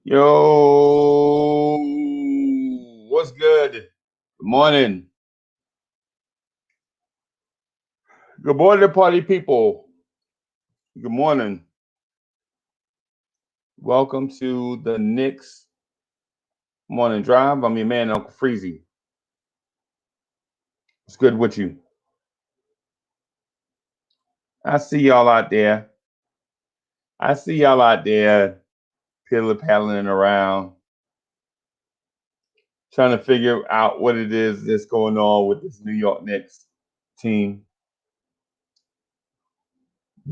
Yo, what's good? Good morning. Good morning, party people. Good morning. Welcome to the Knicks Morning Drive. I'm your man, Uncle Freezy. What's good with you? I see y'all out there. I see y'all out there pillar-paddling around, trying to figure out what it is that's going on with this New York Knicks team.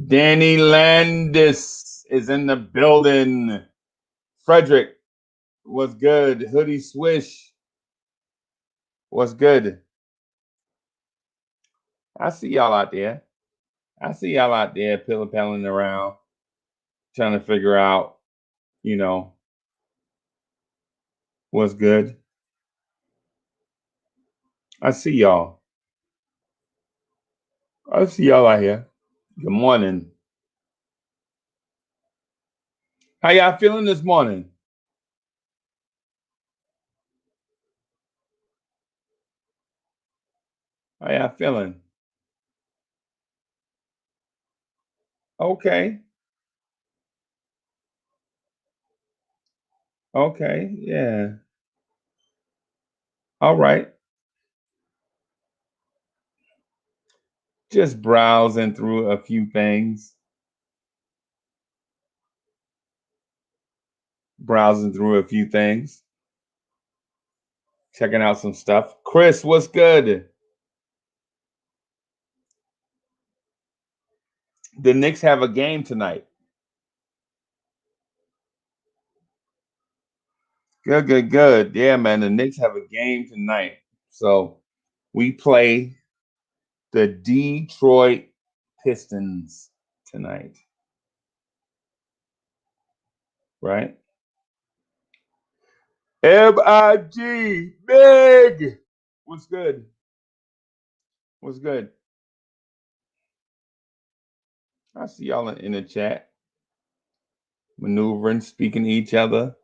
Danny Landis is in the building. Frederick, what's good? Hoodie Swish, what's good? I see y'all out there. I see y'all out there pillar-paddling around, trying to figure out, you know, what's good. I see y'all. I see y'all out here. Good morning. How y'all feeling this morning? How y'all feeling? Okay. Okay. Yeah. All right. Just browsing through a few things. Browsing through a few things. Checking out some stuff. Chris, what's good? The Knicks have a game tonight. Good, good, good. Yeah, man. The Knicks have a game tonight. So we play the Detroit Pistons tonight. Right? MIG, big. What's good? What's good? I see y'all in the chat, maneuvering, speaking to each other,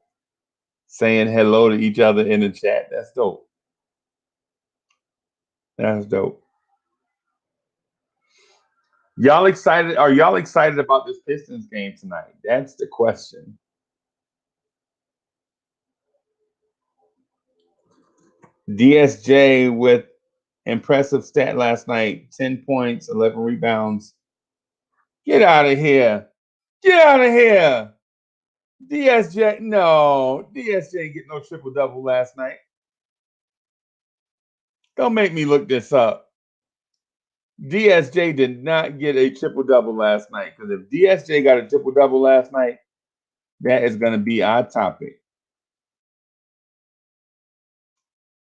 saying hello to each other in the chat. That's dope. That's dope. Y'all excited? Are y'all excited about this Pistons game tonight? That's the question. DSJ with impressive stat last night: 10 points, 11 rebounds. Get out of here! Get out of here! DSJ, no, DSJ ain't get no triple double last night. Don't make me look this up. DSJ did not get a triple double last night, because if DSJ got a triple double last night, that is going to be our topic.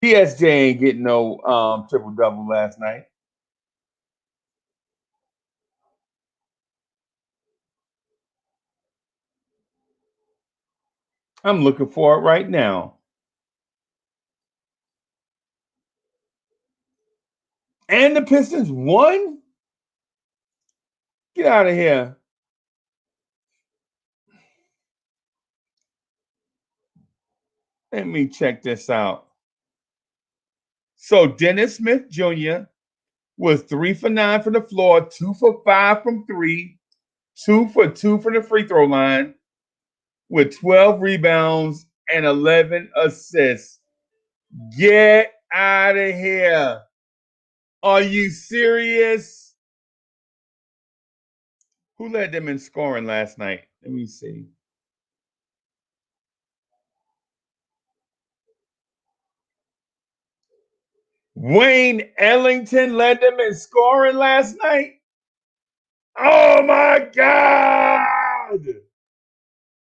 DSJ ain't getting no triple double last night. I'm looking for it right now. And the Pistons won? Get out of here. Let me check this out. So Dennis Smith Jr. was 3 for 9 from the floor, 2 for 5 from 3, 2 for 2 from the free throw line, with 12 rebounds and 11 assists. Get out of here. Are you serious? Who led them in scoring last night? Let me see. Wayne Ellington led them in scoring last night. Oh my God!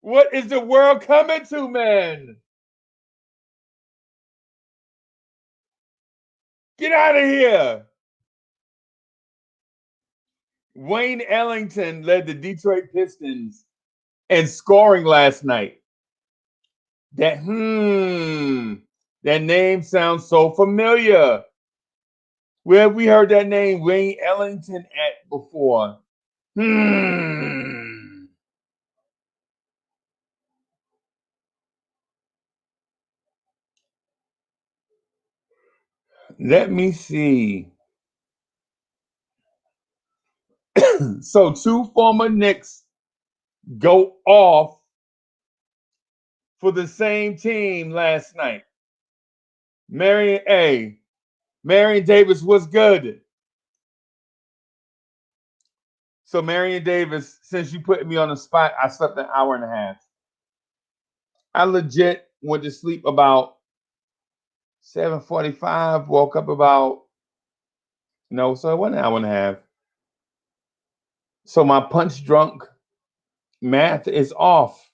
What is the world coming to, man? Get out of here. Wayne Ellington led the Detroit Pistons in scoring last night. That name sounds so familiar. Where have we heard that name, Wayne Ellington, at before? Let me see. So two former Knicks go off for the same team last night. Marion Davis was good. So Marion Davis, since you put me on the spot, I slept an hour and a half. I legit went to sleep about 7:45. Woke up about no, so it wasn't an hour and a half. So my punch drunk math is off.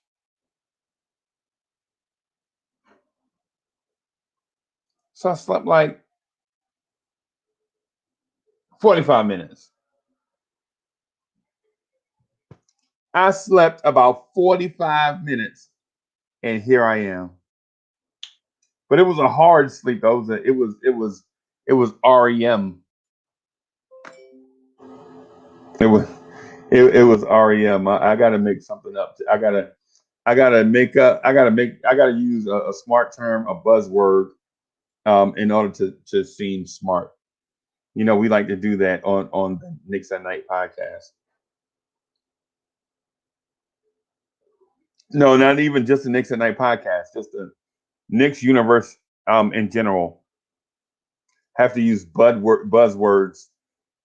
So I slept like 45 minutes. I slept about 45 minutes, and here I am. But it was a hard sleep. It was REM. It was it was REM. I got to make something up. I gotta use a smart term, a buzzword, in order to seem smart. We like to do that on the Knicks at Night podcast. No, not even just the Knicks at Night podcast, just the Knicks universe in general have to use buzzwords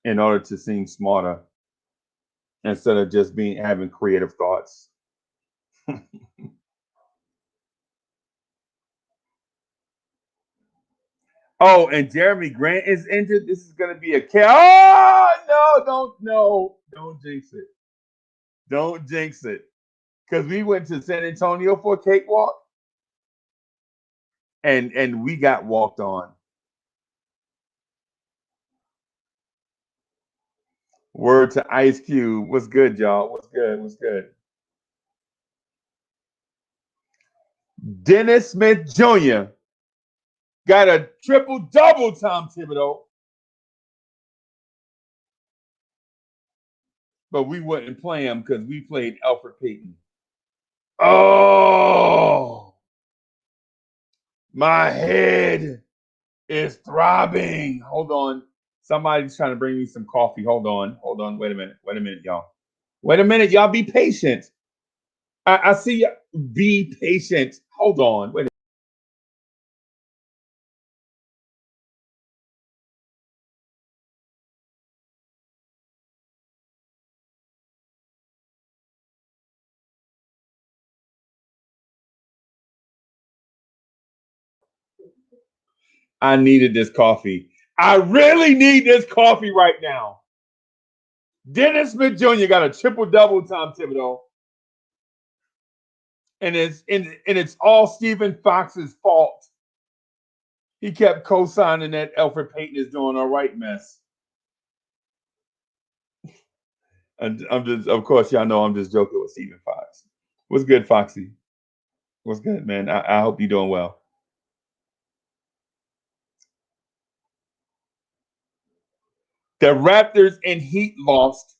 in order to seem smarter instead of just being having creative thoughts. Oh, and Jeremy Grant is injured. This is going to be a Oh no! Don't jinx it. Don't jinx it. Because we went to San Antonio for a cakewalk, and we got walked on. Word to Ice Cube. What's good, y'all? What's good? What's good? Dennis Smith Jr. got a triple double, Tom Thibodeau, but we wouldn't play him because we played Alfred Payton. Oh, my head is throbbing. Hold on. Somebody's trying to bring me some coffee. Hold on. Hold on. Wait a minute. Wait a minute, y'all. Wait a minute. Y'all be patient. I see you. Be patient. Hold on. Wait. I needed this coffee. I really need this coffee right now. Dennis Smith Jr. got a triple double, Tom Thibodeau, and it's all Stephen Fox's fault. He kept co-signing that Alfred Payton is doing all right mess. And I'm just, of course, y'all know I'm just joking with Stephen Fox. What's good, Foxy? What's good, man? I hope you're doing well. The Raptors and Heat lost,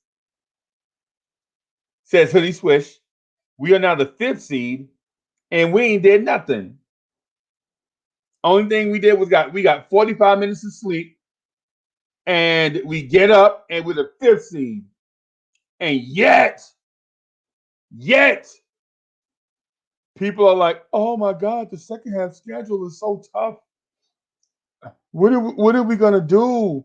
says Hoodie Swish. We are now the fifth seed, and we ain't did nothing. Only thing we did was we got 45 minutes of sleep, and we get up and we're the fifth seed. And yet, people are like, "Oh my God, the second half schedule is so tough. What are we gonna do?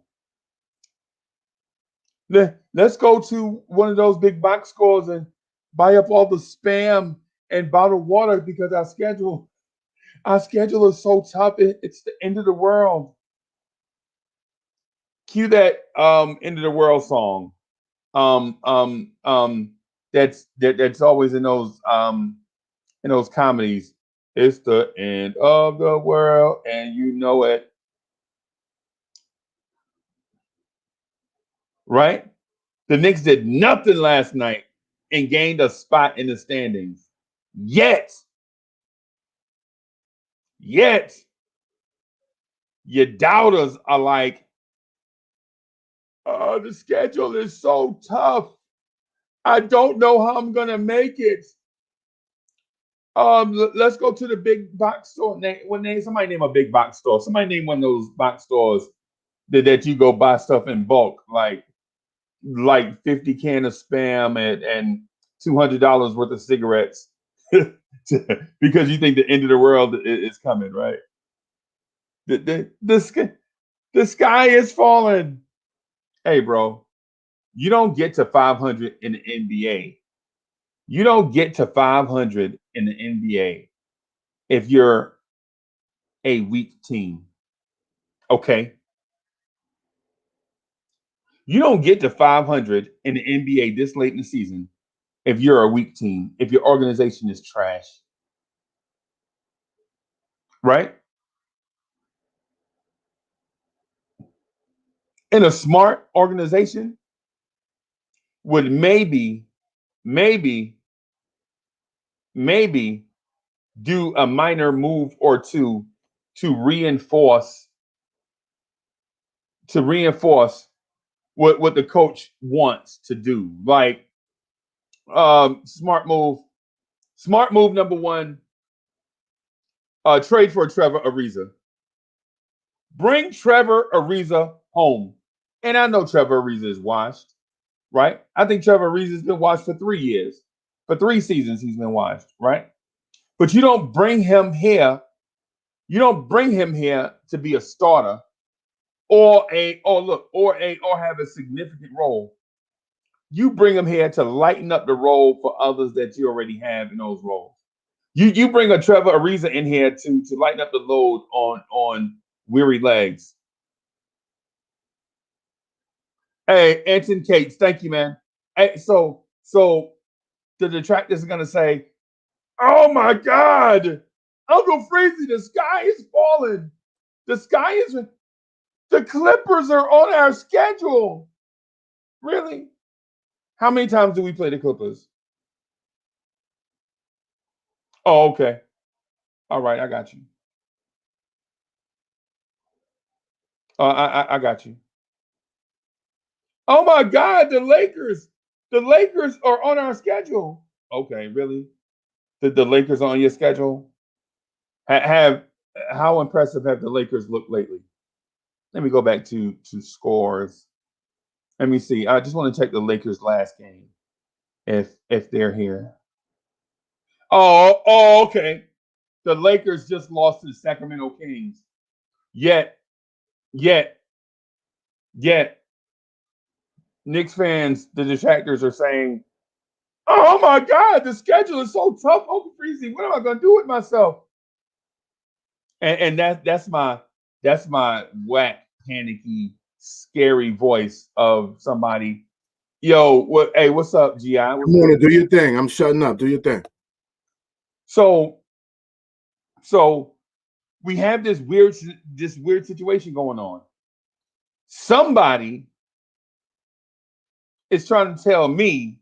Let's go to one of those big box stores and buy up all the spam and bottled water because our schedule is so tough. It's the end of the world." Cue that end of the world song. Um um um that's always in those comedies. It's the end of the world and you know it, right? The Knicks did nothing last night and gained a spot in the standings. Yet, your doubters are like, "Oh, the schedule is so tough. I don't know how I'm gonna make it. Let's go to the big box store. Somebody name a big box store. Somebody name one of those box stores that you go buy stuff in bulk, like 50 can of spam and $200 worth of cigarettes, because you think the end of the world is coming, right? The sky is falling. Hey, bro, you don't get to 500 in the NBA. You don't get to 500 in the NBA if you're a weak team. Okay. You don't get to 500 in the NBA this late in the season if you're a weak team, if your organization is trash, right? In a smart organization would maybe, maybe do a minor move or two to reinforce what the coach wants to do. Like, smart move. Smart move number one, trade for Trevor Ariza. Bring Trevor Ariza home. And I know Trevor Ariza is washed, right? I think Trevor Ariza's been washed for 3 years. For 3 seasons, he's been washed, right? But you don't bring him here. You don't bring him here to be a starter or have a significant role. You bring him here to lighten up the role for others that you already have in those roles. You bring a Trevor Ariza in here to lighten up the load on weary legs. Hey, Anton Cates, thank you, man. Hey, so the detractors are gonna say, "Oh my God, Uncle Freezy, the sky is falling. The sky is the Clippers are on our schedule." Really? How many times do we play the Clippers? Oh, okay. All right, I got you. I got you. Oh my God, the Lakers. The Lakers are on our schedule. Okay, really? The Lakers on your schedule? Have how impressive have the Lakers looked lately? Let me go back to scores. Let me see. I just want to check the Lakers last game if they're here. Oh, okay. The Lakers just lost to the Sacramento Kings. Yet, yet, yet, Knicks fans, the detractors are saying, "Oh my God, the schedule is so tough, Uncle Freezy. What am I gonna do with myself?" And that's my whack, panicky, scary voice of somebody. Yo, hey, what's up, GI? Come on, do your thing. I'm shutting up. Do your thing. So we have this weird situation going on. Somebody is trying to tell me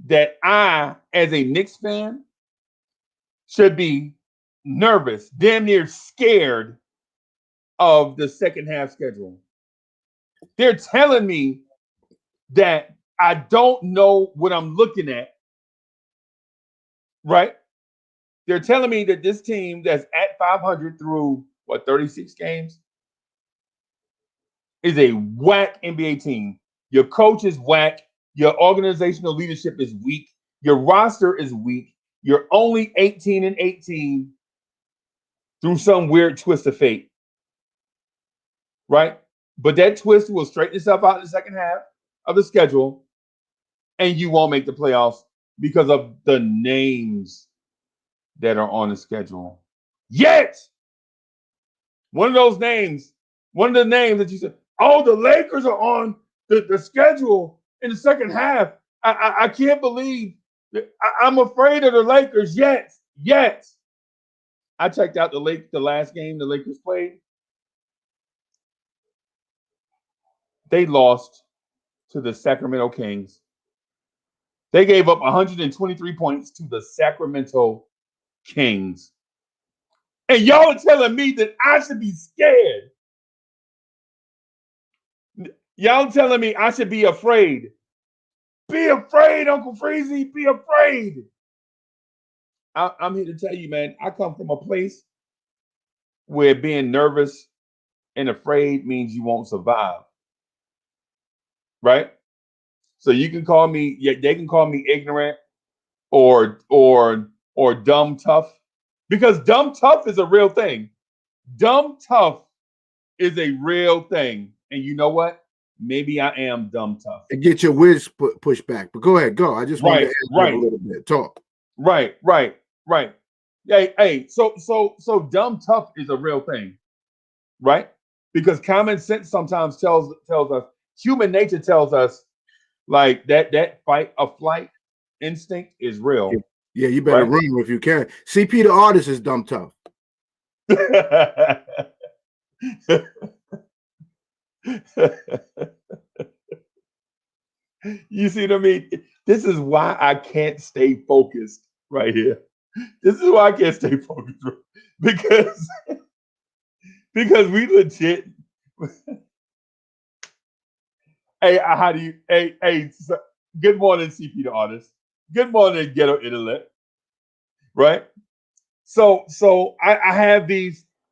that I, as a Knicks fan, should be nervous, damn near scared of the second half schedule. They're telling me that I don't know what I'm looking at, right? They're telling me that this team that's at 500 through 36 games is a whack NBA team. Your coach is whack. Your organizational leadership is weak. Your roster is weak. You're only 18-18 through some weird twist of fate, right? But that twist will straighten itself out in the second half of the schedule, and you won't make the playoffs because of the names that are on the schedule. Yet, one of the names that you said, "Oh, the Lakers are on the schedule in the second half." I can't believe that I'm afraid of the Lakers. Yet, I checked out the last game the Lakers played. They lost to the Sacramento Kings. They gave up 123 points to the Sacramento Kings. And y'all are telling me that I should be scared. Y'all telling me I should be afraid. Be afraid, Uncle Freezy. Be afraid. I'm here to tell you, man. I come from a place where being nervous and afraid means you won't survive, right? So you can call me, yeah, they can call me ignorant or dumb tough because dumb tough is a real thing. Dumb tough is a real thing, and you know what? Maybe I am dumb tough. And get your whiz pushed back. But go ahead, go. I just wanted to Right, add a right, little bit. Talk. right. Hey. So dumb tough is a real thing, right? Because common sense sometimes tells us, human nature tells us like that fight or flight instinct is real, Yeah, you better right? run if you can. CP the artist is dumb tough. You see what I mean? This is why I can't stay focused right here. This is why I can't stay focused because because we legit. Hey, how do you? Hey. Good morning, CP the artist. Good morning, Ghetto Intellect. Right. So I have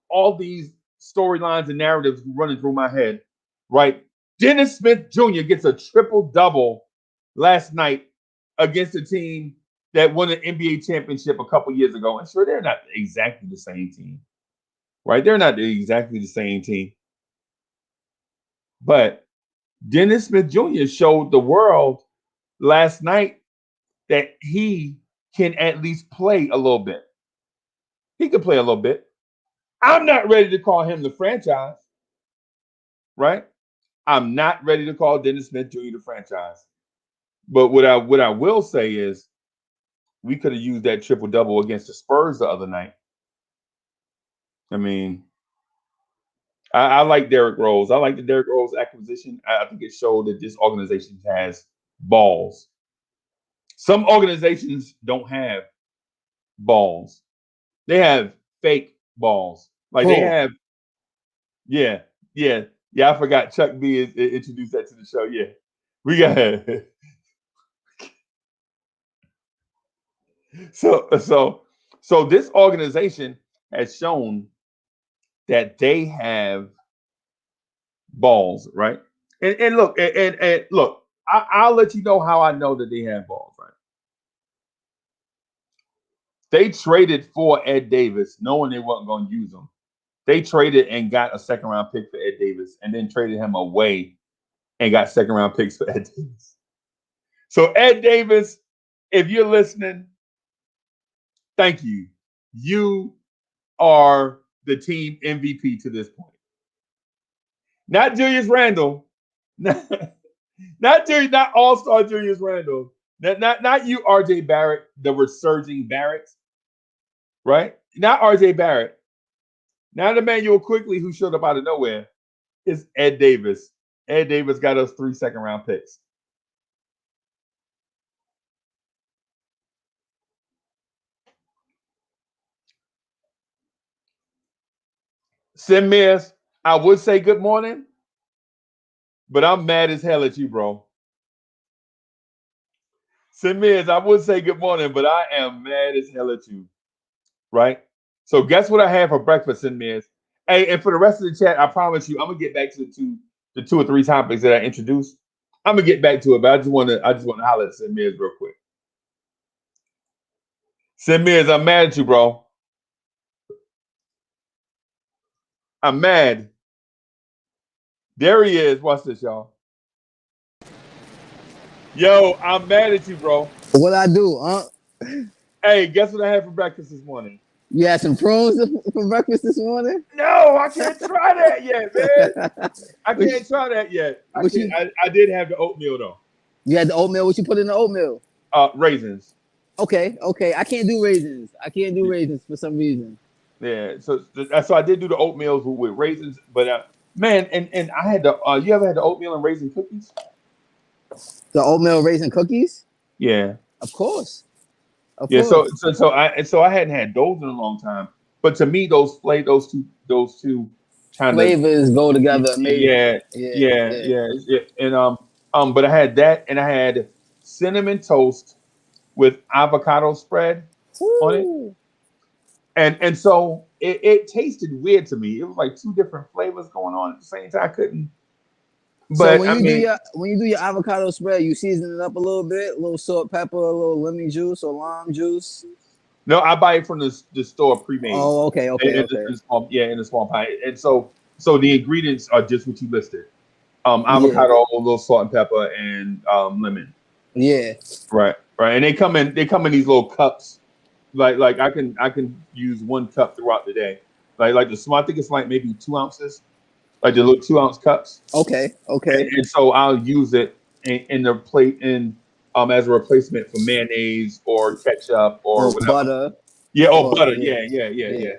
all these storylines and narratives running through my head. Right. Dennis Smith Jr. gets a triple double last night against a team that won an NBA championship a couple years ago. And sure, they're not exactly the same team. Right. They're not exactly the same team. But Dennis Smith Jr. showed the world last night that he can at least play a little bit. He can play a little bit. I'm not ready to call him the franchise, right? I'm not ready to call Dennis Smith Jr. the franchise. But what I will say is we could have used that triple double against the Spurs the other night. I mean, I like Derrick Rose. I like the Derrick Rose acquisition. I think it showed that this organization has balls. Some organizations don't have balls. They have fake balls. Like they have, yeah, yeah. I forgot Chuck B is introduced that to the show. Yeah, we got so this organization has shown that they have balls, right? And look, and look, I'll let you know how I know that they have balls, right? They traded for Ed Davis, knowing they wasn't going to use him. They traded and got a second round pick for Ed Davis, and then traded him away and got second round picks for Ed Davis. So Ed Davis, if you're listening, thank you. You are the team MVP to this point. Not Julius Randle, not All-Star Julius Randle, not you, RJ Barrett, the resurging Barrett, right? Not RJ Barrett, not Emmanuel Quickly who showed up out of nowhere. It's Ed Davis. Ed Davis got us 3 second-round picks. Sim Mears, I would say good morning, but I'm mad as hell at you, bro. Sim Mears, I would say good morning, but I am mad as hell at you, right? So guess what I had for breakfast, Sim Mears? Hey, and for the rest of the chat, I promise you, I'm gonna get back to the two or three topics that I introduced. I'm gonna get back to it, but I just want to holler at Sim Mears real quick. Sim Mears, I'm mad at you, bro. I'm mad. There he is. Watch this, y'all. Yo, I'm mad at you, bro. What I do, huh? Hey, guess what I had for breakfast this morning? You had some prunes for breakfast this morning? No, I can't try that yet, man. I Which, can't try that yet. I which can't. you I did have the oatmeal though. you had the oatmeal. What you put in the oatmeal? Raisins. Okay. I can't do raisins. I can't do raisins for some reason. Yeah. So I did do the oatmeals with raisins, but man, and I had the. You ever had the oatmeal and raisin cookies? The oatmeal raisin cookies? Yeah. Of course. Of Yeah. course. So I hadn't had those in a long time. But to me, those two kind of Flavors go together amazing. yeah, Yeah, yeah, yeah. yeah, yeah. But I had that, and I had cinnamon toast with avocado spread on it. Ooh. And so it tasted weird to me. It was like two different flavors going on at the same time. I couldn't. So But when I you mean, do your avocado spread, you season it up a little bit, a little salt, pepper, a little lemon juice or lime juice. no, I buy it from the store pre-made. Oh, okay. In a small pie. And so the ingredients are just what you listed. Yeah, Avocado, a little salt and pepper, and lemon. yeah. Right. And they come in these little cups. Like I can use 1 cup throughout the day. Like the small, I think it's like maybe 2 ounces, like the little 2 ounce cups. Okay. And so I'll use it in the plate as a replacement for mayonnaise or ketchup or Or whatever. butter. Yeah, Or butter. yeah. Yeah.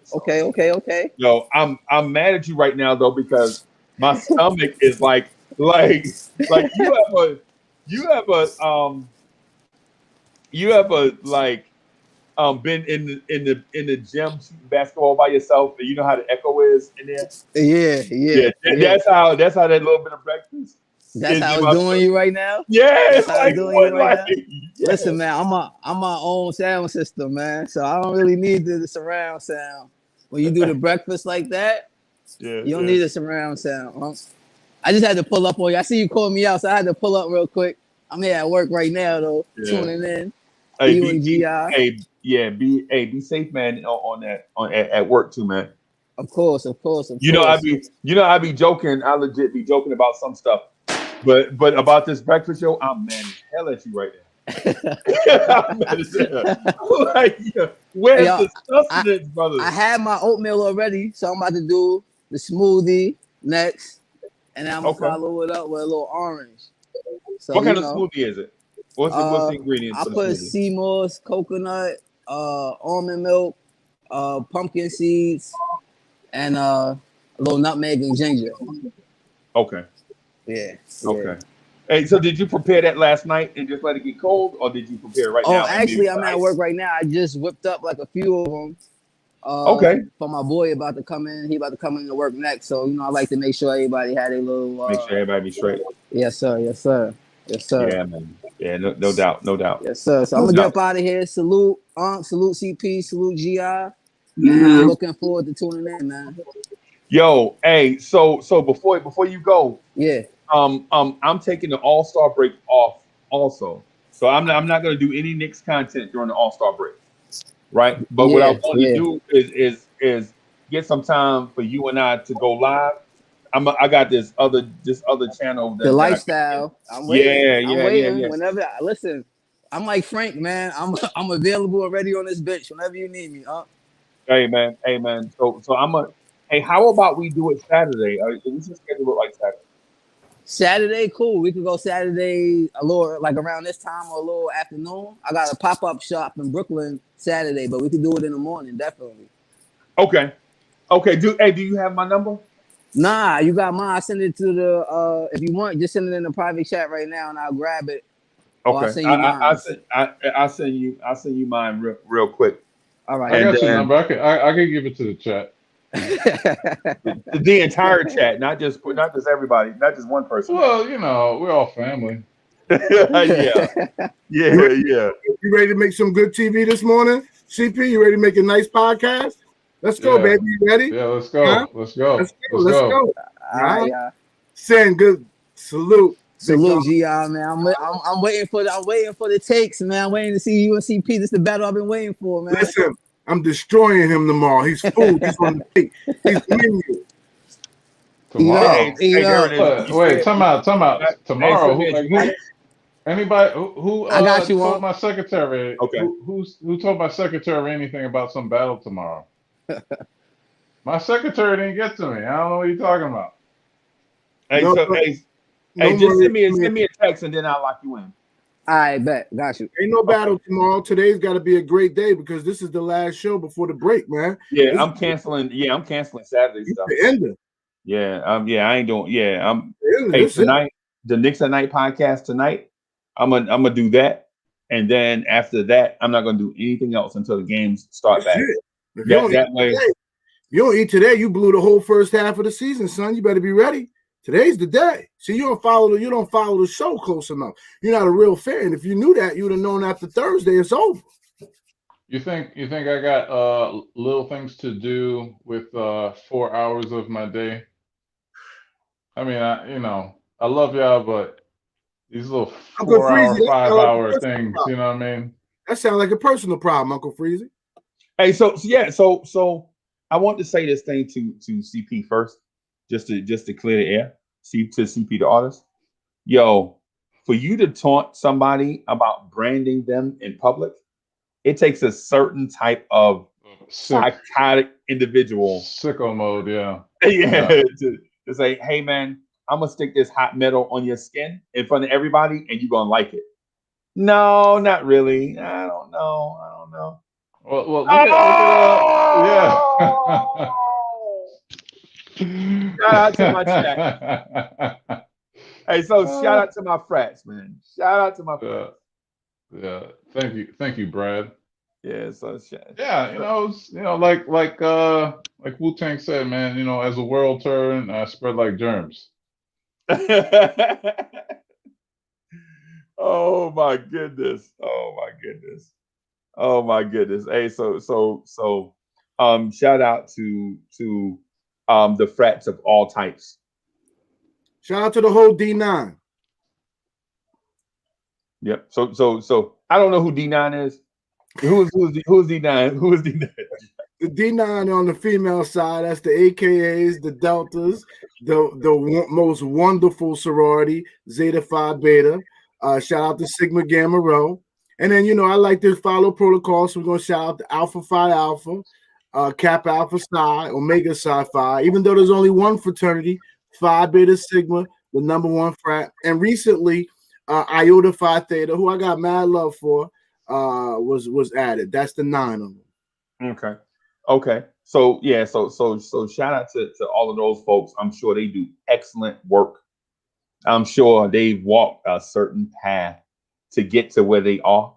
So, Okay. no, I'm mad at you right now though because my stomach is like you have like been in the gym shooting basketball by yourself and you know how the echo is in there. Yeah. That's how that little bit of breakfast That's is how in it's my doing stomach. you right now. Yeah, That's it's how it's like doing you what right like now. yeah. Listen, man, I'm my own sound system, man. So I don't really need the surround sound. When you do the breakfast like that, you don't need a surround sound. Huh? I just had to pull up on you. I see you calling me out, so I had to pull up real quick. I'm here at work right now, though, Yeah. tuning in. Hey, You and GI. be safe, man, at work too, man. Of course. I be joking. I legit be joking about some stuff, but about this breakfast show, I'm mad as hell at you right now. I'm mad as hell. Like, yeah, Hey, where's y'all, the sustenance, brother? I had my oatmeal already, so I'm about to do the smoothie next, and then I'm gonna Okay, follow it up with a little orange. So what kind of smoothie is it? What's the ingredients I for the put smoothie? sea moss, coconut, almond milk, pumpkin seeds, and a little nutmeg and ginger. Okay, Yeah. okay. Hey, so did you prepare that last night and just let it get cold, or did you prepare it right Oh, now and maybe actually, put I'm at ice? work right now. I just whipped up like a few of them. Okay, For my boy about to come in. He about to come in to work next. So I like to make sure everybody had a little. make sure everybody be straight. Yes, sir. Yeah, man. Yeah, no doubt, no doubt, Yes, sir. So I'm no gonna get doubt. up out of here. Salute, salute CP, salute GI, and I'm Mhm. looking forward to tuning in, man. Yo, hey, so before you go, Yeah, I'm taking the All Star break off also. So I'm not gonna do any Knicks content during the All Star break, right? But what I want to yeah. do is get some time for you and I to go live. I got this other channel The that I can. lifestyle. I'm waiting. Yeah, I'm yeah, yeah, waiting. yeah. Whenever listen, I'm like Frank, man. I'm available already on this bitch whenever you need me. Hey man. So hey, how about we do it Saturday? We should schedule it like Saturday. Saturday, cool. We could go Saturday a little like around this time or a little afternoon. I got a pop-up shop in Brooklyn Saturday, but we could do it in the morning, definitely. Okay. Okay. Do you have my number? Nah, you got mine. I send it to the if you want, just send it in the private chat right now and I'll grab it. Or I'll Okay. send you mine. I send you mine real quick. All I right. And got your then number. I can give it to the chat. the entire chat, not just everybody, not just one person. Well, we're all family. Yeah. Yeah. You ready to make some good TV this morning? CP, you ready to make a nice podcast? Let's go, Yeah. baby. You ready? Yeah, let's Huh? go. Let's go. Let's go. Let's Let's go. go. All right, yeah. Send good salute. Big Salute, dog. GI, man. I'm waiting for the takes, man. I'm waiting to see you and CP. This is the battle I've been waiting for, man. Listen, I'm destroying him tomorrow. He's food. He's on the plate. He's menu. Tomorrow. Hey, Darren, Wait, time out. Hey, Tomorrow, Samir, you got it? anybody who I got you told on. my secretary Okay. who told my secretary anything about some battle tomorrow? My secretary didn't get to me. I don't know what you're talking about. Hey, No, so no hey, just more. send me a text and then I'll lock you in. All right, bet. Got you. Ain't no battle tomorrow. Today's got to be a great day because this is the last show before the break, man. Yeah, I'm canceling. Yeah, I'm canceling Saturday stuff. The ender. Yeah, I ain't doing. Yeah, The Hey, ender. tonight, the Knicks at Night podcast tonight. I'm gonna do that, and then after that, I'm not gonna do anything else until the games start back. If you That way. today, you don't eat today, you blew the whole first half of the season, son. You better be ready. Today's the day. See, you don't follow the show close enough. You're not a real fan. If you knew that, you would have known after Thursday it's over. You think I got little things to do with 4 hours of my day? I mean, I love y'all, but these little Uncle 4 hour, Freezy, that sound like a 5 hour personal things, you problem. know what I mean? That sounds like a personal problem, Uncle Freezy. Hey, so I want to say this thing to CP first, just to clear the air. CP the artist. Yo, for you to taunt somebody about branding them in public, it takes a certain type of Sick, psychotic individual. sicko mode, yeah. Yeah, Yeah. to say, hey man, I'm gonna stick this hot metal on your skin in front of everybody, and you're gonna like it. No, not really. I don't know. I don't know. Well, yeah. Oh! Shout out to my chat. Hey, so shout out to my frats, man. Shout out to my Yeah, frats. yeah. Thank you, Brad. Yeah, so Yeah, like Wu Tang said, man. As the world turn, spread like germs. oh my goodness. Oh my goodness. Oh my goodness. Hey, shout out to the frats of all types. Shout out to the whole D9. Yep. So I don't know who D9 is. Who's D9? Who is D9? The D9 on the female side, that's the AKAs, the Deltas, the most wonderful sorority, Zeta Phi Beta. Shout out to Sigma Gamma Rho. And then, I like to follow protocol, so we're going to shout out to Alpha Phi Alpha, Kappa Alpha Psi, Omega Psi Phi. Even though there's only one fraternity, Phi Beta Sigma, the number one frat. And recently, Iota Phi Theta, who I got mad love for, was added. That's the 9 of them. Okay. So yeah, so shout out to all of those folks. I'm sure they do excellent work. I'm sure they've walked a certain path to get to where they are.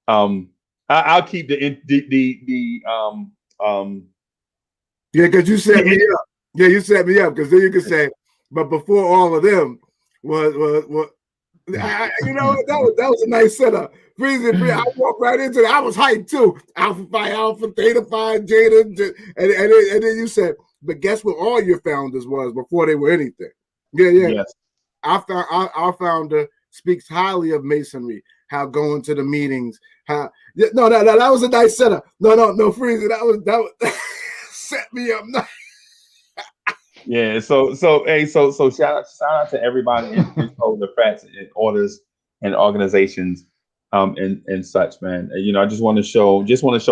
I'll keep Yeah, because you set me up. Yeah, you set me up because then you can say, but before all of them was that was a nice setup. I walked right into it. I was hyped too. Alpha Phi Alpha, Theta Phi, Jada, and then you said, but guess what all your founders was before they were anything. Yeah. yes. Our founder speaks highly of masonry, how going to the meetings, that was a nice setup. No, Freezy, that was set me up nice. Yeah, so shout out to everybody and the frats and orders and organizations and such, man. I just want to show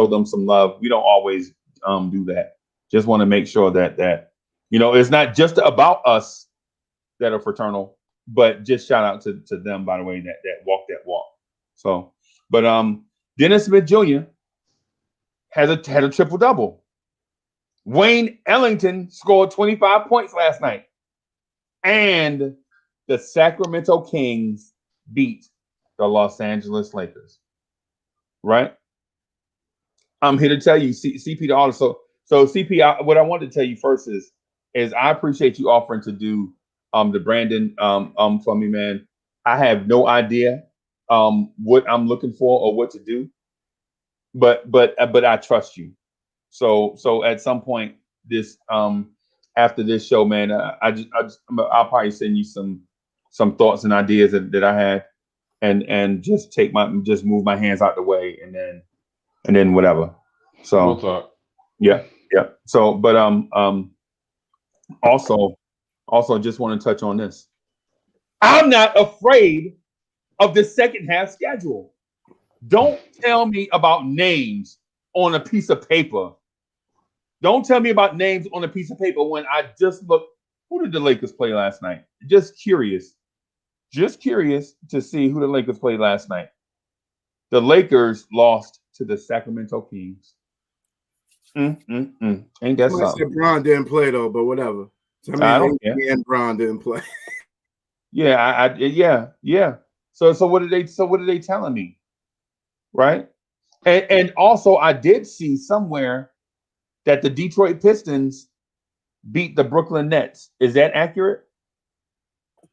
them some love. We don't always do that. Just want to make sure that it's not just about us that are fraternal, but just shout out to them, by the way, that walk that walk. So, but Dennis Smith Jr. had a triple double. Wayne Ellington scored 25 points last night. And the Sacramento Kings beat the Los Angeles Lakers. Right? I'm here to tell you, CP the artist. So CP, what I want to tell you first is I appreciate you offering to do the Brandon for me, man. I have no idea what I'm looking for or what to do, but I trust you. So at some point after this show, man, I'll probably send you some thoughts and ideas that I had, and just move my hands out the way, and then whatever. So We'll talk. Yeah. So, but also just want to touch on this. I'm not afraid of the second half schedule. Don't tell me about names on a piece of paper. Don't tell me about names on a piece of paper when I just looked. Who did the Lakers play last night? Just curious to see who the Lakers played last night. The Lakers lost to the Sacramento Kings. Ain't that something? Said Bron didn't play though, but whatever. I don't care. And Bron didn't play. Yeah, yeah. So what are they telling me? Right? And also I did see somewhere that the Detroit Pistons beat the Brooklyn Nets. Is that accurate?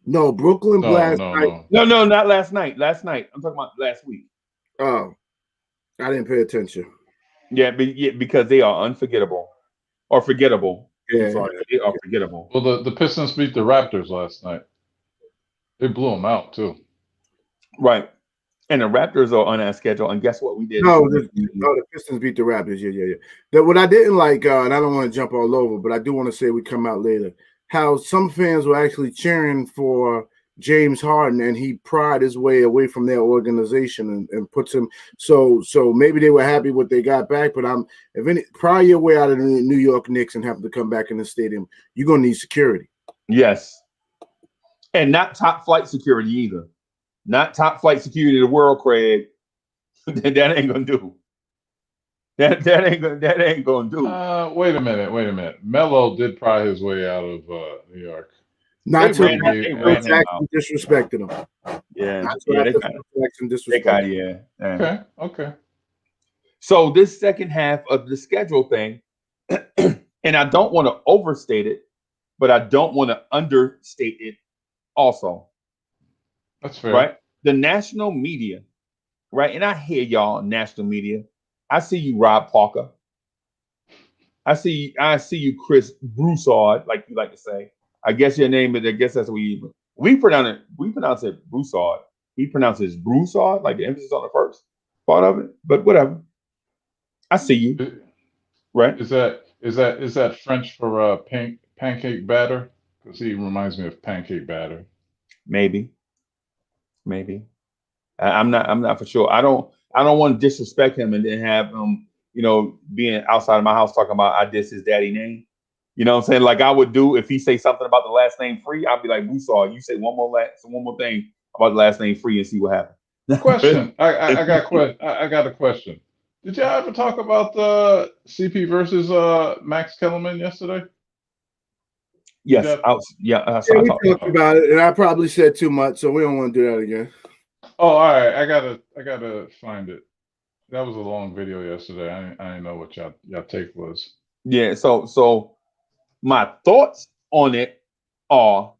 No, Brooklyn last night. No, not last night. Last night. I'm talking about last week. Oh. I didn't pay attention. Yeah, because they are unforgettable or forgettable. Yeah. I'm sorry, they are forgettable. Well, the Pistons beat the Raptors last night. They blew them out too. Right. And the Raptors are on that schedule. And guess what we did? No, the Pistons beat the Raptors. Yeah. What I didn't like, and I don't want to jump all over, but I do want to say we come out later, how some fans were actually cheering for James Harden, and he pried his way away from their organization and puts him. So maybe they were happy what they got back, but pry your way out of the New York Knicks and have to come back in the stadium, you're gonna need security. Yes. And not top flight security either. Not top flight security of the world, Craig. That ain't gonna do. That ain't gonna do. Wait a minute. Melo did pry his way out of New York. Not to Jackson disrespected him. Yeah, Jackson disrespected. Yeah. Okay. So this second half of the schedule thing, and I don't want to overstate it, but I don't want to understate it also. That's fair. Right? The national media, right? And I hear y'all, national media. I see you, Rob Parker. I see you, Chris Broussard, like you like to say. I guess your name is. I guess that's what we pronounce it Broussard. He pronounces Broussard, like the emphasis on the first part of it. But whatever. I see you. Right? Is that French for pancake batter? Because he reminds me of pancake batter. Maybe. I'm not for sure. I don't want to disrespect him and then have him, being outside of my house talking about I diss his daddy name. You know what I'm saying? Like I would do if he say something about the last name Free, I'd be like, Broussard, you say one more thing about the last name Free and see what happens. Question. I got a question. Did y'all ever talk about the CP versus Max Kellerman yesterday? Yes. We talked about it, and I probably said too much, so we don't want to do that again. Oh, all right. I gotta find it. That was a long video yesterday. I didn't know what y'all take was. Yeah. So my thoughts on it are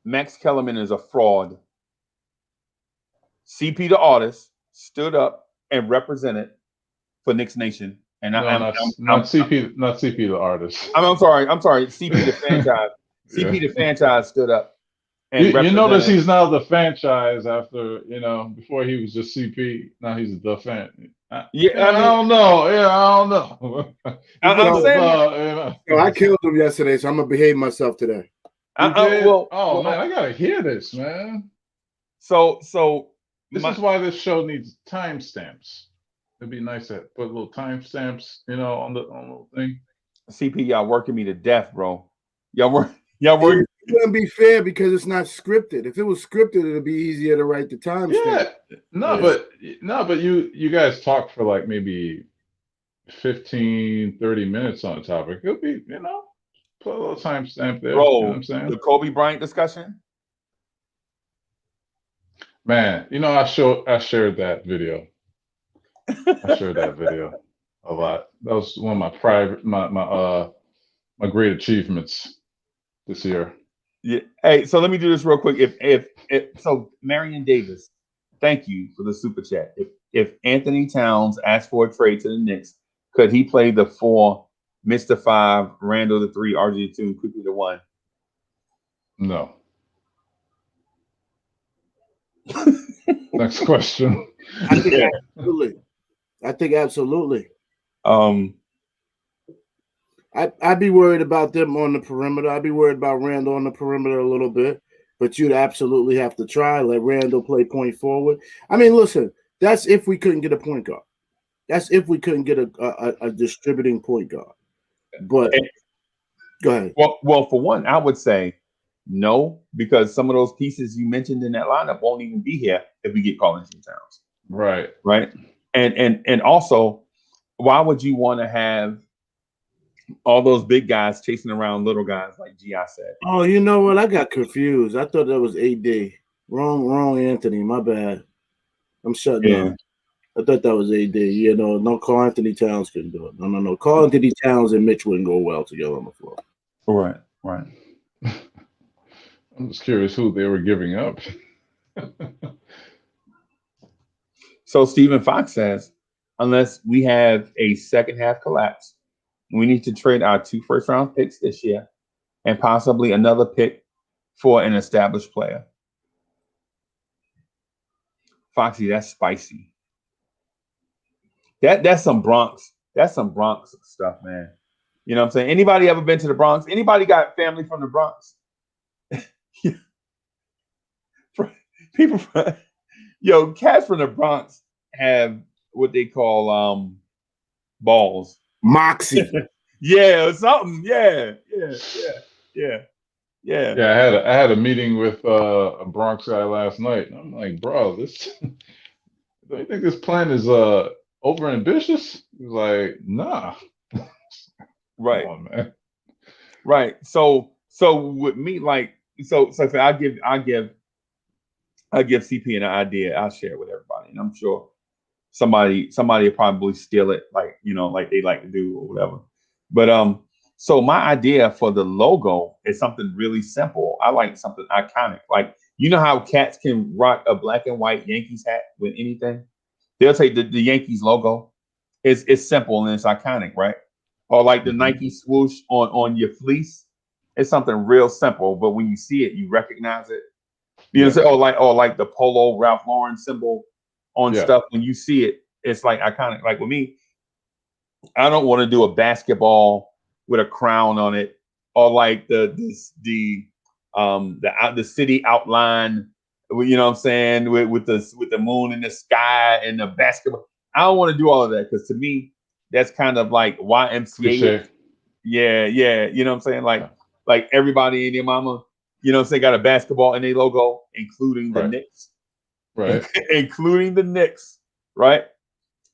Max Kellerman is a fraud. CP the artist stood up and represented for Knicks Nation. And not CP the artist. I'm sorry. CP the franchise. CP the franchise stood up. And you notice he's now the franchise after, before he was just CP. Now he's the fan. I don't know. I'm saying, I killed him yesterday, so I'm gonna behave myself today. Man, I gotta hear this, man. So this is why this show needs timestamps. It'd be nice to put little timestamps, on the thing. CP, y'all working me to death, bro. Y'all working. It wouldn't be fair because it's not scripted. If it was scripted, it'd be easier to write the timestamp. But you guys talk for like maybe 15, 30 minutes on a topic. It'll be, put a little timestamp there. Bro, you know what I'm saying? The Kobe Bryant discussion. Man, I shared that video. I shared that video a lot. That was one of my great achievements this year. Yeah. Hey, so let me do this real quick. If Marion Davis, thank you for the super chat. If Anthony Towns asked for a trade to the Knicks, could he play the 4, Mr. 5, Randall the 3, RG 2, quickly the 1? No. Next question. I think absolutely. I'd be worried about them on the perimeter. I'd be worried about Randall on the perimeter a little bit, but you'd absolutely have to try. Let Randall play point forward. I mean, listen, that's if we couldn't get a point guard. That's if we couldn't get a distributing point guard. But go ahead. Well, for one, I would say no, because some of those pieces you mentioned in that lineup won't even be here if we get Carlton Towns. Right. And also, why would you want to have all those big guys chasing around little guys like G.I. said? Oh, you know what? I got confused. I thought that was AD. Wrong Anthony. My bad. I'm shutting up. I thought that was AD. No, Carl Anthony Towns couldn't do it. No. Carl Anthony Towns and Mitch wouldn't go well together on the floor. Right. I'm just curious who they were giving up. So Stephen Fox says, unless we have a second half collapse, we need to trade our 2 first-round picks this year and possibly another pick for an established player. Foxy, that's spicy. That's some Bronx. That's some Bronx stuff, man. You know what I'm saying? Anybody ever been to the Bronx? Anybody got family from the Bronx? People from, cats from the Bronx have what they call balls. Moxie. Yeah, or something. Yeah. Yeah, I had a meeting with a Bronx guy last night, and I'm like, bro, this do you think this plan is over ambitious? He's like, nah. Right. Come on, man. Right. So with me, like, so if I give CP an idea, I'll share it with everybody, and I'm sure somebody will probably steal it, like like they like to do or whatever. But so my idea for the logo is something really simple. I like something iconic, like how cats can rock a black and white Yankees hat with anything. They'll take the Yankees logo. It's simple and it's iconic, right? Or like the Nike swoosh on your fleece. It's something real simple, but when you see it, you recognize it. You know, or like the polo Ralph Lauren symbol on stuff. When you see it, it's like iconic. Like with me, I don't want to do a basketball with a crown on it, or like the city outline. You know what I'm saying, with the moon in the sky and the basketball. I don't want to do all of that because to me, that's kind of like YMCA. Cliche. Yeah. You know what I'm saying? Like everybody and their mama, got a basketball in their logo, including the Knicks. Right. Including the Knicks, right?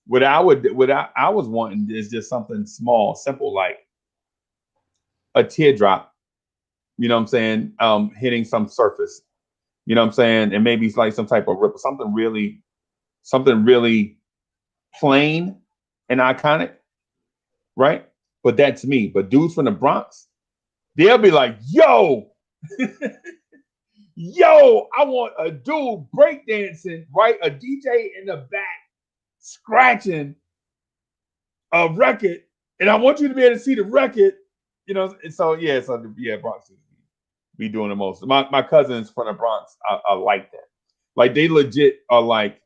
What I was wanting is just something small, simple, like a teardrop, you know what I'm saying, hitting some surface. You know what I'm saying? And maybe it's like some type of ripple, something really plain and iconic, right? But that's me. But dudes from the Bronx, they'll be like, yo, I want a dude breakdancing, right? A DJ in the back scratching a record, and I want you to be able to see the record, Bronx be doing the most. My cousins from the Bronx are like that. Like they legit are like,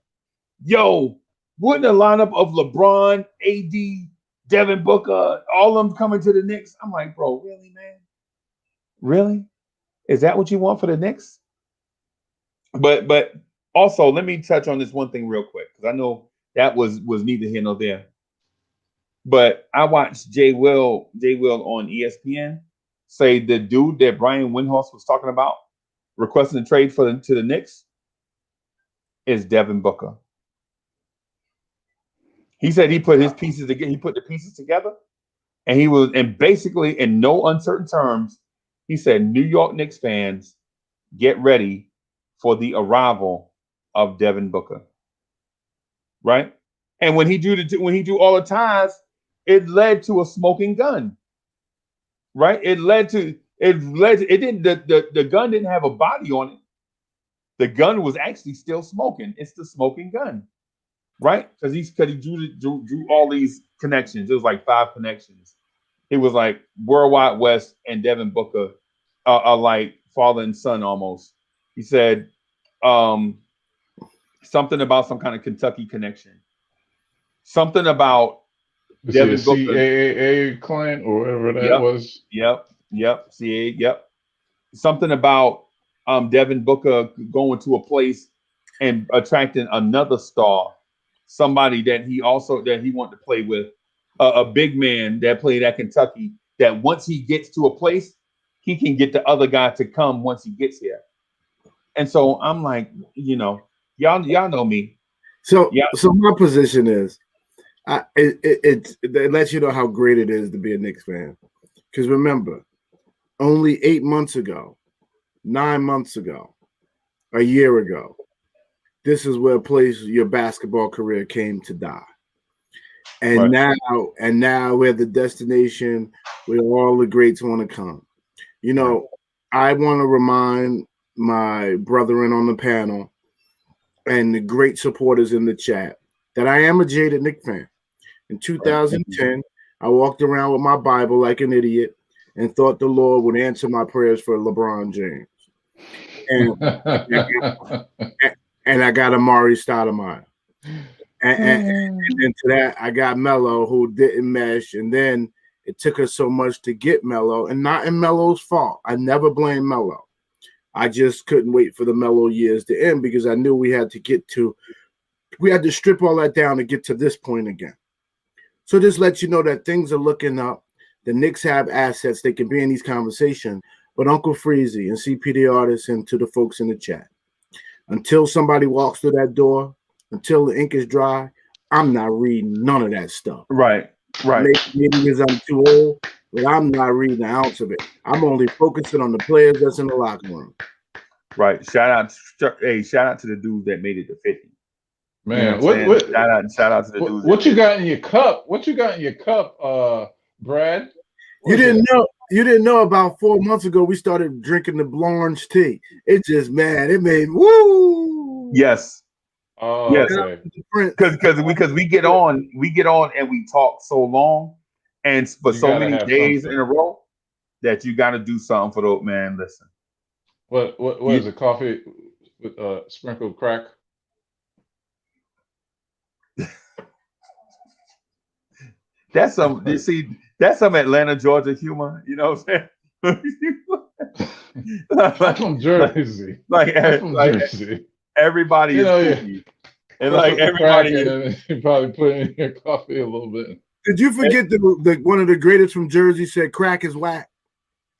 yo, wouldn't a lineup of LeBron, AD, Devin Booker, all of them coming to the Knicks? I'm like, bro, really, man? Really? Is that what you want for the Knicks? But also, let me touch on this one thing real quick, because I know that was neither here nor there. But I watched Jay Will on ESPN say the dude that Brian Windhorst was talking about requesting a trade to the Knicks is Devin Booker. He said he put his pieces together. He put the pieces together, and basically in no uncertain terms, he said, New York Knicks fans, get ready for the arrival of Devin Booker. Right? And when he drew all the ties, it led to a smoking gun. Right? It didn't, the gun didn't have a body on it. The gun was actually still smoking. It's the smoking gun. Right? Because he drew all these connections. It was like 5 connections. It was like Worldwide West and Devin Booker are like father and son almost. He said something about some kind of Kentucky connection. Something about Is Devin he a Booker. CAA client or whatever that was? Yep. CAA. Yep. Something about Devin Booker going to a place and attracting another star, somebody that he wanted to play with, a big man that played at Kentucky. That once he gets to a place, he can get the other guy to come once he gets here. And so I'm like, y'all know me. So my position is, it lets you know how great it is to be a Knicks fan. Because remember, only 8 months ago, 9 months ago, a year ago, this is where your basketball career came to die. And now we're the destination where all the greats want to come. I want to remind my brethren on the panel and the great supporters in the chat that I am a jaded Knicks fan. In 2010, I walked around with my Bible like an idiot and thought the Lord would answer my prayers for LeBron James. And I got Amari Stoudemire. And then to that, I got Melo, who didn't mesh. And then it took us so much to get Melo, and not in Melo's fault. I never blame Melo. I just couldn't wait for the Melo years to end because I knew we had to strip all that down to get to this point again. So this lets you know that things are looking up. The Knicks have assets. They can be in these conversations. But Uncle Freezy and CPD Artists and to the folks in the chat, until somebody walks through that door, until the ink is dry, I'm not reading none of that stuff. Right. Maybe because I'm too old, but I'm not reading an ounce of it. I'm only focusing on the players that's in the locker room. Right. Shout out to the dude that made it to 50. Man, you know what shout out to the dude. What you got in your cup? What you got in your cup, Brad? You didn't know about 4 months ago we started drinking the Blanche tea. It just it made woo. Yes. Oh, yes. Okay. Because we get on and we talk so long and for so many days something in a row that you got to do something for the man. Listen. What is it? Coffee with sprinkled crack? That's some Atlanta, Georgia humor. You know what I'm saying? I'm from Jersey. Jersey. Everybody is goofy. And everybody is probably put in your coffee a little bit. Did you forget the one of the greatest from Jersey said crack is whack?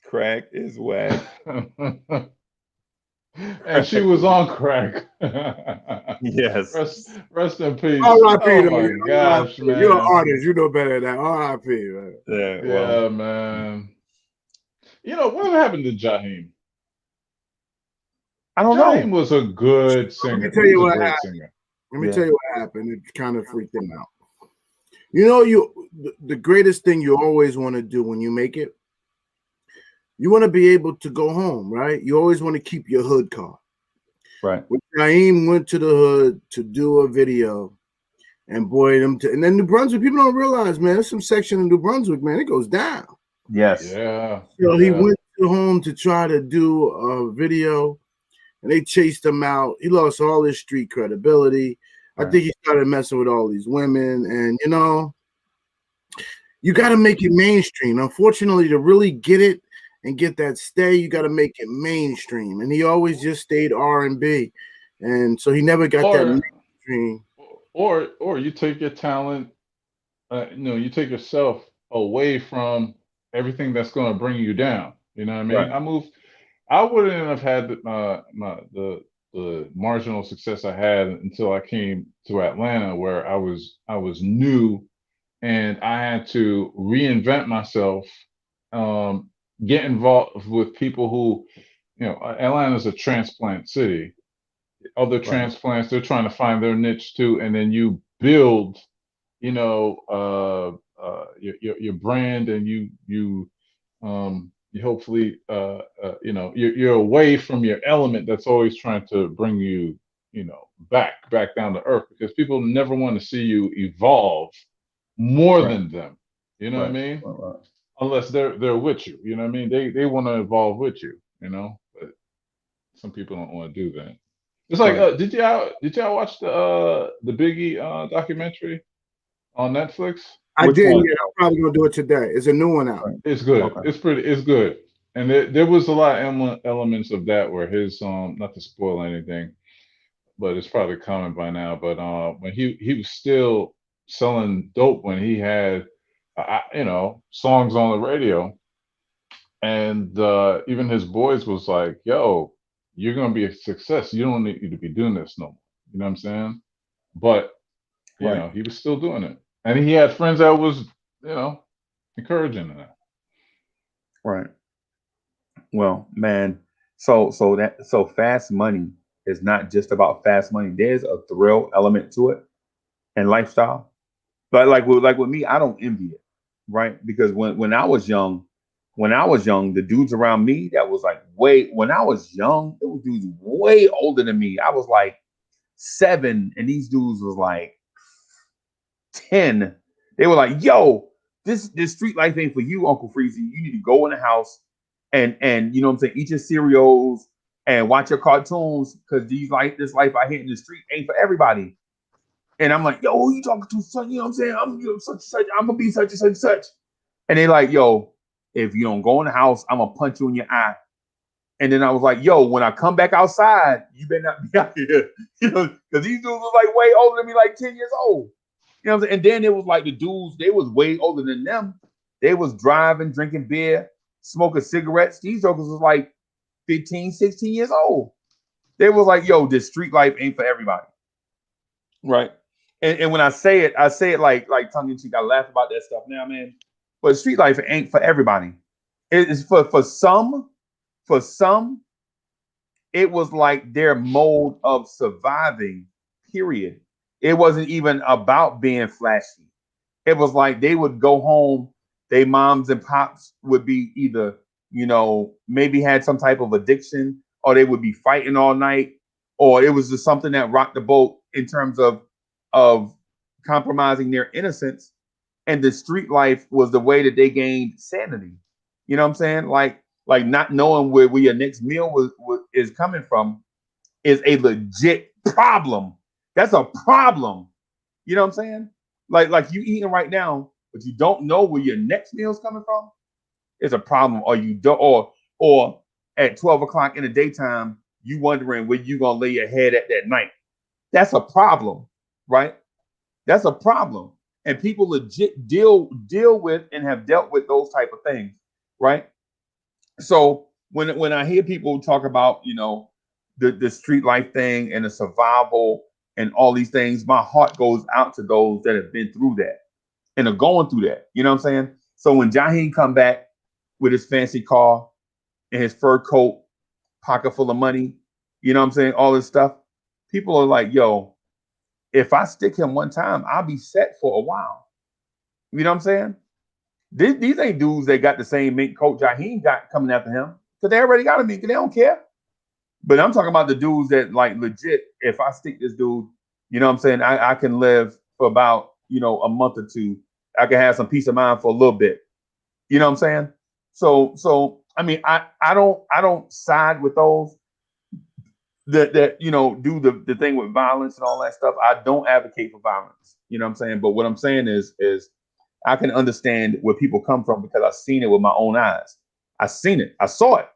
Crack is whack. And she was on crack. Yes. Rest in peace. R.I.P. Oh my gosh, man. You're an artist. You know better than that. R.I.P. Man. Yeah, man. You know, what happened to Jaheim? I don't know. Jaheim was a good singer. Let me tell you what happened. It kind of freaked him out. You know, the greatest thing you always want to do when you make it, you want to be able to go home, right? You always want to keep your hood card. Right. When Jaheim went to the hood to do a video, and boy, and then New Brunswick, people don't realize, man, there's some section in New Brunswick, man, it goes down. Yes. Yeah. So he went to home to try to do a video, and they chased him out. He lost all his street credibility. Right. I think he started messing with all these women, and you got to make it mainstream. Unfortunately, to really get it and get that stay, you got to make it mainstream. And he always just stayed R&B, and so he never got that mainstream. Or you take your talent, you take yourself away from everything that's going to bring you down. You know what I mean? Right. I wouldn't have had the marginal success I had until I came to Atlanta, where I was new, and I had to reinvent myself, get involved with people who, Atlanta's a transplant city. Other transplants, they're trying to find their niche too, and then you build, your brand, and you hopefully, you're away from your element that's always trying to bring you, back down to earth, because people never want to see you evolve more than them. You know what I mean? Unless they're with you. You know what I mean? They want to evolve with you. But some people don't want to do that. It's like, did y'all watch the Biggie documentary on Netflix? I did. Yeah, I'm probably gonna do it today. It's a new one out. It's good. Okay. It's good. And there was a lot of elements of that where his not to spoil anything, but it's probably common by now. But when he was still selling dope when he had songs on the radio, and even his boys was like, "Yo, you're gonna be a success. You don't need to be doing this no more." You know what I'm saying? But you know, he was still doing it, and he had friends that was encouraging that. Right. Well, man, so fast money is not just about fast money. There's a thrill element to it and lifestyle. But like with me, I don't envy it, right? Because when I was young, the dudes around me that was like when I was young, it was dudes way older than me. I was like 7, and these dudes was like 10, they were like, yo, this street life ain't for you, Uncle Freezy. You need to go in the house and you know what I'm saying, eat your cereals and watch your cartoons because this life out here in the street ain't for everybody. And I'm like, yo, who you talking to, son? You know what I'm saying? Such and such, I'm gonna be such and such and such. And they like, yo, if you don't go in the house, I'm gonna punch you in your eye. And then I was like, yo, when I come back outside, you better not be out here. You know, because these dudes was like way older than me, like 10 years old. You know what I'm saying? And then it was like the dudes, they was way older than them. They was driving, drinking beer, smoking cigarettes. These jokers was like 15, 16 years old. They was like, yo, this street life ain't for everybody. Right. And when I say it like tongue in cheek. I laugh about that stuff now, man. But street life ain't for everybody. It is for some. For some, it was like their mode of surviving, period. It wasn't even about being flashy. It was like they would go home, their moms and pops would be either, you know, maybe had some type of addiction, or they would be fighting all night, or it was just something that rocked the boat in terms of compromising their innocence. And the street life was the way that they gained sanity. You know what I'm saying? Like not knowing where your next meal is coming from is a legit problem. That's a problem. You know what I'm saying? Like you eating right now, but you don't know where your next meal is coming from. It's a problem. Or you don't, or at 12 o'clock in the daytime, you wondering where you gonna lay your head at that night. That's a problem, right? That's a problem. And people legit deal with and have dealt with those type of things, right? So when I hear people talk about, you know, the street life thing and the survival and all these things, my heart goes out to those that have been through that and are going through that. You know what I'm saying? So when Jaheim come back with his fancy car and his fur coat, pocket full of money, you know what I'm saying? All this stuff, people are like, yo, if I stick him one time, I'll be set for a while. You know what I'm saying? These ain't dudes that got the same mink coat Jaheim got coming after him because they already got a mink and they don't care. But I'm talking about the dudes that like legit, if I stick this dude, you know what I'm saying, I can live for about, you know, a month or two. I can have some peace of mind for a little bit. You know what I'm saying? So I mean, I don't side with those that you know do the thing with violence and all that stuff. I don't advocate for violence. You know what I'm saying? But what I'm saying is I can understand where people come from because I've seen it with my own eyes. I seen it. I saw it.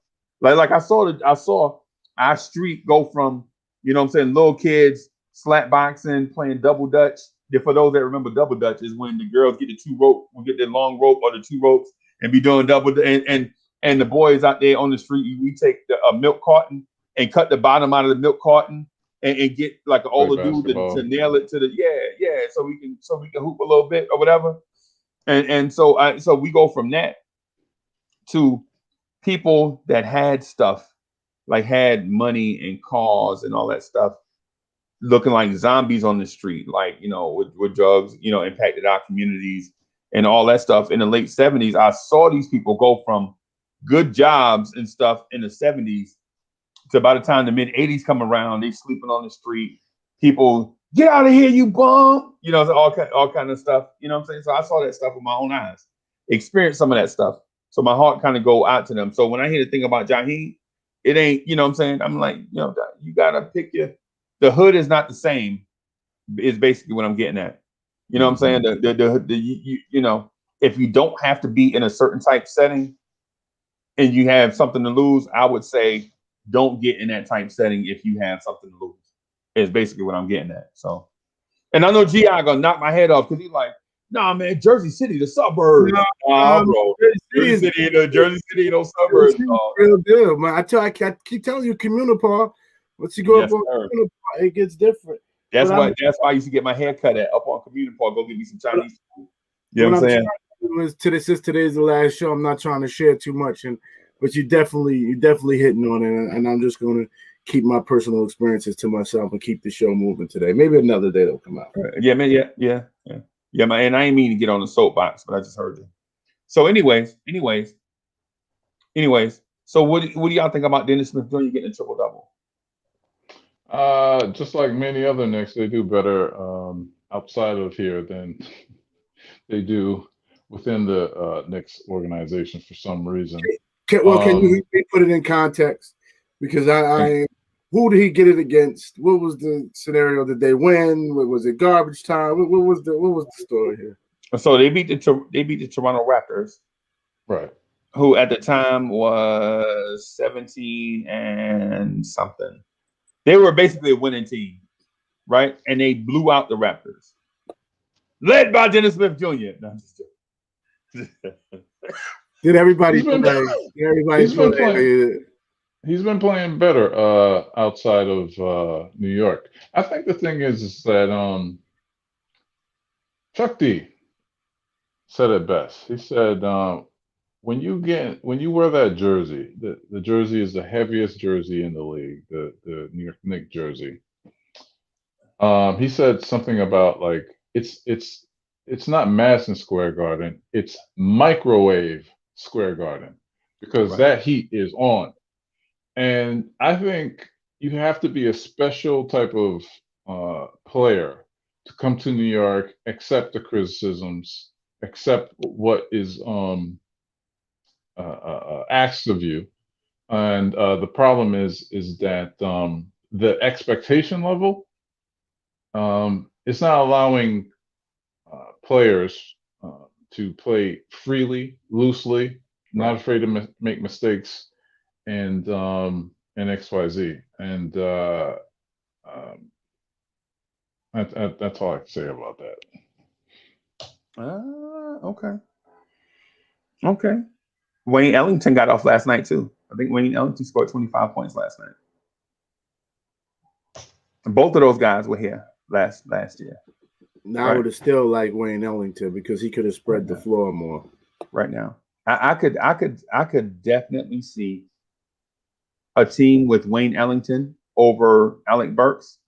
Like I saw our street go from, you know what I'm saying, little kids slap boxing, playing double dutch. For those that remember double dutch is when the girls get the two rope, will get the long rope or the two ropes and be doing double and the boys out there on the street, we take a milk carton and cut the bottom out of the milk carton and get like an older dude to nail it to the so we can hoop a little bit or whatever. And so we go from that to people that had stuff, like had money and cars and all that stuff, looking like zombies on the street, like, you know, with drugs, you know, impacted our communities and all that stuff. In the late 70s, I saw these people go from good jobs and stuff in the 70s to by the time the mid 80s come around, they sleeping on the street. People, get out of here, you bum. You know, all kind of stuff. You know what I'm saying? So I saw that stuff with my own eyes, experienced some of that stuff. So my heart kind of go out to them. So when I hear the thing about Jaheim, it ain't, you know what I'm saying? I'm like, you know, you gotta pick the hood is not the same, is basically what I'm getting at. You know what I'm saying? You know, if you don't have to be in a certain type setting and you have something to lose, I would say don't get in that type setting if you have something to lose. Is basically what I'm getting at. So, and I know G.I. gonna knock my head off because he's like, nah, man, Jersey City, the suburbs. Bro. Jersey City, those suburbs. Real good, man. I keep telling you, communal park. Once you go up on communal park, it gets different. That's why I used to get my hair cut at up on communal park. Go get me some Chinese food. You know what I'm saying? Since today's the last show, I'm not trying to share too much, but you definitely hitting on it, and I'm just gonna keep my personal experiences to myself and keep the show moving today. Maybe another day they'll come out. Yeah, man. Yeah, man. And I ain't mean to get on the soapbox, but I just heard you. So, anyways. So, what do y'all think about Dennis Smith Jr. getting a triple double? Just like many other Knicks, they do better outside of here than they do within the Knicks organization for some reason. Can you put it in context? Because who did he get it against? What was the scenario? Did they win? Was it garbage time? What was the story here? So they beat the Toronto Raptors, right? Who at the time was 17 and something. They were basically a winning team, right? And they blew out the Raptors, led by Dennis Smith Jr. No, I'm just Did everybody play? He's been playing better outside of New York. I think the thing is that Chuck D said it best. He said when you wear that jersey, the jersey is the heaviest jersey in the league, the New York Knicks jersey. He said something about like it's not Madison Square Garden, it's microwave Square Garden, because that heat is on. And I think you have to be a special type of player to come to New York, accept the criticisms, accept what is asked of you. And the problem is that the expectation level is not allowing players to play freely, loosely, not afraid to make mistakes, and XYZ. And that's all I can say about that. Okay. Wayne Ellington got off last night too. I think Wayne Ellington scored 25 points last night. Both of those guys were here last year. Now I would have still liked Wayne Ellington because he could have spread the floor more. Right now, I could definitely see a team with Wayne Ellington over Alec Burks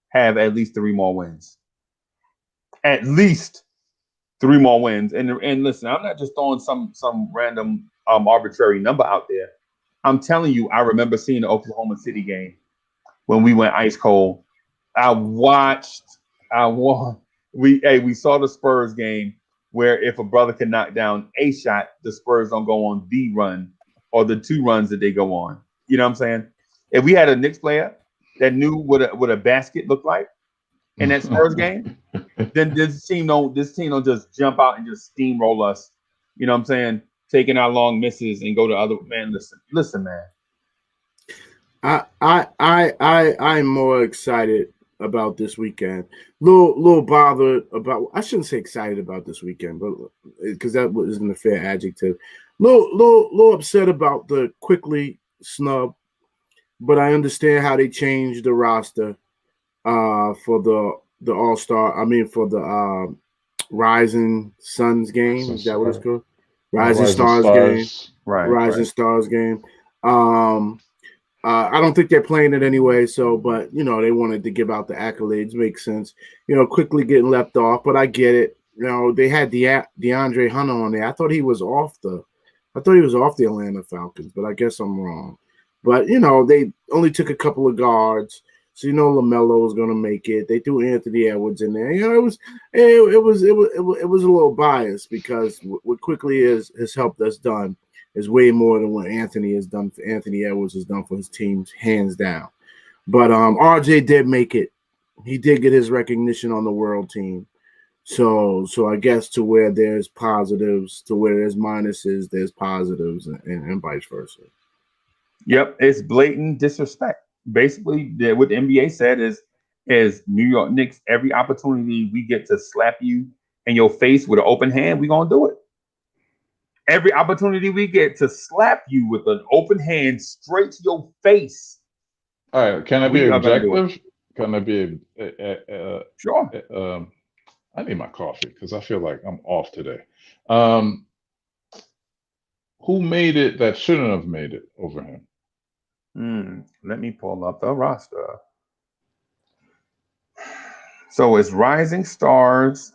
have at least 3 more wins. At least 3 more wins. And listen, I'm not just throwing some random arbitrary number out there. I'm telling you, I remember seeing the Oklahoma City game when we went ice cold. We saw the Spurs game where if a brother can knock down a shot, the Spurs don't go on the run or the 2 runs that they go on. You know what I'm saying? If we had a Knicks player that knew what a basket looked like in that Spurs game, then this team don't just jump out and just steamroll us. You know what I'm saying? Taking our long misses and go to other man. Listen, man. I'm more excited about this weekend. Little bothered about. I shouldn't say excited about this weekend, but because that isn't a fair adjective. Little upset about the quickly snub, but I understand how they changed the roster for the All-Star. I mean, for the Rising Suns game. Is that what it's called? Rising Stars game. Right. Rising Stars game. I don't think they're playing it anyway. So, but they wanted to give out the accolades. Makes sense. Quickly getting left off, but I get it. They had DeAndre Hunter on there. I thought he was off the Atlanta Falcons, but I guess I'm wrong. But they only took a couple of guards, so LaMelo was going to make it. They threw Anthony Edwards in there. It was a little biased because what quickly has helped us done is way more than what Anthony Edwards has done for his teams, hands down. But RJ did make it. He did get his recognition on the world team. So I guess to where there's positives, to where there's minuses, there's positives, and vice versa. Yep, it's blatant disrespect. Basically, what the NBA said is New York Knicks, every opportunity we get to slap you in your face with an open hand, we're going to do it. Every opportunity we get to slap you with an open hand straight to your face. All right, can I be objective? Can I be sure? I need my coffee because I feel like I'm off today. Who made it that shouldn't have made it over him? Let me pull up the roster. So it's Rising Stars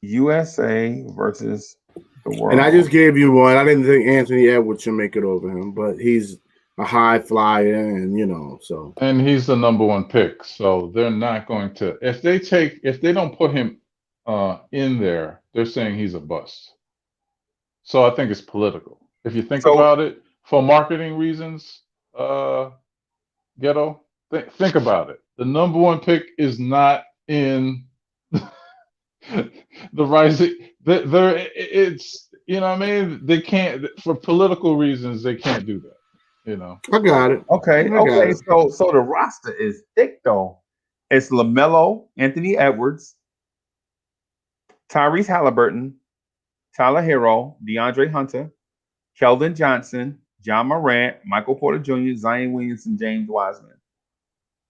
USA versus the world. And I just gave you one. I didn't think Anthony Edwards should make it over him, but he's a high flyer, and so. And he's the number one pick, so they're not going to. If they don't put him in there, they're saying he's a bust. So I think it's political. If you think about it, for marketing reasons, Ghetto, think about it. The number one pick is not in the rising. It's what I mean. They can't, for political reasons. They can't do that. I got it. Okay. So the roster is thick though. It's LaMelo, Anthony Edwards, Tyrese Halliburton, Tyler Hero, DeAndre Hunter, Keldon Johnson, John Morant, Michael Porter Jr., Zion Williamson, James Wiseman.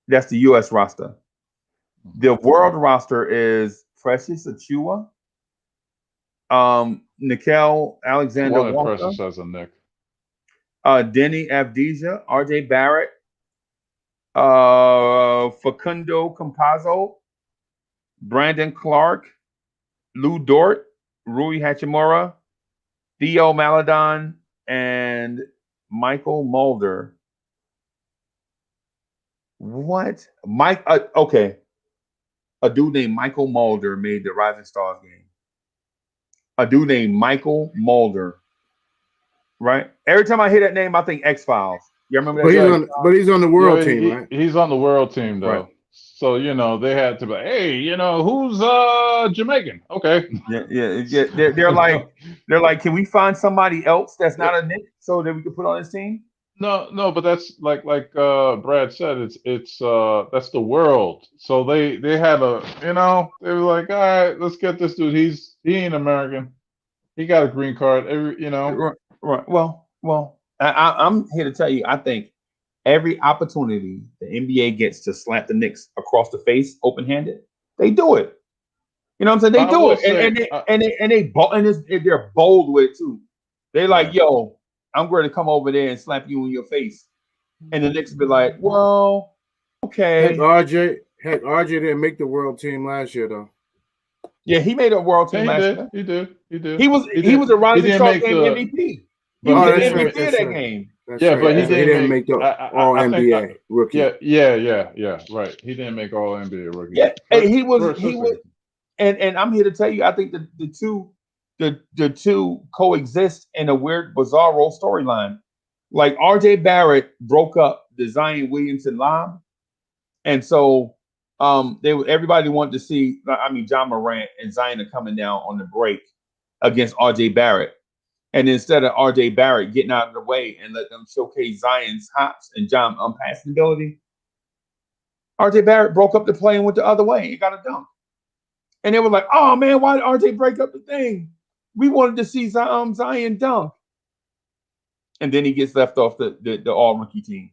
That's the U.S. roster. The world roster is Precious Achua, Nickel Alexander Walker, Precious as a Nick, Denny Avdija, R.J. Barrett, Facundo Campazzo, Brandon Clark, Lou Dort, Rui Hachimura, Theo Maladon, and Michael Mulder. What? Okay. A dude named Michael Mulder made the Rising Stars game. A dude named Michael Mulder. Right? Every time I hear that name, I think X-Files. You remember that? But he's on the world team, right? He's on the world team, though. Right. So, they had to be, hey, who's Jamaican? Okay. Yeah. They're like, can we find somebody else that's not a Knick so that we can put on this team? No, but that's like Brad said, it's that's the world. So they had they were like, all right, let's get this dude. He ain't American. He got a green card. Right. Well, I'm here to tell you, I think every opportunity the NBA gets to slap the Knicks across the face, open-handed, they do it. You know what I'm saying? They do it, and they're bold with it too. They like, yo, I'm going to come over there and slap you in your face, and the Knicks be like, well, okay. Heck, RJ didn't make the world team last year though. Yeah, he made a world team last year. He did. He was a Rising Star game MVP. He was the MVP of that game. But he didn't make the All NBA rookie. Yeah. Right. He didn't make All NBA rookie. Yeah, he was, and I'm here to tell you, I think the two coexist in a weird, bizarro storyline. Like R.J. Barrett broke up the Zion Williamson lob, and so everybody wanted to see. I mean, John Morant and Zion are coming down on the break against R.J. Barrett. And instead of R.J. Barrett getting out of the way and let them showcase Zion's hops and John passing ability, R.J. Barrett broke up the play and went the other way and got a dunk. And they were like, oh, man, why did R.J. break up the thing? We wanted to see Zion dunk. And then he gets left off the all-rookie team.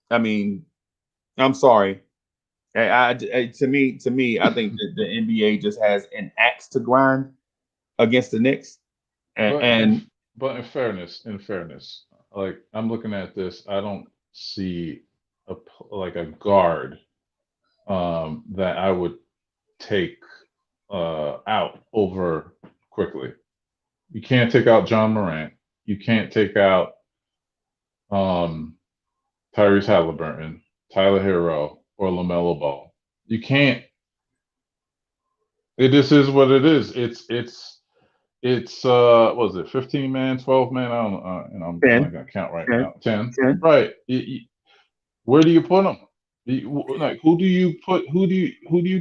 I mean, I'm sorry. To me, I think that the NBA just has an axe to grind against the Knicks. But in fairness, like I'm looking at this, I don't see a guard that I would take out over quickly. You can't take out John Morant. You can't take out Tyrese Halliburton, Tyler Hero, or LaMelo Ball. You can't. It just is what it is. It's what was it, 15 man, 12 man? I don't know. I'm not gonna count right now. 10. Right. Where do you put them? Like, who do you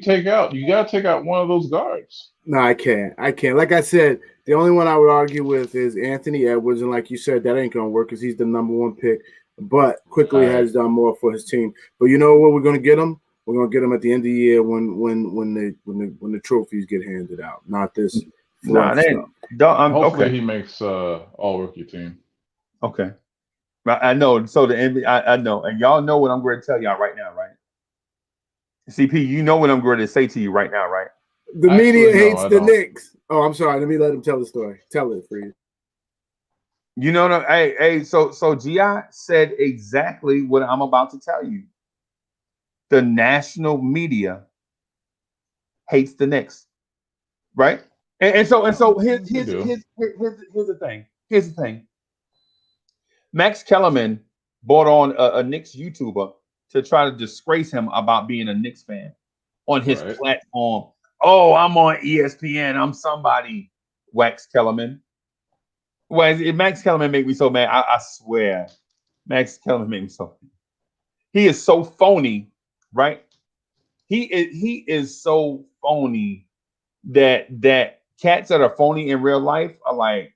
take out? You gotta take out one of those guards. No, I can't. Like I said, the only one I would argue with is Anthony Edwards, and like you said, that ain't gonna work because he's the number one pick. But quickly has done more for his team. But you know what we're gonna get him? We're gonna get him at the end of the year when the trophies get handed out. Not this. Hopefully he makes all rookie team. Okay. I know. So the NBA, I know, and y'all know what I'm going to tell y'all right now, right? CP, you know what I'm going to say to you right now, right? The media hates the Knicks. Oh, I'm sorry. Let me let him tell the story. Tell it, Freeze. You know, so G.I. said exactly what I'm about to tell you. The national media hates the Knicks, right? And so here's the thing. Here's the thing. Max Kellerman brought on a Knicks YouTuber to try to disgrace him about being a Knicks fan on his Right. platform. Oh, I'm on ESPN. I'm somebody. Wax Kellerman. Well, Max Kellerman make me so mad. I swear, Max Kellerman make me so. He is so phony, right? He is so phony that cats that are phony in real life are like,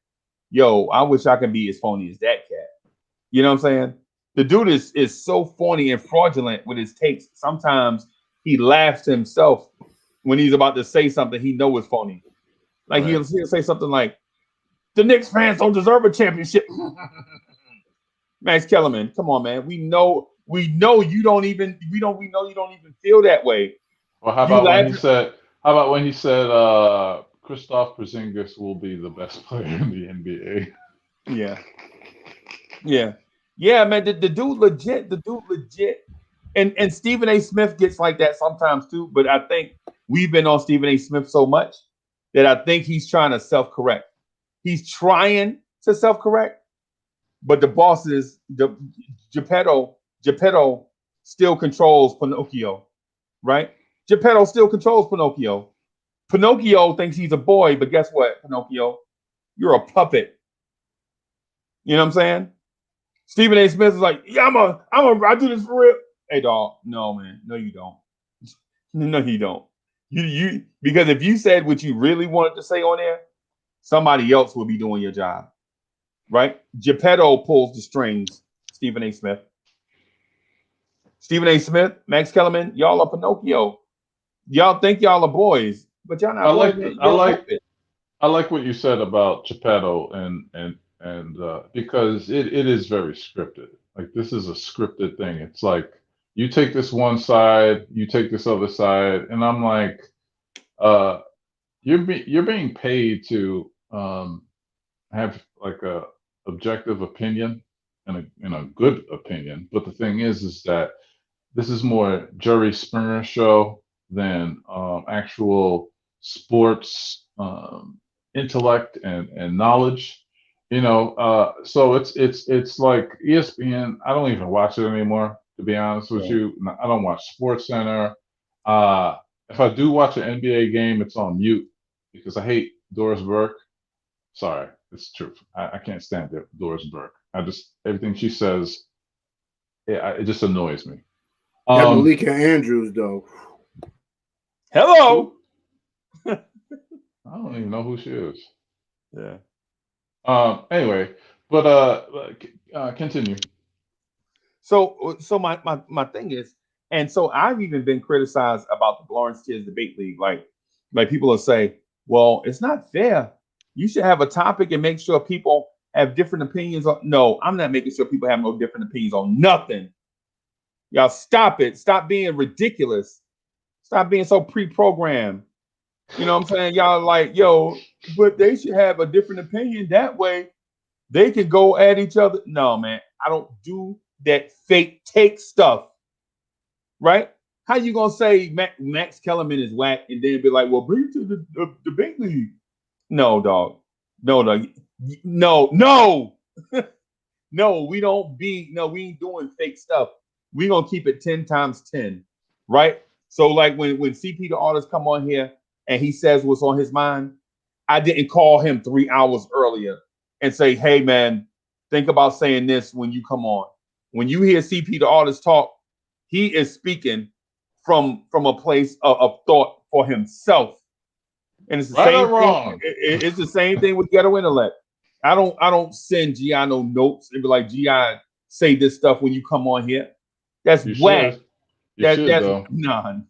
yo, I wish I could be as phony as that cat. You know what I'm saying? The dude is so phony and fraudulent with his takes. Sometimes he laughs to himself when he's about to say something he knows is phony. Like Right. he'll say something like, "The Knicks fans don't deserve a championship." Max Kellerman, come on, man. We know you don't even we know you don't even feel that way. Well, how You about when laugh. he said? How about when he said Kristaps Porzingis will be the best player in the NBA? Yeah. Yeah, man. The dude legit. The dude legit. And Stephen A. Smith gets like that sometimes too. But I think we've been on Stephen A. Smith so much that I think he's trying to self-correct. He's trying to self-correct, but the boss is Geppetto still controls Pinocchio, right? Geppetto still controls Pinocchio. Pinocchio thinks he's a boy, but guess what, Pinocchio? You're a puppet. You know what I'm saying? Stephen A. Smith is like, yeah, I do this for real. Hey, dog, no, man, no, you don't. No, you don't. You because if you said what you really wanted to say on there, somebody else will be doing your job, right? Geppetto pulls the strings. Stephen A. Smith. Stephen A. Smith, Max Kellerman, y'all are Pinocchio. Y'all think y'all are boys, but y'all I not boys. like I You're a like puppet. I like what you said about Geppetto and because it is very scripted. Like this is a scripted thing. It's like you take this one side, you take this other side, and I'm like, uh, you're being paid to have like a objective opinion and a good opinion. But the thing is that this is more Jerry Springer show than actual sports intellect and knowledge. So it's like ESPN. I don't even watch it anymore, to be honest with Yeah. you. I don't watch Sports Center. Uh, if I do watch an NBA game, it's on mute because I hate Doris Burke. Sorry, it's the truth. I can't stand Doris Burke. I just everything she says, it just annoys me. That Malika Andrews, though. Hello. I don't even know who she is. Yeah. Anyway, but continue. So my thing is, and so I've even been criticized about the Lawrence Kids Debate League. Like people will say, well, it's not fair. You should have a topic and make sure people have different opinions on. No, I'm not making sure people have no different opinions on nothing. Y'all stop it. Stop being ridiculous. Stop being so pre-programmed. You know what I'm saying? Y'all like, yo, but they should have a different opinion. That way they can go at each other. No, man, I don't do that fake take stuff. Right? How you gonna say Max Kellerman is whack and then be like, well, bring it to the debate league? No, dog. No, dog. No. No, we don't be. No, we ain't doing fake stuff. We gonna keep it 10 times 10, right? So like when CP the artist come on here and he says what's on his mind, I didn't call him 3 hours earlier and say, hey man, think about saying this when you come on. When you hear CP the artist talk, he is speaking from a place of thought for himself. And it's the Right or same thing. wrong? It's the same thing with Ghetto Intellect. I don't send GI no notes and be like, GI, say this stuff when you come on here. That's You whack. should. You should That's though. no.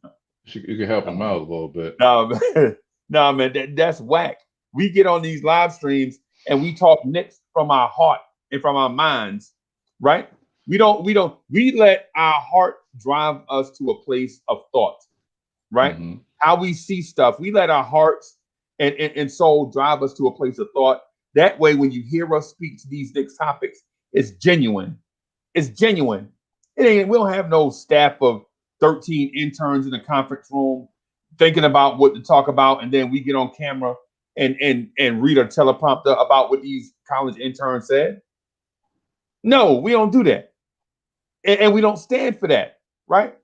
You could help him out a little bit. No, man. No, man, that's whack. We get on these live streams and we talk Knicks from our heart and from our minds, right? We let our heart drive us to a place of thought, right? Mm-hmm. How we see stuff. We let our hearts and soul drive us to a place of thought. That way, when you hear us speak to these Knicks topics, it's genuine. It's genuine. It ain't. We don't have no staff of 13 interns in the conference room thinking about what to talk about, and then we get on camera and read a teleprompter about what these college interns said. No, we don't do that. And we don't stand for that, right?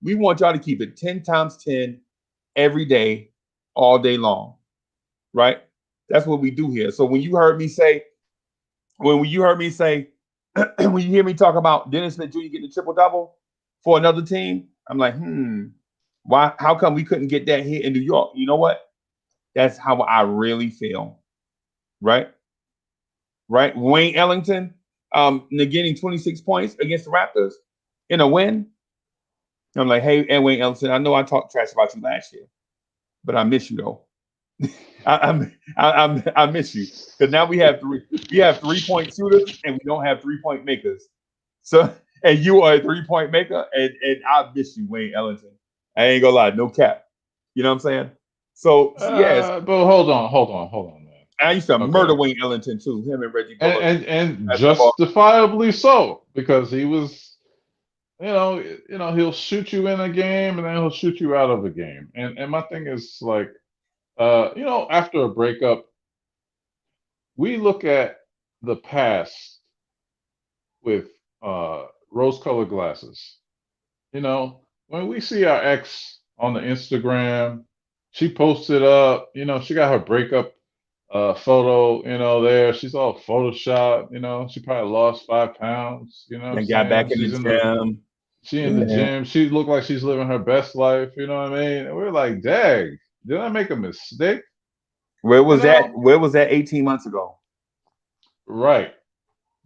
We want y'all to keep it 10 times 10 every day, all day long, right? That's what we do here. So when you heard me say, when you hear me talk about Dennis Smith Jr. getting a triple double for another team, I'm like, why? How come we couldn't get that here in New York? You know what? That's how I really feel, right? Right? Wayne Ellington negating 26 points against the Raptors in a win. I'm like, hey, and Wayne Ellington, I know I talked trash about you last year, but I miss you though. I miss you because now we have 3-point shooters and we don't have 3-point makers. So and you are a 3-point maker and I miss you, Wayne Ellington. I ain't gonna lie, no cap. You know what I'm saying? So yes, but hold on, man. I used to murder Wayne Ellington too. Him and Reggie Bullock. And justifiably so, because he was, he'll shoot you in a game and then he'll shoot you out of a game. And my thing is like, after a breakup, we look at the past with rose-colored glasses. When we see our ex on the Instagram, she posted up, she got her breakup photo, there. She's all Photoshop, she probably lost 5 pounds, and got back in the gym. She in the gym. She looked like she's living her best life, you know what I mean? And we're like, dang, did I make a mistake? Where was that? Where was that 18 months ago? Right.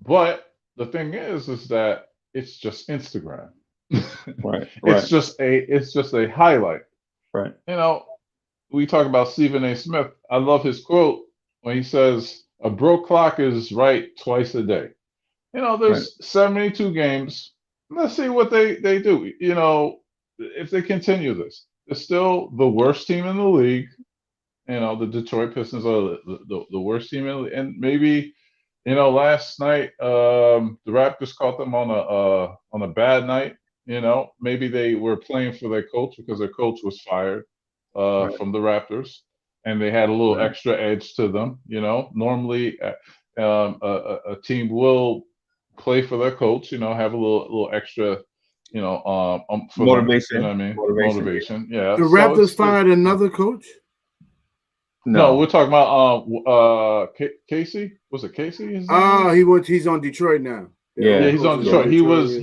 But the thing is that it's just Instagram. Right. It's just a highlight. Right. We talk about Stephen A. Smith. I love his quote when he says, "A broke clock is right twice a day." There's 72 games. Let's see what they do. If they continue this, they're still the worst team in the league. The Detroit Pistons are the worst team in the league. And maybe, last night the Raptors caught them on a bad night. Maybe they were playing for their coach because their coach was fired from the Raptors, and they had a little extra edge to them. Normally a team will play for their coach. Have a little extra. Motivation. Them, you know what I mean? Motivation. Yeah. The Raptors fired another coach. No, we're talking about Casey. Was it Casey? He's on Detroit now. Yeah, he's on Detroit. He was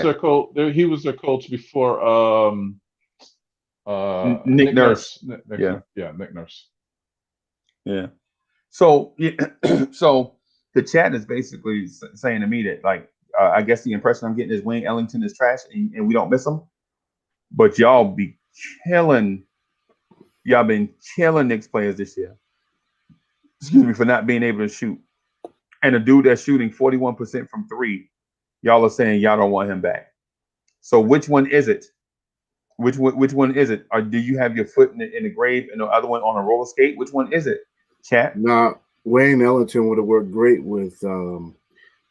their coach. He was their coach before Nick Nurse. Nick Nurse. Yeah. So so the chat is basically saying to me that like I guess the impression I'm getting is Wayne Ellington is trash and we don't miss him, but y'all be killing. Y'all been killing Knicks players this year. Excuse me, for not being able to shoot. And a dude that's shooting 41% from 3, y'all are saying y'all don't want him back. So which one is it? Which one is it? Or do you have your foot in the grave and the other one on a roller skate? Which one is it? Chat. Now Wayne Ellington would have worked great with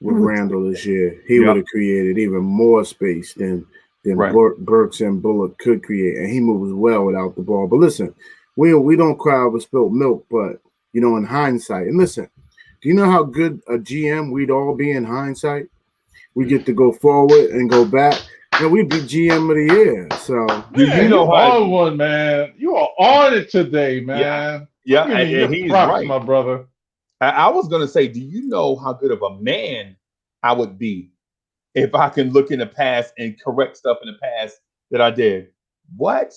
Randall this year. He would have created even more space than Burks and Bullock could create, and he moves well without the ball. But listen, we don't cry over spilt milk, but in hindsight, and listen, do you know how good a GM we'd all be in hindsight? We get to go forward and go back, and we'd be GM of the year. So you on one, man. You are on it today, man. Yeah, and he's props, right, my brother. I was gonna say, do you know how good of a man I would be if I can look in the past and correct stuff in the past that I did? What?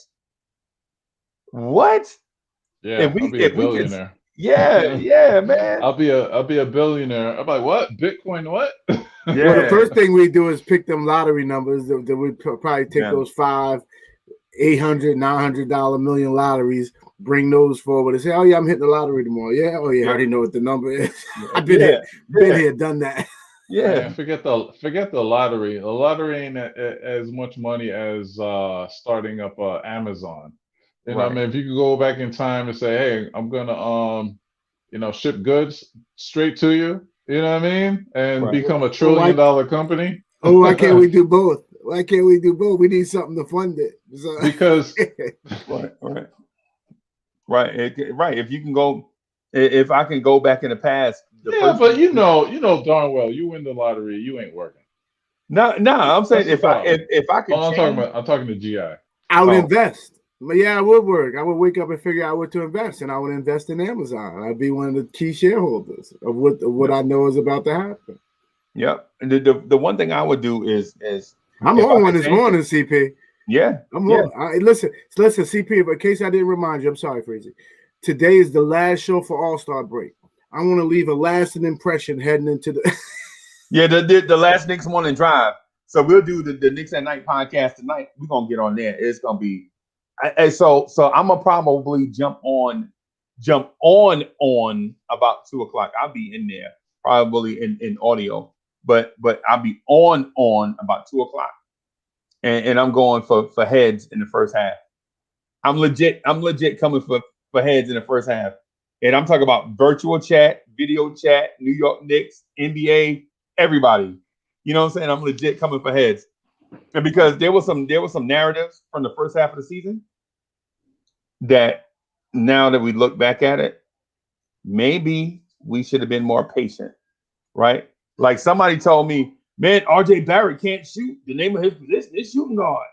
Yeah, I'll be a billionaire. Yeah, man. I'll be a billionaire. I'm like, what? Bitcoin? What? Yeah. Well, the first thing we do is pick them lottery numbers. That we probably take those $500, $800, $900 million lotteries, bring those forward, and say, "Oh yeah, I'm hitting the lottery tomorrow." Yeah, I already know what the number is. I've been here, done that. Yeah. Man, forget the lottery. The lottery ain't as much money as starting up Amazon. I mean, if you could go back in time and say, "Hey, I'm gonna ship goods straight to you," you know what I mean, and become a $1 trillion company. Oh, why can't we do both? Why can't we do both? We need something to fund it. So. Because right. If you can go, if I can go back in the past, first. But you know darn well you win the lottery, you ain't working. No, I'm saying That's the if I could change, I'm talking to GI. I would invest. But yeah, I would work. I would wake up and figure out what to invest, and I would invest in Amazon. I'd be one of the key shareholders of what I know is about to happen. Yep. The one thing I would do is I'm on one this morning, CP. Yeah. I'm on. Listen, CP, but in case I didn't remind you, I'm sorry, Freezy. Today is the last show for All-Star break. I want to leave a lasting impression heading into the the last Knicks morning drive. So we'll do the Knicks at Night podcast tonight. We're gonna get on there. It's gonna be so I'm gonna probably jump on about 2:00. I'll be in there probably in audio, but I'll be on about 2:00. And I'm going for heads in the first half. I'm legit coming for heads in the first half. And I'm talking about virtual chat, video chat, New York Knicks, NBA, everybody. You know what I'm saying? I'm legit coming for heads. And because there was some narratives from the first half of the season that now that we look back at it, maybe we should have been more patient, right? Like somebody told me, man, RJ Barrett can't shoot. The name of his position is shooting guard.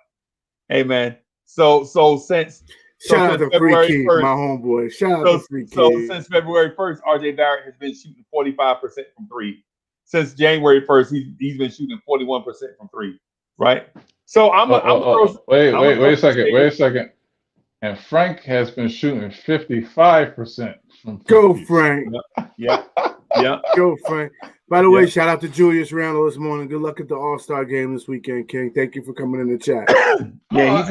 Hey man. So since shout out to Free Key, my homeboy. Shout out to Free Key. So since February 1st, RJ Barrett has been shooting 45% from three. Since January 1st, he's been shooting 41% from three. Right? So wait a second. And Frank has been shooting 55% from three. Go Frank. Yeah. Go Frank. By the way, shout out to Julius Randle this morning. Good luck at the All-Star game this weekend, King. Thank you for coming in the chat. Yeah,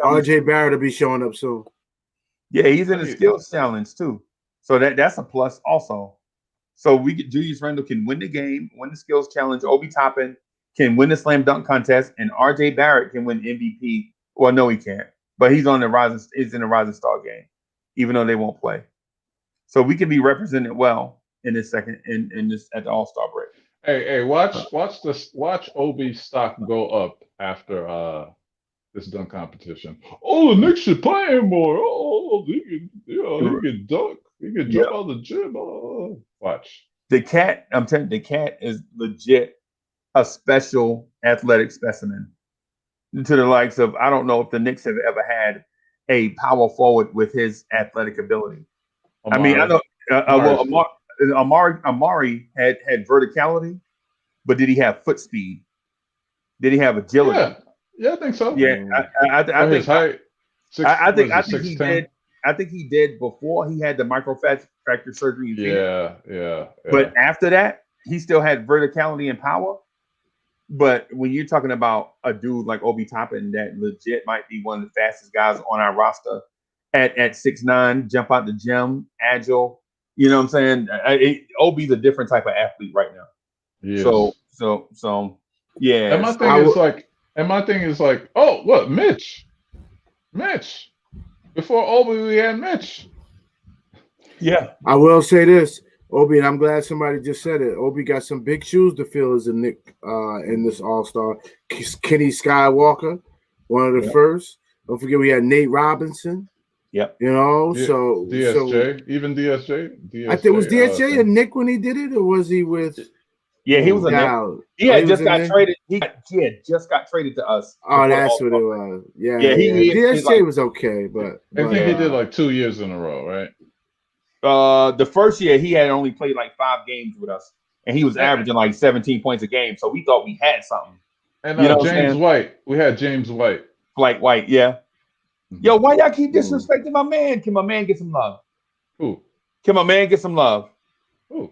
RJ Barrett will be showing up soon. Yeah, he's in the skills challenge too. So that's a plus also. So Julius Randle can win the game, win the skills challenge. Obi Toppin can win the slam dunk contest, and RJ Barrett can win MVP. Well, no, he can't. But he's in the Rising Star game, even though they won't play. So we can be represented well in this second in this at the All-Star break. Hey, watch Obi's stock go up after this dunk competition. Oh, the Knicks should play him more. Oh, he can dunk. He can jump out the gym. Oh. Watch. I'm telling you, the cat is legit a special athletic specimen. To the likes of, I don't know if the Knicks have ever had a power forward with his athletic ability. Amari. I mean, I know Amari had verticality, but did he have foot speed? Did he have agility? Yeah, I think so. Yeah, I think his height. I think he did. I think he did before he had the microfracture surgery. Yeah. But after that, he still had verticality and power. But when you're talking about a dude like Obi Toppin that legit might be one of the fastest guys on our roster at 6'9", jump out the gym, agile, you know what I'm saying? Obi's a different type of athlete right now. Yes. So yeah. And my thing is like, oh, what, Mitch. Before Obi, we had Mitch. Yeah. I will say this. Obi, and I'm glad somebody just said it. Obi got some big shoes to fill as a Knick in this All-Star. Kenny Skywalker, one of the first. Don't forget we had Nate Robinson. Yep. You know, even DSJ. I think was DSJ a Knick when he did it, or was he with? Yeah, he was a Knick. He just got traded. He just got traded to us. Oh, that's what it was. Yeah. DSJ was okay, but I think he did like 2 years in a row, right? The first year he had only played like 5 games with us, and he was averaging like 17 points a game. So we thought we had something. And James White, we had James White, Flight White, yeah. Yo, why y'all keep disrespecting my man? Can my man get some love? Who? Can my man get some love? Who?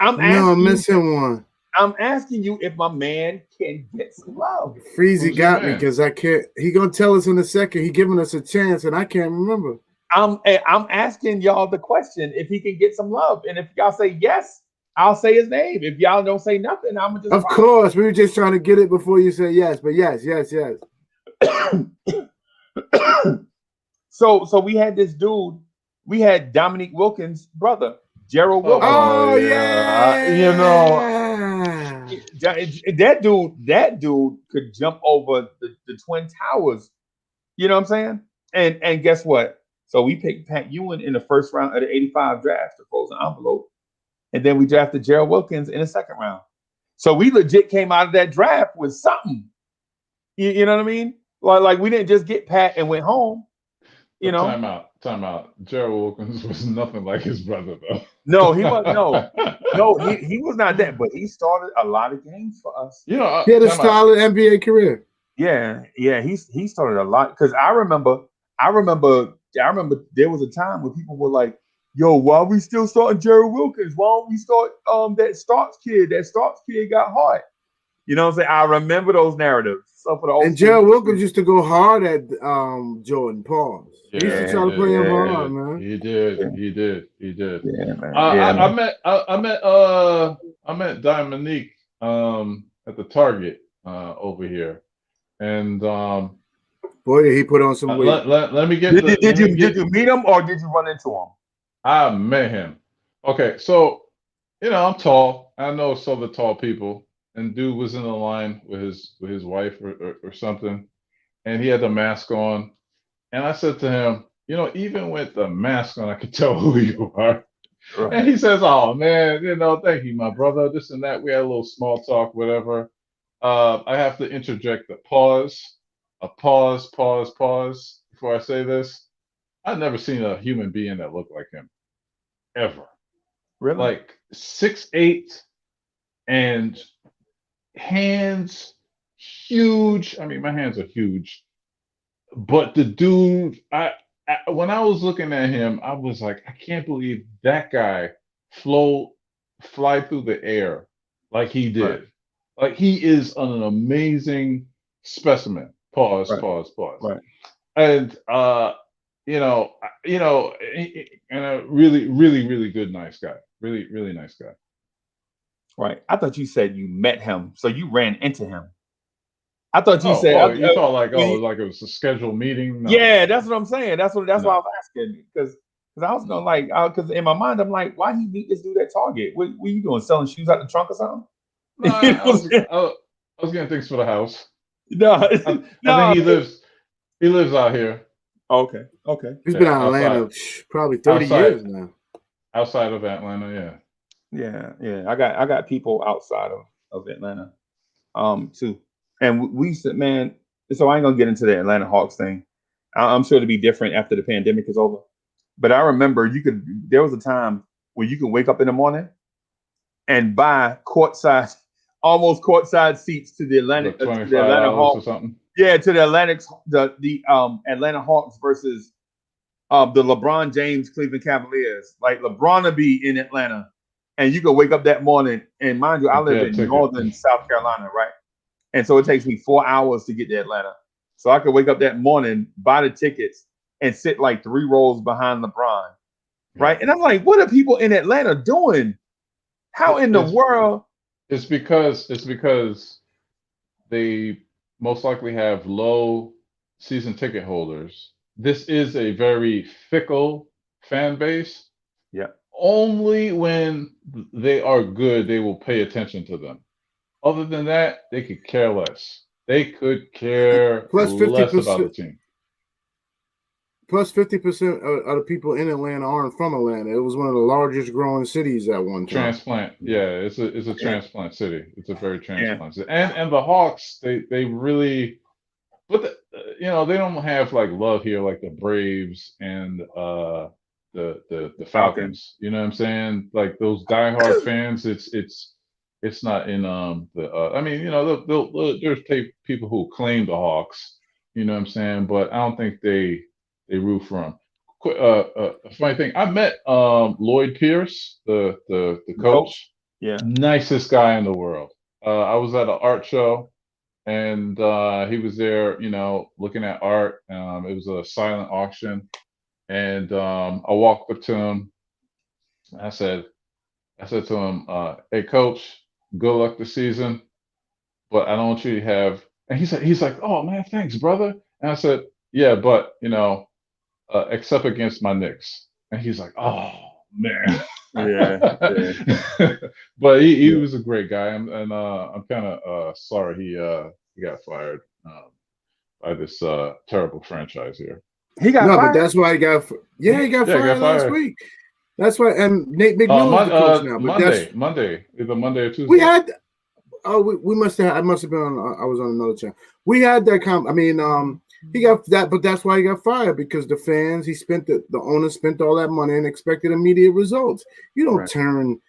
I'm missing one. I'm asking you if my man can get some love. Freezy got me because I can't. He gonna tell us in a second. He giving us a chance, and I can't remember. I'm asking y'all the question if he can get some love, and if y'all say yes, I'll say his name. If y'all don't say nothing, I'm just. Of course, we were just trying to get it before you say yes, but yes. So we had this dude. We had Dominique Wilkins' brother, Gerald Wilkins. Oh yeah, you know that dude could jump over the Twin Towers. You know what I'm saying? And guess what? So we picked Pat Ewing in the first round of the '85 draft to close the envelope. and then we drafted Gerald Wilkins in the second round. So we legit came out of that draft with something. You know what I mean? Like we didn't just get Pat and went home. You know? Time out. Gerald Wilkins was nothing like his brother, though. No, he was he was not that, but he started a lot of games for us. He had a solid NBA career. Yeah, he started a lot because I remember there was a time when people were like, "Yo, why are we still starting Gerald Wilkins? Why don't we start that Starks kid? That Starks kid got hot." You know what I'm saying? I remember those narratives. So for the and Gerald Wilkins used to go hard at Jordan. Pause. Yeah, he used to try to play him hard, man. He did. Yeah, man. I met Dominique at the Target over here, and boy, he put on some weight. Let me get. Did you meet him or did you run into him? I met him. Okay, so I'm tall. I know some of the tall people. And dude was in the line with his wife or something, and he had the mask on. And I said to him, even with the mask on, I could tell who you are. Right. And he says, "Oh man, thank you, my brother. This and that." We had a little small talk, whatever. I have to interject a pause before I say this. I've never seen a human being that looked like him, ever. Really? Like 6'8" and hands huge. I mean, my hands are huge, but the dude, when I was looking at him, I was like, I can't believe that guy fly through the air like he did. Right. Like he is an amazing specimen. Pause. Right. And and a really, really, really good, nice guy. Really, really nice guy. Right. I thought you said you met him, so you ran into him. I thought you said you thought like it was a scheduled meeting. No. Yeah, that's what I'm saying. That's why I was asking because I was going like because in my mind I'm like, why he meet this dude at Target? What you doing? Selling shoes out the trunk or something? No, I was getting things for the house. No, I think he lives out here. Okay. He's been out of Atlanta probably 30 years now. Outside of Atlanta, yeah. Yeah. I got people outside of Atlanta, too. And we said, man. So I ain't gonna get into the Atlanta Hawks thing. I'm sure it'll be different after the pandemic is over. But I remember there was a time where you could wake up in the morning and buy almost courtside seats to the Atlanta Hawks or something. Yeah, to the Atlanta Hawks versus the LeBron James Cleveland Cavaliers. Like LeBron will be in Atlanta. And you could wake up that morning, and mind you, I live in northern South Carolina, right? And so it takes me 4 hours to get to Atlanta. So I could wake up that morning, buy the tickets, and sit like 3 rows behind LeBron, right? And I'm like, what are people in Atlanta doing? How in the world? It's because they most likely have low season ticket holders. This is a very fickle fan base. Yeah. Only when they are good, they will pay attention to them. Other than that, they could care less. They could care less about the team. Plus 50% of the people in Atlanta aren't from Atlanta. It was one of the largest growing cities at one time. Transplant. Yeah, it's a transplant city. It's a very transplant city. And the Hawks, they really, but they don't have like love here like the Braves and the Falcons. You know what I'm saying? Like those diehard fans, it's not in there's people who claim the Hawks, you know what I'm saying, but I don't think they root for them. A funny thing, I met Lloyd Pierce, the coach. Yeah, nicest guy in the world. I was at an art show, and he was there, looking at art. It was a silent auction. And I walked up to him. I said to him, "Hey, coach, good luck this season, but I don't want you to have." And he's like, "Oh man, thanks, brother." And I said, "Yeah, but except against my Knicks." And he's like, "Oh man." Yeah. But he was a great guy, and I'm kind of sorry he got fired by this terrible franchise here. He got fired? But that's why he got fired last week. That's why. And Nate McMillan's the coach now. But Monday, either Monday or Tuesday. We had. Oh, we must have. I must have been on. I was on another channel. We had that. I mean, he got that, but that's why he got fired, because the fans. He spent the owner spent all that money and expected immediate results. You don't turn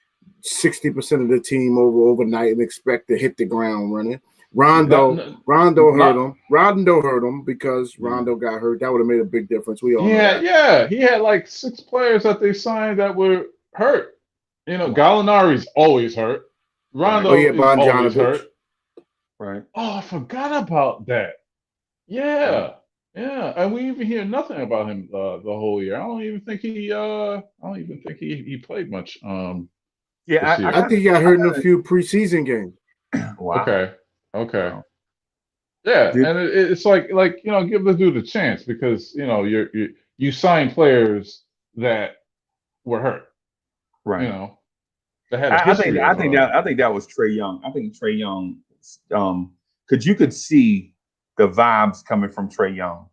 60% of the team overnight and expect to hit the ground running. Rondo hurt him. Rondo hurt him because Rondo got hurt. That would have made a big difference. We all know that. Yeah. He had like 6 players that they signed that were hurt. You know, Gallinari's always hurt. Rondo is always hurt. Right. Oh, I forgot about that. Yeah. And we even hear nothing about him the whole year. I don't even think he played much. I think he got hurt in a few preseason games. Wow. Okay. Yeah, and it's like you know, give the dude a chance, because you know you sign players that were hurt, right? You know, that had a history. I think that was Trae Young. I think Trae Young, because you could see the vibes coming from Trae Young.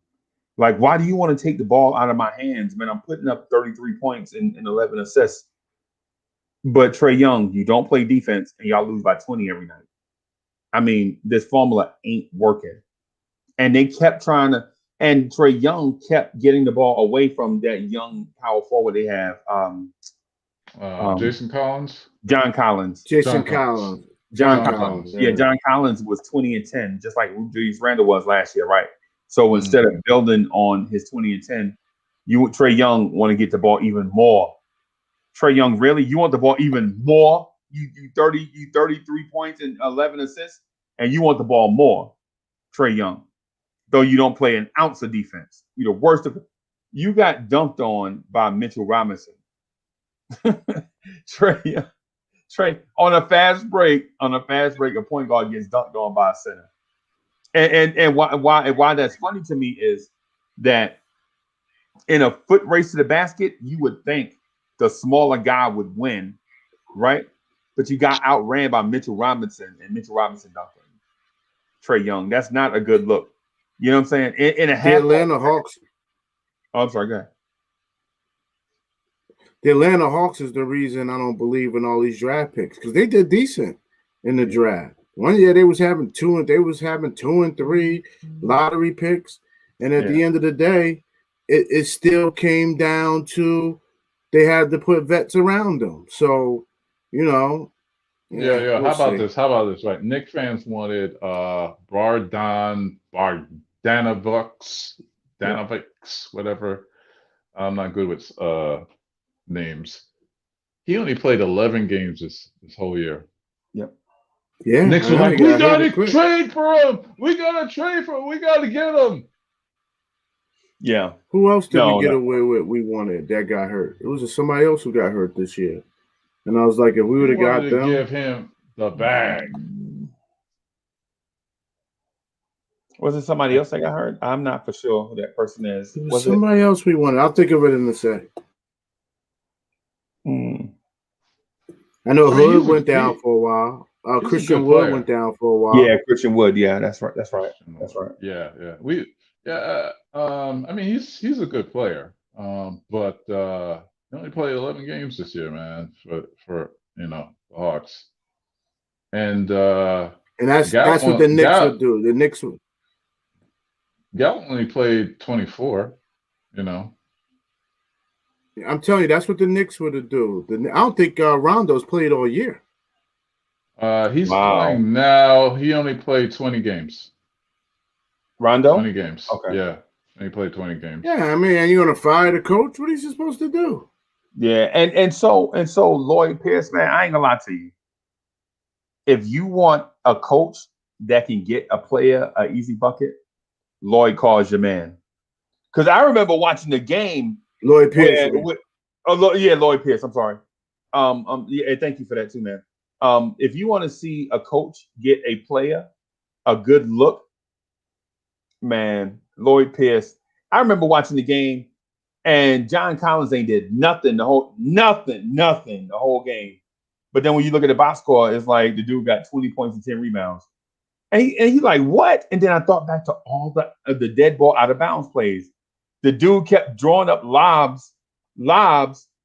Like, why do you want to take the ball out of my hands, man? I'm putting up 33 points and 11 assists. But Trae Young, you don't play defense and y'all lose by 20 every night. I mean, this formula ain't working. And they kept trying to, and Trae Young kept getting the ball away from that young power forward they have. Jason Collins? John Collins. John Collins. Yeah, John Collins was 20 and 10, just like Julius Randle was last year, right? So instead of building on his 20 and 10, Trae Young want to get the ball even more. Trae Young, really? You want the ball even more? You 33 points and 11 assists, and you want the ball more, Trae Young. Though you don't play an ounce of defense. You're the worst of it. You got dunked on by Mitchell Robinson. Trae on a fast break, a point guard gets dunked on by a center. And why that's funny to me is that in a foot race to the basket, you would think the smaller guy would win, right? But you got outran by Mitchell Robinson, and Mitchell Robinson dunked on Trae Young. That's not a good look. You know what I'm saying? In a half, the Atlanta Hawks. Oh, I'm sorry, go ahead. The Atlanta Hawks is the reason I don't believe in all these draft picks, because they did decent in the draft. One year they was having 2 and 3 lottery picks, and at the end of the day, it still came down to they had to put vets around them. So, you know. Yeah. How about this? Right, Knicks fans wanted Bogdanovic, whatever. I'm not good with names. He only played 11 games this whole year. Yep. Yeah. Knicks were like, we gotta trade for him. We gotta get him. Yeah. Who else did we get away with? We wanted that got hurt. It was somebody else who got hurt this year. And I was like, if we would have got them, give him the bag. Was it somebody else that got hurt? I'm not for sure who that person is. Was somebody else we wanted? I'll think of it in a sec. I know Hood went down for a while. Christian Wood went down for a while. Yeah, Christian Wood. Yeah, that's right. Yeah. I mean, he's a good player. But he only played 11 games this year, man, for the Hawks. And that's what the Knicks would do. The Knicks would. Gal only played 24. I'm telling you, that's what the Knicks would do. I don't think Rondo's played all year. He's playing now. He only played 20 games. Rondo? 20 games. Okay. Yeah. He played 20 games. Yeah, I mean, and you're gonna fire the coach? What is he supposed to do? Yeah, and so Lloyd Pierce, man, I ain't gonna lie to you. If you want a coach that can get a player an easy bucket, Lloyd calls your man. Because I remember watching the game. Lloyd Pierce. Lloyd Pierce. I'm sorry. Yeah, thank you for that too, man. If you want to see a coach get a player a good look, man, Lloyd Pierce. I remember watching the game, and John Collins ain't did nothing the whole game. But then when you look at the box score, it's like the dude got 20 points and 10 rebounds. And he like, what? And then I thought back to all the dead ball out of bounds plays. The dude kept drawing up lobs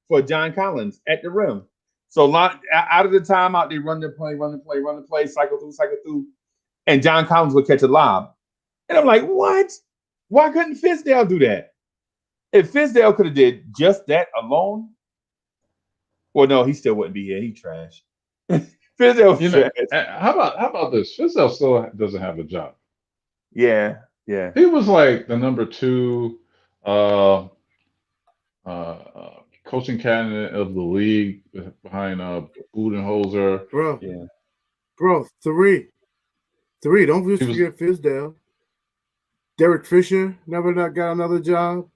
for John Collins at the rim. So out of the timeout, they run the play, cycle through, and John Collins would catch a lob. And I'm like, what? Why couldn't Fizdale do that? If Fizdale could have did just that alone, well, no, he still wouldn't be here. He trash. Fizdale was trash. How about this? Fizdale still doesn't have a job. Yeah. He was like the number 2 coaching candidate of the league behind Budenholzer. Bro, 3. Don't forget Fizdale. Derek Fisher never got another job.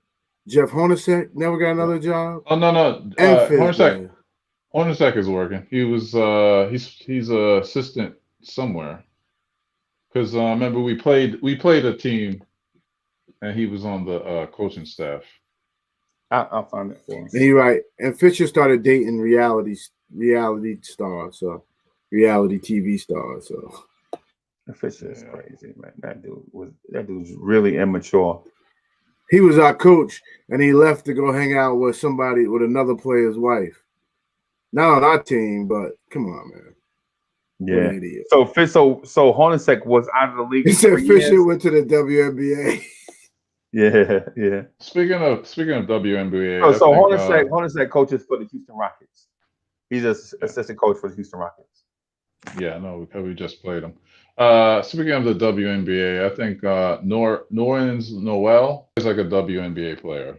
Jeff Hornacek never got another job. Oh no. Hornacek is working. He was he's a assistant somewhere. Because remember we played a team, and he was on the coaching staff. I'll find it for him. You're right. And Fisher started dating reality stars, so reality TV stars. So Fisher is crazy, man. That dude's really immature. He was our coach, and he left to go hang out with another player's wife. Not on our team, but come on, man. Yeah. So Hornacek was out of the league. He said Fisher went to the WNBA. Yeah. Speaking of WNBA, so Hornacek coaches for the Houston Rockets. He's an assistant coach for the Houston Rockets. Yeah, no, we just played him. Speaking of the WNBA, I think Norins Noel is like a WNBA player.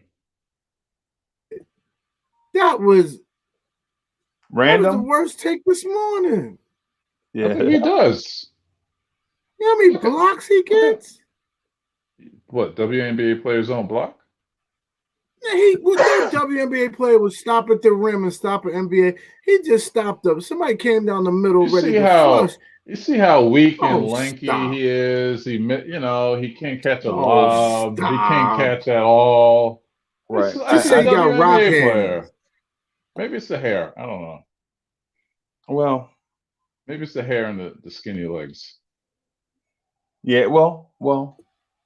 That was random. That was the worst take this morning. Yeah, I think he does. You know how many blocks he gets? What, WNBA players don't block? Yeah, that WNBA player was stop at the rim and stop at NBA. He just stopped up. Somebody came down the middle ready to flush. You see how weak and lanky he is. He can't catch a lob. He can't catch at all. Right. He said he got rock hands. Maybe it's the hair. I don't know. Well, maybe it's the hair and the skinny legs. Yeah. Well.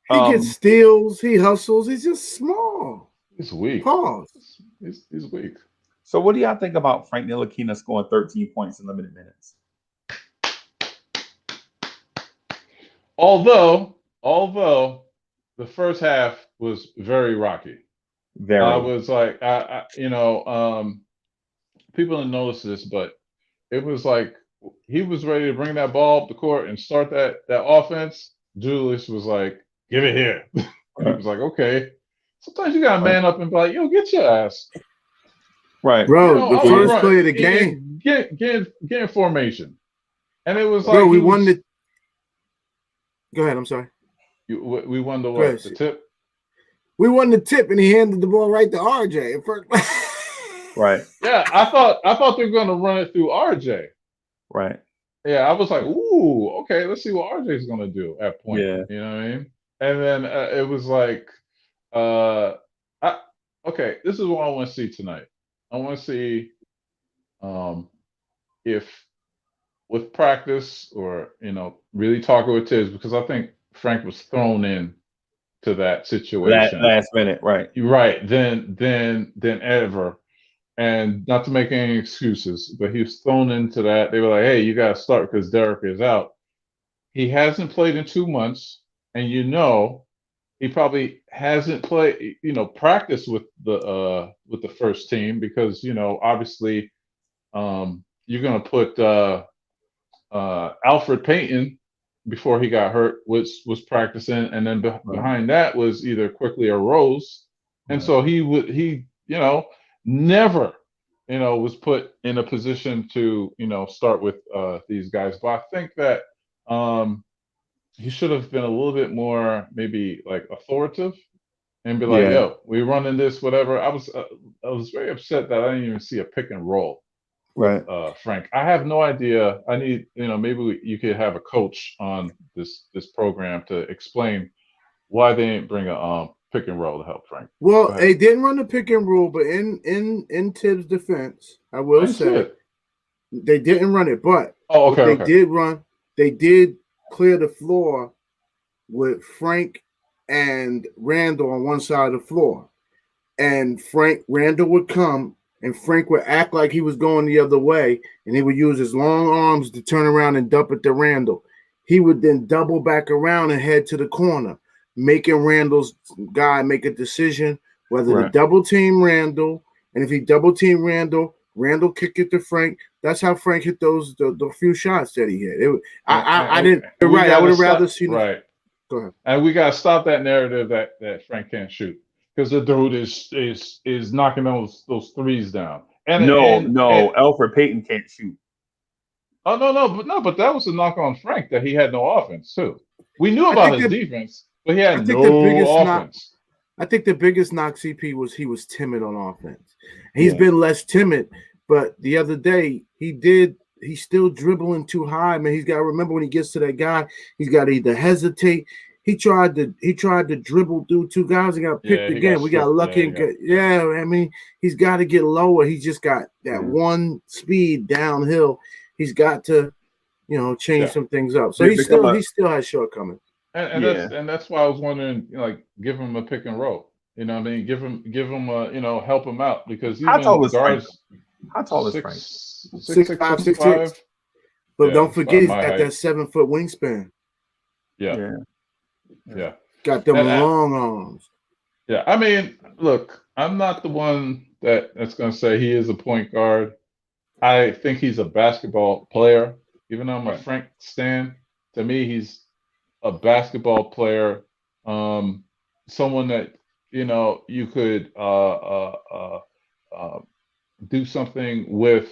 He gets steals. He hustles. He's just small. He's weak. Pause. He's weak. So, what do y'all think about Frank Ntilikina scoring 13 points in limited minutes? Although the first half was very rocky. I was like, people didn't notice this, but it was like he was ready to bring that ball up the court and start that offense. Julius was like, "Give it here." He was like, "Okay." Sometimes you gotta man up and be like, "Yo, get your ass." Right, bro. The first play of the game, get in formation, and it was like, bro, we won the. Go ahead. I'm sorry. We won the what? The tip. We won the tip, and he handed the ball right to RJ. Right. Yeah, I thought they were gonna run it through RJ. Right. Yeah, I was like, ooh, okay, let's see what RJ's gonna do at point. Yeah. You know what I mean? And then it was like, okay, this is what I want to see tonight. I want to see if with practice or really talking with Tibbs, because I think Frank was thrown in to that situation last minute, right? Right. Then ever. And not to make any excuses, but he was thrown into that. They were like, "Hey, you got to start because Derek is out." He hasn't played in 2 months, and he probably hasn't played, practiced with the first team because obviously you're gonna put Alfred Payton before he got hurt was practicing, and then behind that was either Quickly or Rose, and so he never was put in a position to start with these guys. But I think that he should have been a little bit more maybe like authoritative and be like, "Yo, we running this, whatever." I was very upset that I didn't even see a pick and roll. Right. Frank, I have no idea. I need maybe you could have a coach on this program to explain why they didn't bring a pick and roll to help Frank. Well, they didn't run the pick and roll, but in Tibbs' defense, I will say they didn't run it. But they did clear the floor with Frank and Randall on one side of the floor, and Randall would come and Frank would act like he was going the other way, and he would use his long arms to turn around and dump it to Randall. He would then double back around and head to the corner, making Randall's guy make a decision whether to double team Randall, and if he double team Randall, Randall kick it to Frank. That's how Frank hit the few shots that he hit. I didn't. You're right. I would have rather seen it. Go ahead. And we gotta stop that narrative that Frank can't shoot, because the dude is knocking those threes down. And Elfrid Payton can't shoot. Oh but that was a knock on Frank, that he had no offense too. We knew about his defense, but he had no offense. I think the biggest knock CP was he was timid on offense. He's been less timid, but the other day he's still dribbling too high, man. He's got to remember, when he gets to that guy, he's got to either hesitate. He tried to dribble through two guys and got picked again. We got lucky. I mean, he's got to get lower. He's just got that one speed downhill. He's got to, change some things up. So he still has shortcomings. And that's why I was wondering, give him a pick and roll. You know what I mean? Give him a, help him out, because even how tall is guards. How tall is Frank? 6'5", 6'6". But don't forget, he's got that 7-foot wingspan. Yeah. Got them long arms. Yeah, I mean, look, I'm not the one that's going to say he is a point guard. I think he's a basketball player. Even though I'm a Frank stan, to me, he's a basketball player. Someone that, you could do something with,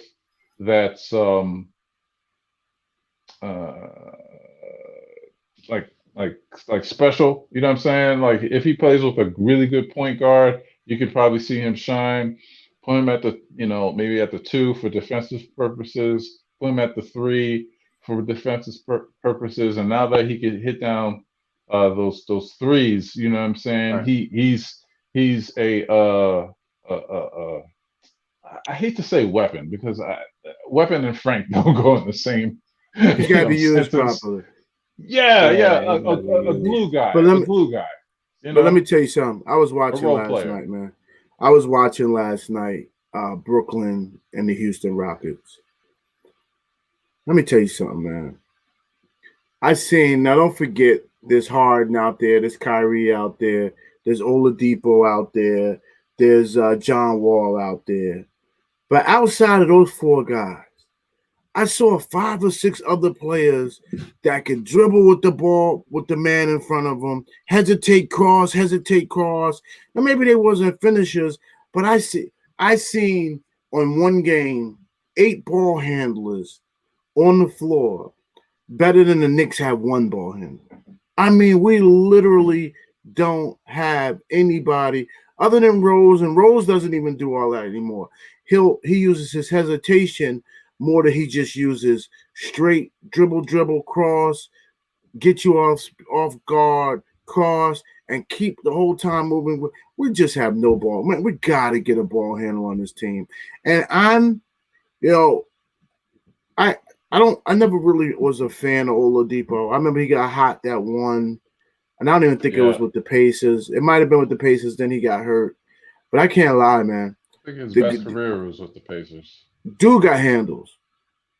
that's like special. You know what I'm saying? Like, if he plays with a really good point guard, you could probably see him shine. Put him at the, maybe at the 2 for defensive purposes. Put him at the 3 for defensive purposes. And now that he can hit down those threes, you know what I'm saying? Right. He's a I hate to say weapon, because weapon and Frank don't go in the same. He's got to be used properly. A glue guy. But let me tell you something. I was watching last night, man. I was watching last night, Brooklyn and the Houston Rockets. Let me tell you something, man. Now don't forget, there's Harden out there, there's Kyrie out there, there's Oladipo out there, there's John Wall out there. But outside of those 4 guys, I saw 5 or 6 other players that could dribble with the ball, with the man in front of them, hesitate, cross. Now, maybe they wasn't finishers, but I seen on one game 8 ball handlers on the floor, better than the Knicks have 1 ball handler. I mean, we literally don't have anybody other than Rose, and Rose doesn't even do all that anymore. He uses his hesitation more than he just uses straight dribble, cross, get you off guard, cross, and keep the whole time moving. We just have no ball. Man, we got to get a ball handle on this team. And I never really was a fan of Oladipo. I remember he got hot that one, and I don't even think it was with the Pacers. It might have been with the Pacers, then he got hurt. But I can't lie, man. I think his best career was with the Pacers. Dude got handles.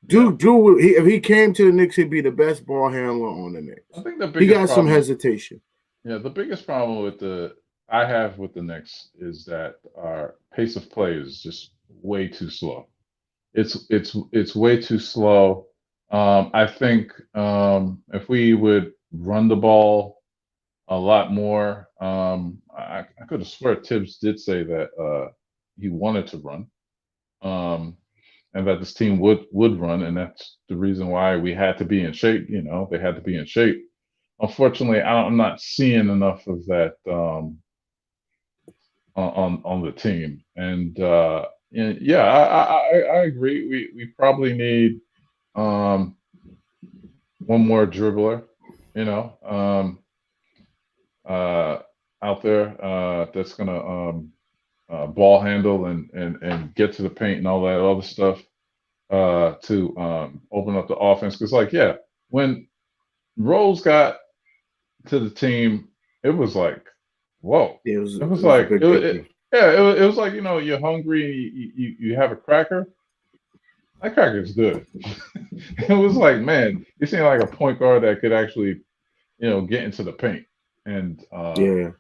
Dude, if he came to the Knicks, he'd be the best ball handler on the Knicks. I think the biggest he got some hesitation. Yeah, the biggest problem I have with the Knicks is that our pace of play is just way too slow. It's way too slow. I think if we would run the ball a lot more, I could have swear Tibbs did say that he wanted to run, and that this team would run, and that's the reason why we had to be in shape. They had to be in shape. Unfortunately, I'm not seeing enough of that on the team. And I agree. We probably need one more dribbler, out there that's gonna ball handle and get to the paint and all that other stuff to open up the offense. Because when Rose got to the team, it was like, whoa. It was Yeah, it was like, you're hungry, you have a cracker. That cracker is good. It was like, man, he seemed like a point guard that could actually, get into the paint and Yeah.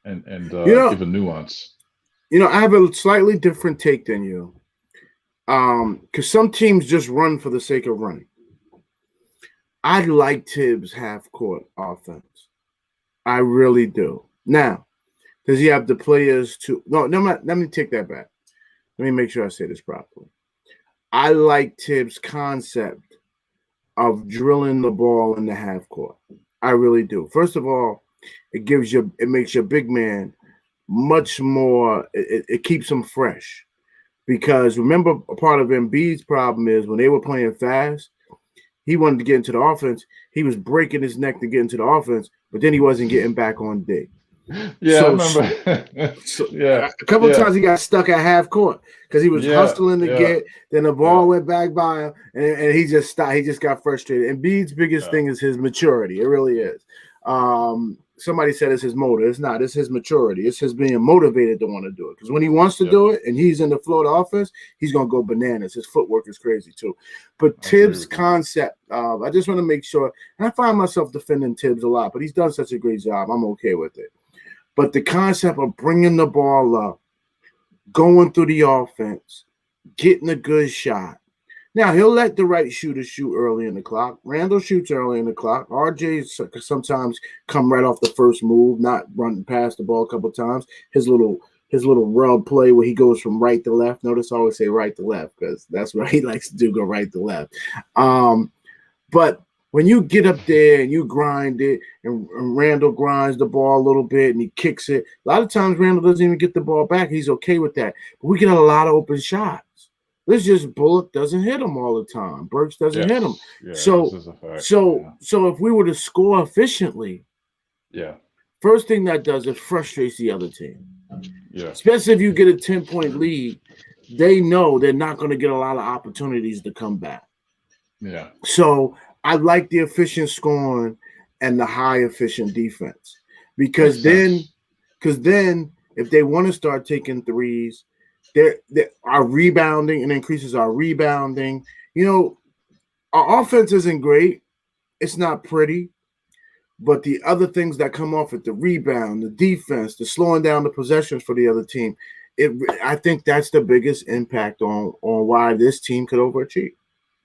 give a nuance. I have a slightly different take than you. Because some teams just run for the sake of running. I like Tibbs half court offense. I really do. Now, does he have the players to? No, let me take that back. Let me make sure I say this properly. I like Tibbs' concept of drilling the ball in the half court. I really do. First of all, it makes your big man much more. It keeps him fresh. Because remember, a part of Embiid's problem is when they were playing fast, he wanted to get into the offense. He was breaking his neck to get into the offense, but then he wasn't getting back on D. Yeah, I remember. Yeah, a couple of times he got stuck at half court because he was hustling to get. Then the ball went back by him, and he just stopped. He just got frustrated. Embiid's biggest thing is his maturity. It really is. Somebody said it's his motor. It's not. It's his maturity. It's his being motivated to want to do it. Because when he wants to do it and he's in the flow of the offense, he's going to go bananas. His footwork is crazy too. But Tibbs' concept, I just want to make sure, and I find myself defending Tibbs a lot, but he's done such a great job. I'm okay with it. But the concept of bringing the ball up, going through the offense, getting a good shot. Now, he'll let the right shooter shoot early in the clock. Randall shoots early in the clock. RJ sometimes come right off the first move, not running past the ball a couple of times. His little rub play where he goes from right to left. Notice I always say right to left because that's what he likes to do, go right to left. But when you get up there and you grind it, and Randall grinds the ball a little bit and he kicks it, a lot of times Randall doesn't even get the ball back. He's okay with that. But we get a lot of open shots. It's just Bullock doesn't hit him all the time. Burks doesn't hit him. Yeah, so if we were to score efficiently, first thing that does, it frustrates the other team. Yeah. Especially if you get a 10-point lead, they know they're not going to get a lot of opportunities to come back. Yeah. So I like the efficient scoring and the high efficient defense. Because then if they want to start taking threes, our rebounding and increases our rebounding. Our offense isn't great. It's not pretty. But the other things that come off it, the rebound, the defense, the slowing down the possessions for the other team, I think that's the biggest impact on why this team could overachieve.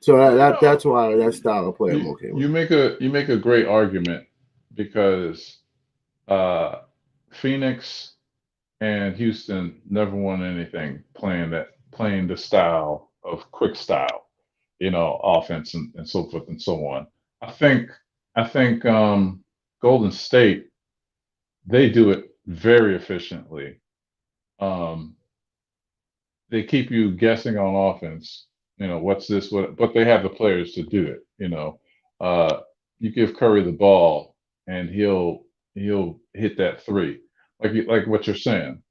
So that's why that style of play I'm okay with. You make a great argument because Phoenix and Houston never won anything playing the style of quick style, offense and so forth and so on. I think Golden State, they do it very efficiently. They keep you guessing on offense. What's this? But they have the players to do it. You give Curry the ball and he'll hit that three. Like what you're saying,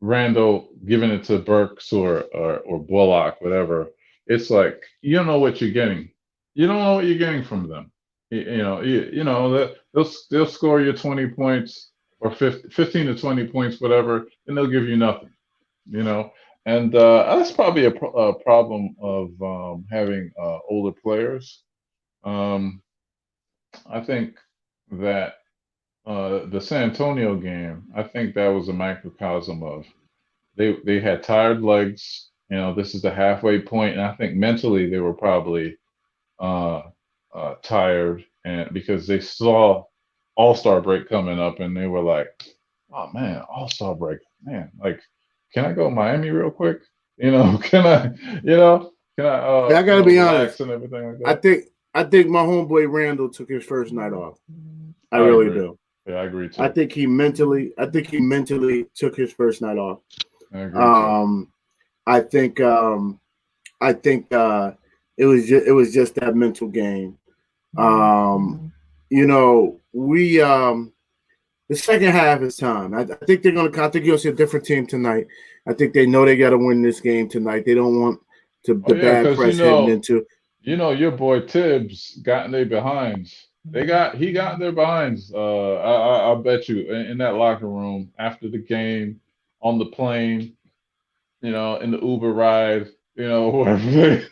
Randall giving it to Burks or Bullock, whatever. It's like you don't know what you're getting. You don't know what you're getting from them. They'll score you 20 points or 15 to 20 points, whatever, and they'll give you nothing. And that's probably a problem of having older players. I think that. The San Antonio game, I think that was a microcosm of they had tired legs. This is the halfway point, and I think mentally they were probably tired, and because they saw All-Star break coming up, and they were like, "Oh man, All-Star break, man! Like, can I go to Miami real quick? Can I? I gotta be honest and everything like that." I think my homeboy Randall took his first night off. I really do. Yeah, I agree too. I think he mentally took his first night off. I agree too. I think it was just that mental game. The second half is time. I think you're gonna see a different team tonight. I think they know they got to win this game tonight. They don't want the bad press heading into. Your boy Tibbs got in their behinds. He got their behinds. I bet you in that locker room after the game, on the plane, in the Uber ride, wherever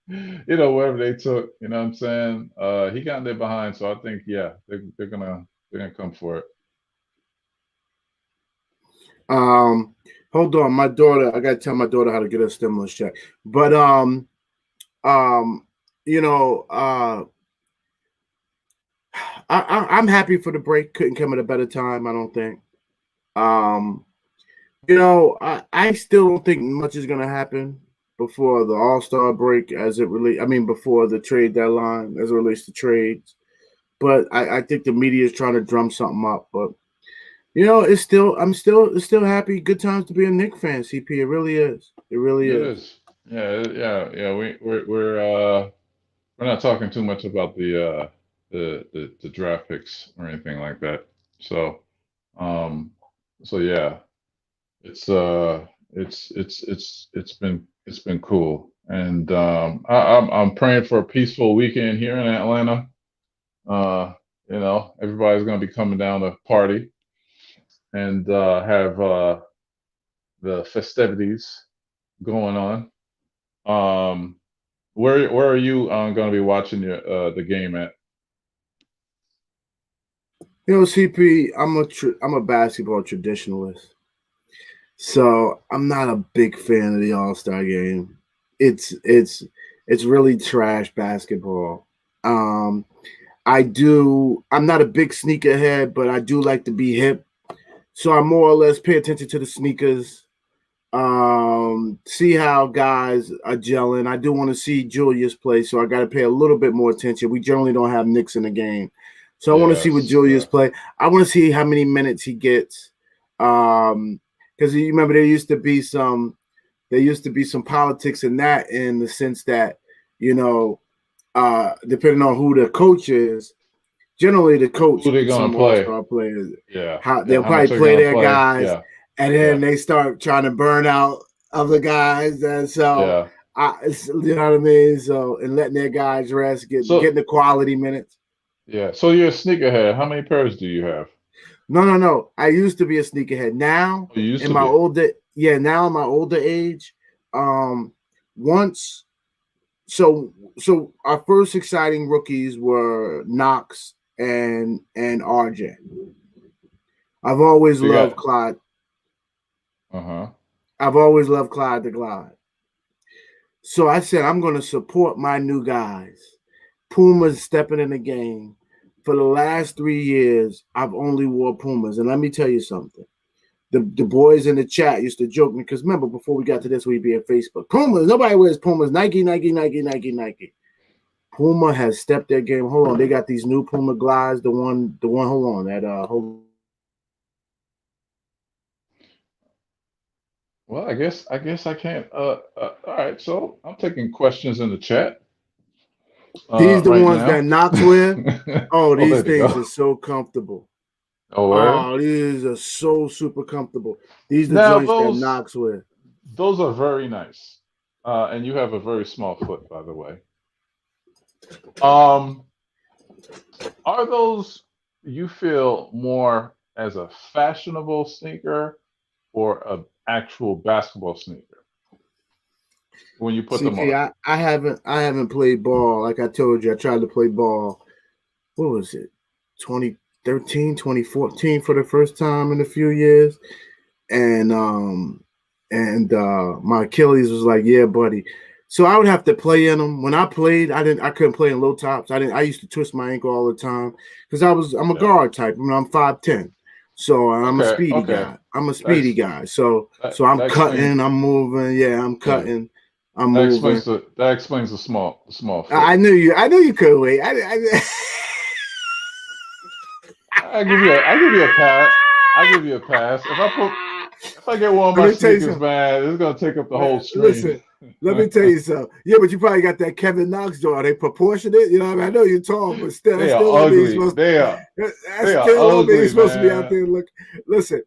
they, wherever they took, you know what I'm saying? He got their behind, so I think yeah, they're gonna come for it. Hold on, my daughter. I gotta tell my daughter how to get her stimulus check. But I'm happy for the break. Couldn't come at a better time, I don't think. I still don't think much is gonna happen before the All-Star break before the trade deadline as it relates to trades. But I think the media is trying to drum something up. But it's still happy. Good times to be a Knicks fan, CP. It really is. It really is. Yeah. We're not talking too much about the draft picks or anything like that. So yeah, it's been cool, and I'm praying for a peaceful weekend here in Atlanta. Everybody's gonna be coming down to party and have the festivities going on. Where are you going to be watching the game at? CP, I'm a basketball traditionalist, so I'm not a big fan of the All-Star game. It's really trash basketball. I'm not a big sneakerhead, but I do like to be hip. So I more or less pay attention to the sneakers, see how guys are gelling. I do want to see Julius play, so I got to pay a little bit more attention. We generally don't have Knicks in the game. So I want to see what Julius play. I want to see how many minutes he gets. Because you remember there used to be some politics in that, in the sense that, depending on who the coach is, generally the coach picks some all-star players. Yeah. They'll probably play their guys, and then they start trying to burn out other guys. And so, you know what I mean? So, and letting their guys rest, getting the quality minutes. Yeah. So you're a sneakerhead. How many pairs do you have? No. I used to be a sneakerhead. Now, in my older age, so our first exciting rookies were Knox and RJ. I've always loved Clyde. I've always loved Clyde the Glide. So I said, I'm going to support my new guys. Puma's stepping in the game. For the last 3 years, I've only wore Pumas. And let me tell you something. The boys in the chat used to joke me, because remember, before we got to this, we'd be on Facebook. Pumas, nobody wears Pumas. Nike. Puma has stepped their game. Hold on, they got these new Puma glides. The one. Hold on, Well, I guess I can't. All right, so I'm taking questions in the chat. These the ones that Knox wear. Oh, these things are so comfortable. Oh, these are so super comfortable. These are the joints that Knox wear. Those are very nice. And you have a very small foot, by the way. Are those, you feel, more as a fashionable sneaker or an actual basketball sneaker when you put them on? I haven't played ball. Like I told you, I tried to play ball. What was it? 2013, 2014 for the first time in a few years. And my Achilles was like, yeah, buddy. So I would have to play in them. When I played, I couldn't play in low tops. I used to twist my ankle all the time because I'm a guard type. I'm 5'10". So I'm a speedy guy. I'm a speedy guy. So I'm cutting, I'm moving. Yeah, I'm cutting. I'm moving. That explains the small foot. I knew you couldn't wait. I give you a pass. I give you a pass. If I get one of my sneakers, man, it's gonna take up the whole screen. Listen, let me tell you something. Yeah, but you probably got that Kevin Knox jaw. Are they proportionate? You know what I mean? I know you're tall, but they are ugly. They are ugly. You're supposed to be out there. Look, listen.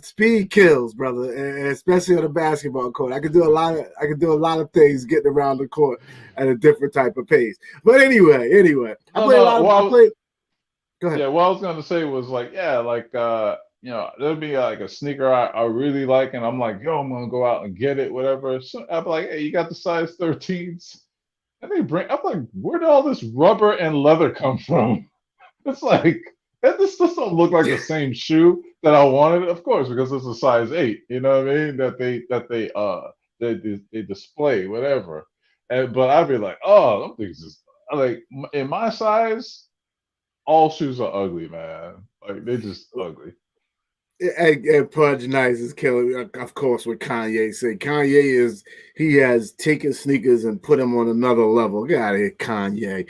speed kills, brother, and especially on the basketball court. I could do a lot of things getting around the court at a different type of pace. But anyway, I play a lot of. Go ahead. Yeah, what I was gonna say was like, yeah, like there'll be like a sneaker I really like, and I'm like, yo, I'm gonna go out and get it, whatever. So I'm like, hey, you got the size 13s? And I'm like, where did all this rubber and leather come from? It's like, this doesn't look like the same shoe that I wanted, of course, because it's a size 8. You know what I mean? They display whatever. But I'd be like, oh, them things is like in my size. All shoes are ugly, man. Like they're just ugly. And Pudge Nice is killing, of course, what Kanye said. He has taken sneakers and put them on another level. Get out of here, Kanye.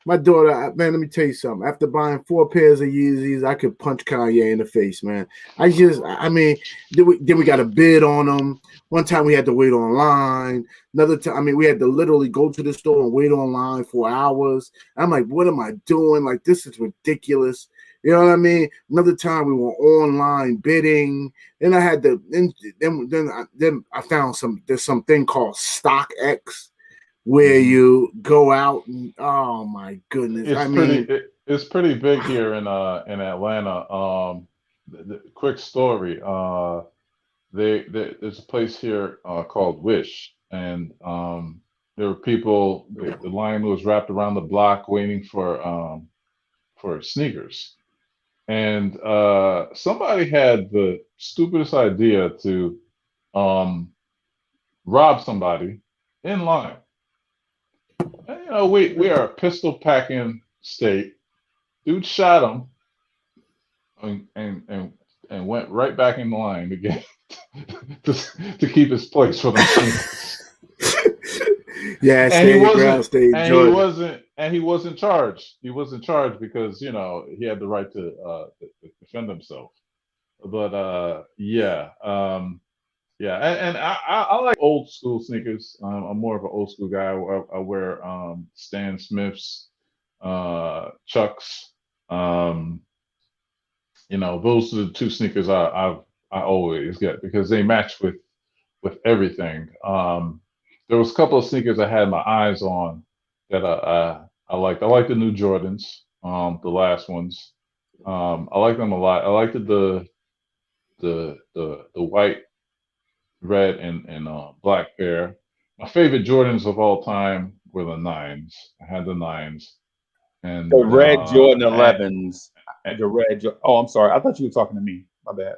My daughter, man, let me tell you something. After buying 4 pairs of Yeezys, I could punch Kanye in the face, man. Then we got a bid on them. One time we had to wait online. Another time, we had to literally go to the store and wait online for hours. I'm like, what am I doing? Like, this is ridiculous. You know what I mean? Another time we were online bidding. Then I had to. Then I found there's something called StockX, where you go out and oh my goodness, it's pretty big here in Atlanta. Quick story. There's a place here called Wish, and there were people. The line was wrapped around the block waiting for sneakers, and somebody had the stupidest idea to rob somebody in line. And, we are a pistol packing state. Dude shot him and went right back in the line again to keep his place for the sneakers. Yeah, he wasn't charged. He wasn't charged because he had the right to defend himself. But yeah. Yeah, and I like old school sneakers. I'm more of an old school guy. I wear Stan Smiths, Chucks. Those are the 2 sneakers I always get because they match with everything. There was a couple of sneakers I had my eyes on that I liked. I like the new Jordans, the last ones. I like them a lot. I liked the white, red, and black pair. My favorite Jordans of all time were the 9s. I had the 9s. And the red Jordan 11s. The red. Oh, I'm sorry. I thought you were talking to me. My bad.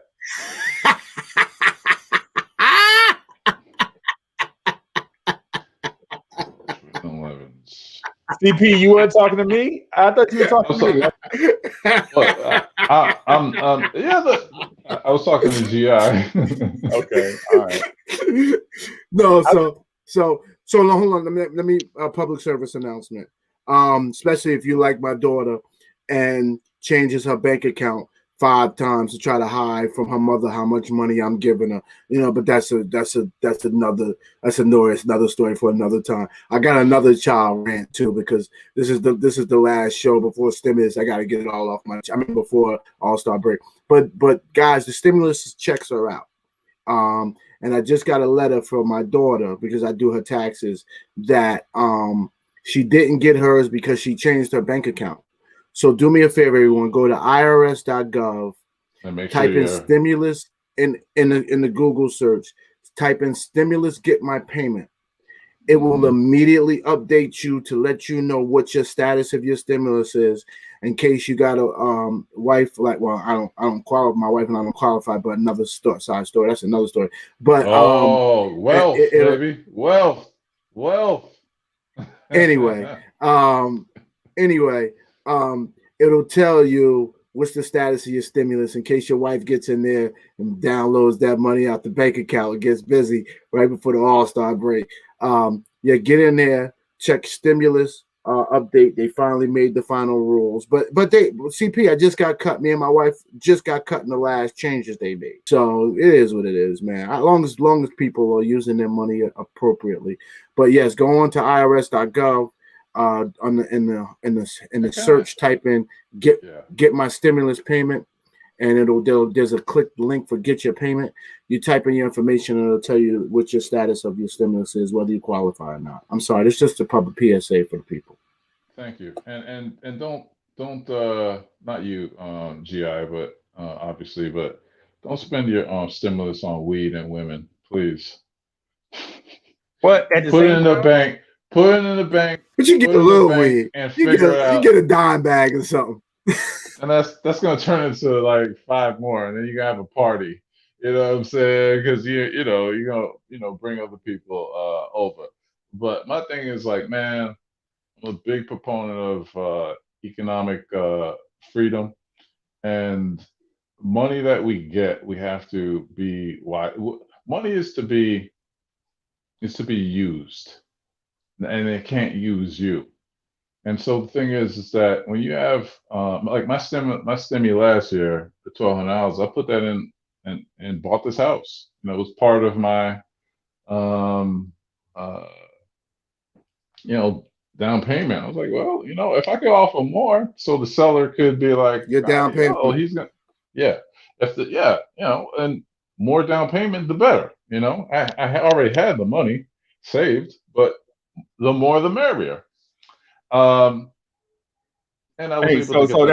CP, you weren't talking to me? I thought you were talking to me. I was talking to GI. Okay, all right. No, so hold on. Let me public service announcement. Especially if you like my daughter and changes her bank account 5 times to try to hide from her mother how much money I'm giving her, but that's another story for another time. I got another child rant too because this is the last show before stimulus. I got to get it all off before All-Star break. But guys, the stimulus checks are out. And I just got a letter from my daughter because I do her taxes that she didn't get hers because she changed her bank account. So do me a favor, everyone. Go to irs.gov, type in stimulus in the Google search. Type in stimulus, get my payment. It will immediately update you to let you know what your status of your stimulus is. In case you got a wife, I don't qualify. My wife and I don't qualify, but another side story. That's another story. But wealth, baby, wealth. Anyway. It'll tell you what's the status of your stimulus in case your wife gets in there and downloads that money out the bank account and gets busy right before the All-Star break. Get in there, check stimulus update. They finally made the final rules, but CP, I just got cut. Me and my wife just got cut in the last changes they made. So it is what it is, man. As long as people are using their money appropriately. But yes, go on to irs.gov. In the search, type in get my stimulus payment, and there's a click link for get your payment. You type in your information and it'll tell you what your status of your stimulus is, whether you qualify or not. I'm sorry, it's just a public PSA for the people. Thank you. And don't not you, GI, but obviously, but don't spend your stimulus on weed and women, please. But at the put it same in time, the bank. Put it in the bank. But you get a little weed and you figure it out. You get a dime bag or something. And that's gonna turn into like 5 more, and then you gonna have a party. You know what I'm saying? Because you know you're gonna bring other people over. But my thing is like, man, I'm a big proponent of economic freedom, and money that we get, we have to be wise. Money is to be used, and it can't use you. And so the thing is that when you have like my stimmy last year, the $1,200, I put that in and bought this house. And it was part of my down payment. I was like, well, if I could offer more, so the seller could be like, your down payment. Oh, he's gonna, and more down payment, the better. I already had the money saved, but the more the merrier. And I was able to get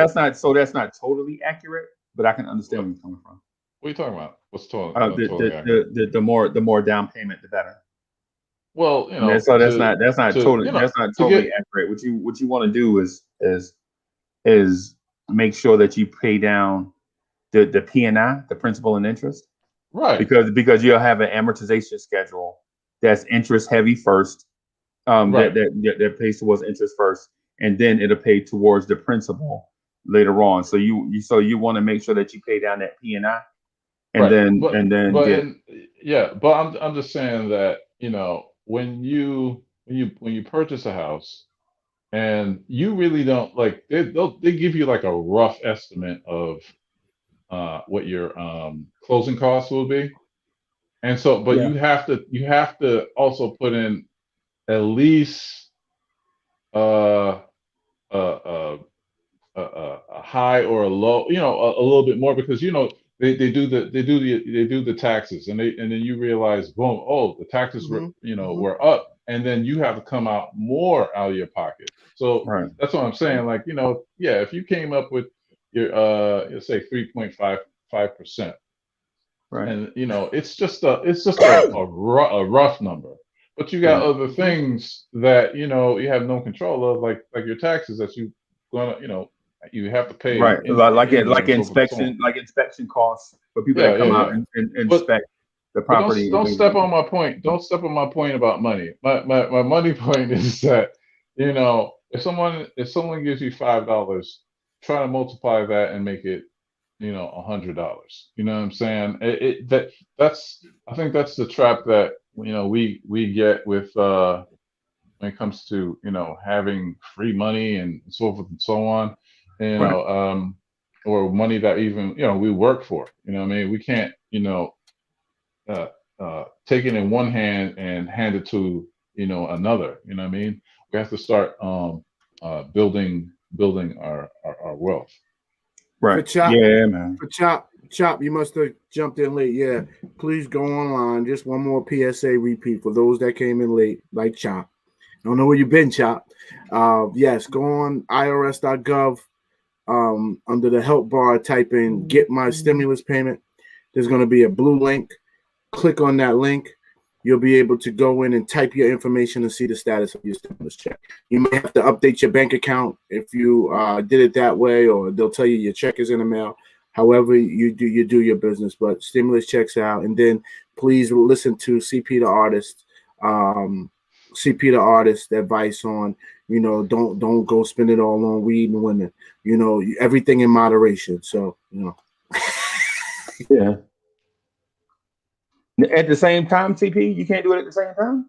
that's not totally accurate, but I can understand where you're coming from. What are you talking about? What's totally the more down payment, the better. Well, that's not totally accurate. What you want to do is make sure that you pay down the P&I, the principal and interest, right? Because you'll have an amortization schedule that's interest heavy first. Right. That pays towards interest first, and then it'll pay towards the principal later on. So you want to make sure that you pay down that P&I, and right. But I'm just saying that when you purchase a house, and you really don't like they give you like a rough estimate of what your closing costs will be, and so but you have to also put in at least a high or a low, a little bit more, because they do the taxes, and then you realize, boom, oh, the taxes were up, and then you have to come out more out of your pocket. So that's what I'm saying. Like, if you came up with your let's say 3.55%, and it's just a rough number. But you got other things that you have no control of, like your taxes that you you have to pay. Right, like inspection costs for people that come out and inspect the property. Don't step on my point. Don't step on my point about money. My money point is that if someone gives you $5, try to multiply that and make it $100. You know what I'm saying? I think that's the trap that we get with when it comes to having free money and so forth and so on, or money that even we work for. I mean, we can't take it in one hand and hand it to another. You know what I mean? We have to start building our wealth. Right. Chop, yeah, man. For Chop, you must have jumped in late. Yeah, please go online. Just one more PSA repeat for those that came in late, like Chop. I don't know where you've been, Chop. Yes, go on irs.gov. Under the help bar, type in "Get my stimulus payment." There's going to be a blue link. Click on that link. You'll be able to go in and type your information and see the status of your stimulus check. You may have to update your bank account if you did it that way, or they'll tell you your check is in the mail. However you do your business, but stimulus checks out. And then please listen to CP the artist. CP the artist advice on, don't go spend it all on weed and women. Everything in moderation. So, Yeah. At the same time, TP, you can't do it at the same time?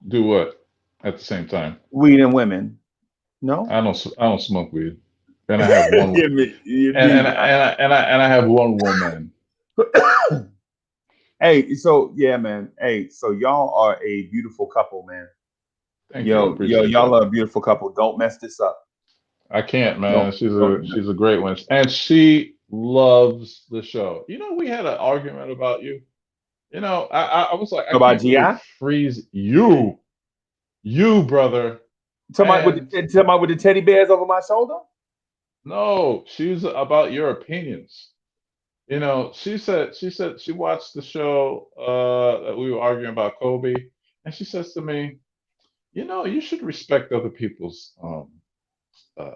Do what at the same time? Weed and women. No? I don't smoke weed. And I have one and I have one woman. Hey, so yeah, man. Hey, so y'all are a beautiful couple, man. Thank you. Y'all are a beautiful couple. Don't mess this up. I can't, man. She's a great one. And she loves the show. You know, we had an argument about you. You know, I was like, I About can't GI? believe Freeze you brother. And Talking about with the teddy bears over my shoulder? no, she's about your opinions. You know, she said she watched the show that we were arguing about Kobe, and she says to me, you know, you should respect other people's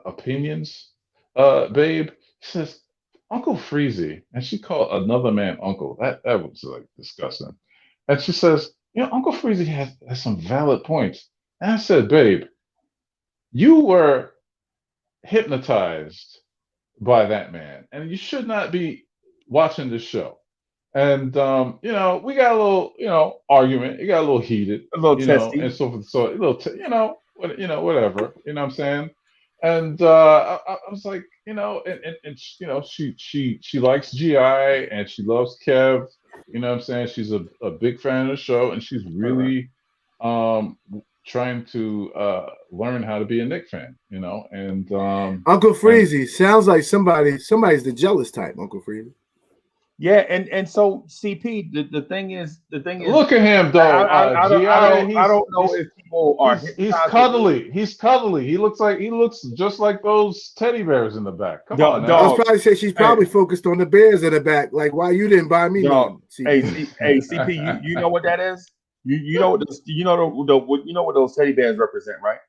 opinions, babe. She says, Uncle Freezy, and she called another man uncle. That was like disgusting. And she says, you know, Uncle Freezy has some valid points. And I said, babe, you were hypnotized by that man, and you should not be watching this show. And you know, we got a little, you know, argument. It got a little heated, A little you know, testy. and so forth. So a little, you know, whatever. You know what I'm saying? And I was like, you know, you know, she likes GI and she loves Kev. You know what I'm saying? She's a big fan of the show, and she's really um trying to learn how to be a Knicks fan. You know, and Uncle and Freezy sounds like somebody's the jealous type. Uncle Freezy. Yeah, and so CP, the thing is, look at him though, GI. I don't know if people are He's hypnotized with me. cuddly. He's cuddly. He looks just like those teddy bears in the back. Come on I was now. Dog, probably say she's probably focused on the bears in the back. Like, why you didn't buy me dog. none? CP. CP, you know what that is? You know what you know what those teddy bears represent, right?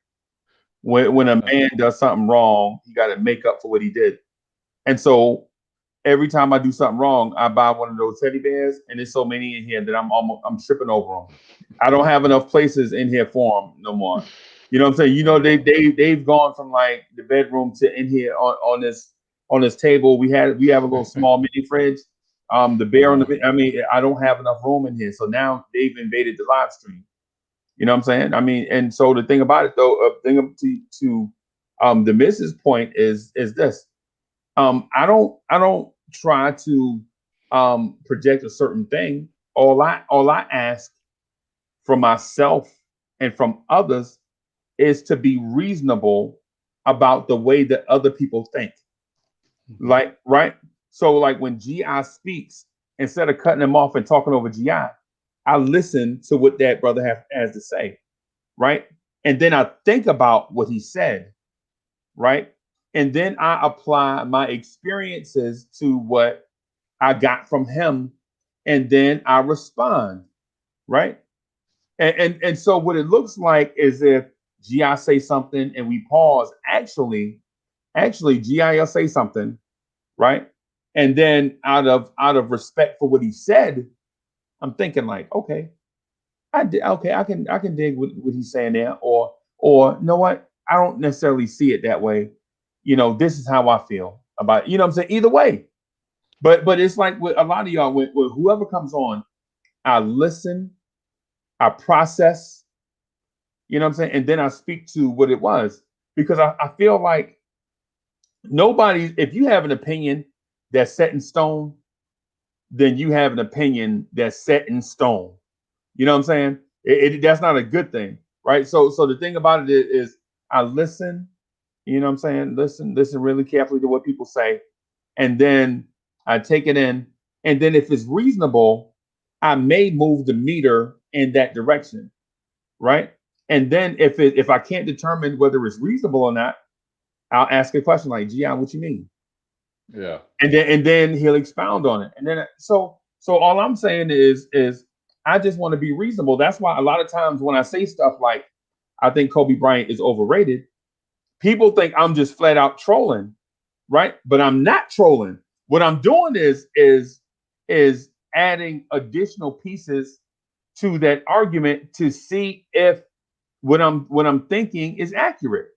When a man does something wrong, he got to make up for what he did. And so every time I do something wrong, I buy one of those teddy bears, and there's so many in here that I'm tripping over them. I don't have enough places in here for them no more. You know what I'm saying? You know they've gone from like the bedroom to in here on this table. We have a little small mini fridge. The bear on the I mean I don't have enough room in here, so now they've invaded the live stream. You know what I'm saying? I mean, and so the thing about it though, thing to the Mrs. point is this. I don't try to project a certain thing. All I ask from myself and from others is to be reasonable about the way that other people think. Like, right? So like when GI speaks, instead of cutting him off and talking over GI, I listen to what that brother has to say, right? And then I think about what he said, right? And then I apply my experiences to what I got from him, and then I respond, right? And so what it looks like is if GI say something and we pause, actually GI will say something, right? And then out of respect for what he said, I'm thinking like, okay, I can dig what he's saying there, or you know what, I don't necessarily see it that way. You know, this is how I feel about it. You know what I'm saying? Either way. But it's like with a lot of y'all, with whoever comes on, I listen, I process, you know what I'm saying? And then I speak to what it was. Because I feel like nobody, if you have an opinion that's set in stone, then you have an opinion that's set in stone. You know what I'm saying? That's not a good thing, right? So the thing about it is I listen, you know what I'm saying? Listen really carefully to what people say, and then I take it in, and then if it's reasonable, I may move the meter in that direction, right? And then if I can't determine whether it's reasonable or not, I'll ask a question like, Gian, what you mean? Yeah. And then he'll expound on it. And then so all I'm saying is I just want to be reasonable. That's why a lot of times when I say stuff like I think Kobe Bryant is overrated, people think I'm just flat out trolling, right? But I'm not trolling. What I'm doing is adding additional pieces to that argument to see if what I'm thinking is accurate,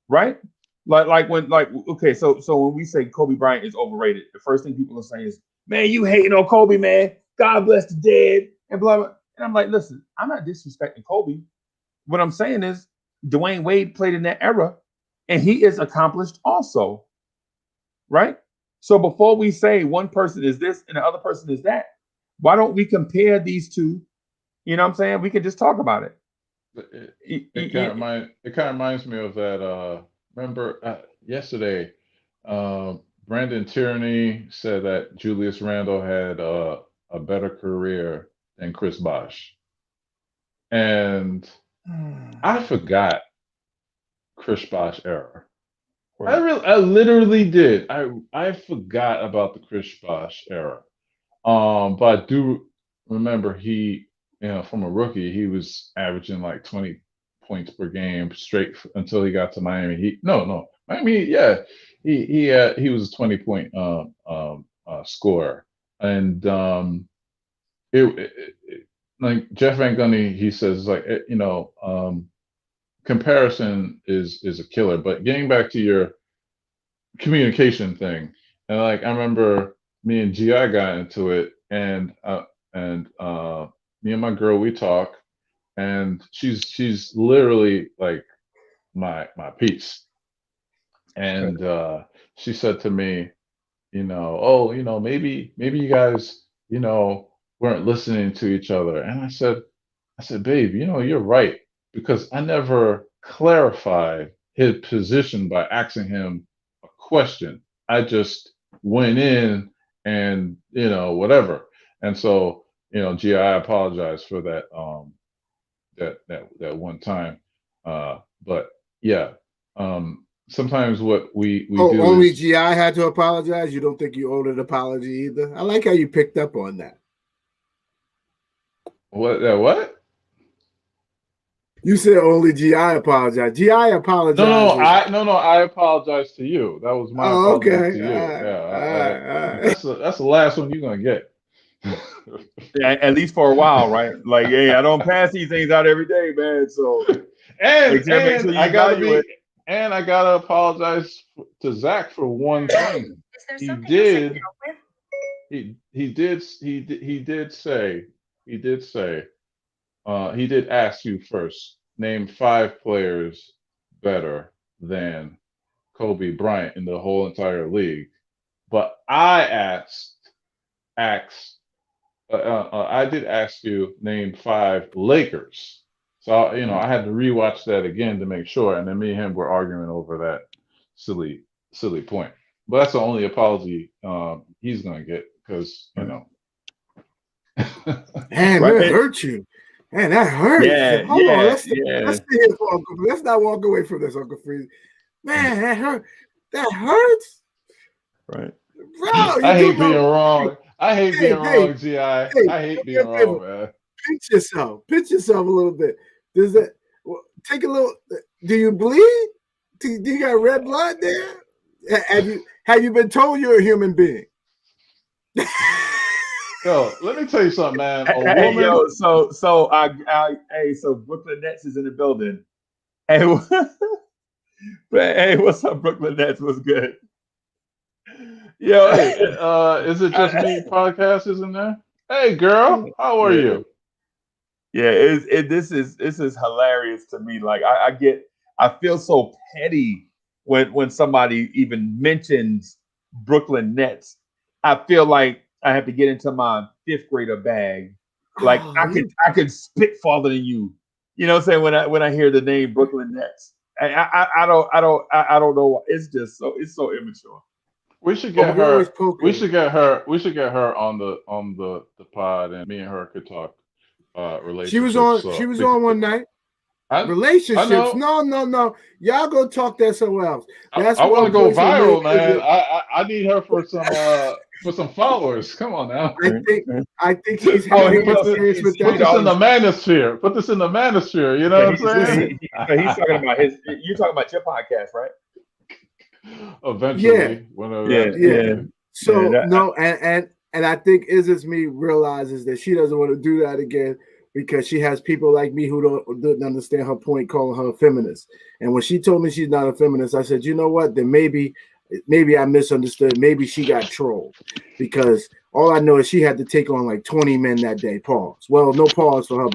right? Like when like okay, so when we say Kobe Bryant is overrated, the first thing people are saying is, "Man, you hating on Kobe, man? God bless the dead," and blah blah. And I'm like, listen, I'm not disrespecting Kobe. What I'm saying is, Dwayne Wade played in that era, and he is accomplished also, right? So before we say one person is this and the other person is that, why don't we compare these two? You know what I'm saying? We can just talk about it. It kind of reminds me of that. Remember yesterday, Brandon Tierney said that Julius Randle had a better career than Chris Bosh, and I forgot Chris Bosh era. I literally did. I forgot about the Chris Bosh era. But I do remember he, from a rookie, he was averaging like 20 points per game straight until he got to Miami. Miami, yeah, he was a 20-point scorer, and like Jeff Van Gundy, he says like comparison is a killer. But getting back to your communication thing, and like I remember me and Gi got into it, and me and my girl, we talk, and she's literally like my piece, and she said to me, maybe you guys weren't listening to each other, and I said, babe, you're right, because I never clarified his position by asking him a question. I just went in and whatever. And so Gi, I apologize for that that one time. But yeah, sometimes what we do only is, GI had to apologize. You don't think you owed an apology either? I like how you picked up on that. What? You said only GI apologized. GI apologized. No, I apologize to you. That was my apology to you. That's the last one you're gonna get. Yeah, at least for a while, right? Like, hey, I don't pass these things out every day, man. So, and I gotta apologize to Zach for one thing. He did ask you first, name 5 players better than Kobe Bryant in the whole entire league. But I did ask you name 5 Lakers. So I had to rewatch that again to make sure, and then me and him were arguing over that silly point. But that's the only apology he's gonna get, because Man, that hurt you. Man, that hurt. Yeah, Hold on. Let's yeah. stay here for Uncle. Let's not walk away from this, Uncle Freeze. Man, that hurt. That hurts. Right. Bro, I hate being wrong. I hate being wrong, Gi. I hate being wrong, man. Pinch yourself a little bit. Does that take a little? Do you bleed? Do you got red blood there? Have you been told you're a human being? Yo, let me tell you something, man. So Brooklyn Nets is in the building. Hey, hey, what's up, Brooklyn Nets? What's good? Yo, hey, is it just me? Podcast isn't there? Hey, girl, how are you? Yeah, this is hilarious to me. Like I feel so petty when somebody even mentions Brooklyn Nets. I feel like I have to get into my 5th grader bag. Like I could spit farther than you. You know what I'm saying? When I hear the name Brooklyn Nets, I don't know. It's so immature. We should get her. We should get her on the pod, and me and her could talk relationships. She was on one night. Relationships? No. Y'all go talk that somewhere else. I want to go viral, man. I need her for some followers. Come on now. I think she's having experience with that. Put this in the manosphere. Put this in the manosphere. You know what I'm saying? He's talking about you're talking about your podcast, right? Eventually, yeah. So no, and I think Is Me realizes that she doesn't want to do that again, because she has people like me who didn't understand her point, calling her a feminist. And when she told me she's not a feminist, I said, you know what? Then maybe I misunderstood. Maybe she got trolled, because all I know is she had to take on like 20 men that day. Pause. Well, no pause for her,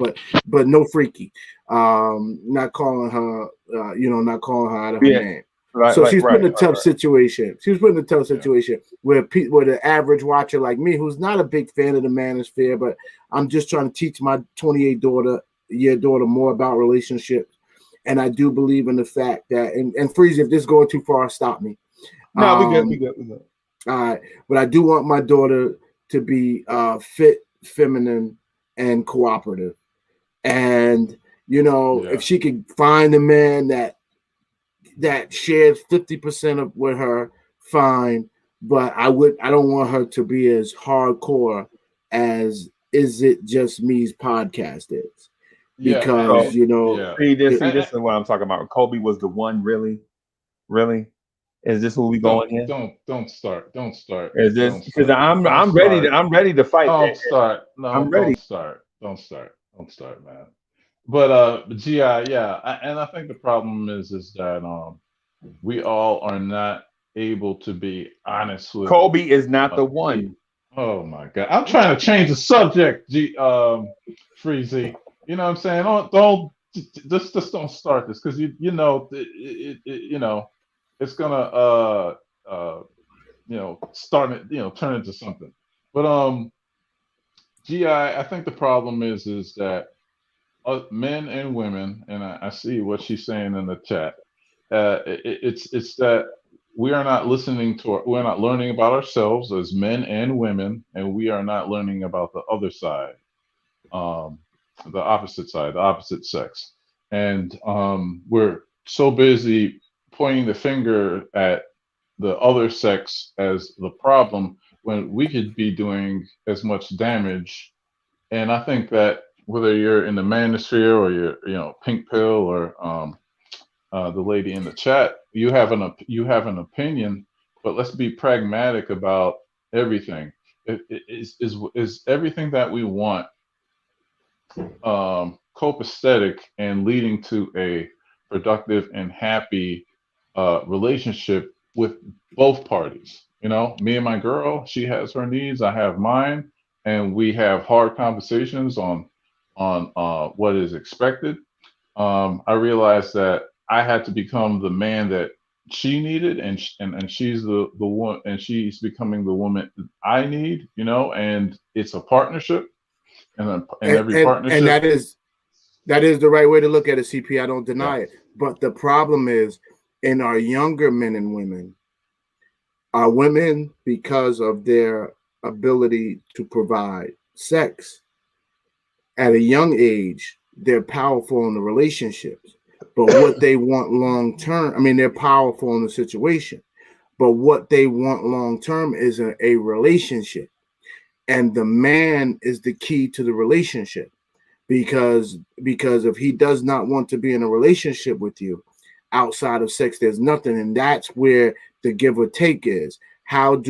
but no freaky. Not calling her, not calling her out of her name. Right, so she's put in a tough situation. She was put in a tough situation where the average watcher like me, who's not a big fan of the manosphere, but I'm just trying to teach my 28-year daughter more about relationships. And I do believe in the fact that, and Freeze, if this is going too far, stop me. No, we good. All right, but I do want my daughter to be fit, feminine, and cooperative. And if she could find a man that shares 50% of with her, fine. But I don't want her to be as hardcore as Is It Just Me's podcast is, because see this is what I'm talking about. Kobe was the one, really. Is this where we going here? Don't start. Is this because I'm ready to fight. Don't start. No, I'm ready. Don't start, man. But GI, and I think the problem is that we all are not able to be honest with Kobe is not the one. Oh my God, I'm trying to change the subject, Freezy. You know what I'm saying? Don't just don't start this, because it's gonna start it, turn into something. But GI, I think the problem is that men and women, and I see what she's saying in the chat. It's that we are not we're not learning about ourselves as men and women, and we are not learning about the other side, the opposite side, the opposite sex, and we're so busy pointing the finger at the other sex as the problem when we could be doing as much damage. And I think that whether you're in the manosphere or you're pink pill or the lady in the chat, you have an opinion, but let's be pragmatic about everything. Is everything that we want copacetic and leading to a productive and happy relationship with both parties? Me and my girl, she has her needs, I have mine, and we have hard conversations on what is expected. I realized that I had to become the man that she needed, and she's the one, and she's becoming the woman I need. And it's a partnership, and every partnership, and that is the right way to look at it, CP. I don't deny it, but the problem is in our younger men and women, our women, because of their ability to provide sex at a young age, they're powerful in the relationships. But what they want long term, I mean, they're powerful in the situation, but what they want long term is a relationship. And the man is the key to the relationship, because if he does not want to be in a relationship with you outside of sex, there's nothing. And that's where the give or take is. And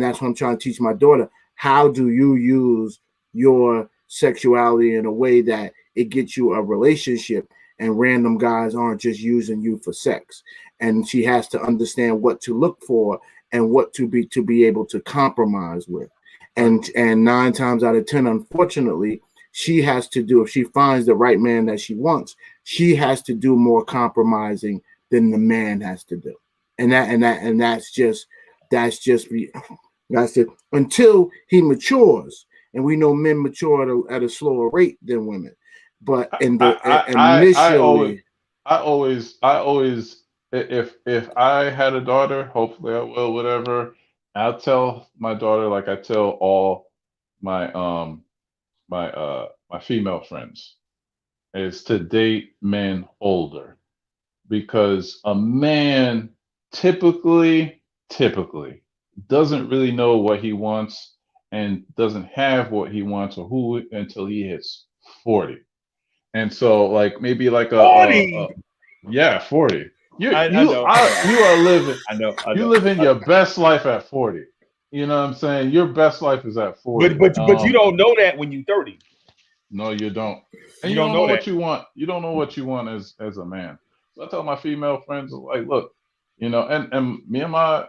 that's what I'm trying to teach my daughter. How do you use your sexuality in a way that it gets you a relationship, and random guys aren't just using you for sex? And she has to understand what to look for and what to be able to compromise with. And 9 times out of 10, unfortunately, she has to do, if she finds the right man that she wants, she has to do more compromising than the man has to do. And that's just until he matures. And we know men mature at a slower rate than women. But initially, I always, if I had a daughter, hopefully I will, whatever, I'll tell my daughter, like I tell all my my female friends, is to date men older, because a man typically doesn't really know what he wants and doesn't have what he wants or who until he hits 40. And so, like, maybe like 40. 40. You I know. are living. I know. You living your best life at 40. You know what I'm saying? Your best life is at 40. But you don't know that when you're 30. No, you don't. And You you don't don't know know what that. you want. You don't know what you want as a man. So I tell my female friends, like, look, and me and my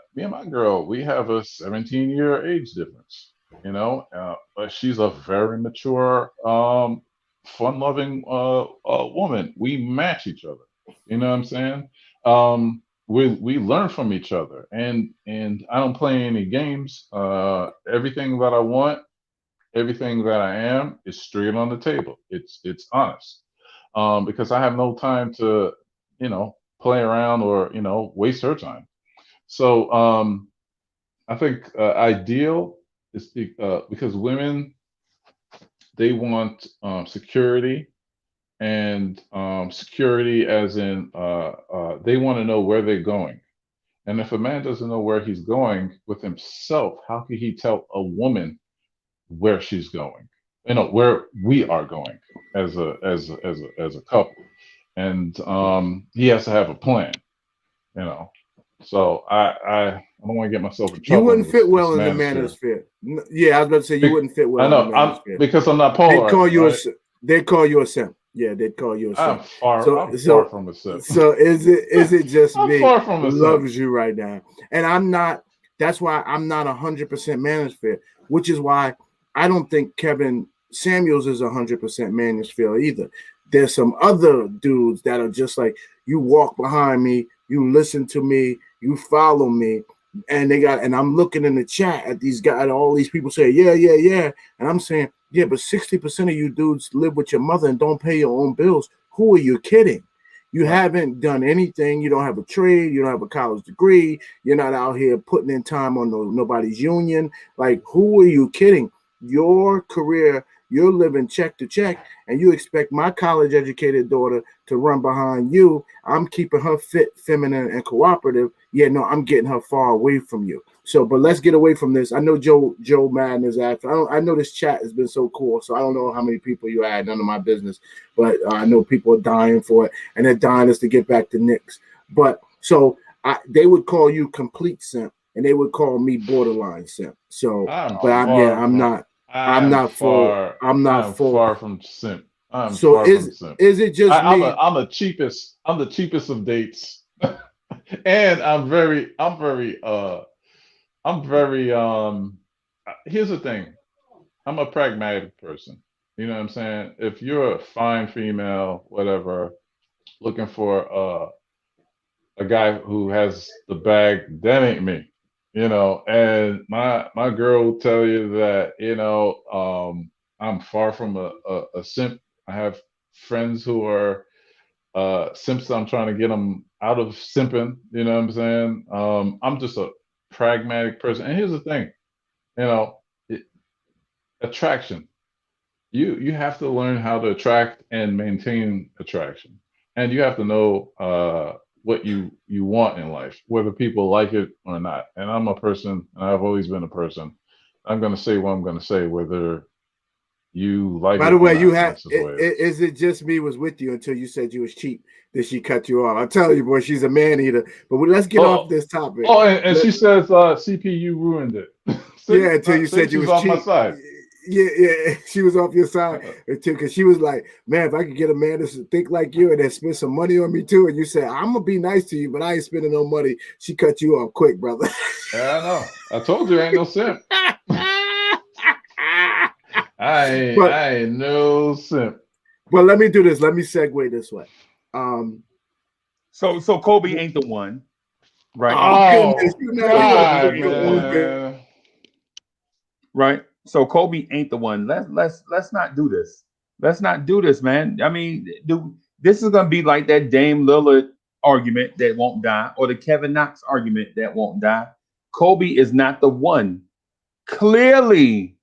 girl, we have a 17-year age difference. But she's a very mature, fun-loving woman. We match each other. You know what I'm saying? We learn from each other, and I don't play any games. Everything that I want, everything that I am, is straight on the table. It's honest, because I have no time to play around or waste her time. So I think ideal is because women, they want security, and security as in they want to know where they're going. And if a man doesn't know where he's going with himself, how can he tell a woman where she's going? Where we are going as a couple. And he has to have a plan. So I don't want to get myself in trouble. You wouldn't fit well in the manosphere. manosphere. Yeah, I was about to say you wouldn't fit well. I know. In the manosphere. Because I'm not polarized. They'd call you a simp. Yeah, they'd call you a simp. I'm far from a simp. So is it just me far from who loves you right now? And I'm not. That's why I'm not 100% manosphere, which is why I don't think Kevin Samuels is 100% manosphere either. There's some other dudes that are just like, you walk behind me, you listen to me, you follow me, and I'm looking in the chat at these guys, all these people say, yeah. And I'm saying, yeah, but 60% of you dudes live with your mother and don't pay your own bills. Who are you kidding? You haven't done anything. You don't have a trade. You don't have a college degree. You're not out here putting in time on nobody's union. Like, who are you kidding? Your career, you're living check to check, and you expect my college-educated daughter to run behind you. I'm keeping her fit, feminine, and cooperative. Yeah, no, I'm getting her far away from you. So, but let's get away from this. I know Joe Madden is after. I know this chat has been so cool, so I don't know how many people you had. None of my business, but I know people are dying for it, and they're dying us to get back to Knicks. But so they would call you complete simp, and they would call me borderline simp. So, I'm not far from simp. Is it just me? I'm the cheapest of dates, and I'm very here's the thing. I'm a pragmatic person. You know what I'm saying? If you're a fine female, whatever, looking for a guy who has the bag, that ain't me. And my girl will tell you that, I'm far from a simp. I have friends who are simps. I'm trying to get them out of simping. You know what I'm saying? I'm just a pragmatic person. And here's the thing, attraction. You have to learn how to attract and maintain attraction, and you have to know what you want in life, whether people like it or not. And I'm a person, and I've always been a person. I'm going to say what I'm going to say, whether you like it. By the way, is it just me was with you until you said you was cheap? Did she cut you off? I tell you, boy, she's a man eater. But let's get off this topic. Oh, and she says CPU ruined it. Yeah, until you said you was off cheap. My side. Yeah, she was off your side too, because she was like, "Man, if I could get a man to think like you and then spend some money on me too," and you said, "I'm gonna be nice to you, but I ain't spending no money." She cut you off quick, brother. Yeah, I know. I told you, I ain't no simp. I ain't no simp. But let me do this. Let me segue this way. So Kobe ain't the one, right? Oh, goodness, you know man. Right. So Kobe ain't the one. Let's not do this. Let's not do this, man. I mean, this is gonna be like that Dame Lillard argument that won't die, or the Kevin Knox argument that won't die. Kobe is not the one. Clearly,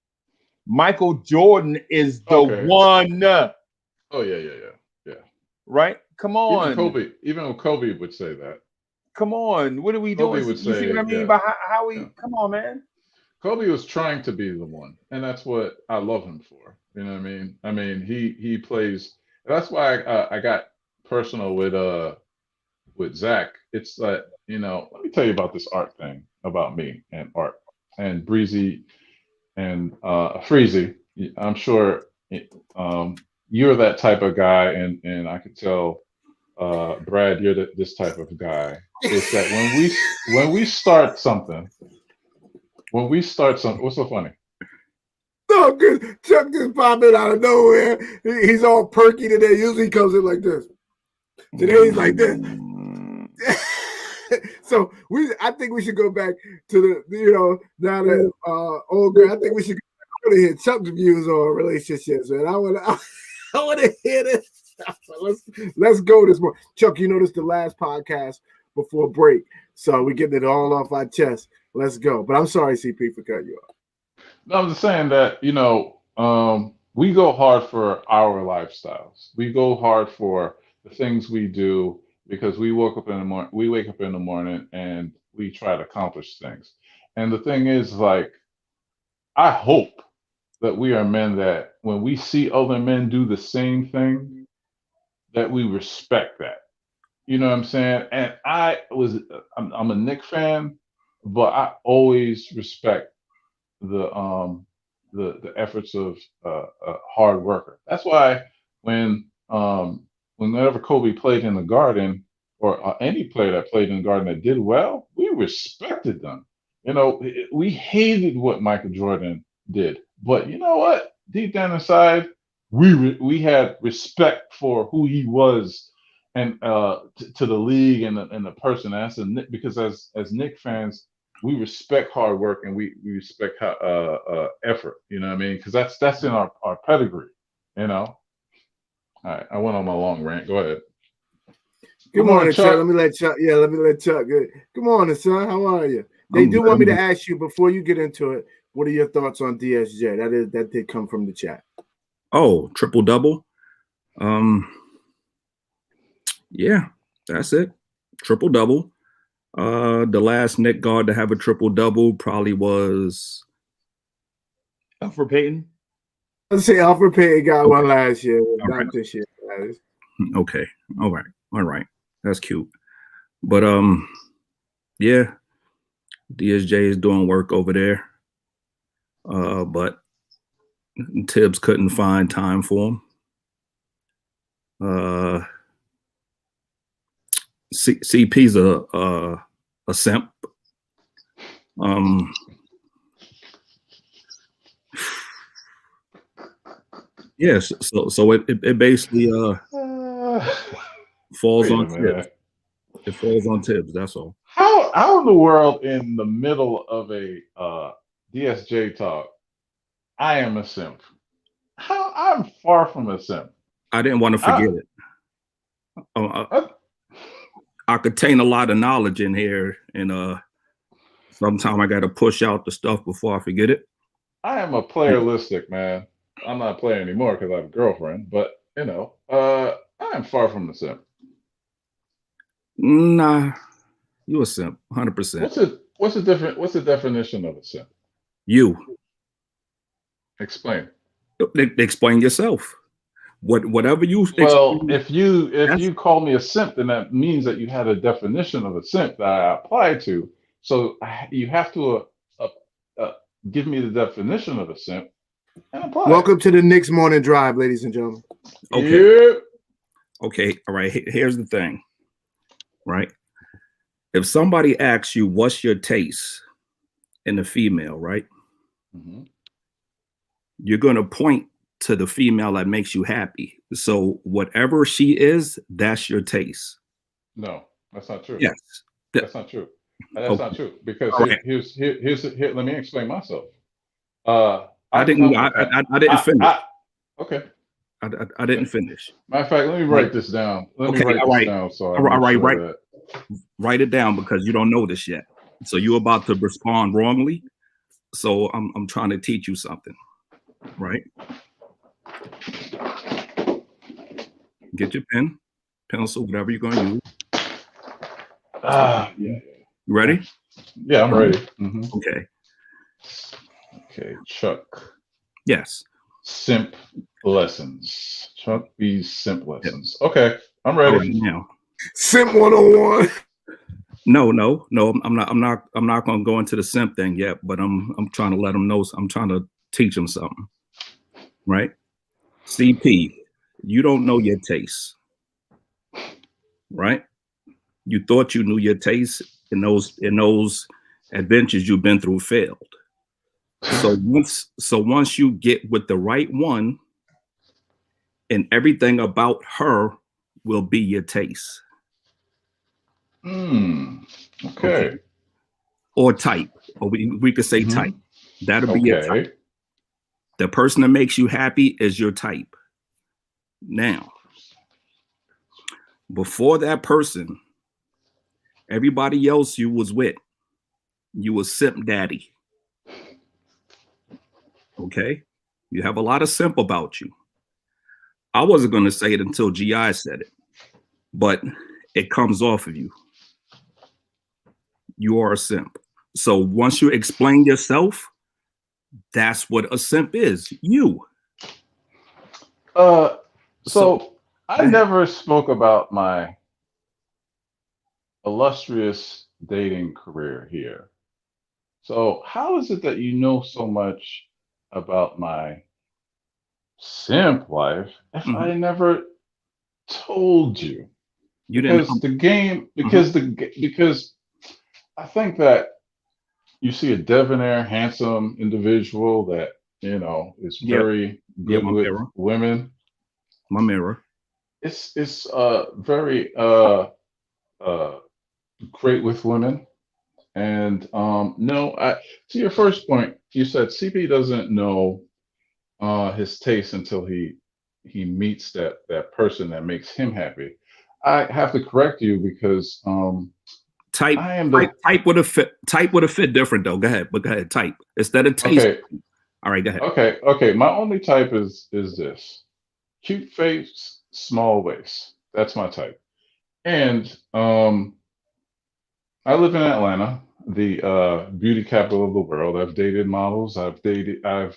Michael Jordan is the one. Oh yeah. Right? Come on. Even Kobe would say that. Come on. What are we doing? Would say, see what I mean? By how we come on, man. Kobe was trying to be the one, and that's what I love him for. You know what I mean? I mean, he plays. That's why I got personal with Zach. It's like, let me tell you about this art thing about me and art and Breezy and Freezy. I'm sure you're that type of guy, and I could tell Brad, you're this type of guy. It's that when we start something. What's so funny? No, good. Chuck just popped in out of nowhere. He's all perky today. Usually he comes in like this. Today he's like this. So I think we should go back to the, now that old girl, I think we should go to hear Chuck's views on relationships, man. I want to hear this. Let's go this morning. Chuck, this is the last podcast before break. So we're getting it all off our chest. Let's go. But I'm sorry, CP, for cutting you off. No, I'm just saying that, we go hard for our lifestyles. We go hard for the things we do because we wake up in the morning and we try to accomplish things. And the thing is, like, I hope that we are men that when we see other men do the same thing, that we respect that. You know what I'm saying? And I'm a Knicks fan, but I always respect the efforts of a hard worker. That's why whenever Kobe played in the Garden, or any player that played in the Garden that did well, we respected them. We hated what Michael Jordan did, but you know what? Deep down inside, we had respect for who he was, and to the league and the person. Because as Knicks fans, we respect hard work and we respect effort. You know what I mean? Because that's in our pedigree. All right, I went on my long rant. Go ahead. Good morning, Chuck. Let me let Chuck. Yeah, let me let Chuck. Good morning, son. How are you? They do want me to ask you before you get into it. What are your thoughts on DSJ? That did come from the chat. Oh, triple double. Yeah, that's it. Triple double. The last Knicks guard to have a triple double probably was Alfred Payton. Let's say Alfred Payton got one last year, not right. this year. Okay. All right. That's cute. But yeah, DSJ is doing work over there. But Tibbs couldn't find time for him. CP's a simp. Yes, so it basically falls on Tibbs. It falls on Tibbs. That's all. How in the world, in the middle of a DSJ talk, I am a simp? I'm far from a simp. I didn't want to forget it. I contain a lot of knowledge in here, and sometimes I got to push out the stuff before I forget it. I am a playeristic man. I'm not playing anymore because I have a girlfriend, but I am far from the simp. Nah, you a simp, 100%. What's the definition of a simp? You explain. Explain yourself. Whatever you. Well, if you call me a simp, then that means that you had a definition of a simp that I applied to. So you have to give me the definition of a simp and apply. Welcome to the Knicks Morning Drive, ladies and gentlemen. Okay. Yep. Okay. All right. Here's the thing. Right. If somebody asks you, what's your taste in a female, right? Mm-hmm. You're going to point to the female that makes you happy. So whatever she is, that's your taste. No, that's not true. Yes. That's not true. That's not true. Because here, let me explain myself. I didn't finish. Okay. I didn't finish. Matter of fact, let me write this down. So write it down because you don't know this yet. So you're about to respond wrongly. So I'm trying to teach you something, right? Get your pen, pencil, whatever you're going to use. Yeah. You ready? Yeah, I'm ready. Mm-hmm. Okay, Chuck. Yes. Simp lessons. Chuck B's simp lessons. Yep. Okay, I'm ready. Right now. Simp 101. No. I'm not going to go into the simp thing yet, but I'm trying to let them know. I'm trying to teach them something. Right? CP, you don't know your taste. Right? You thought you knew your taste, and those adventures you've been through failed. So once you get with the right one, and everything about her will be your taste. Okay. Or type, or we could say type. That'll be your type. The person that makes you happy is your type. Now, before that person, everybody else you was with You a simp daddy. Okay? You have a lot of simp about you. I wasn't going to say it until GI said it, but it comes off of you. You are a simp. So once you explain yourself, that's what a simp is. You. So I never spoke about my illustrious dating career here. So how is it that you know so much about my simp life if I never told you? You Because didn't. the game, because I think that you see a debonair, handsome individual that is very good with mirror. women. My mirror. It's very great with women. And no, to your first point, you said CP doesn't know his taste until he meets that person that makes him happy. I have to correct you because type would have fit different though. Go ahead, but go ahead. Type instead of taste. Okay. All right, go ahead. Okay. My only type is this: cute face, small waist. That's my type. And I live in Atlanta, the beauty capital of the world. I've dated models. I've dated a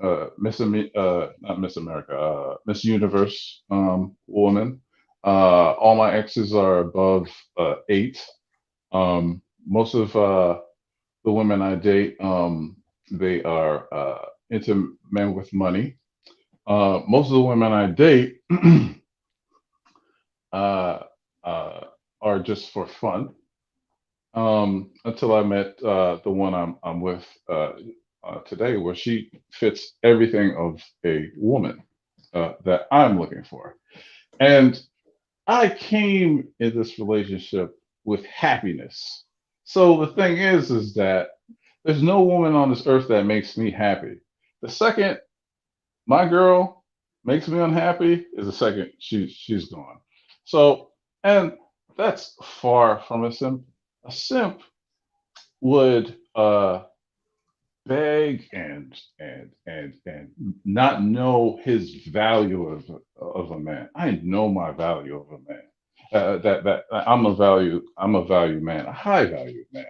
not Miss America, Miss Universe woman. All my exes are above 8. Most of the women I date, they are into men with money. Most of the women I date are just for fun. Until I met the one I'm with today, where she fits everything of a woman that I'm looking for. And I came in this relationship with happiness. So the thing is that there's no woman on this earth that makes me happy. The second my girl makes me unhappy is the second she's gone. So, and that's far from a simp. A simp would beg and not know his value of a man. I know my value of a man. That I'm a value man, a high value man.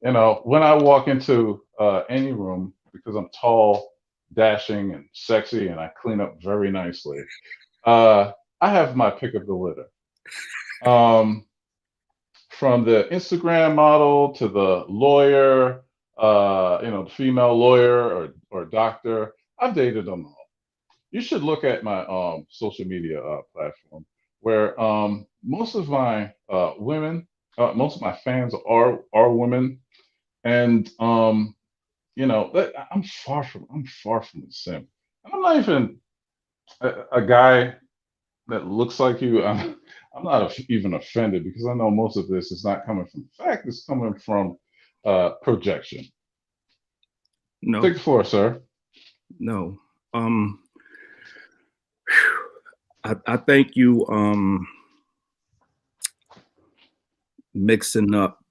When I walk into any room, because I'm tall, dashing, and sexy, and I clean up very nicely, I have my pick of the litter. From the Instagram model to the lawyer, the female lawyer or doctor, I've dated them all. You should look at my social media platform, where most of my most of my fans are women, and I'm far from the simp. I'm not even a guy that looks like you. I'm not even offended, because I know most of this is not coming from fact. It's coming from projection. No. Take the floor, sir. No. I think you mixing up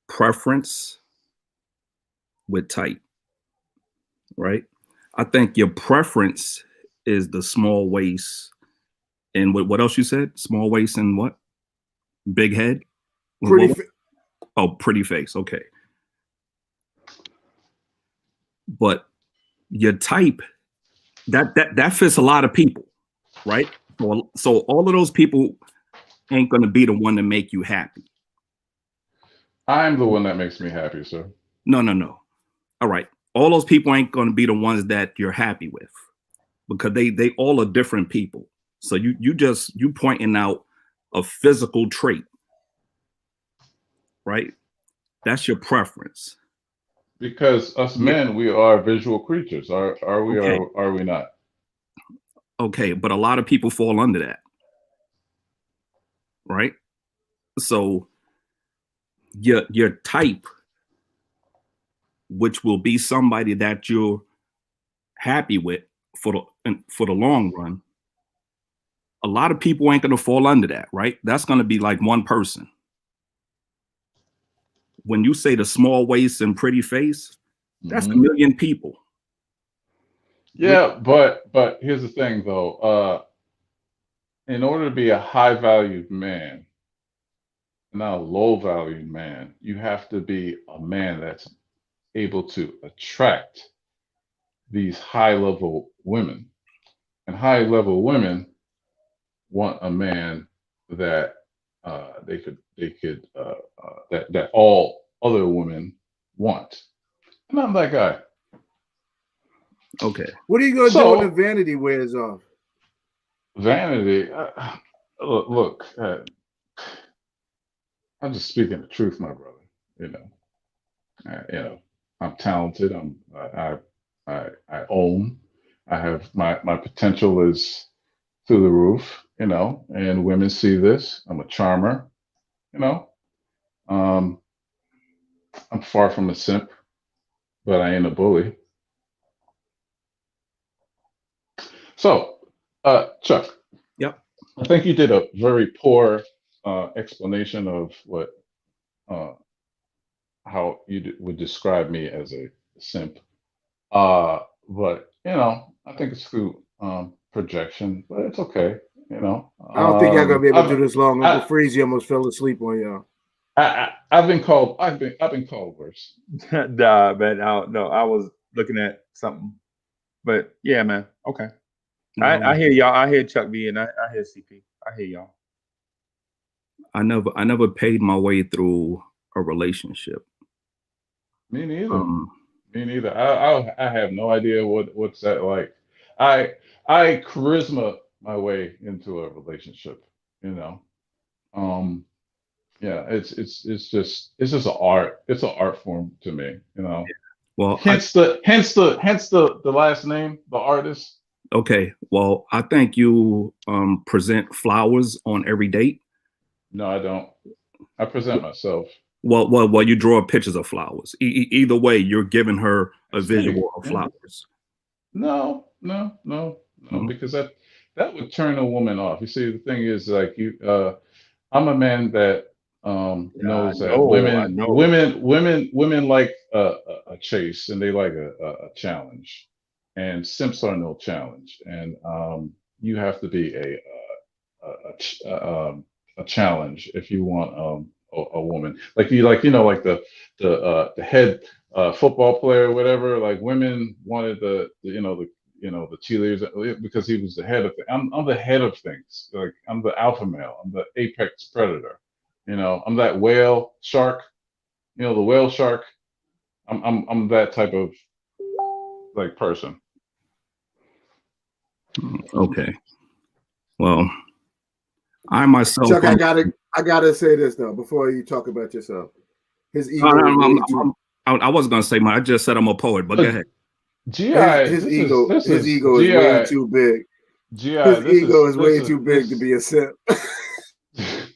preference with type, right? I think your preference is the small waist, and what else you said? Small waist and what? Big head? Pretty face. Okay. But your type, that fits a lot of people, right? So all of those people ain't gonna be the one to make you happy. I'm the one that makes me happy, sir. No. All right. All those people ain't gonna be the ones that you're happy with, because they all are different people. So you pointing out a physical trait, right? That's your preference. Because us men, we are visual creatures. Are we? Okay. Or are we not? Okay, but a lot of people fall under that, right? So your type, which will be somebody that you're happy with for the long run, a lot of people ain't gonna fall under that, right? That's gonna be like one person. when you say the small waist and pretty face, that's a million people. Yeah, but here's the thing though. In order to be a high valued man, not a low valued man, you have to be a man that's able to attract these high level women. And high level women want a man that that all other women want. And I'm that guy. Okay. What are you gonna do when the vanity wears off? Vanity, look, I'm just speaking the truth, my brother. You know, I'm talented. I own. I have my potential is through the roof. You know, and women see this. I'm a charmer. You know, I'm far from a simp, but I ain't a bully. So, Chuck. Yep. I think you did a very poor explanation of what how you would describe me as a simp. But you know, I think it's through projection, but it's okay. You know, I don't think y'all gonna be able to do this long. Uncle Freezy almost fell asleep on y'all. I've been called worse. Nah, man, I don't know. I was looking at something, but yeah, man. Okay, I hear y'all. I hear Chuck B and I hear CP. I hear y'all. I never paid my way through a relationship. Me neither. Me neither. I have no idea what's that like. I charisma my way into a relationship. You know. Yeah, it's just an art. It's an art form to me. You know. Well, hence the last name, the artist. Okay. Well, I think you present flowers on every date. No, I don't. I present myself. Well, you draw pictures of flowers. Either way, you're giving her a visual of flowers. No, because that would turn a woman off. You see, the thing is, like I'm a man that knows that women like a chase and they like a challenge, and simps are no challenge, and you have to be a challenge if you want a woman like the head football player or whatever. Like women wanted the cheerleaders because he was the head of things. I'm the head of things. Like I'm the alpha male. I'm the apex predator. You know, I'm that whale shark. You know, the whale shark. I'm that type of like person. Okay. Well, I myself. Chuck, I gotta say this though before you talk about yourself. His ego. I wasn't gonna say I just said I'm a poet, but go ahead. His ego is way too big. His ego is way too big to be a simp.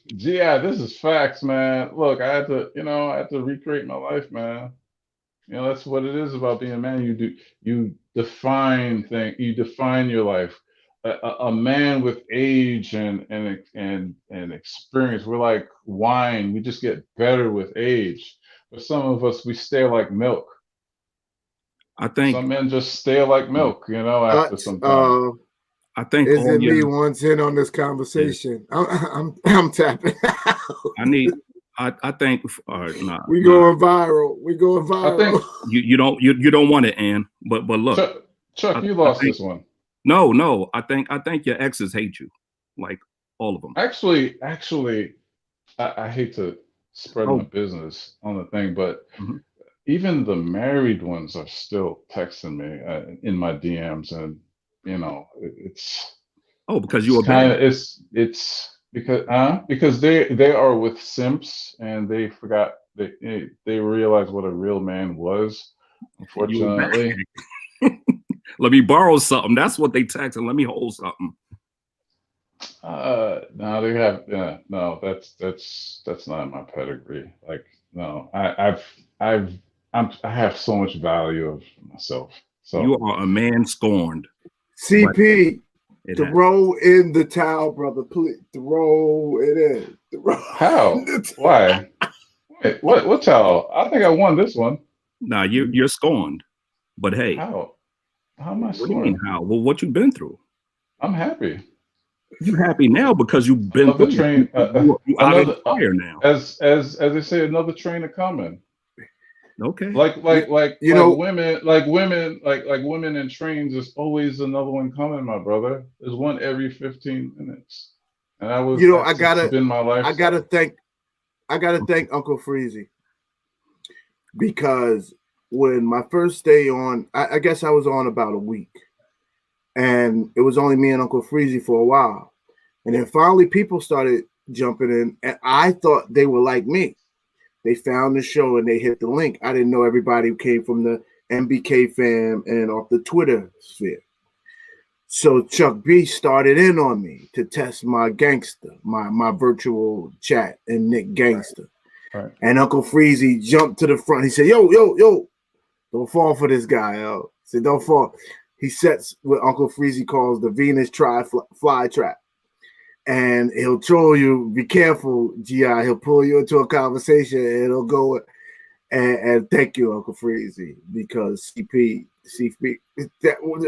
GI, this is facts, man. Look, I had to recreate my life, man. You know, that's what it is about being a man. You define things. You define your life. A man with age and experience, we're like wine. We just get better with age. But some of us, we stay like milk. I think some men just stay like milk, you know, after some time. I think is it me once in on this conversation? I'm tapping out. I think we going viral. We going viral. I think you don't want it, Ann. But look, Chuck, you lost this one. No. I think your exes hate you, like all of them. Actually, I hate to spread my business on the thing, but even the married ones are still texting me in my DMs, and you know, it's because you were bad. It's because they are with simps and they forgot they realized what a real man was. Unfortunately. Let me borrow something. That's what they text, and let me hold something. No, they have no. That's not my pedigree. Like no, I have so much value of myself. So you are a man scorned. CP, throw in the towel, brother. Please throw it in. How? Why? Hey, what y'all? I think I won this one. Nah, you're scorned. But hey, How am I what do you mean scoring? how? Well, what you've been through? I'm happy. You happy now because you've been Another through. train. You out of the fire now. As they say, another train a coming. Okay. Like You know, women, women in trains. There's always another one coming, my brother. There's one every 15 minutes, and I that's been my lifestyle. I gotta thank Uncle Freezy, because when my first day on, I guess I was on about a week, and it was only me and Uncle Freezy for a while, and then finally people started jumping in, and I thought they were like me. They found the show and they hit the link. I didn't know everybody came from the MBK fam and off the Twitter sphere. So Chuck B started in on me to test my gangster, my virtual chat and Nick gangster. Right. And Uncle Freezy jumped to the front. He said, yo, don't fall for this guy, yo. He said, don't fall. He sets what Uncle Freezy calls the Venus fly trap. And he'll troll you. Be careful, GI. He'll pull you into a conversation and it'll go. And thank you, Uncle Freezy, because CP,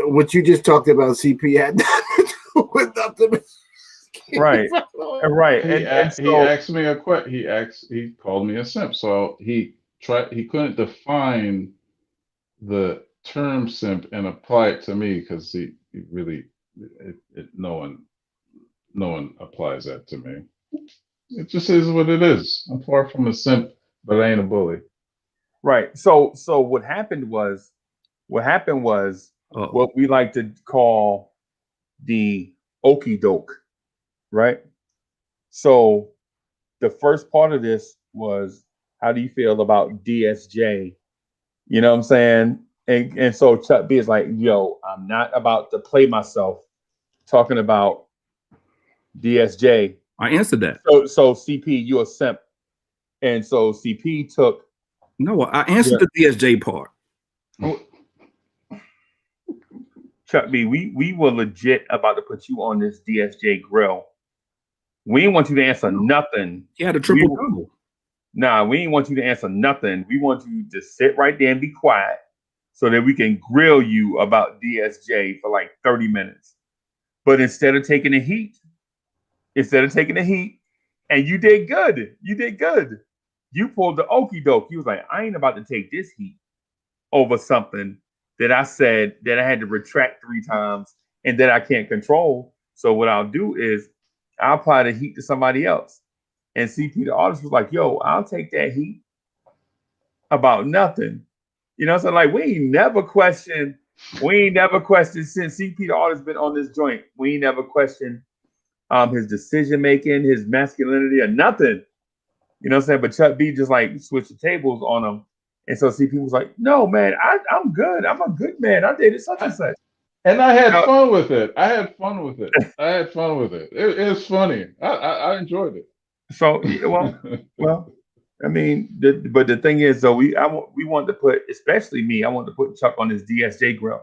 what you just talked about, CP had with nothing. Right. Right. He asked me a question. He called me a simp. So he couldn't define the term simp and apply it to me, because he really no one applies that to me. It just is what it is. I'm far from a simp, but I ain't a bully. Right. So what happened was what we like to call the okie doke, right? So the first part of this was, how do you feel about DSJ? You know what I'm saying? And so Chuck B is like, yo, I'm not about to play myself talking about DSJ. I answered that. So CP, you a simp. And so CP took. No, I answered the DSJ part. Chuck B, we were legit about to put you on this DSJ grill. We didn't want you to answer nothing. He had a triple double. Nah, we didn't want you to answer nothing. We want you to sit right there and be quiet so that we can grill you about DSJ for like 30 minutes. But instead of taking the heat, and you did good. You pulled the okie doke. You was like, I ain't about to take this heat over something that I said that I had to retract 3 times and that I can't control. So what I'll do is I'll apply the heat to somebody else. And CP, the artist, was like, yo, I'll take that heat about nothing. You know, so like we ain't never questioned since CP, the artist, been on this joint. We ain't never questioned his decision making, his masculinity, or nothing. You know what I'm saying? But Chuck B just like switched the tables on him. And so CP was like, no, man, I'm good. I'm a good man. I dated such and such. And I had fun with it. It was funny. I enjoyed it. So, well, I mean, but the thing is, though, we wanted to put, especially me, I wanted to put Chuck on his DSJ grill,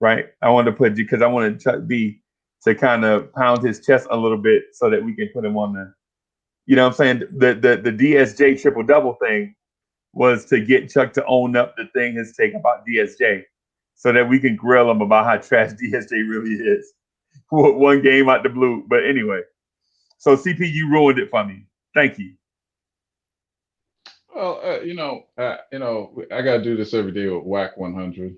right? I wanted to put, because I wanted Chuck B to kind of pound his chest a little bit so that we can put him on the, you know what I'm saying? The DSJ triple double thing was to get Chuck to own up the thing his take about DSJ so that we can grill him about how trash DSJ really is. One game out the blue. But anyway, so CP, you ruined it for me. Thank you. Well, I got to do this every day with Whack 100.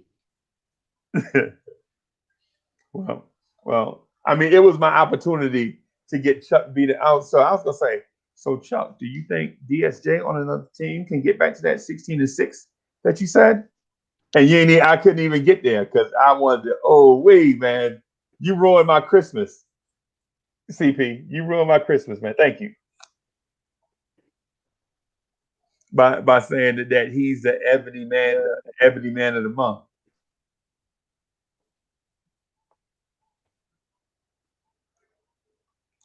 Well, I mean, it was my opportunity to get Chuck beat out. So I was going to say, so Chuck, do you think DSJ on another team can get back to that 16-6 that you said? And I couldn't even get there because I wanted to, oh, wait, man, you ruined my Christmas. CP, you ruined my Christmas, man. Thank you. By saying that he's the ebony man of the month.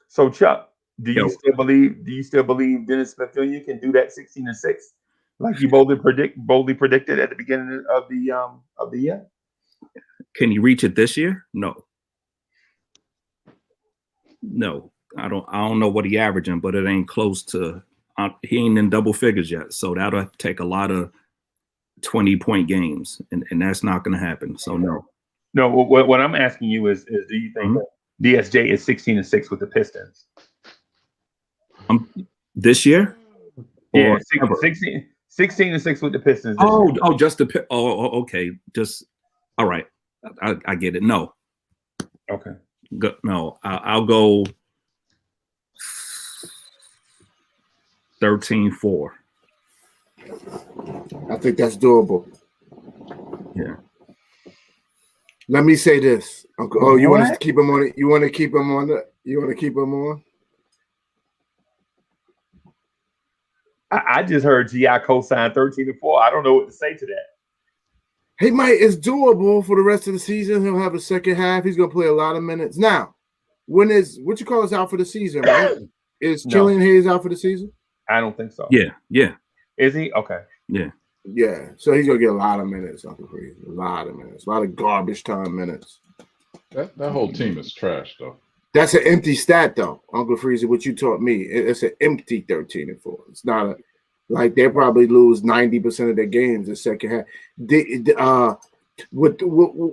So Chuck, do you still believe Dennis Smith Jr. can do that 16-6 like you boldly predicted at the beginning of the year? Can he reach it this year? No, I don't know what he averaging, but it ain't close to he ain't in double figures yet, so that'll take a lot of 20-point games, and that's not going to happen. So no. No, what I'm asking you is do you think DSJ is 16-6 with the Pistons? This year? Yeah, 16-6 with the Pistons. Okay. Just all right. I get it. No. Okay. No, I'll go 13-4. I think that's doable. Yeah. Let me say this. Oh, you want us to keep him on it? You want to keep him on it? You want to keep him on? I just heard G.I. co-sign 13-4. I don't know what to say to that. He might. It's doable for the rest of the season. He'll have a second half. He's gonna play a lot of minutes. Now, when is what you call us out for the season, right? Is Killian Hayes out for the season? I don't think so. Yeah. Is he? Okay. Yeah. So he's gonna get a lot of minutes, Uncle Freeze. A lot of minutes. A lot of garbage time minutes. That whole team is trash, though. That's an empty stat, though, Uncle Freeze. What you taught me, it's an empty 13-4. It's not a like they probably lose 90% of their games in the second half. What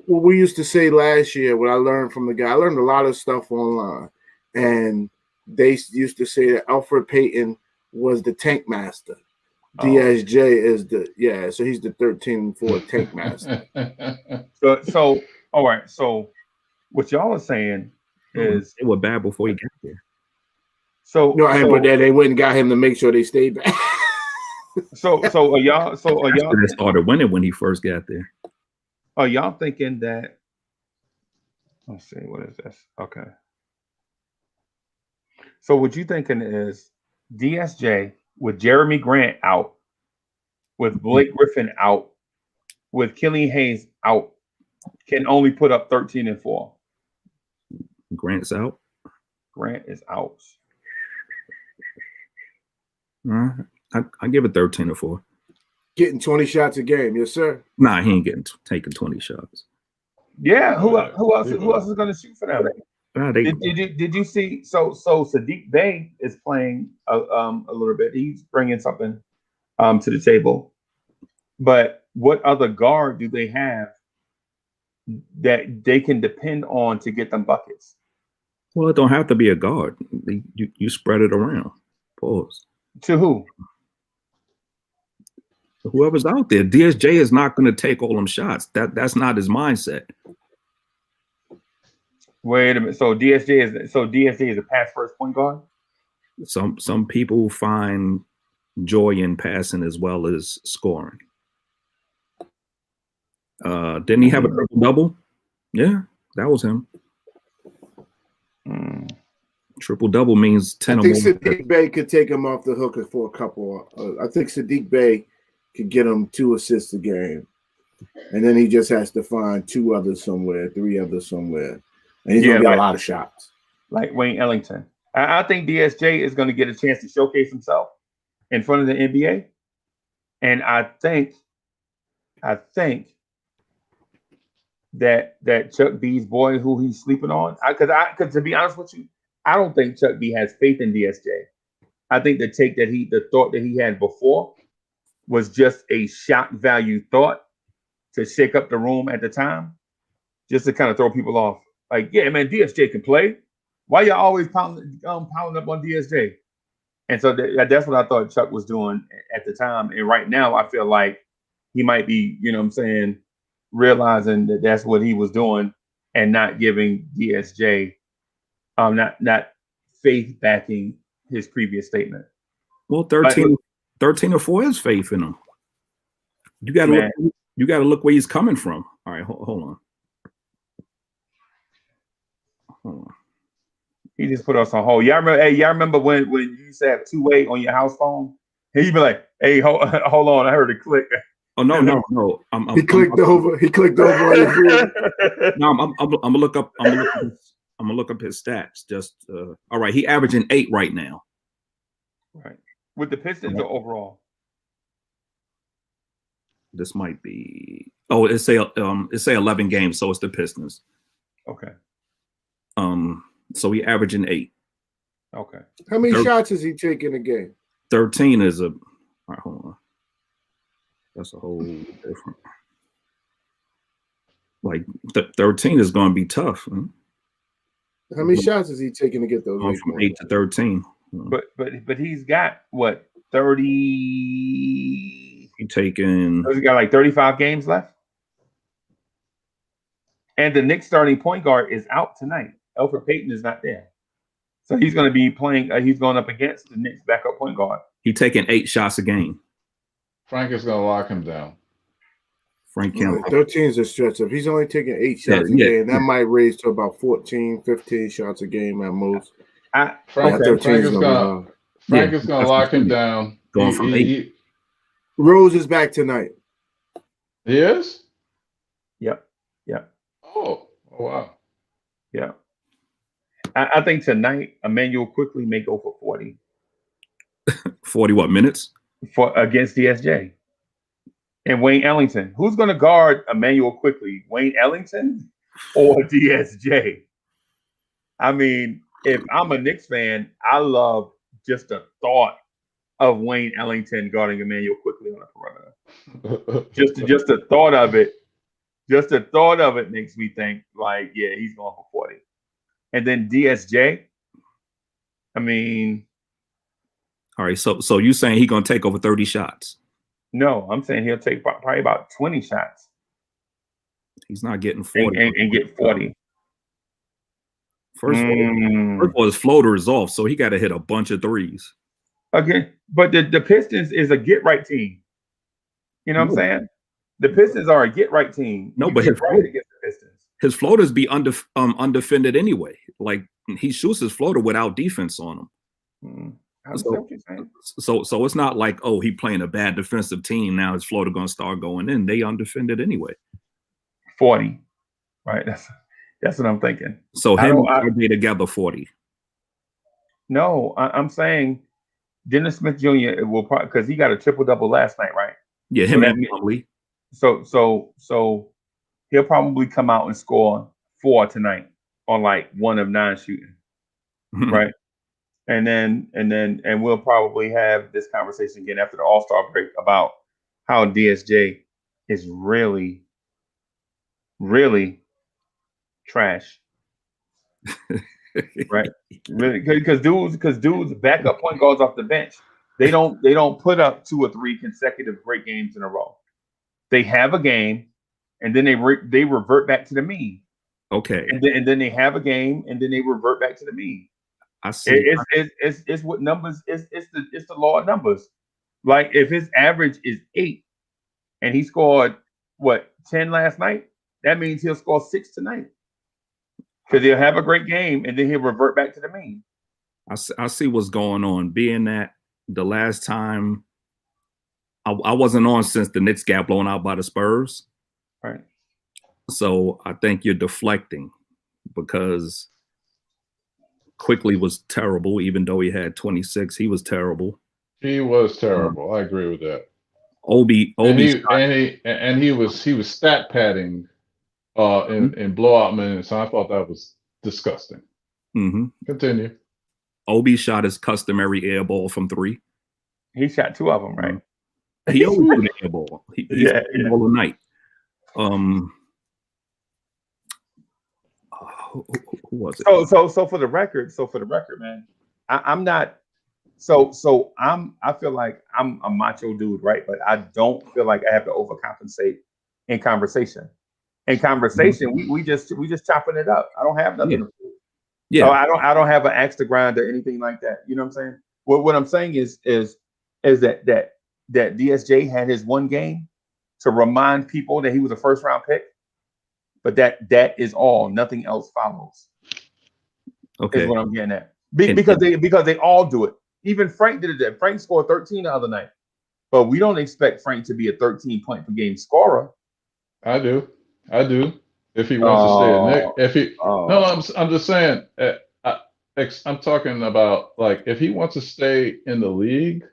we used to say last year, what I learned from the guy, I learned a lot of stuff online, and they used to say that Alfred Payton was the tank master. DSJ is so he's the 13-4 tank master. So all right. So what y'all are saying is they were bad before he got there. But then they went and got him to make sure they stayed back. So are y'all They started winning when he first got there. Are y'all thinking that? Let's see, what is this? Okay. So what you thinking is DSJ with Jeremy Grant out, with Blake Griffin out, with Killian Hayes out, can only put up 13-4. Grant's out. Grant is out. I give it 13-4. Getting 20 shots a game, yes, sir. Nah, he ain't taking 20 shots. Yeah, who else is going to shoot for them? Did you see? So Sadiq Bey is playing a little bit. He's bringing something to the table. But what other guard do they have that they can depend on to get them buckets? Well, it don't have to be a guard. You spread it around. Pause. To who? Whoever's out there. DSJ is not going to take all them shots. That's not his mindset. Wait a minute. So DSJ is a pass first point guard? Some people find joy in passing as well as scoring. Didn't he have a triple double? Yeah, that was him. Triple double means 10 I think Sadiq Bey could take him off the hook for a couple. I think Sadiq Bey could get him 2 assists a game, and then he just has to find 2 others somewhere, 3 others somewhere, and he's gonna get a lot of shots. Like Wayne Ellington. I think DSJ is going to get a chance to showcase himself in front of the NBA, and I think that Chuck B's boy, who he's sleeping on, because to be honest with you, I don't think Chuck B has faith in DSJ. I think the thought that he had before was just a shock value thought to shake up the room at the time, just to kind of throw people off. Like, yeah, man, DSJ can play. Why y'all always pounding up on DSJ? And so that's what I thought Chuck was doing at the time. And right now, I feel like he might be, you know what I'm saying, realizing that that's what he was doing and not giving DSJ, not faith backing his previous statement. Well, 13-4 is faith in him. You got to look where he's coming from. All right, hold on. He just put us on hold. Y'all remember when you used to have 2-way on your house phone? And he'd be like, "Hey, hold on, I heard it click." Oh no! He clicked over. He clicked over on your phone. No, I'm gonna look up. I'm gonna look up his stats. Just all right. He averaging 8 right now. Right. With the Pistons or overall? This might be. Oh, it say 11 games, so it's the Pistons. Okay. So he averaging 8. Okay. How many shots is he taking a game? 13 is a. All right, hold on. That's a whole different. Like 13 is going to be tough. Huh? How many shots is he taking to get those? Going from 8 to 13. But he's got what 30. He taking. He's got like 35 games left. And the Knicks starting point guard is out tonight. Elfrid Payton is not there. So he's going to be playing. He's going up against the Knicks backup point guard. He taking 8 shots a game. Frank is going to lock him down. Frank Campbell. 13 is a stretch. If he's only taking 8 shots a game, that might raise to about 14, 15 shots a game at most. Frank is going to lock him down. Going from 8. Rose is back tonight. He is? Yep. Oh, wow. Yeah. I think tonight Emmanuel quickly may go for 40. 40 what minutes? For against DSJ. And Wayne Ellington. Who's going to guard Emmanuel quickly? Wayne Ellington or DSJ? I mean, if I'm a Knicks fan, I love just the thought of Wayne Ellington guarding Emmanuel quickly on the perimeter. just the thought of it. Just the thought of it makes me think like, yeah, he's going for 40. And then DSJ, I mean. All right, so you saying he's going to take over 30 shots? No, I'm saying he'll take probably about 20 shots. He's not getting 40. And get 40. First of all, his floater is off, so he got to hit a bunch of threes. Okay, but the Pistons is a get-right team. You know what I'm saying? The Pistons are a get-right team. No, but his floaters be undefended anyway. Like he shoots his floater without defense on him. So it's not like, oh, he playing a bad defensive team. Now his floater going to start going in. They undefended anyway. 40, right? That's what I'm thinking. So him and be together 40. No, I'm saying Dennis Smith Jr. will probably because he got a triple-double last night, right? Yeah, him and Plumlee. So he'll probably come out and score 4 tonight on like 1 of 9 shooting, right? And we'll probably have this conversation again after the All-Star break about how DSJ is really, really trash, right? Really, because dudes backup point guards off the bench. They don't put up 2 or 3 consecutive great games in a row. They have a game, and then they revert back to the mean. Okay. And then they have a game, and then they revert back to the mean. I see. It's what numbers. It's the law of numbers. Like if his average is 8, and he scored 10 last night, that means he'll score 6 tonight. Because he'll have a great game, and then he'll revert back to the mean. I see what's going on. Being that the last time I wasn't on since the Knicks got blown out by the Spurs. Right. So I think you're deflecting because Quickly was terrible, even though he had 26. He was terrible. He was terrible. I agree with that. Obi and he was stat padding in blowout minutes. So I thought that was disgusting. Continue. Obi shot his customary air ball from 3. He shot 2 of them, right? He always did an air ball. He's all the night. Who was it? So for the record, man, I'm not. I feel like I'm a macho dude, right? But I don't feel like I have to overcompensate in conversation. In conversation, we just chopping it up. I don't have nothing to prove. Yeah. So I don't have an axe to grind or anything like that. You know what I'm saying? What I'm saying is that DSJ had his one game to remind people that he was a first round pick, but that is all. Nothing else follows. Okay, is what I'm getting at. Because they all do it. Even Frank did it. Frank scored 13 the other night, but we don't expect Frank to be a 13 point per game scorer. I do. If he wants to stay at Knicks, no, I'm just saying. I'm talking about like if he wants to stay in the league,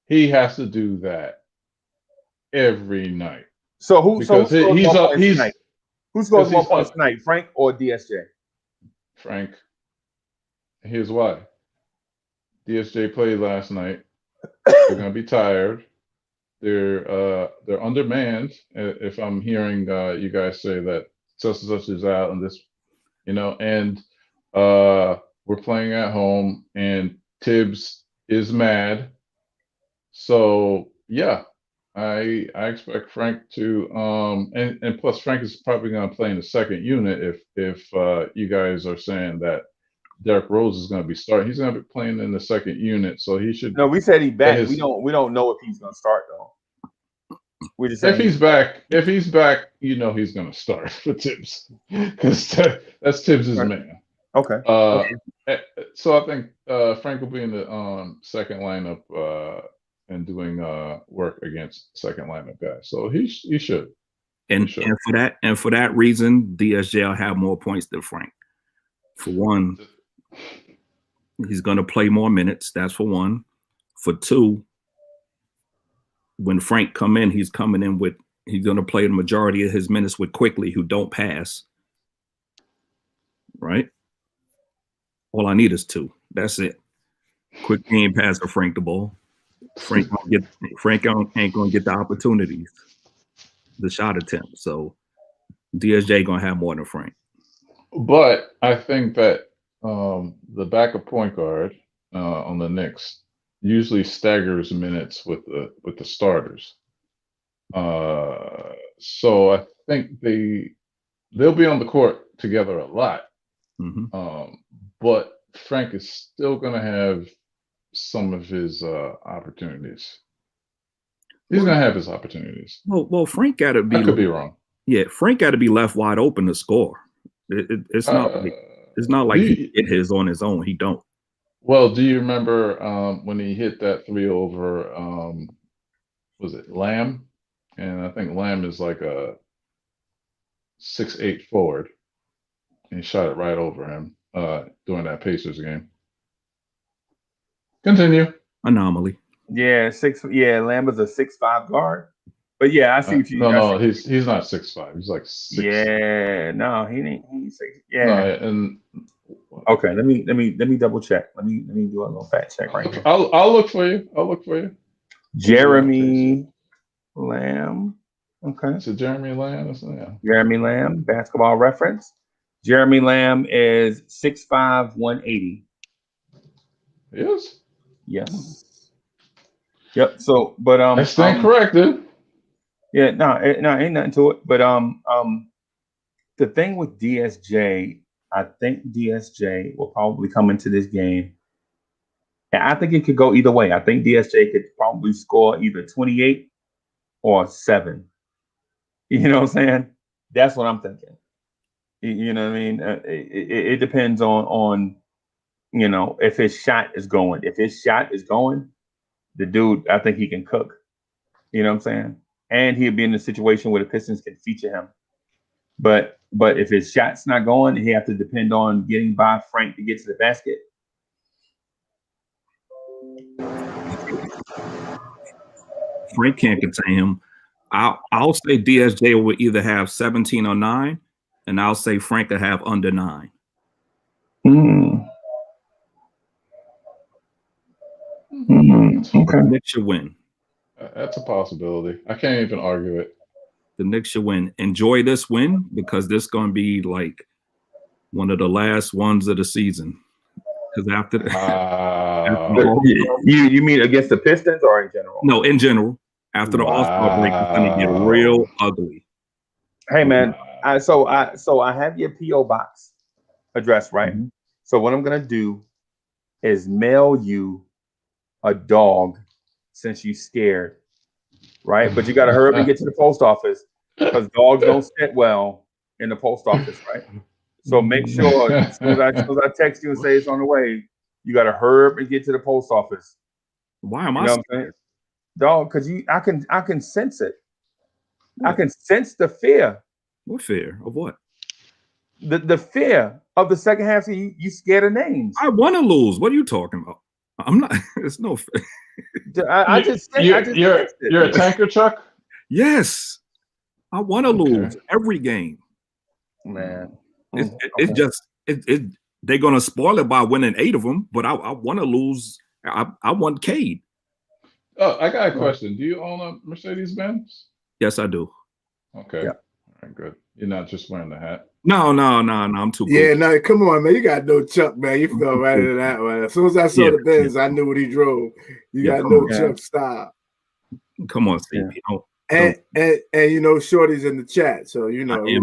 he has to do that every night. So who scores more points tonight, Frank or DSJ? Frank. Here's why. DSJ played last night. They're going to be tired. They're undermanned. If I'm hearing you guys say that such and such is out and this, and we're playing at home and Tibbs is mad. So yeah, I expect Frank to and plus Frank is probably going to play in the second unit if you guys are saying that Derrick Rose is going to be starting. He's going to be playing in the second unit, so he should. No, we said he's back. We don't know if he's going to start though. We just if he's back, he's going to start for Tibbs because that's Tibbs' man. Okay. So I think Frank will be in the second lineup and doing work against second lineup guys. So he should. And for that reason, DSJ will have more points than Frank. For one, he's going to play more minutes. That's for one. For two, when Frank come in, he's going to play the majority of his minutes with Quickly, who don't pass. Right? All I need is two. That's it. Quickly ain't pass for Frank the ball. Frank ain't gonna get the opportunities, the shot attempt. So DSJ gonna have more than Frank. But I think that the backup point guard on the Knicks usually staggers minutes with the starters. So I think they'll be on the court together a lot. Mm-hmm. But Frank is still going to have some of his opportunities. He's going to have his opportunities. Well, Frank got to be. I could be wrong. Yeah, Frank got to be left wide open to score. It's not like he hit his on his own. He don't. Well, do you remember when he hit that three over? Was it Lamb? And I think Lamb is like a 6'8" forward, and he shot it right over him during that Pacers game. Continue. Anomaly. Yeah, Lamb is a 6'5" guard. But yeah, I see what you. No, he's not 6'5". He's like 6. Yeah, no, he ain't. He's 6. Yeah. No, and okay, let me double check. Let me do a little fact check right here. I'll look for you. Jeremy Lamb. Okay. Is it Jeremy Lamb? Yeah. Jeremy Lamb, Basketball Reference. Jeremy Lamb is 6'5", 180. Yes. Yes. Yep. So, but I stand corrected. Yeah. No, ain't nothing to it. But the thing with DSJ, I think DSJ will probably come into this game, and I think it could go either way. I think DSJ could probably score either 28 or 7. You know what I'm saying? That's what I'm thinking. You know what I mean? It depends on if his shot is going. If his shot is going, the dude, I think he can cook. You know what I'm saying? And he'll be in a situation where the Pistons can feature him. But if his shot's not going, he have to depend on getting by Frank to get to the basket. Frank can't contain him. I'll say DSJ will either have 17 or 9, and I'll say Frank will have under 9. Okay. The Knicks should win. That's a possibility. I can't even argue it. The Knicks should win. Enjoy this win because this is going to be like one of the last ones of the season. Because after you mean against the Pistons or in general? No, in general. After the All-Star break, it's going to get real ugly. Hey man, so I have your PO box address, right? Mm-hmm. So what I'm gonna do is mail you a dog since you scared, right? But you got to hurry up and get to the post office because dogs don't sit well in the post office, right? So make sure as soon as I text you and say it's on the way, you got to hurry up and get to the post office. Why am I scared? Dog, because I can sense it. What? I can sense the fear. What fear of what? The fear of the second half. So you scared of names. I want to lose. What are you talking about? I'm not. It's no fear. You're a tanker, Chuck? Yes, I want to lose every game. Man, it's just they're gonna spoil it by winning 8 of them. But I want to lose. I want Cade. Oh, I got a question. Do you own a Mercedes Benz? Yes, I do. Okay. Yeah. All right, good. You're not just wearing the hat. No. I'm too Yeah, cool. no, come on, man. You got no Chuck, man. You fell right into that one. As soon as I saw the Benz, I knew what he drove. You got no Chuck style. Come on, Steve. And you know, Shorty's in the chat, so you know he.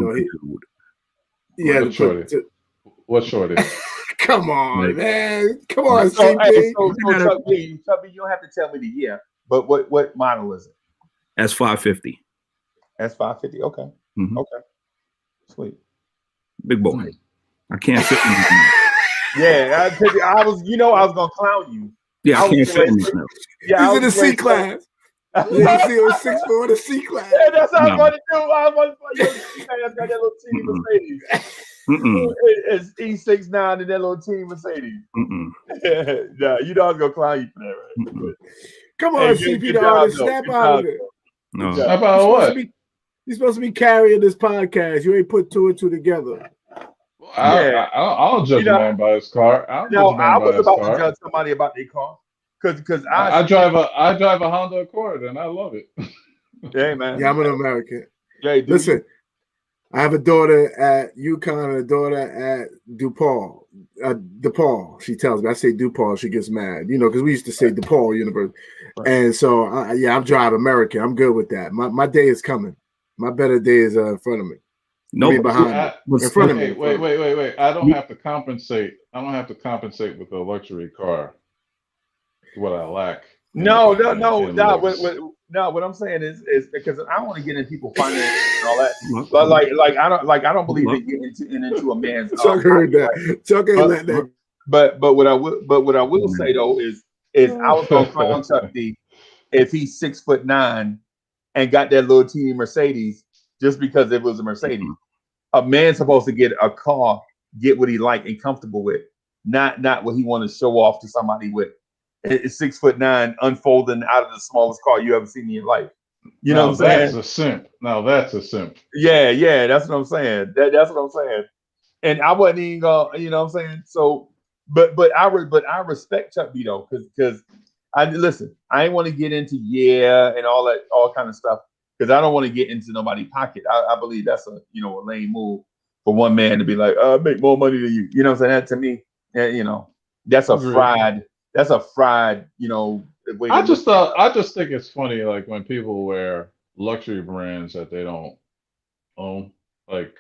Yeah, What Shorty? Come on, man. Come on, so Chuck B, you don't have to tell me the year, but what model is it? S550. S550. Okay. Mm-hmm. Okay. Sweet. Big boy. I can't fit in this. Yeah, I was gonna clown you. Yeah, I can't fit in this now. Yeah, he's in the C class. Yeah, you see, it was 6'4" in the C class. Yeah, that's what I was going to do. I was going to C class, got that little teeny Mercedes. It's E69 and that little teeny Mercedes. Nah, you know I was gonna clown you for that, right? Come on, CP the artist, snap out of it. No. Snap out of what? You're supposed to be carrying this podcast. You ain't put two and two together. I don't judge a man by his car. I was about to judge somebody about their car because I drive a Honda Accord and I love it. Yeah, man. Yeah, I'm an American. Yeah, listen, I have a daughter at UConn and a daughter at DePaul. DePaul, she tells me. I say DePaul, she gets mad. You know, because we used to say DePaul University. Right. And so, I'm driving American. I'm good with that. My day is coming. My better day is in front of me. No, behind me. In front of me. Wait. I don't have to compensate. I don't have to compensate with a luxury car. What I lack. No. What I'm saying is because I don't want to get into people's finances and all that. But I don't believe in getting into a man's. Chuck heard that. Chuck ain't let that. But what I will say though is I was gonna clown Chuck D if he's 6'9" and got that little teeny Mercedes just because it was a Mercedes. A man's supposed to get a car, get what he like and comfortable with, not what he want to show off to somebody with. It's 6'9", unfolding out of the smallest car you ever seen in your life. You know what I'm saying? That's a simp. Now that's a simp. Yeah, that's what I'm saying. That's what I'm saying. And I wasn't even gonna, you know what I'm saying? So, but I respect Chuck B though, because I ain't want to get into and all kind of stuff, because I don't want to get into nobody's pocket. I believe that's a lame move for one man to be like, I make more money than you. You know what I'm saying? That to me, that's a fried. That's a fried, way. I just think it's funny, like when people wear luxury brands that they don't own, like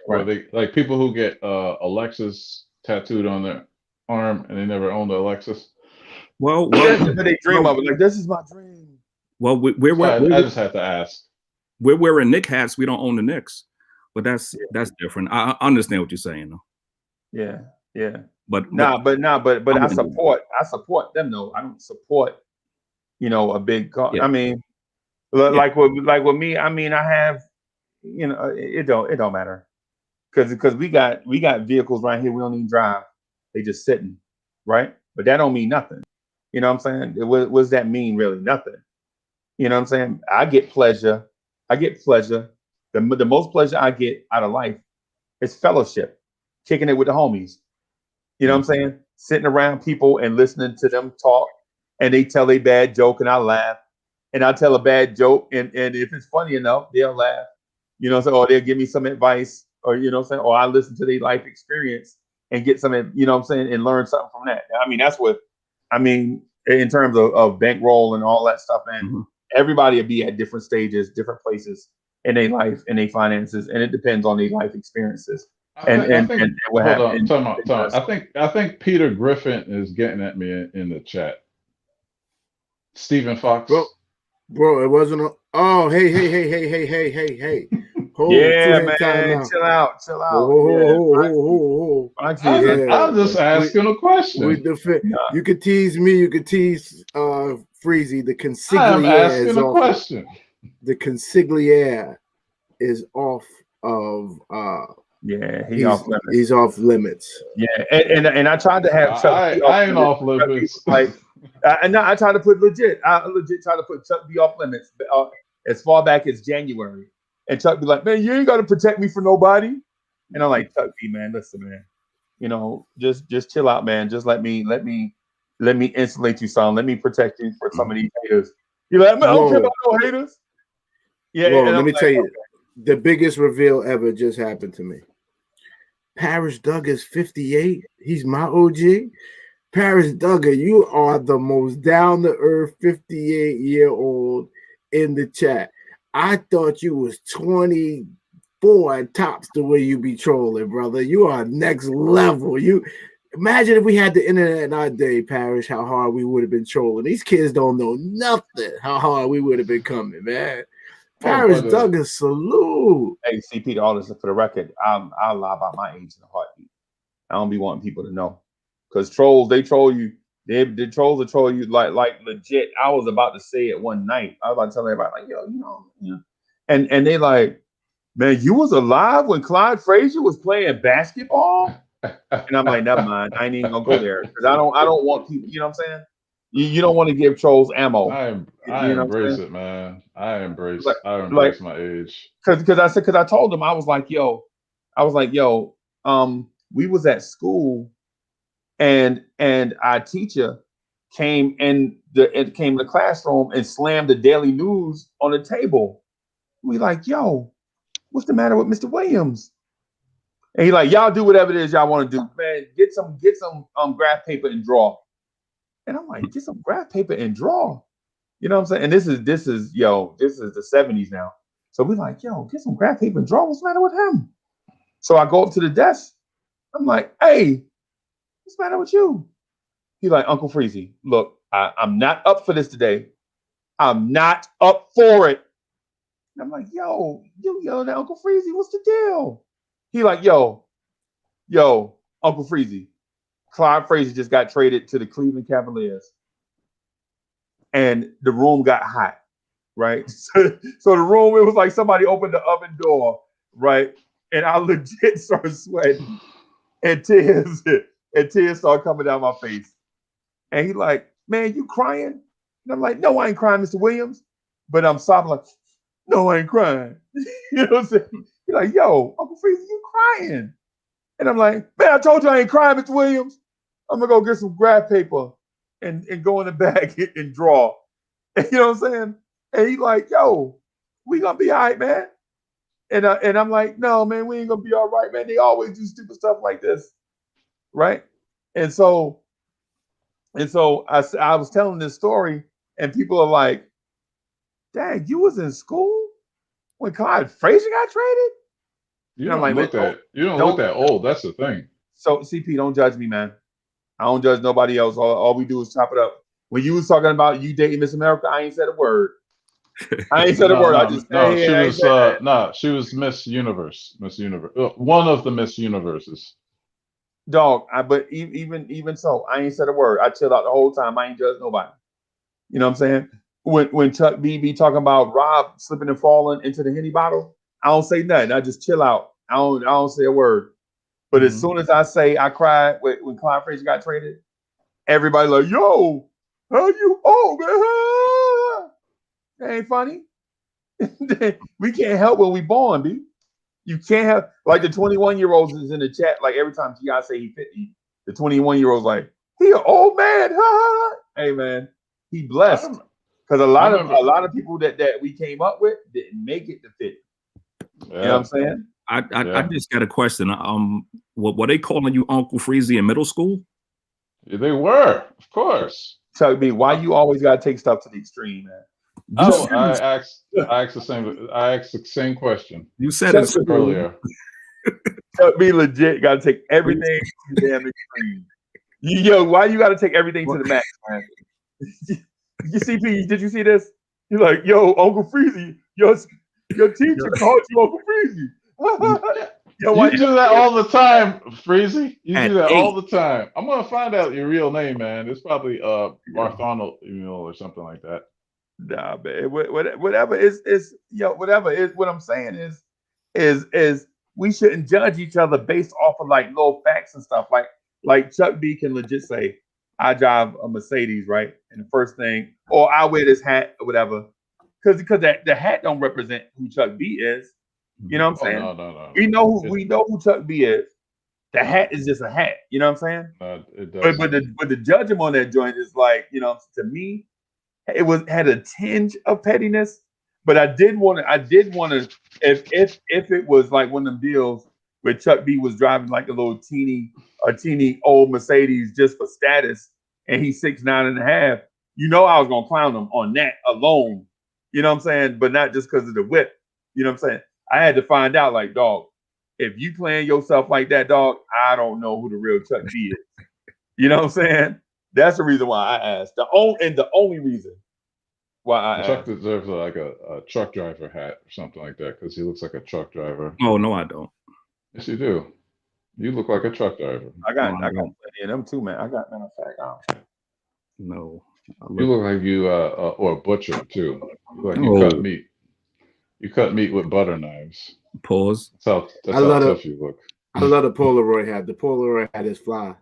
people who get a Lexus tattooed on their arm and they never owned a Lexus. Well, they dream of it. Like, this is my dream. Well, I just have to ask. We're wearing Knicks hats. We don't own the Knicks, but that's different. I understand what you're saying, though. Yeah. But I support them though. I don't support, a big car. Yeah. I mean, like with me. I mean, I have, it don't matter, because we got vehicles right here. We don't even drive. They just sitting, right? But that don't mean nothing. You know what I'm saying? What does that mean? Really, nothing. You know what I'm saying? I get pleasure. The most pleasure I get out of life is fellowship, kicking it with the homies. You know what I'm saying? Sitting around people and listening to them talk, and they tell a bad joke and I laugh, and I tell a bad joke, and if it's funny enough, they'll laugh. You know what I'm saying? Or they'll give me some advice, or or I listen to their life experience and get some, and learn something from that. I mean, that's what I mean in terms of bankroll and all that stuff, man. Everybody will be at different stages, different places in their life and their finances, and it depends on their life experiences. I think Peter Griffin is getting at me in the chat. Stephen Fox. Bro, it wasn't a. Oh, hey. Man, chill out. I'm just asking a question. You could tease me. You could tease Freezy. The consigliere I'm asking a question. The consigliere is off of. He's off limits. Yeah, and I tried to have Chuck. I ain't off limits. I tried to put legit. I legit tried to put Chuck B off limits as far back as January, and Chuck be like, "Man, you ain't got to protect me for nobody." And I'm like, Chuck B, man, listen, man, just chill out, man. Just let me insulate you, son. Let me protect you for some of these haters. You like, man, I don't care about no haters. Yeah, well, let me tell you, the biggest reveal ever just happened to me. Paris Duggar's 58. He's my OG. Paris Duggar, you are the most down-to-earth 58-year-old in the chat. I thought you was 24 tops the way you be trolling, brother. You are next level. You imagine if we had the internet in our day, Paris, how hard we would have been trolling. These kids don't know nothing. How hard we would have been coming, man. Paris Duggar, salute. Hey, CP, to all this for the record, I'll lie about my age in a heartbeat. I don't be wanting people to know. Because trolls, they troll you. The trolls will troll you like legit. I was about to say it one night. I was about to tell everybody, like, yo, you know. And they like, man, you was alive when Clyde Frazier was playing basketball? And I'm like, never mind. I ain't even gonna go there. Because I don't want people, you know what I'm saying? You don't want to give trolls ammo. I embrace it, man. I embrace my age. Because I told them, I was like, yo, we was at school and our teacher came in the classroom and slammed the Daily News on the table. We like, yo, what's the matter with Mr. Williams? And he like, y'all do whatever it is y'all want to do. Man, get some graph paper and draw. And I'm like, get some graph paper and draw. You know what I'm saying? And this is the 70s now. So we're like, yo, get some graph paper and draw. What's the matter with him? So I go up to the desk. I'm like, hey, what's the matter with you? He like, Uncle Freezy, look, I'm not up for this today. I'm not up for it. And I'm like, yo, you yelling at Uncle Freezy, what's the deal? He like, yo, Uncle Freezy, Clyde Frazier just got traded to the Cleveland Cavaliers. And the room got hot, right? So the room, it was like somebody opened the oven door, right? And I legit started sweating. And tears started coming down my face. And he like, man, you crying? And I'm like, no, I ain't crying, Mr. Williams. But I'm sobbing like, no, I ain't crying. You know what I'm saying? He's like, yo, Uncle Freezy, you crying. And I'm like, man, I told you I ain't crying, Mr. Williams. I'm going to go get some graph paper and go in the bag and draw. And you know what I'm saying? And he's like, yo, we going to be all right, man. And I'm like, no, man, we ain't going to be all right, man. They always do stupid stuff like this. Right? And so I was telling this story and people are like, dang, you was in school when Clyde Frazier got traded? You don't look that old. That's the thing. So CP, don't judge me, man. I don't judge nobody else. All we do is chop it up. When you was talking about you dating Miss America, I ain't said a word. I ain't said a word. I just she was Miss Universe. Miss Universe. One of the Miss Universes. Dog, but even so, I ain't said a word. I chilled out the whole time. I ain't judged nobody. You know what I'm saying? When Chuck B be talking about Rob slipping and falling into the Henny bottle, I don't say nothing. I just chill out. I don't say a word. But as soon as I say I cried when Clyde Frazier got traded, everybody like, yo, how you old, man? That ain't funny. We can't help when we born, B. You can't have, like the 21-year-olds is in the chat, like every time G.I. say he 50, the 21-year-old's like, he an old man. Hey, man, he blessed. Because a lot of people that we came up with didn't make it to 50. Yeah. You know what I'm saying? I just got a question. What were they calling you Uncle Freezy in middle school? Yeah, they were, of course. Chuck B, why you always gotta take stuff to the extreme, man? I asked the same question. You said it earlier. Chuck B legit gotta take everything to the damn extreme. Yo, why you gotta take everything to the max, man? You see, P, did you see this? You're like, yo, Uncle Freezy, your teacher called you Uncle Freezy. Yo, you do that all the time, Freezy. You do that all the time. I'm gonna find out your real name, man. It's probably Bartholomew or something like that. Nah, man. Whatever is whatever is what I'm saying is we shouldn't judge each other based off of like little facts and stuff. Like Chuck B can legit say, I drive a Mercedes, right? And the first thing, or I wear this hat or whatever, because the hat don't represent who Chuck B is. You know what I'm saying? No. We know who Chuck B is. The hat is just a hat. You know what I'm saying? It does. But the judge him on that joint is like, you know, to me, had a tinge of pettiness, but I did want to if it was like one of them deals where Chuck B was driving like a teeny old Mercedes just for status, and he's 6'9.5", I was gonna clown him on that alone. You know what I'm saying? But not just because of the whip. You know what I'm saying? I had to find out, like, dog, if you playing yourself like that, dog, I don't know who the real Chuck B is. You know what I'm saying? That's the reason why I asked. The only reason why I Chuck asked. deserves like a truck driver hat or something like that because he looks like a truck driver. Oh no, I don't. Yes, you do. You look like a truck driver. I got plenty of them too, man. I got, matter of fact, No. You look like you or a butcher too. You look like you cut meat. You cut meat with butter knives. Pause. That's how tough you look. I love the Polaroid hat. The Polaroid hat is fly.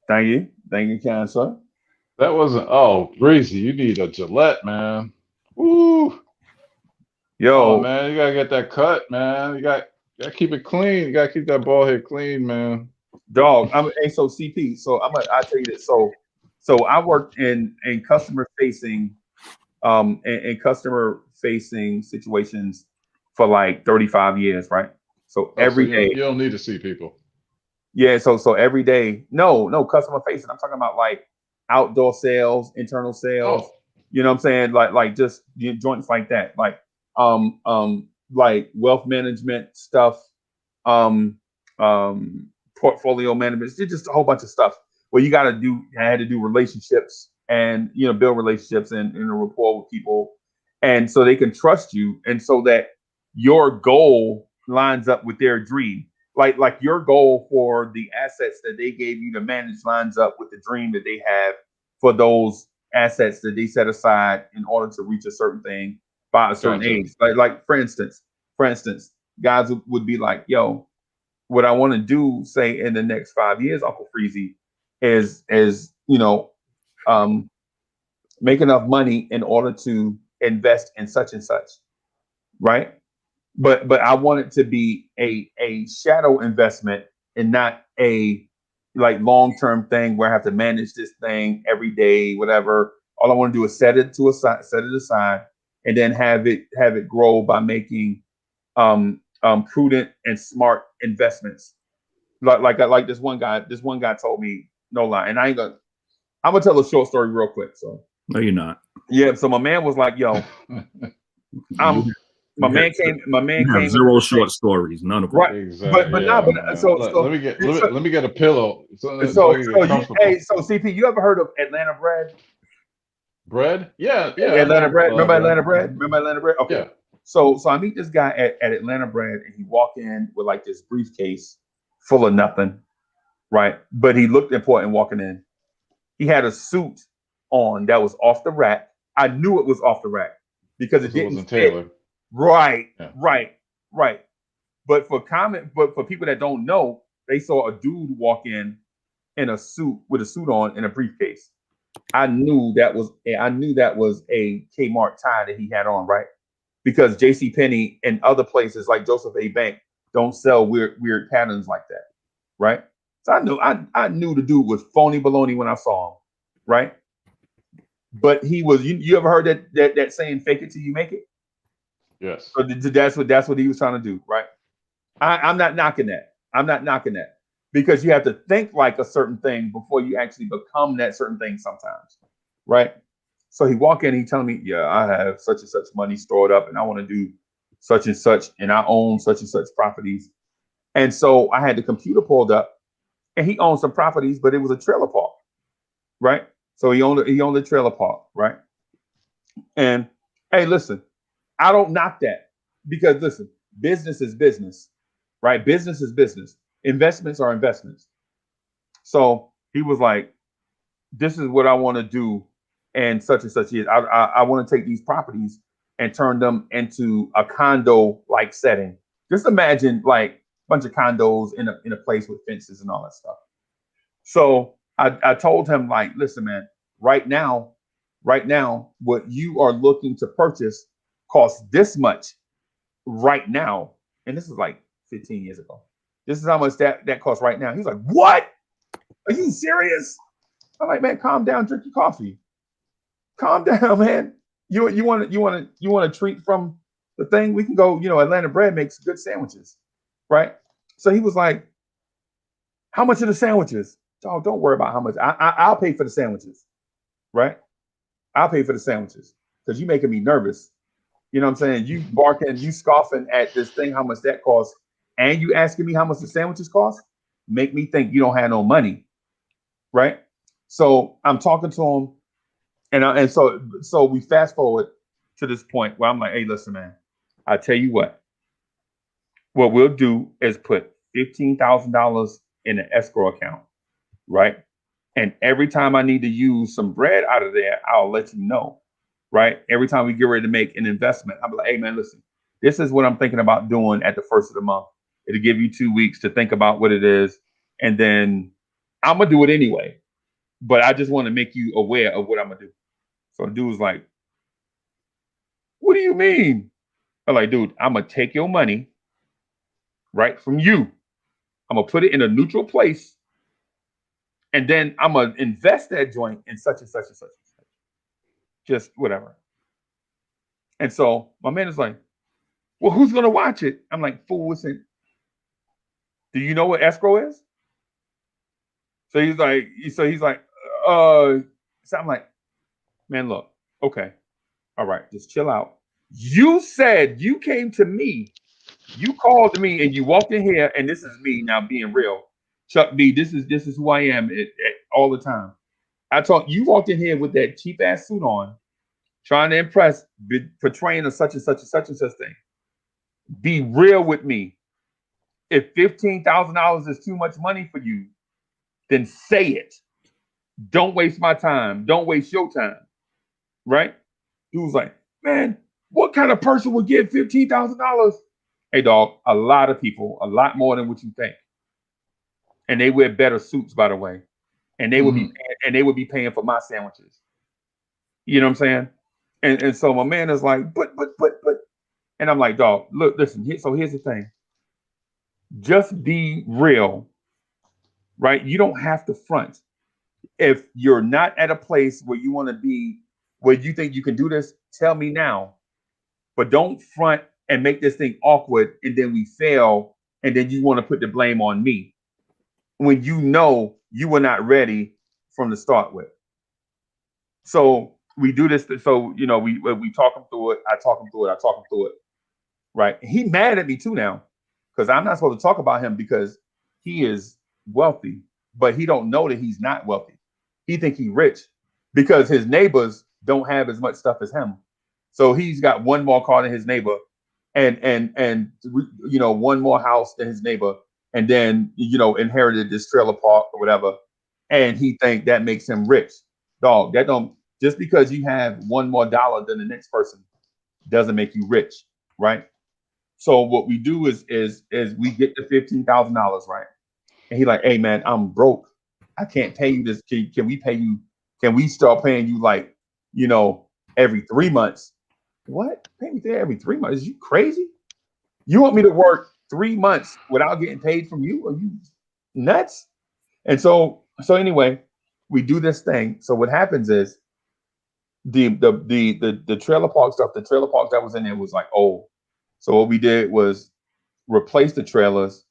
Thank you, kind sir. That wasn't. Oh, Breezy, you need a Gillette, man. Woo. Yo, man, you gotta get that cut, man. You gotta keep it clean. You gotta keep that ball head clean, man. dog. So CP. So I'll tell you this. So I worked in customer facing, in customer facing situations for like 35 years, right? So every day, you don't need to see people. Yeah. So every day, no customer facing. I'm talking about like outdoor sales, internal sales. Oh. You know what I'm saying? Like just joints like that, like wealth management stuff, portfolio management. It's just a whole bunch of stuff where I had to do relationships and build relationships and a rapport with people, and so they can trust you, and so that your goal lines up with their dream. Like your goal for the assets that they gave you to manage lines up with the dream that they have for those assets that they set aside in order to reach a certain thing by a certain age. Like for instance, guys would be like, yo, what I want to do, say in the next 5 years, Uncle Freezy, is make enough money in order to invest in such and such, right? But I want it to be a shadow investment and not a like long-term thing where I have to manage this thing every day, whatever. All I want to do is set it aside, and then have it grow by making prudent and smart investments. Like this one guy told me, no lie, and I'm gonna tell a short story real quick. So no, you're not. Yeah, so my man was like, yo, my man came zero short stories, none of them. Right. Exactly. Let me get a pillow. So CP, you ever heard of Atlanta Bread? Bread? Yeah. Atlanta Bread. Remember Atlanta Bread? Okay. Yeah. So I meet this guy at Atlanta Bread, and he walk in with like this briefcase full of nothing, right? But he looked important walking in. He had a suit on that was off the rack. I knew it was off the rack because it didn't fit. Taylor. Right. But for people that don't know, they saw a dude walk in a suit with a suit on and a briefcase. I knew that was a Kmart tie that he had on, right? Because JCPenney and other places like Joseph A. Bank don't sell weird patterns like that, right? So I knew the dude was phony baloney when I saw him, right? But he was. You ever heard that saying, "Fake it till you make it"? Yes. So that's what he was trying to do, right? I'm not knocking that because you have to think like a certain thing before you actually become that certain thing sometimes, right? So he walk in, he telling me, yeah, I have such and such money stored up and I want to do such and such, and I own such and such properties. And so I had the computer pulled up, and he owned some properties, but it was a trailer park, right? So he owned a trailer park, right? And hey, listen, I don't knock that because listen, business is business, right? Business is business. Investments are investments. So he was like, this is what I want to do. And such years. I want to take these properties and turn them into a condo like setting. Just imagine like a bunch of condos in a place with fences and all that stuff. So I told him, like, listen, man, right now, what you are looking to purchase costs this much right now. And this is like 15 years ago. This is how much that costs right now. He's like, what? Are you serious? I'm like, man, calm down, drink your coffee. calm down, man. You want a treat from the thing? We can go. Atlanta Bread makes good sandwiches, right? So he was like, how much are the sandwiches? Dog, don't worry about how much. I'll pay for the sandwiches, right? I'll pay for the sandwiches because you're making me nervous. You know what I'm saying? You barking, you scoffing at this thing, how much that costs, and you asking me how much the sandwiches cost, make me think you don't have no money, right? So I'm talking to him, and so we fast forward to this point where I'm like, hey, listen, man, I tell you what we'll do is put $15,000 in an escrow account, right? And every time I need to use some bread out of there, I'll let you know, right? Every time we get ready to make an investment, I'll be like, hey, man, listen, this is what I'm thinking about doing at the first of the month. It'll give you 2 weeks to think about what it is. And then I'm going to do it anyway. But I just want to make you aware of what I'm going to do. So the dude was like, what do you mean? I'm like, dude, I'm going to take your money, right, from you. I'm going to put it in a neutral place. And then I'm going to invest that joint in such and such and such. Just whatever. And so my man is like, well, who's going to watch it? I'm like, fool, listen, do you know what escrow is? So he's like, so I'm like, man, look, okay. All right, just chill out. You said you came to me. You called me and you walked in here, and this is me now being real. Chuck B, this is who I am all the time. You walked in here with that cheap ass suit on, trying to impress, portraying a such and such and such and such thing. Be real with me. If $15,000 is too much money for you, then say it. Don't waste my time. Don't waste your time. Right? He was like, man, what kind of person would give $15,000? Hey, dog, a lot of people, a lot more than what you think. And they wear better suits, by the way. And they would be paying for my sandwiches. You know what I'm saying? And so my man is like, but. And I'm like, dog, look, listen, so here's the thing. Just be real, right? You don't have to front. If you're not at a place where you want to be, where you think you can do this, tell me now. But don't front and make this thing awkward, and then we fail, and then you want to put the blame on me when you know you were not ready from the start with. So we do this. So we talk him through it. I talk him through it. Right? He mad at me too now because I'm not supposed to talk about him because he is wealthy, but he don't know that he's not wealthy. He think he's rich because his neighbors don't have as much stuff as him. So he's got one more car than his neighbor, and one more house than his neighbor, and then inherited this trailer park or whatever, and he think that makes him rich. Dog, that don't, just because you have one more dollar than the next person doesn't make you rich, right? So what we do is we get the $15,000, right? And he like, hey man, I'm broke. I can't pay you this. Can we pay you? Can we start paying you like, every 3 months? What? Pay me there every 3 months? Is you crazy? You want me to work 3 months without getting paid from you? Are you nuts? And so anyway, we do this thing. So what happens is the trailer park stuff, the trailer park that was in there was like old. So what we did was replace the trailers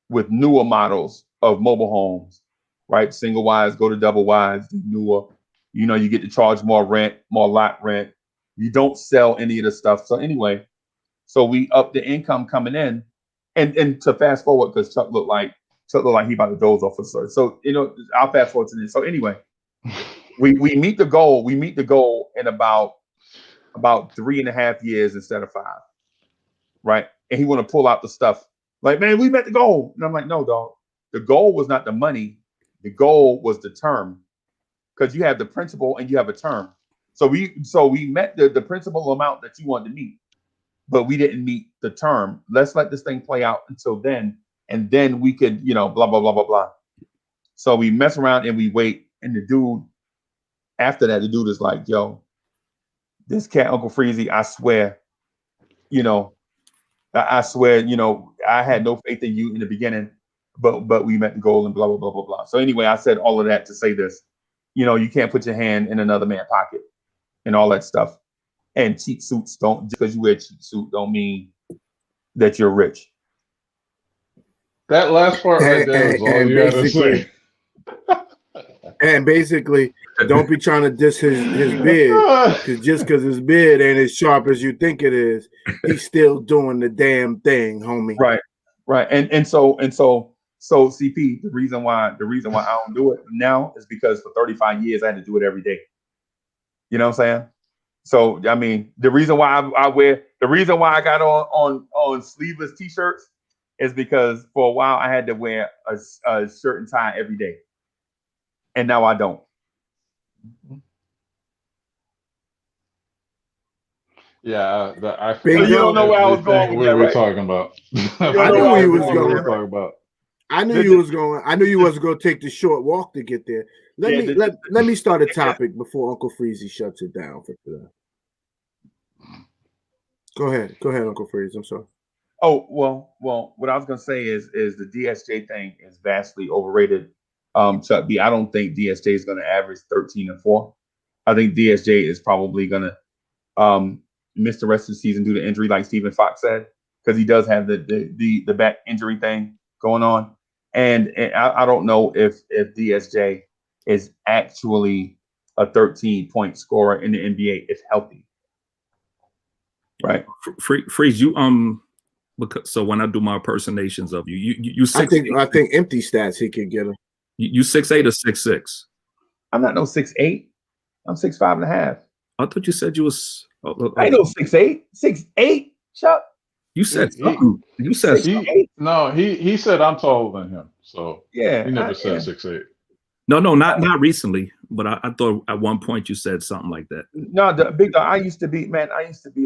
with newer models of mobile homes, right? Single wides, go to double wides, newer. You get to charge more rent, more lot rent. You don't sell any of the stuff. So anyway, so we up the income coming in, and to fast forward because Chuck looked like he about to doze off. So I'll fast forward to this. So anyway, we meet the goal. We meet the goal in about 3.5 years instead of 5, right? And he want to pull out the stuff like, man, we met the goal. And I'm like, no, dog. The goal was not the money. The goal was the term, because you have the principal and you have a term. So we met the principal amount that you wanted to meet, but we didn't meet the term. Let's let this thing play out until then, and then we could, blah blah blah blah blah. So we mess around and we wait, and the dude after that, the dude is like, yo, this cat, Uncle Freezy, I swear, I swear, I had no faith in you in the beginning, but we met the goal and blah, blah, blah, blah, blah. So anyway, I said all of that to say this, you can't put your hand in another man's pocket. and all that stuff. And cheap suits don't, just because you wear a cheap suit don't mean that you're rich. That last part right there is all you had to say. And basically, don't be trying to diss his beard, because just because his beard ain't as sharp as you think it is, he's still doing the damn thing, homie. Right. And so CP, the reason why I don't do it now is because for 35 years I had to do it every day. You know what I'm saying? So I mean, the reason why I got on sleeveless t-shirts is because for a while I had to wear a shirt and tie every day, and now I don't. Yeah, I you don't know where I was going with that, we're right? talking about. I knew where you was going. I knew you was going. I knew you was going to take the short walk to get there. Let me start a topic before Uncle Freezy shuts it down for today. Go ahead, Uncle Freeze. I'm sorry. Oh, well, what I was gonna say is the DSJ thing is vastly overrated. Chuck B, I don't think DSJ is gonna average 13-4. I think DSJ is probably gonna miss the rest of the season due to injury, like Stephen Fox said, because he does have the back injury thing going on. And I don't know if DSJ is actually a 13-point scorer in the NBA if healthy. Right. Freeze, you because so when I do my impersonations of you I think empty stats he could get him. You 6'8" or 6'6"? I'm not no 6'8". I'm 6'5.5". I thought you said you was. I ain't no 6'8". 6'8", Chuck. You said something. You said something. No, he said I'm taller than him. So yeah, he never said 6'8". No, not recently. But I thought at one point you said something like that. No, the big dog. I used to be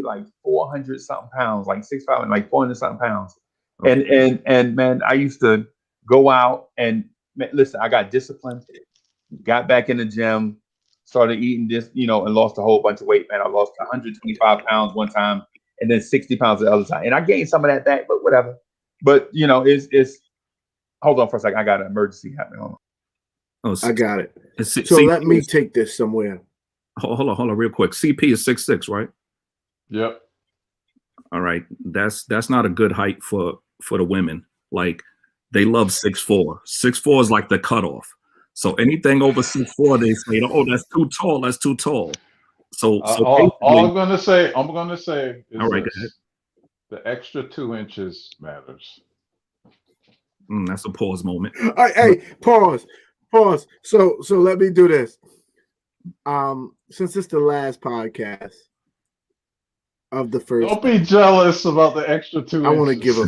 like 400 something pounds, like 6'5" and like 400 something pounds. Okay. And man, I used to go out and listen. I got disciplined, got back in the gym, started eating this, and lost a whole bunch of weight. Man, I lost 125 pounds one time, and then 60 pounds the other time, and I gained some of that back, but whatever. But it's. Hold on for a second. I got an emergency happening. Hold on. Oh, I got it. So let me take this somewhere. Hold on, real quick. CP is 6'6", right? Yep. All right, that's not a good height for the women. Like they love 6'4". 6'4" is like the cutoff. So anything over 6'4", they say, "Oh, that's too tall. That's too tall." So all I'm gonna say is all right, go ahead. The extra 2 inches matters. That's a pause moment. Hey, pause. So let me do this. Since it's the last podcast of the first, don't be jealous about the extra 2 inches. I want to give a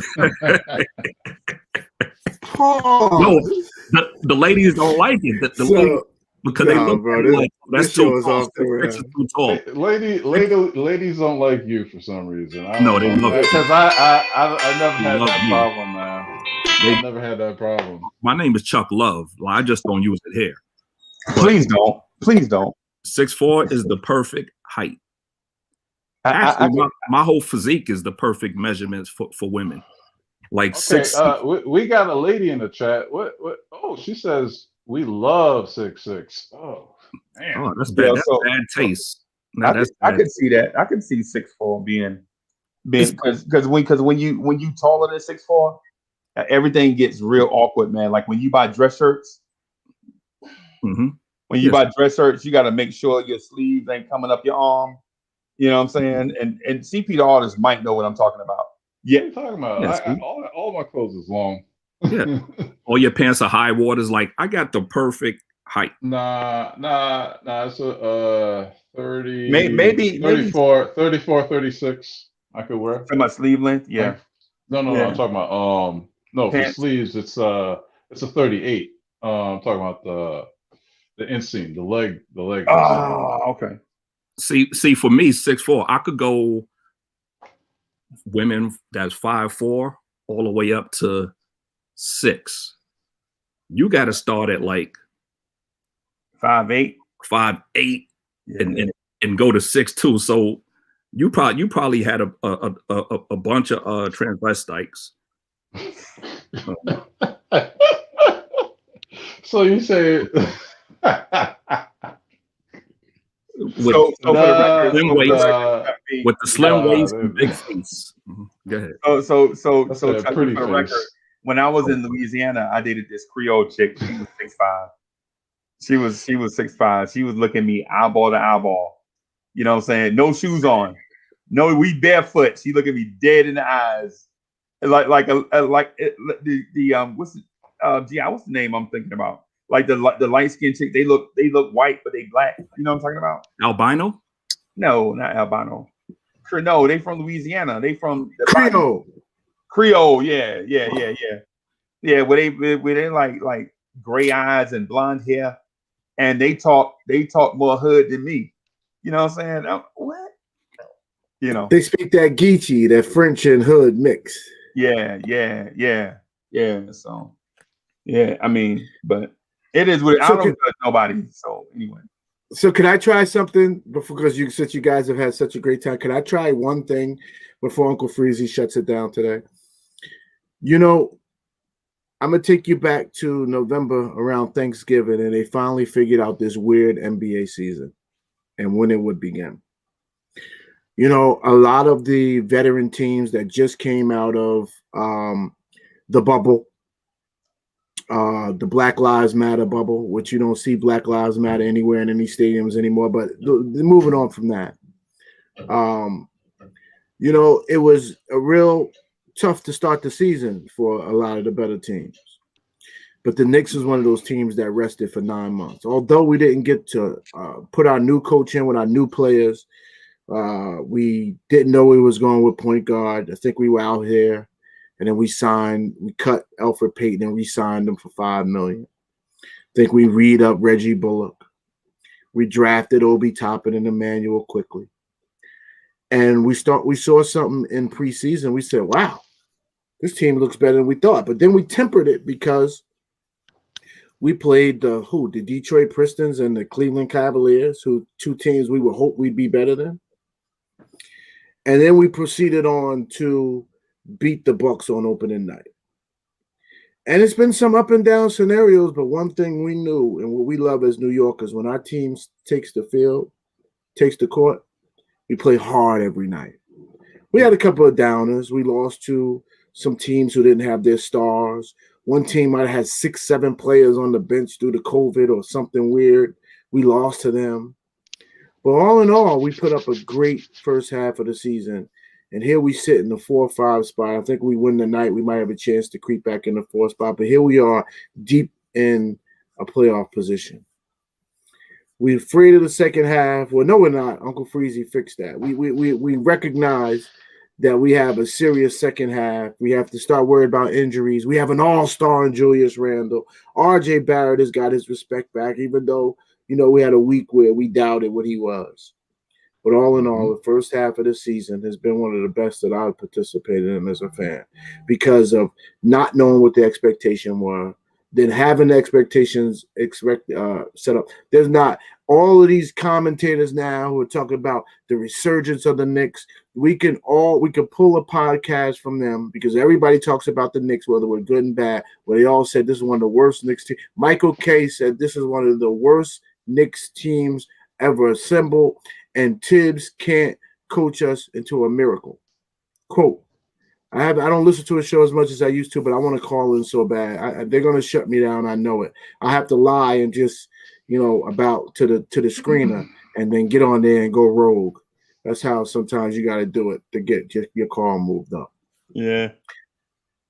pause. No, the ladies don't like it. Ladies, because they look like that's too tall. Too tall. Ladies don't like you for some reason. No, they love it because I never had that problem, man. I never had that problem. My name is Chuck Love. I just don't use it here. Please don't. 6'4" is the perfect height. Actually, my whole physique is the perfect measurements for women. Like okay, 6'6". We got a lady in the chat. What? Oh, she says we love 6'6". Oh, man. Oh, that's bad. That's bad taste. No, I could see that. I could see 6'4" being because when you taller than 6'4", everything gets real awkward, man. Like when you buy dress shirts. Mm-hmm. When you buy dress shirts, you got to make sure your sleeves ain't coming up your arm. You know what I'm saying? And CP the artist might know what I'm talking about. Yeah, what are you talking about? Yes, all my clothes is long. Yeah, all your pants are high waters. Like I got the perfect height. Nah. It's a 30, maybe 34, 36. I could wear for my sleeve length. Yeah. No. I'm talking about pants. For sleeves it's a 38. I'm talking about the inseam, the leg. Oh, okay. See, for me, 6'4", I could go women that's 5'4" all the way up to 6. You got to start at like 5'8", 5'8", and go to 6'2". So you probably had a bunch of transvestites. So you say So for the record, slim waist, with the slim waist and big face. Go ahead. So That's for a the pretty record, face. when I was in Louisiana, I dated this Creole chick. She was 6'5". She was 6'5". She was looking me eyeball to eyeball. You know what I'm saying? No shoes on. No, we barefoot. She looked at me dead in the eyes. Like what's the name I'm thinking about? Like the light skinned chick. They look white, but they black. You know what I'm talking about? Albino? No, not albino. No, they from Louisiana. They from the Creole. Creole, yeah. Yeah, where they like gray eyes and blonde hair, and they talk more hood than me. You know what I'm saying? What? You know. They speak that Geechee, that French and hood mix. Yeah. So yeah, I mean, but it is what I don't judge nobody. So anyway. So can I try something because since you guys have had such a great time? Can I try one thing before Uncle Freezy shuts it down today? You know, I'm gonna take you back to November around Thanksgiving, and they finally figured out this weird NBA season and when it would begin. You know, a lot of the veteran teams that just came out of the bubble, the Black Lives Matter bubble, which you don't see Black Lives Matter anywhere in any stadiums anymore. But moving on from that, you know, it was a real tough to start the season for a lot of the better teams. But the Knicks was one of those teams that rested for 9 months. Although we didn't get to put our new coach in with our new players, we didn't know we was going with point guard. I think we were out here. And then we cut Alfred Payton and re-signed him for $5 million. I think we read up Reggie Bullock. We drafted Obi Toppin and Emmanuel quickly. And we saw something in preseason. We said, wow, this team looks better than we thought. But then we tempered it because we played the Detroit Pistons and the Cleveland Cavaliers, two teams we would hope we'd be better than. And then we proceeded on to beat the Bucks on opening night. And it's been some up and down scenarios, but one thing we knew and what we love as New Yorkers, when our team takes the field, takes the court, we play hard every night. We had a couple of downers. We lost to some teams who didn't have their stars. One team might have had 6-7 players on the bench due to COVID or something weird. We lost to them. But all in all, we put up a great first half of the season. And here we sit in the 4 or 5 spot. I think we win the night. We might have a chance to creep back in the 4 spot. But here we are deep in a playoff position. We're afraid of the second half. Well, no, we're not. Uncle Freezy fixed that. We recognize that we have a serious second half. We have to start worrying about injuries. We have an all-star in Julius Randle. RJ Barrett has got his respect back, even though, you know, we had a week where we doubted what he was. But all in all, the first half of the season has been one of the best that I've participated in as a fan because of not knowing what the expectation were, then having the expectations set up. There's not all of these commentators now who are talking about the resurgence of the Knicks. We can pull a podcast from them because everybody talks about the Knicks, whether we're good and bad, where they all said this is one of the worst Knicks teams. Michael Kay said this is one of the worst Knicks teams ever assembled. And Tibbs can't coach us into a miracle. Quote, I don't listen to a show as much as I used to, but I want to call in so bad. They're going to shut me down. I know it. I have to lie and just, you know, about to the screener and then get on there and go rogue. That's how sometimes you got to do it to get just your call moved up. Yeah.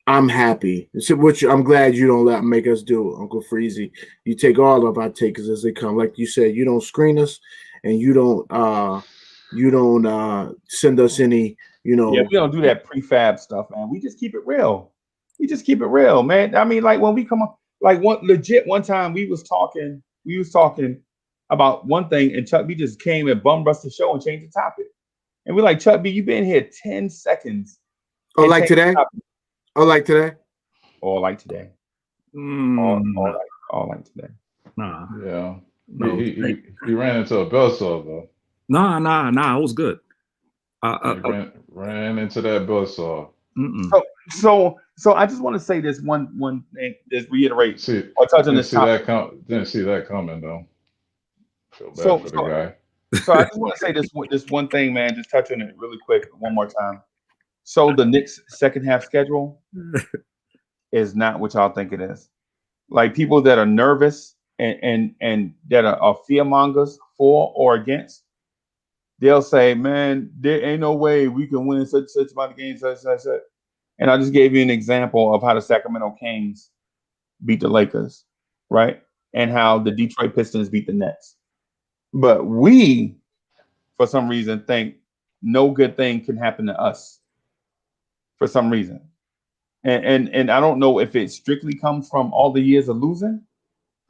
I'm happy. Which I'm glad you don't make us do, Uncle Freezy. You take all of our takers as they come. Like you said, you don't screen us. And you don't send us any, you know. Yeah, we don't do that prefab stuff, man. We just keep it real. Man. I mean, like when we come up, like one time we was talking about one thing, and Chuck B just came and bum rushed the show and changed the topic. And we're like, Chuck B, you've been here 10 seconds. Oh, like today? All like today. All like today. Nah. Yeah. No, he ran into a buzzsaw though. Nah, it was good. Ran into that buzzsaw. So I just want to say this one thing, just reiterate or touch on this topic. Didn't see that coming though. Feel bad for the guy. So I just want to say this one thing, man. Just touch on it really quick one more time. So the Knicks' second half schedule is not what y'all think it is. Like people that are nervous and that are fear mongers for or against, they'll say, "Man, there ain't no way we can win such amount of games, such." And I just gave you an example of how the Sacramento Kings beat the Lakers, right? And how the Detroit Pistons beat the Nets. But we, for some reason, think no good thing can happen to us. For some reason, and I don't know if it strictly comes from all the years of losing,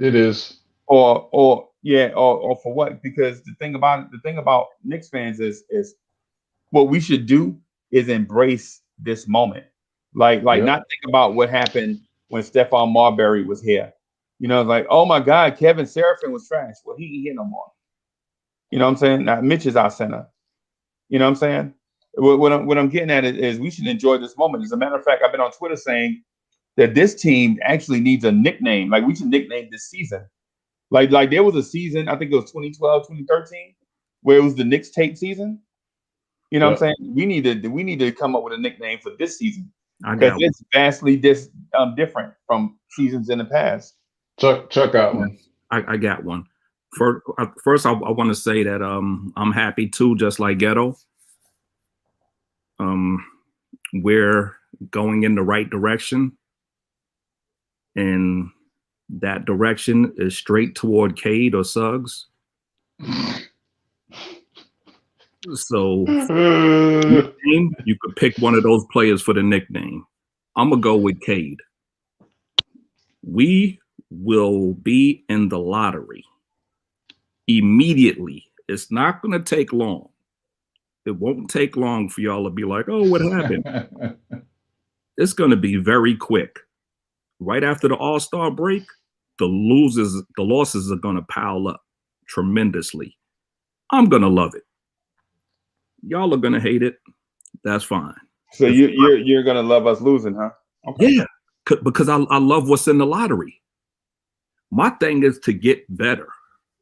It is. or for what? Because the thing about Knicks fans is what we should do is embrace this moment. Like Yep. not think about what happened when Stephon Marbury was here. You know, like, oh my God, Kevin Seraphin was trash. Well, he ain't here no more. You know what I'm saying? Now Mitch is our center. You know what I'm saying? What I'm getting at is we should enjoy this moment. As a matter of fact, I've been on Twitter saying that this team actually needs a nickname. Like we should nickname this season. Like there was a season, I think it was 2012, 2013, where it was the Knicks tape season. You know what I'm saying? We need to come up with a nickname for this season because it's vastly different from seasons in the past. Chuck got one. I got one. First, I want to say that I'm happy too, just like Ghetto. We're going in the right direction, and that direction is straight toward Cade or Suggs. So you could pick one of those players for the nickname. I'm gonna go with Cade. We will be in the lottery immediately. It's not gonna take long. It won't take long for y'all to be like, oh, what happened? It's gonna be very quick. Right after the All-Star break, the losses are gonna pile up tremendously. I'm gonna love it. Y'all are gonna hate it. That's fine. So you're gonna love us losing, huh? Okay. Yeah, because I love what's in the lottery. My thing is to get better,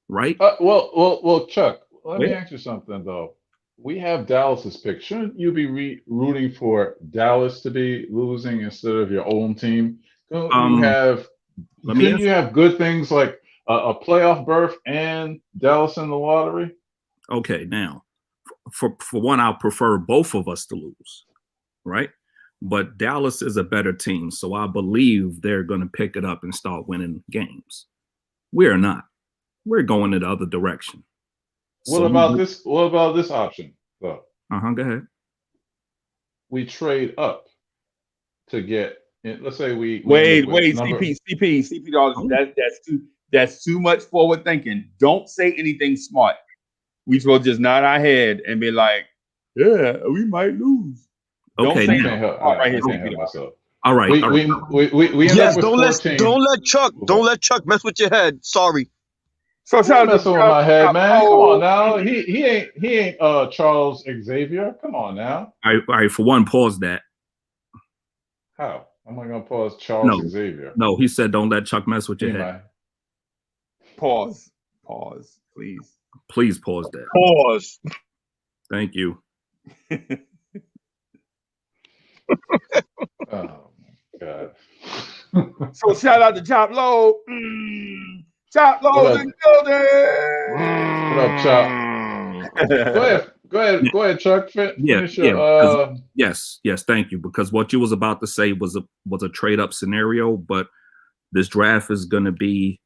right? Well, Chuck, let me ask you something though. We have Dallas's pick. Shouldn't you be rooting for Dallas to be losing instead of your own team? Couldn't you have good things like a playoff berth and Dallas in the lottery? Okay, now for one, I'll prefer both of us to lose, right? But Dallas is a better team, so I believe they're going to pick it up and start winning games. We're not. We're going in the other direction. What about this option, though? Go ahead. We trade up to get. Let's say we wait, CP dollars. That's too much forward thinking. Don't say anything smart. We will just nod our head and be like, "Yeah, we might lose." Okay, don't say I can't help myself. All right. We end up with 14. Don't let Chuck mess with your head. Sorry. So Don't mess with my head, man. Come on now. He ain't Charles Xavier. Come on now. All right. For one, pause that. How? Am I gonna pause Charles Xavier? No, he said don't let Chuck mess with your head. Pause, please. Please pause that. Pause. Thank you. Oh my God. So shout out to Chop Low. Chop Low in the building. What up, Chop? Go ahead, Chuck. Finish your, Yes, thank you. Because what you was about to say was a trade up scenario, but this draft is gonna be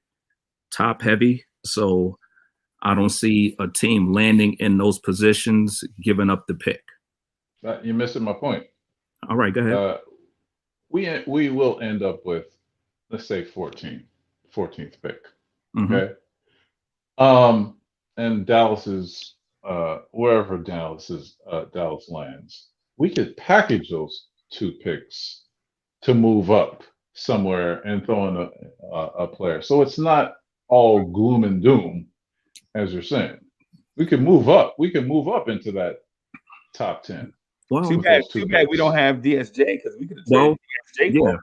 top heavy. So I don't see a team landing in those positions, giving up the pick. You're missing my point. All right, go ahead. We will end up with, let's say, 14th pick. Mm-hmm. Okay. And Dallas is wherever Dallas lands. We could package those 2 picks to move up somewhere and throw in a player. So it's not all gloom and doom, as you're saying. We can move up. We can move up into that top 10. Well, too bad we don't have DSJ because we could have traded DSJ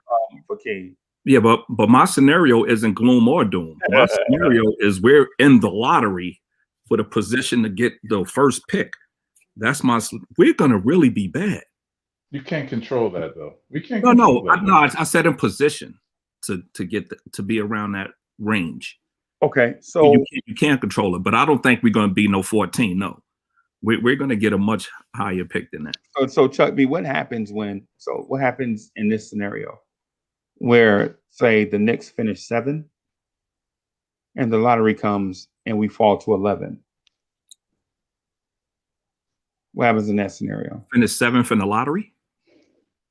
for King. Yeah, but my scenario isn't gloom or doom. My scenario is we're in the lottery for the position to get the first pick, we're gonna really be bad. You can't control that though. We can't. I said in position to get to be around that range. Okay, so you can't control it, but I don't think we're going to be no 14. No, we're going to get a much higher pick than that. So Chuck B, what happens in this scenario where, say, the Knicks finish 7 and the lottery comes and we fall to 11? What happens in that scenario? Finish 7th in the lottery?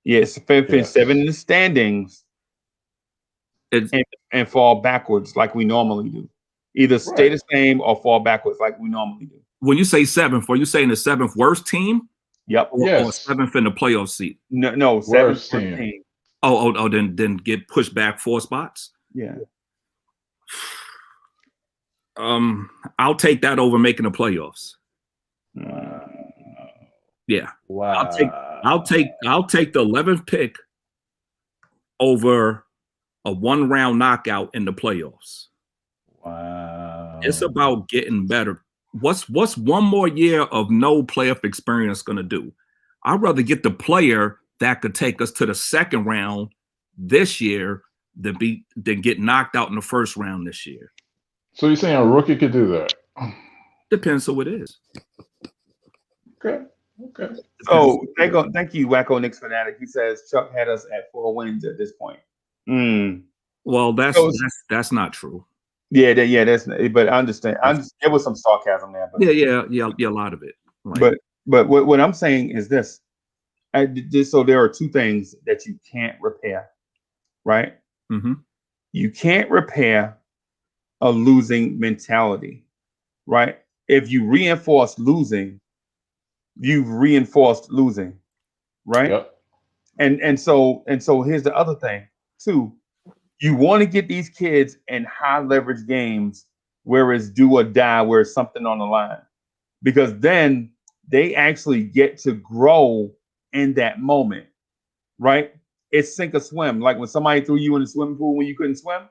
Yes, finish 7 in the standings. And fall backwards like we normally do. Either stay the same or fall backwards like we normally do. When you say 7th, are you saying the 7th worst team? Yep. Or 7th in the playoff seat? No, 7th team. Oh, then get pushed back 4 spots? Yeah. I'll take that over making the playoffs. Yeah. Wow. I'll take the 11th pick over a 1-round knockout in the playoffs. Wow. It's about getting better. What's one more year of no playoff experience going to do? I'd rather get the player that could take us to the 2nd round this year than get knocked out in the 1st round this year. So you're saying a rookie could do that? Depends who it is. Okay. So thank you, Wacko Knicks fanatic. He says Chuck had us at 4 wins at this point. Well, that's not true. Yeah, that's. But I understand. There was some sarcasm there. But yeah, a lot of it. Right. But what I'm saying is this. So there are 2 things that you can't repair, right? Mm-hmm. You can't repair a losing mentality, right? If you reinforce losing, you've reinforced losing, right? Yep. And so here's the other thing too. You want to get these kids in high leverage games where it's do or die, where it's something on the line, because then they actually get to grow in that moment, right? It's sink or swim. Like when somebody threw you in the swimming pool when you couldn't swim,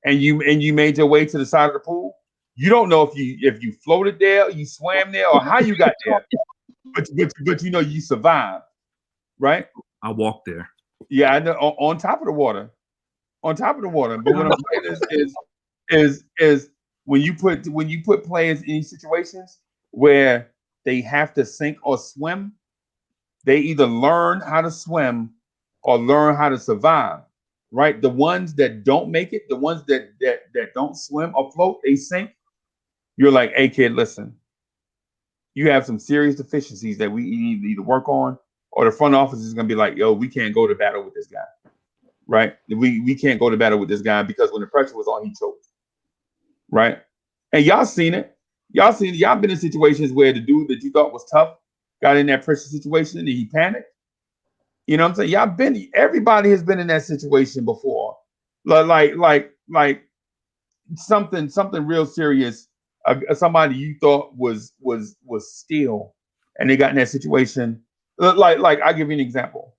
and you made your way to the side of the pool. You don't know if you floated there, you swam there, or how you got there, but you survived, right? I walked there. Yeah, I know, on top of the water. On top of the water. But what I'm saying is when you put players in these situations where they have to sink or swim, they either learn how to swim or learn how to survive. Right? The ones that don't make it, the ones that don't swim or float, they sink. You're like, hey kid, listen, you have some serious deficiencies that we need to either work on, or the front office is gonna be like, yo, we can't go to battle with this guy. Right? We can't go to battle with this guy because when the pressure was on, he choked. Right? And y'all seen it. Y'all been in situations where the dude that you thought was tough got in that pressure situation and he panicked. You know what I'm saying? Everybody has been in that situation before. Like something real serious. Somebody you thought was still, and they got in that situation. Like I'll give you an example.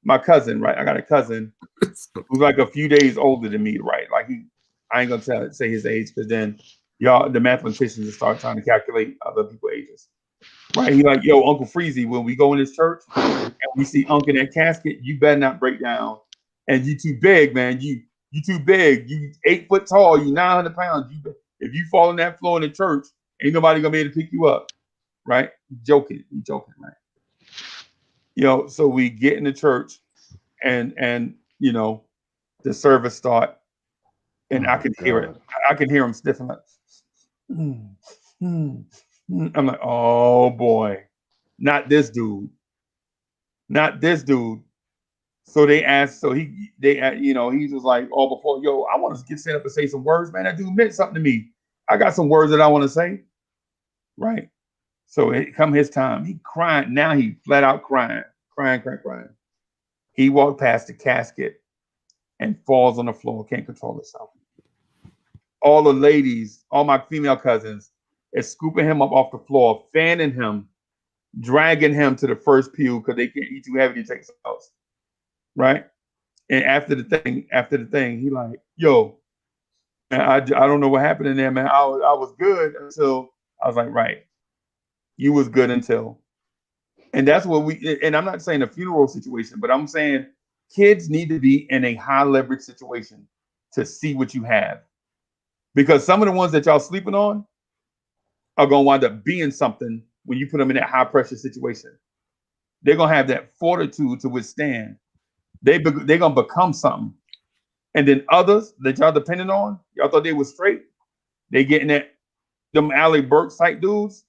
My cousin, right? I got a cousin who's like a few days older than me, right? Like I ain't gonna say his age, because then the mathematicians will start trying to calculate other people's ages. Right? He like, yo, Uncle Freezy, when we go in this church and we see Uncle in that casket, you better not break down. And you too big, man. You too big. You 8 foot tall. You 900 pounds. If you fall on that floor in the church, ain't nobody gonna be able to pick you up. Right? Joking, right? So we get in the church and the service start, and I can hear it. I can hear him sniffing like, I'm like, oh boy, not this dude. So they asked, he was like, oh, before, yo, I want to get set up and say some words, man. That dude meant something to me. I got some words that I want to say. Right. So it come his time. He crying. Now he flat out crying. He walked past the casket and falls on the floor, can't control himself. All the ladies, all my female cousins, is scooping him up off the floor, fanning him, dragging him to the first pew because they can't eat too heavy to take some else. Right? And after the thing, he like, yo, And I don't know what happened in there, man. I was good until I was like, right, you was good until. And that's what and I'm not saying a funeral situation, but I'm saying kids need to be in a high leverage situation to see what you have. Because some of the ones that y'all sleeping on are going to wind up being something when you put them in that high pressure situation. They're going to have that fortitude to withstand. They're going to become something. And then others that y'all depending on, y'all thought they were straight. They getting that, them Alec Burks type dudes.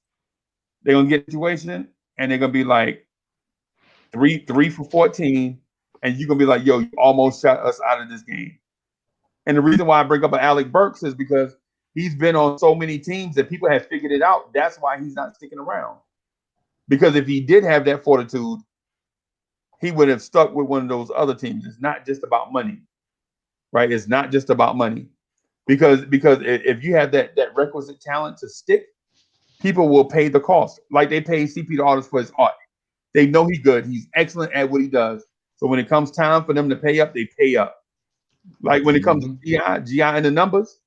They're going to get a situation and they're going to be like 3 for 14. And you're going to be like, yo, you almost shot us out of this game. And the reason why I bring up an Alec Burks is because he's been on so many teams that people have figured it out. That's why he's not sticking around. Because if he did have that fortitude, he would have stuck with one of those other teams. It's not just about money, right? It's not just about money. Because if you have that requisite talent to stick, people will pay the cost. Like they pay CP the artist for his art. They know he's good. He's excellent at what he does. So when it comes time for them to pay up, they pay up. Like when it comes to GI and the numbers,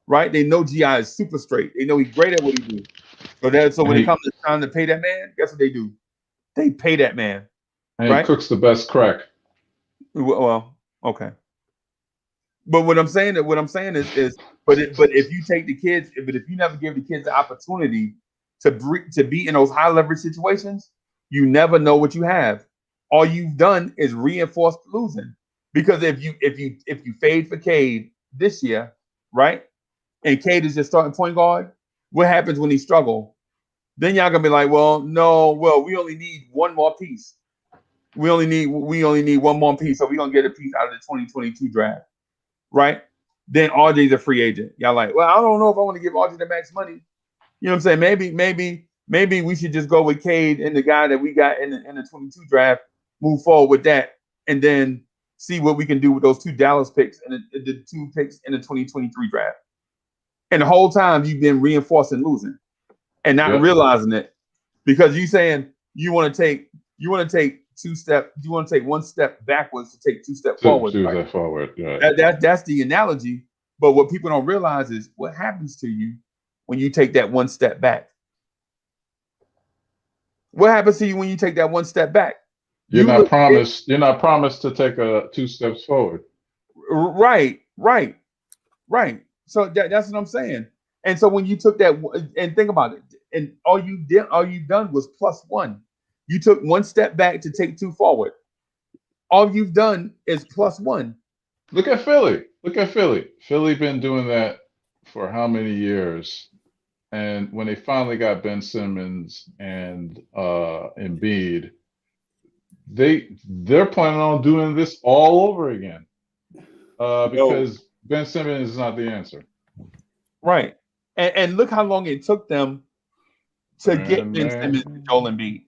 right? They know GI is super straight. They know he's great at what he do. So when it comes to time to pay that man, guess what they do? They pay that man. And right? he cooks the best crack. Well, okay. But what I'm saying is, but if you take the kids, but if you never give the kids the opportunity to be in those high leverage situations, you never know what you have. All you've done is reinforce losing. Because if you fade for Cade this year, right? And Cade is just starting point guard, what happens when he struggle? Then y'all gonna be like, we only need one more piece. We only need one more piece, so we're gonna get a piece out of the 2022 draft, right? Then RJ's a free agent. Y'all like, well, I don't know if I want to give RJ the max money. You know what I'm saying? Maybe we should just go with Cade and the guy that we got in the 22 draft, move forward with that, and then see what we can do with those 2 Dallas picks and the 2 picks in the 2023 draft. And the whole time you've been reinforcing losing and not realizing it, because you saying you want to take 2 steps, you want to take 1 step backwards to take 2 steps forward. Step forward. Right. That's the analogy. But what people don't realize is what happens to you when you take that 1 step back. What happens to you when you take that 1 step back? You're not promised to take 2 steps forward. Right. So that's what I'm saying. And so when you took that, and think about it, and all you've done was +1. You took 1 step back to take 2 forward. All you've done is +1. Look at Philly. Philly been doing that for how many years? And when they finally got Ben Simmons and Embiid, they're planning on doing this all over again because Ben Simmons is not the answer. Right. And look how long it took them to get Ben Simmons and Joel Embiid.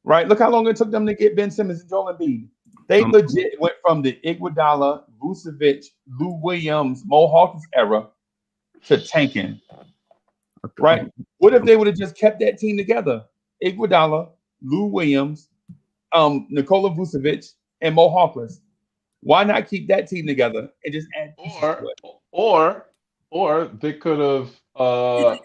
Right? Look how long it took them to get Ben Simmons and Joel Embiid. They legit went from the Iguodala, Vucevic, Lou Williams, Mo Hawkins era to tanking. Right? What if they would have just kept that team together? Iguodala, Lou Williams, Nikola Vucevic, and Mo Hawkins. Why not keep that team together and just add? Or they could have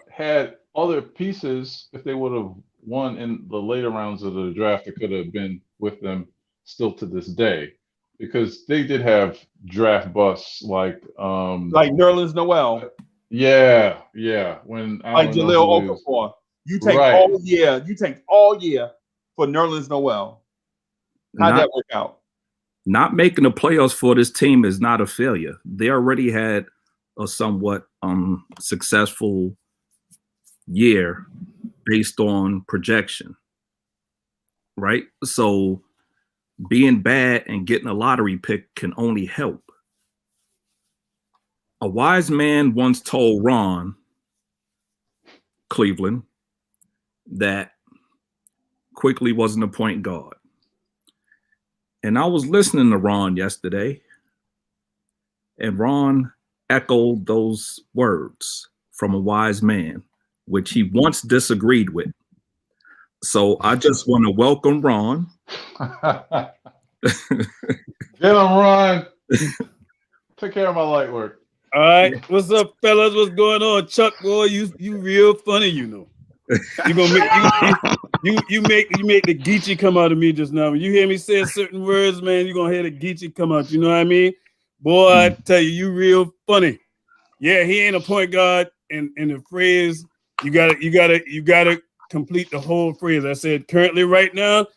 had other pieces if they would have won in the later rounds of the draft that could have been with them still to this day, because they did have draft busts like Nerlens Noel. Yeah. When like Jahlil Okafor. You take all year for Nerlens Noel. How'd that work out? Not making the playoffs for this team is not a failure. They already had a somewhat successful year based on projection, right? So being bad and getting a lottery pick can only help. A wise man once told Ron Cleveland that Quickly wasn't a point guard. And I was listening to Ron yesterday, and Ron echoed those words from a wise man, which he once disagreed with. So I just want to welcome Ron. Get him, Ron. Take care of my light work. All right, what's up, fellas? What's going on, Chuck? Boy, you real funny, you know. You gonna make you make the Geechee come out of me just now. When you hear me say certain words, man, you gonna hear the Geechee come out. You know what I mean? Boy, I tell you real funny. Yeah, he ain't a point guard, and the phrase you gotta complete the whole phrase. I said currently right now,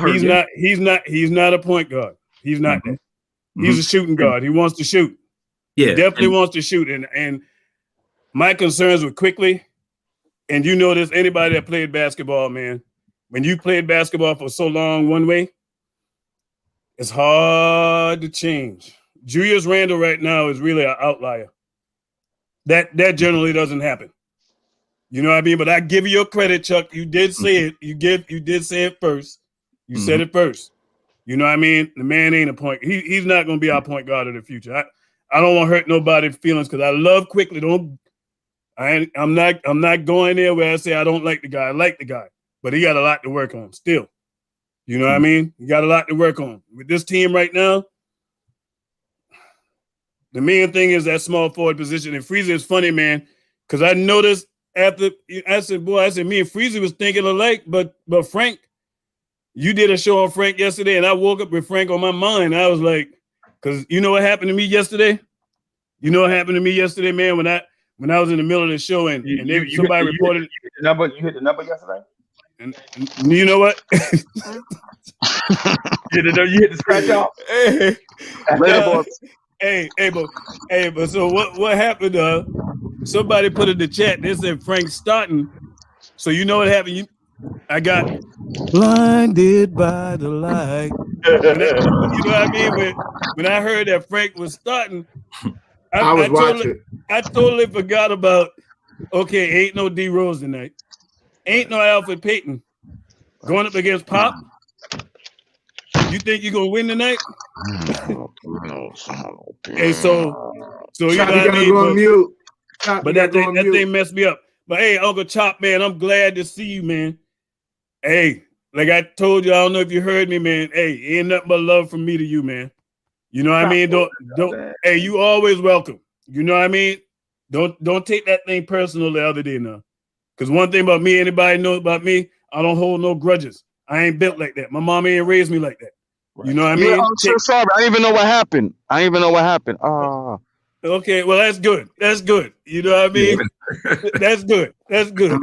he's not a point guard. He's not that. He's a shooting guard. He wants to shoot. Yeah, he definitely wants to shoot. And my concerns were quickly, and you know this, anybody that played basketball, man, when you played basketball for so long one way, it's hard to change. Julius Randle right now is really an outlier. That generally doesn't happen. You know what I mean? But I give you your credit, Chuck. You did say it. You did say it first. You said it first. You know what I mean? The man ain't a point. He's not going to be our point guard of the future. I don't want to hurt nobody's feelings because I love quickly. I'm not going there where I say I don't like the guy. I like the guy, but he got a lot to work on still. You know what I mean? He got a lot to work on with this team right now. The main thing is that small forward position. And Freezy is funny, man, because I noticed after I said, me and Freezy was thinking alike, but Frank, you did a show on Frank yesterday, and I woke up with Frank on my mind. I was like, because you know what happened to me yesterday? You know what happened to me yesterday, man, when I was in the middle of the show and somebody reported. You hit the number yesterday? And you know what? you hit the scratch off? But so what happened? Somebody put in the chat, they said Frank's starting. So you know what happened? I got blinded by the light. You know what I mean? When I heard that Frank was starting, I totally forgot about, okay, ain't no D Rose tonight. Ain't no Alfred Payton going up against Pop. You think you're gonna win tonight? Hey, so you know what I mean? But that thing messed me up. But hey, Uncle Chop, man, I'm glad to see you, man. Hey, like I told you, I don't know if you heard me, man. Hey, ain't nothing but love from me to you, man. You know what I mean? Don't. Hey, you always welcome. You know what I mean? Don't take that thing personal the other day now. Because one thing about me, anybody knows about me, I don't hold no grudges. I ain't built like that. My mom ain't raised me like that. Right. You know what I mean? Yeah, I'm so sorry. I didn't even know what happened. Okay, well, that's good. That's good. You know what I mean? Yeah. That's good. That's good.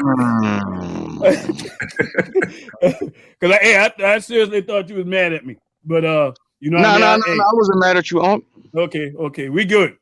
Because I seriously thought you was mad at me. But you know, no, I wasn't mad at you, Unc. Okay, we good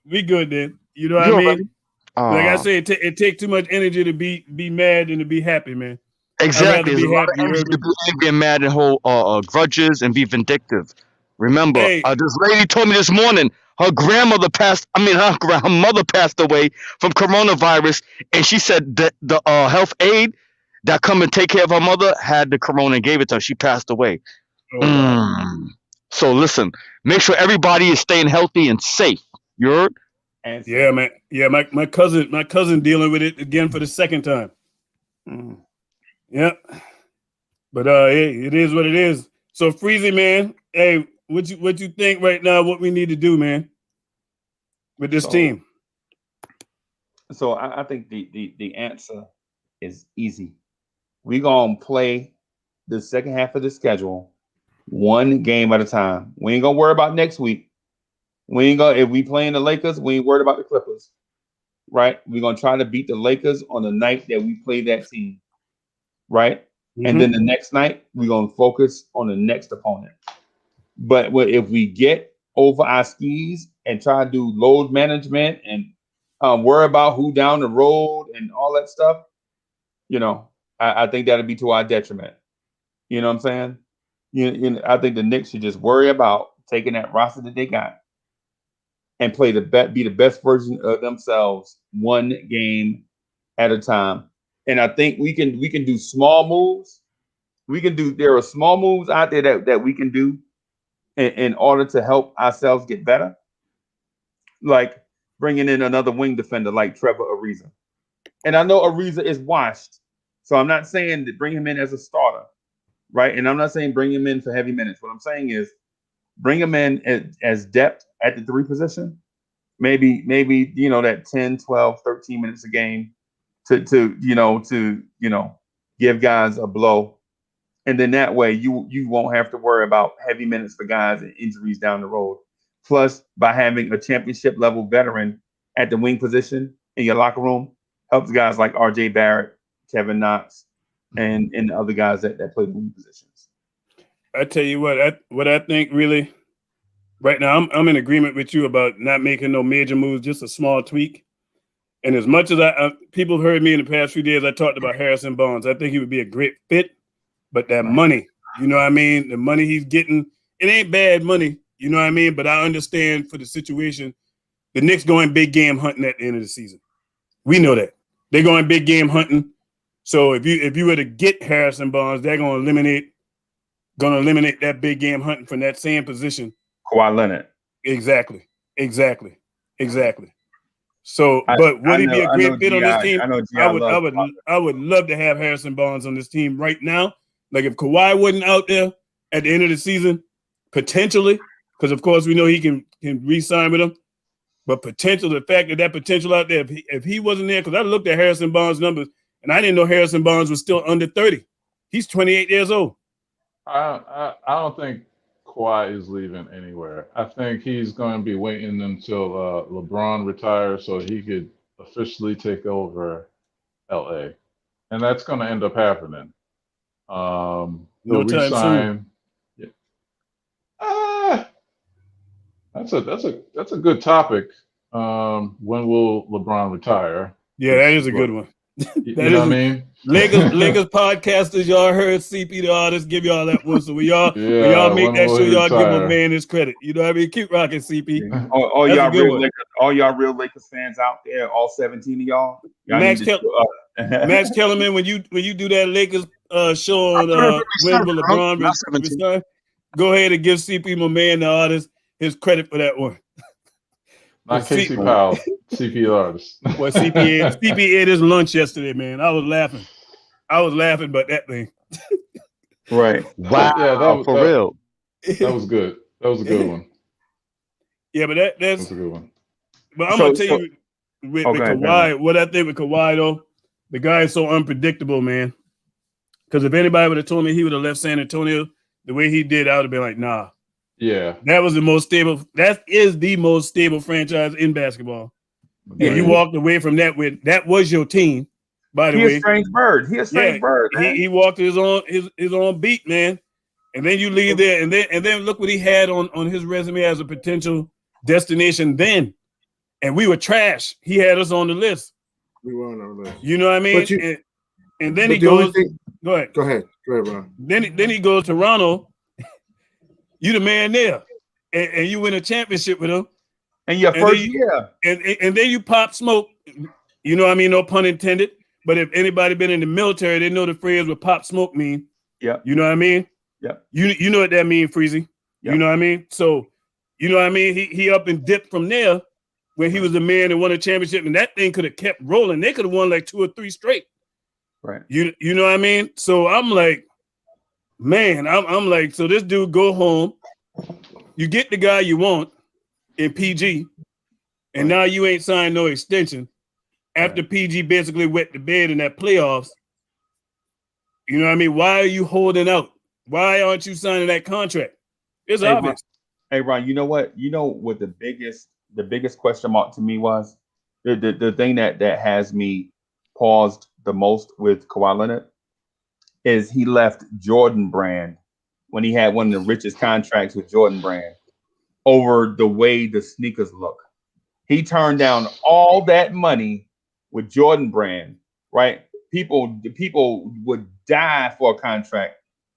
then. You know what I mean? Like I say, it takes too much energy to be mad than to be happy, man. Exactly, there's a lot of energy to be angry and mad and hold grudges and be vindictive. Remember, this lady told me this morning her mother passed away from coronavirus, and she said that the health aide that come and take care of her mother had the corona and gave it to her. She passed away. So listen, make sure everybody is staying healthy and safe. You heard? Yeah, man. Yeah, my cousin dealing with it again for the second time. Yeah, but it is what it is. So Freezy, man, hey, what you think right now? What we need to do, man, with this team? So I think the answer is easy. We're gonna play the second half of the schedule one game at a time. We ain't gonna worry about next week. If we playing the Lakers, we ain't worried about the Clippers. Right? We're gonna try to beat the Lakers on the night that we play that team. Right? And then the next night, we're gonna focus on the next opponent. But if we get over our skis and try to do load management and worry about who down the road and all that stuff, you know, I think that'll be to our detriment. You know what I'm saying? I think the Knicks should just worry about taking that roster that they got and be the best version of themselves one game at a time. And I think we can do small moves. There are small moves out there that we can do in order to help ourselves get better. Like bringing in another wing defender like Trevor Ariza. And I know Ariza is washed. So I'm not saying that bring him in as a starter, right? And I'm not saying bring him in for heavy minutes. What I'm saying is bring him in as depth at the 3 position maybe that 10, 12, 13 minutes a game to give guys a blow. And then that way you won't have to worry about heavy minutes for guys and injuries down the road. Plus, by having a championship level veteran at the wing position in your locker room helps guys like RJ Barrett, Kevin Knox, and the other guys that play the wing positions. I tell you what I think really right now, I'm in agreement with you about not making no major moves, just a small tweak. And as much as people have heard me in the past few days, I talked about Harrison Barnes. I think he would be a great fit, but that money, you know what I mean? The money he's getting, it ain't bad money, you know what I mean? But I understand for the situation, the Knicks going big game hunting at the end of the season. We know that. They're going big game hunting. So if you were to get Harrison Barnes, they're going to eliminate that big game hunting from that same position. Kawhi Leonard. Exactly. So, but would he be a great fit on this team? I would love to have Harrison Barnes on this team right now. Like if Kawhi wasn't out there at the end of the season, potentially, because of course we know he can re-sign with him, but the fact that potential out there, if he wasn't there, because I looked at Harrison Barnes' numbers and I didn't know Harrison Barnes was still under 30. He's 28 years old. I don't think Kawhi is leaving anywhere. I think he's going to be waiting until LeBron retires so he could officially take over LA, and that's going to end up happening. No time soon. That's a good topic. When will LeBron retire? Yeah, that is a good one. You know what I mean? Lakers podcasters, y'all heard CP the artist give y'all that one. So when y'all make that sure y'all give my man his credit. You know what I mean? Keep rocking, CP. All y'all real Lakers fans out there, all 17 of y'all. Max Kellerman, when you do that Lakers show on when will LeBron resign, go ahead and give CP my man the artist his credit for that one. Not Casey Powell, CP artist. Well, CP ate his lunch yesterday, man. I was laughing about that thing. Right. Wow. Yeah, for real. That was good. That was a good one. Yeah, but that's a good one. But I'm gonna tell you with Kawhi, what I think with Kawhi though, the guy is so unpredictable, man. Because if anybody would have told me he would have left San Antonio the way he did, I would have been like, nah. Yeah, that was the most stable. That is the most stable franchise in basketball. And you walked away from that with that was your team. By the way, he a strange bird. He walked his own beat, man. And then you leave there, and then look what he had on his resume as a potential destination. Then, and we were trash. He had us on the list. We were on our list. You know what I mean? And then he goes. Go ahead, Ron. Then he goes to Toronto. You the man there, and you win a championship with him. And your first year. And then you pop smoke. You know what I mean? No pun intended. But if anybody been in the military, they know the phrase what pop smoke mean. Yeah. You know what I mean? Yeah. You know what that mean, Freezy. Yep. You know what I mean? So, you know what I mean? He up and dipped from there when he was the man that won a championship, and that thing could have kept rolling. They could have won like 2 or 3 straight. Right. You know what I mean? So I'm like, man, I'm like, so this dude go home. You get the guy you want in PG, and now you ain't signed no extension. After PG basically wet the bed in that playoffs. You know what I mean? Why are you holding out? Why aren't you signing that contract? It's obvious. Hey, Ron, you know what? You know what the biggest question mark to me was? The thing that has me paused the most with Kawhi Leonard is he left Jordan Brand when he had one of the richest contracts with Jordan Brand over the way the sneakers look. He turned down all that money with Jordan Brand, right? People would die for a contract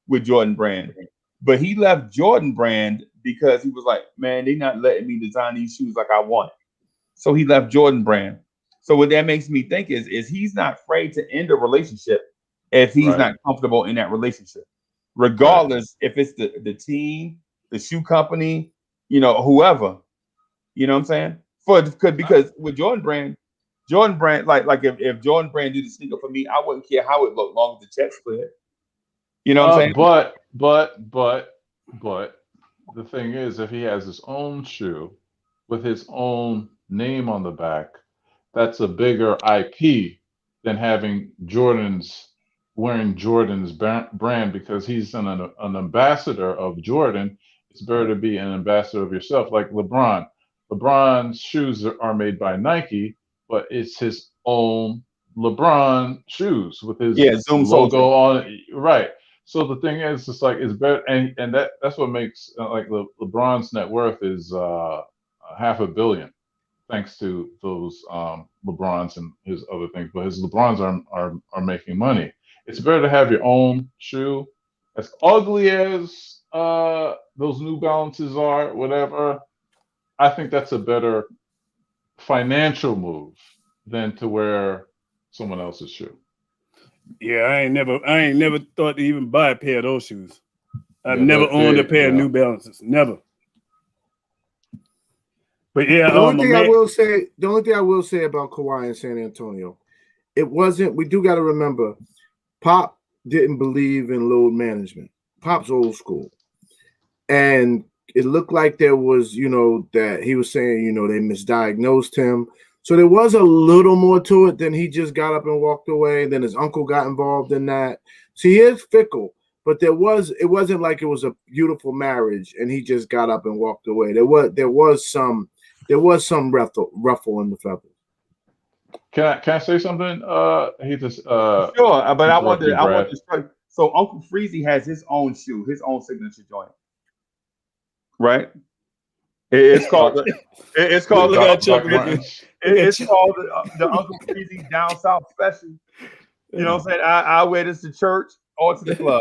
with Jordan Brand, but he left Jordan Brand because he was like, man, they're not letting me design these shoes like I want. So he left Jordan Brand. So what that makes me think is he's not afraid to end a relationship if he's not comfortable in that relationship, regardless if it's the team, the shoe company, whoever. You know what I'm saying? Because with Jordan Brand, like if Jordan Brand did the sneaker for me, I wouldn't care how it looked, long as the check's clear. You know what I'm saying? But the thing is, if he has his own shoe with his own name on the back, that's a bigger IP than having wearing Jordan's brand, because he's an ambassador of Jordan. It's better to be an ambassador of yourself, like LeBron. LeBron's shoes are made by Nike, but it's his own LeBron shoes with his Zoom logo Soldier. on it. Right. So the thing is, it's like it's better, and that's what makes like LeBron's net worth is $500 million, thanks to those LeBrons and his other things. But his LeBrons are making money. It's better to have your own shoe. As ugly as those New Balances are, whatever, I think that's a better financial move than to wear someone else's shoe. Yeah, I ain't never thought to even buy a pair of those shoes. I've never owned a pair of New Balances. Never. But yeah, the only thing I will say about Kawhi in San Antonio, it wasn't. We do got to remember, Pop didn't believe in load management. Pop's old school, and it looked like there was, that he was saying, they misdiagnosed him. So there was a little more to it than he just got up and walked away. And then his uncle got involved in that. So he is fickle, but it wasn't like it was a beautiful marriage and he just got up and walked away. There was some ruffle in the feathers. Can I say something? He just sure, but I want to strike. So Uncle Freezy has his own shoe, his own signature joint, right? It's called the Uncle Freezy Down South Special. You know what I'm saying? I wear this to church or to the club.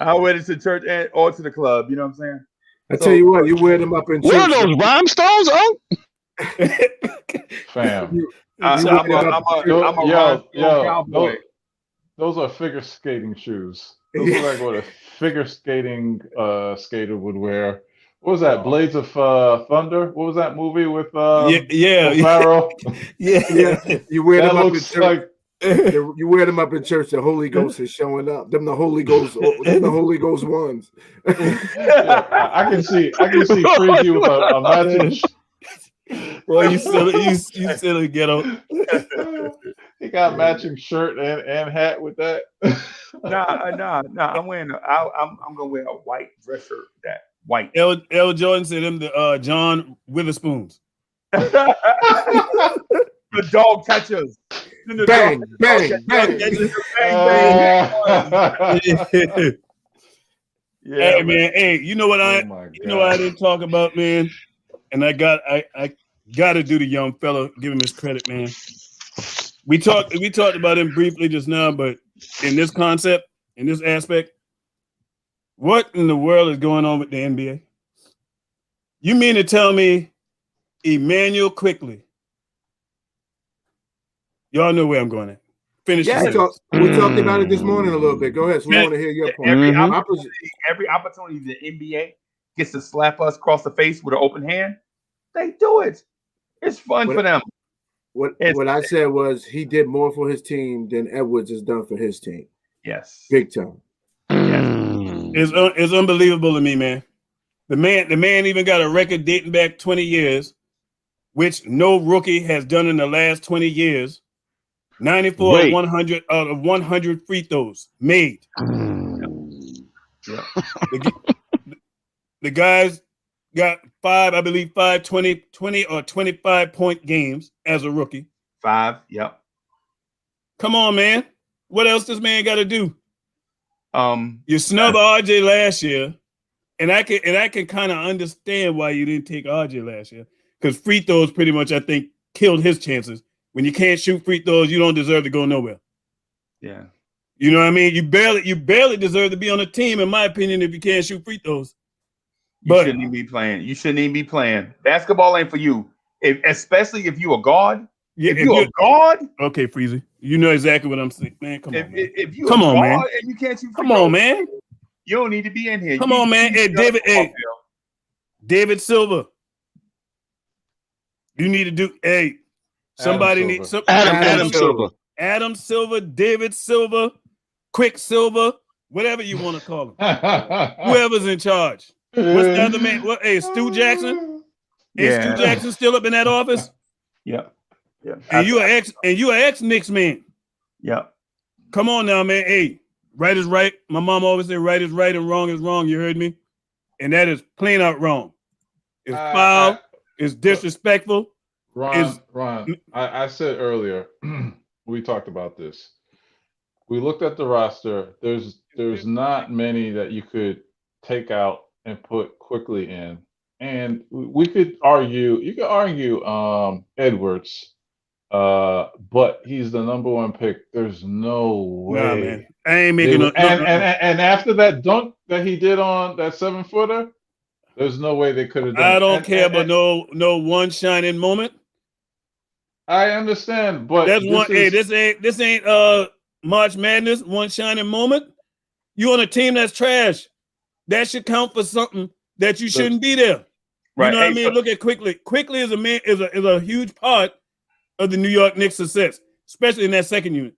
I wear this to church or to the club. You know what I'm saying? I tell you what, you wear them up in church. What are those rhinestones? Oh, fam. I'm a cowboy. Those are figure skating shoes. Those are like what a figure skating skater would wear. What was that? Blades of Thunder? What was that movie with Pharaoh? Yeah. You wear them up in church. Like you wear them up in church. The Holy Ghost is showing up. Them the Holy Ghost ones. I can see Freezy with a matching. Well, you silly ghetto. He got matching shirt and hat with that. Nah. I'm wearing. I'm gonna wear a white dress shirt. That white. L. Jordan said them the John Witherspoons. The dog catchers. Bang, bang, bang. Yeah, hey man. Hey, you know what I didn't talk about, man. And I got to do the young fella, give him his credit, man. We talked about him briefly just now, but in this concept, in this aspect, what in the world is going on with the NBA? You mean to tell me Emmanuel Quickly? Y'all know where I'm going at. Finish. Yeah, we talked about it this morning a little bit. Go ahead. So we want to hear your point. Every opportunity the NBA gets to slap us across the face with an open hand, they do it. It's fun for them. What I said was he did more for his team than Edwards has done for his team. Yes, big time. Yes, it's unbelievable to me, man. The man even got a record dating back 20 years, which no rookie has done in the last 20 years. 94 of 100 out of 100 free throws made. Yeah. The guys got 20 or 25 point games as a rookie. 5, yep. Come on, man. What else this man got to do? You snubbed RJ last year, and I can kind of understand why you didn't take RJ last year, because free throws pretty much, I think, killed his chances. When you can't shoot free throws, you don't deserve to go nowhere. Yeah. You know what I mean? You barely deserve to be on a team, in my opinion, if you can't shoot free throws. You shouldn't even be playing. You shouldn't even be playing. Basketball ain't for you. Especially if you a guard. Yeah, if you're a guard. Okay, Freezy. You know exactly what I'm saying. Man, come on, man. If you a guard man. And you can't shoot free throws, on, man. You don't need to be in here. Come on, man. Hey, David Silver. You need to do somebody needs some Adam Silver. Adam Silver, David Silver, Quicksilver, whatever you want to call him. Whoever's in charge. What's the other man? Stu Jackson? Ain't Stu Jackson still up in that office? Yeah. And you are ex Knicks man. Yeah. Come on now, man. Hey, right is right. My mom always said right is right and wrong is wrong. You heard me? And that is plain out wrong. It's foul. It's disrespectful. Ron, I said earlier, we talked about this. We looked at the roster. There's not many that you could take out and put quickly in. And we could argue, Edwards, but he's the #1 pick. There's no way. Nah, man. I ain't making and after that dunk that he did on that 7-footer, there's no way they could have done it. I don't care about no one shining moment. I understand, but that's one. Hey, this ain't March Madness, one shining moment. You on a team that's trash. That should count for something that you shouldn't be there. Right. You know what I mean? Look at Quickly. Quickly is a huge part of the New York Knicks' success, especially in that second unit.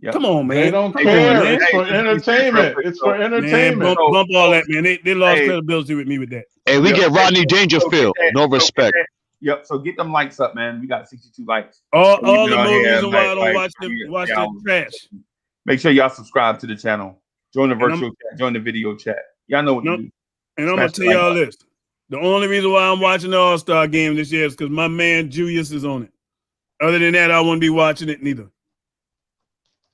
Yep. Come on, man. They don't care. It's for entertainment. It's for entertainment. Man, bump all that, man. They lost credibility with me with that. Hey, we get Rodney Dangerfield. No respect. Yep. So get them likes up, man. We got 62 likes. All the more reason why I don't watch the trash. Make sure y'all subscribe to the channel. Join the virtual chat. Join the video chat. Y'all know what to do. And I'm gonna tell y'all this: the only reason why I'm watching the All-Star game this year is because my man Julius is on it. Other than that, I wouldn't be watching it neither.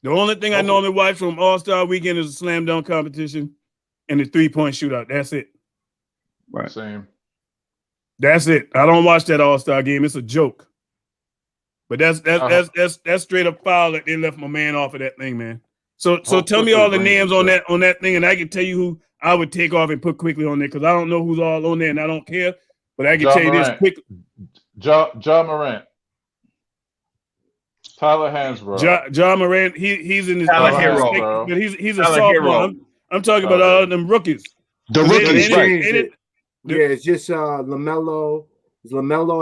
The only thing I normally watch from All-Star Weekend is a slam dunk competition and the 3-point shootout. That's it. Right. Same. That's it. I don't watch that All-Star game. It's a joke. But that's straight up foul that they left my man off of that thing, man. So tell me all the names on that thing, and I can tell you who I would take off and put Quickly on there because I don't know who's all on there, and I don't care. But I can tell you this quick. Ja Morant. Tyler Hansbrough. Ja Morant, he's in his hero, but he's a sophomore. I'm talking about all them rookies. The rookies, right? It's just LaMelo,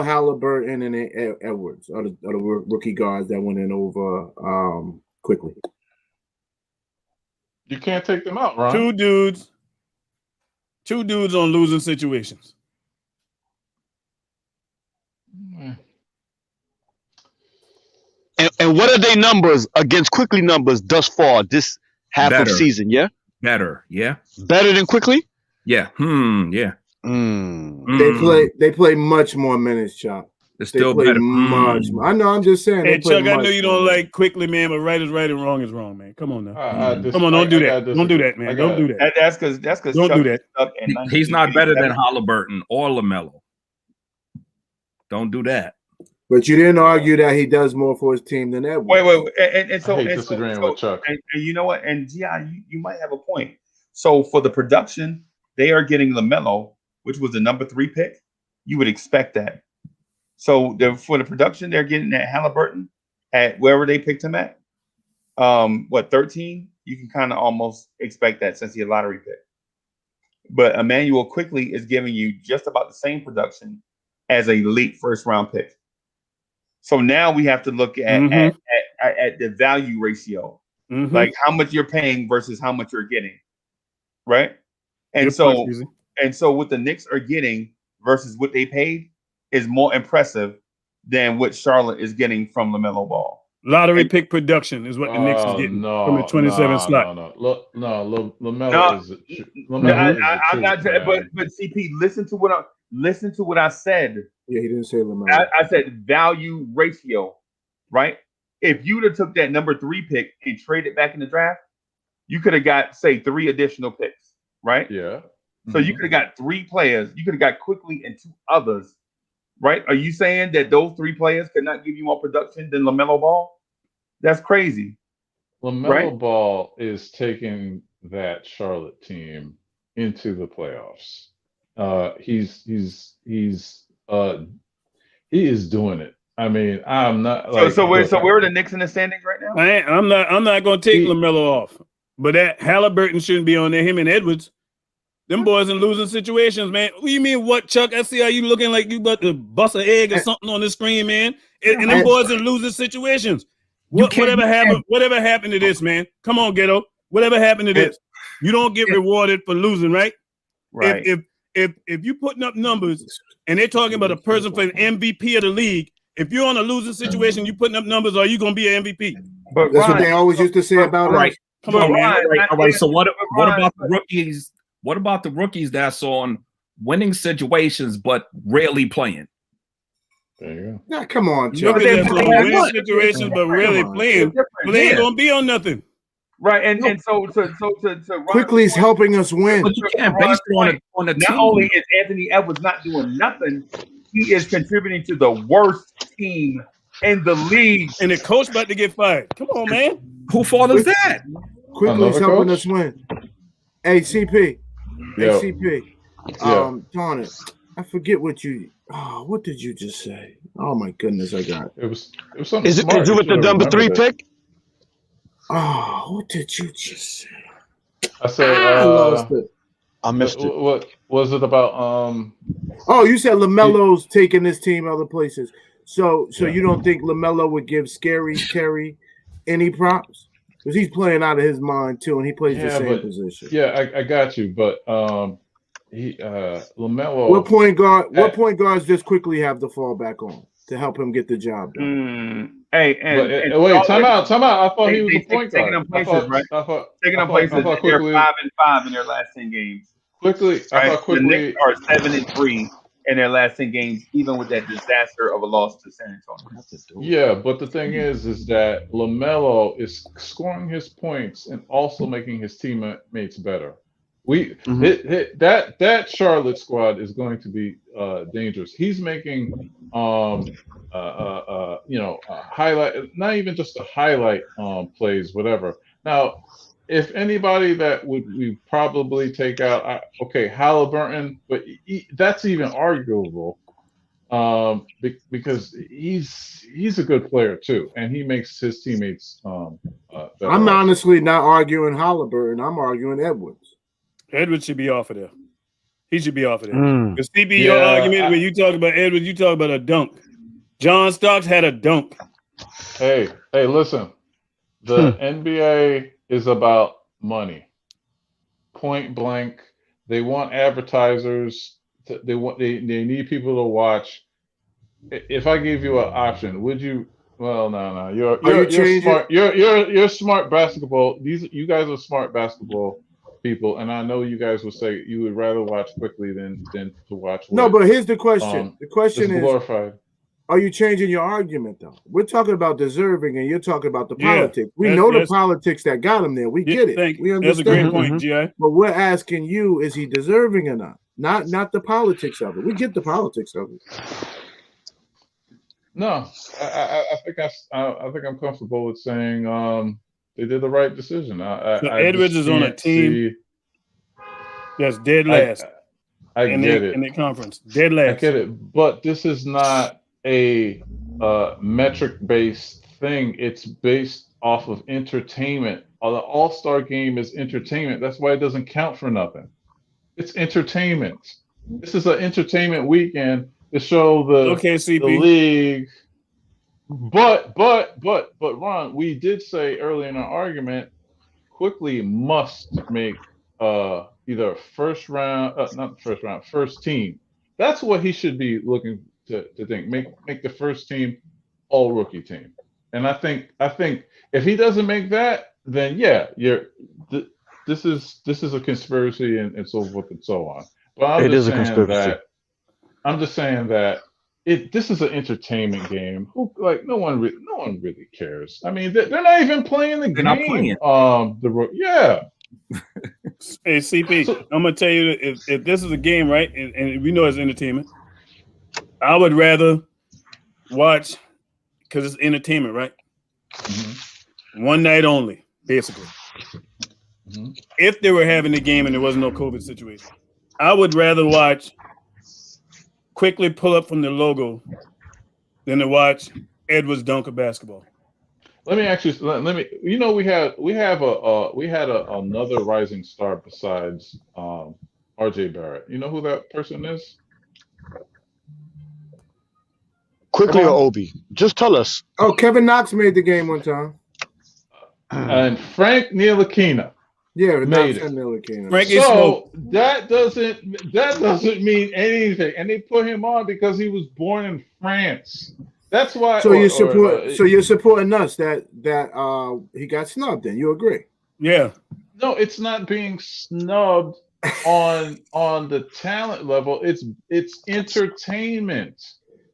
Halliburton, and Edwards are the rookie guards that went in over Quickly. You can't take them out, Ron. Two dudes on losing situations. And what are their numbers against Quickly numbers thus far this half of season? Yeah, better. Yeah, better than Quickly. Yeah. Yeah. They play much more minutes, Chop. It's still better. Much more. I know. I'm just saying. Hey, Chuck, I know you don't like Quickly, man, but right is right and wrong is wrong, man. Come on now. Come on, don't do that. Don't do that, man. Don't do that. That's because don't do that. He's not better than Halliburton or LaMelo. Don't do that. But you didn't argue that he does more for his team than Edwards. Wait. And so, I hate disagreeing with Chuck. And you know what? And you might have a point. So for the production, they are getting LaMelo, which was the #3 pick. You would expect that. So for the production, they're getting that Halliburton at wherever they picked him at. 13? You can kind of almost expect that since he's a lottery pick. But Emmanuel Quickly is giving you just about the same production as a late first-round pick. So now we have to look at the value ratio, like how much you're paying versus how much you're getting, right? And so what the Knicks are getting versus what they paid is more impressive than what Charlotte is getting from LaMelo Ball. Lottery pick production is what the Knicks is getting from the 27 slot. LaMelo is. I'm not. But CP, listen to what I said. Yeah, he didn't say LaMelo. I said value ratio, right? If you'd have took that #3 pick and traded back in the draft, you could have got, say, 3 additional picks, right? Yeah. So you could have got 3 players. You could have got Quickly and 2 others, right? Are you saying that those 3 players could not give you more production than LaMelo Ball? That's crazy. LaMelo Ball is taking that Charlotte team into the playoffs. He is doing it. I mean, I'm not like. So where are the Knicks in the standings right now? I'm not going to take LaMelo off, but that Halliburton shouldn't be on there. Him and Edwards, them boys in losing situations, man. What do you mean, what, Chuck? I see how you looking like you about to bust an egg or something on the screen, man. And them boys in losing situations. Whatever happened to this, man? Come on, Ghetto. Whatever happened to this? You don't get rewarded for losing, right? Right. If you putting up numbers and they're talking about a person for MVP of the league. If you're on a losing situation, you putting up numbers, are you going to be an MVP? But That's what they always used to say about us. Come on, man. All right. So what about the rookies? What about the rookies that's on winning situations but rarely playing? There you go. Nah, come on, Look Chuck. at that winning situations, but really playing. But they ain't gonna be on nothing. Right, and so Quickly's helping us win. But you can't base it on a team. Not only is Anthony Edwards not doing nothing, he is contributing to the worst team in the league. And the coach about to get fired. Come on, man. Who fault is that? Quickly's helping us win. Hey, CP. Yo. Hey, CP. Darn it. I forget what did you just say? Oh my goodness, I got it. It was something. Is it with the number 3 pick? Oh, what did you just say? I said I lost it. I missed it. What was it about? Oh, you said LaMelo's taking this team other places. So you don't think LaMelo would give Scary Terry any props? Because he's playing out of his mind too, and he plays the same position. Yeah, I got you, but LaMelo. What point guards just quickly have to fall back on to help him get the job done? Wait, time out. I thought he was a point guard. Taking them places, right? Taking them places. They're 5-5 in their last 10 games. Quickly, I thought quickly. The Knicks are 7-3 in their last 10 games, even with that disaster of a loss to San Antonio. Yeah, but the thing is that LaMelo is scoring his points and also making his teammates better. That Charlotte squad is going to be dangerous. He's making highlight, not even just a highlight plays, whatever. Now, if anybody that we probably take out, Halliburton, but that's even arguable because he's a good player too, and he makes his teammates better. I'm honestly not arguing Halliburton. I'm arguing Edwards. Edwards should be off of there. He should be off of there. Because CB, your argument when you talk about Edwards, you talk about a dunk. John Starks had a dunk. Hey, listen. The NBA is about money. Point blank. They want advertisers. They need people to watch. If I gave you an option, would you? Well, no. You're smart. You're smart basketball. You guys are smart basketball people, and I know you guys will say you would rather watch quickly than to watch. No, but here's the question. The question is glorified. Are you changing your argument though? We're talking about deserving, and you're talking about the politics. We know the politics that got him there. We get it. We understand. That's a great point, G.I. But we're asking you: is he deserving or not? Not the politics of it. We get the politics of it. No, I think I'm comfortable with saying they did the right decision. Edwards is on a team that's dead last. I get it in the conference, dead last. I get it, but this is not a metric-based thing. It's based off of entertainment. The All-Star game is entertainment. That's why it doesn't count for nothing. It's entertainment. This is an entertainment weekend to show the league. But Ron, we did say earlier in our argument, Quickly must make either first team. That's what he should be looking to think. Make the first team all rookie team. And I think if he doesn't make that, then this is a conspiracy and so forth and so on. But it is a conspiracy. I'm just saying that this is an entertainment game. No one really cares. I mean, they're not even playing the game. Not playing. Hey, CP, I'm gonna tell you if this is a game, right, and we know it's entertainment, I would rather watch because it's entertainment, right? Mm-hmm. One night only, basically. Mm-hmm. If they were having the game and there was no COVID situation, I would rather watch Quickly pull up from the logo than to watch Edwards dunk a basketball. Let me actually we had another rising star besides RJ Barrett. You know who that person is? Quickly or Obi? Just tell us. Oh, Kevin Knox made the game one time. And Frank Ntilikina. Yeah, made not it. Ntilikina. Frankie So that doesn't mean anything. And they put him on because he was born in France. That's why. So you're supporting us that he got snubbed. Then you agree? Yeah. No, it's not being snubbed on the talent level. It's entertainment.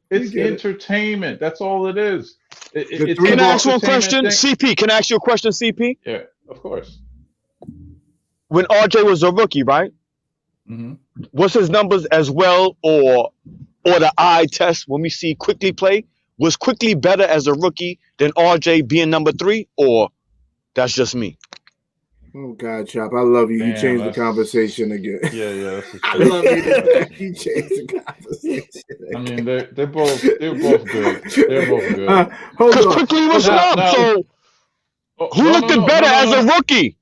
It's entertainment. That's all it is. Can I ask one question? CP, can I ask you a question, CP? Yeah, of course. When RJ was a rookie, right? Mm-hmm. Was his numbers as well, or the eye test when we see Quickly play? Was Quickly better as a rookie than RJ being number 3, or that's just me? Oh God, Chop, I love you. Damn, you changed the conversation again. Yeah. I love you. You changed the conversation. I mean, they're both good. They're both good. Hold on. Quickly was snubbed, so who looked better as a rookie?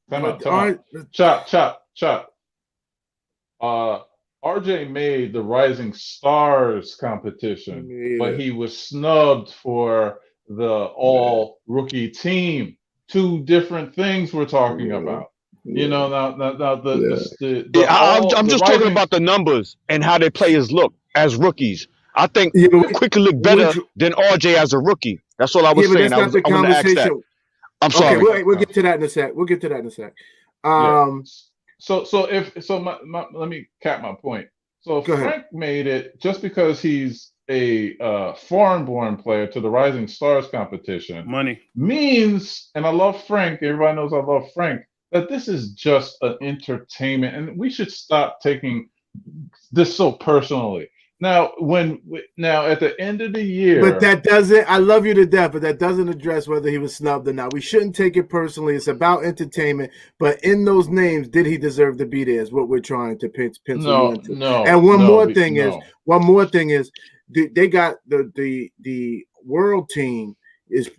Time out. Chop. RJ made the Rising Stars competition, but he was snubbed for the all rookie team. 2 different things we're talking about. You know, I'm just talking about the numbers and how their players look as rookies. I think Quickly looked better than RJ as a rookie. That's all I was saying. I want to ask that. I'm sorry. Okay, we'll get to that in a sec. Let me cap my point. So Frank made it just because he's a foreign-born player to the Rising Stars competition. Money means, and I love Frank. Everybody knows I love Frank. That this is just an entertainment, and we should stop taking this so personally. Now, at the end of the year, but that doesn't. I love you to death, but that doesn't address whether he was snubbed or not. We shouldn't take it personally. It's about entertainment. But in those names, did he deserve to be there? Is what we're trying to pencil you into. No. And one more thing is, they got the world team is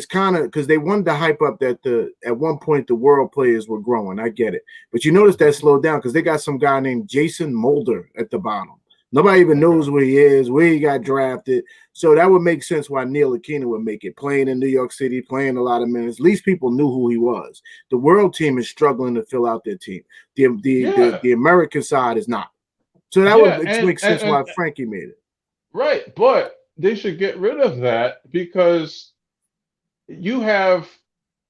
kind of because they wanted to hype up that at one point the world players were growing. I get it, but you notice that slowed down because they got some guy named Jason Mulder at the bottom. Nobody even knows where he is, where he got drafted. So that would make sense why Ntilikina would make it. Playing in New York City, playing a lot of minutes. At least people knew who he was. The world team is struggling to fill out their team. The American side is not. So that would make sense why Frankie made it. Right, but they should get rid of that because you have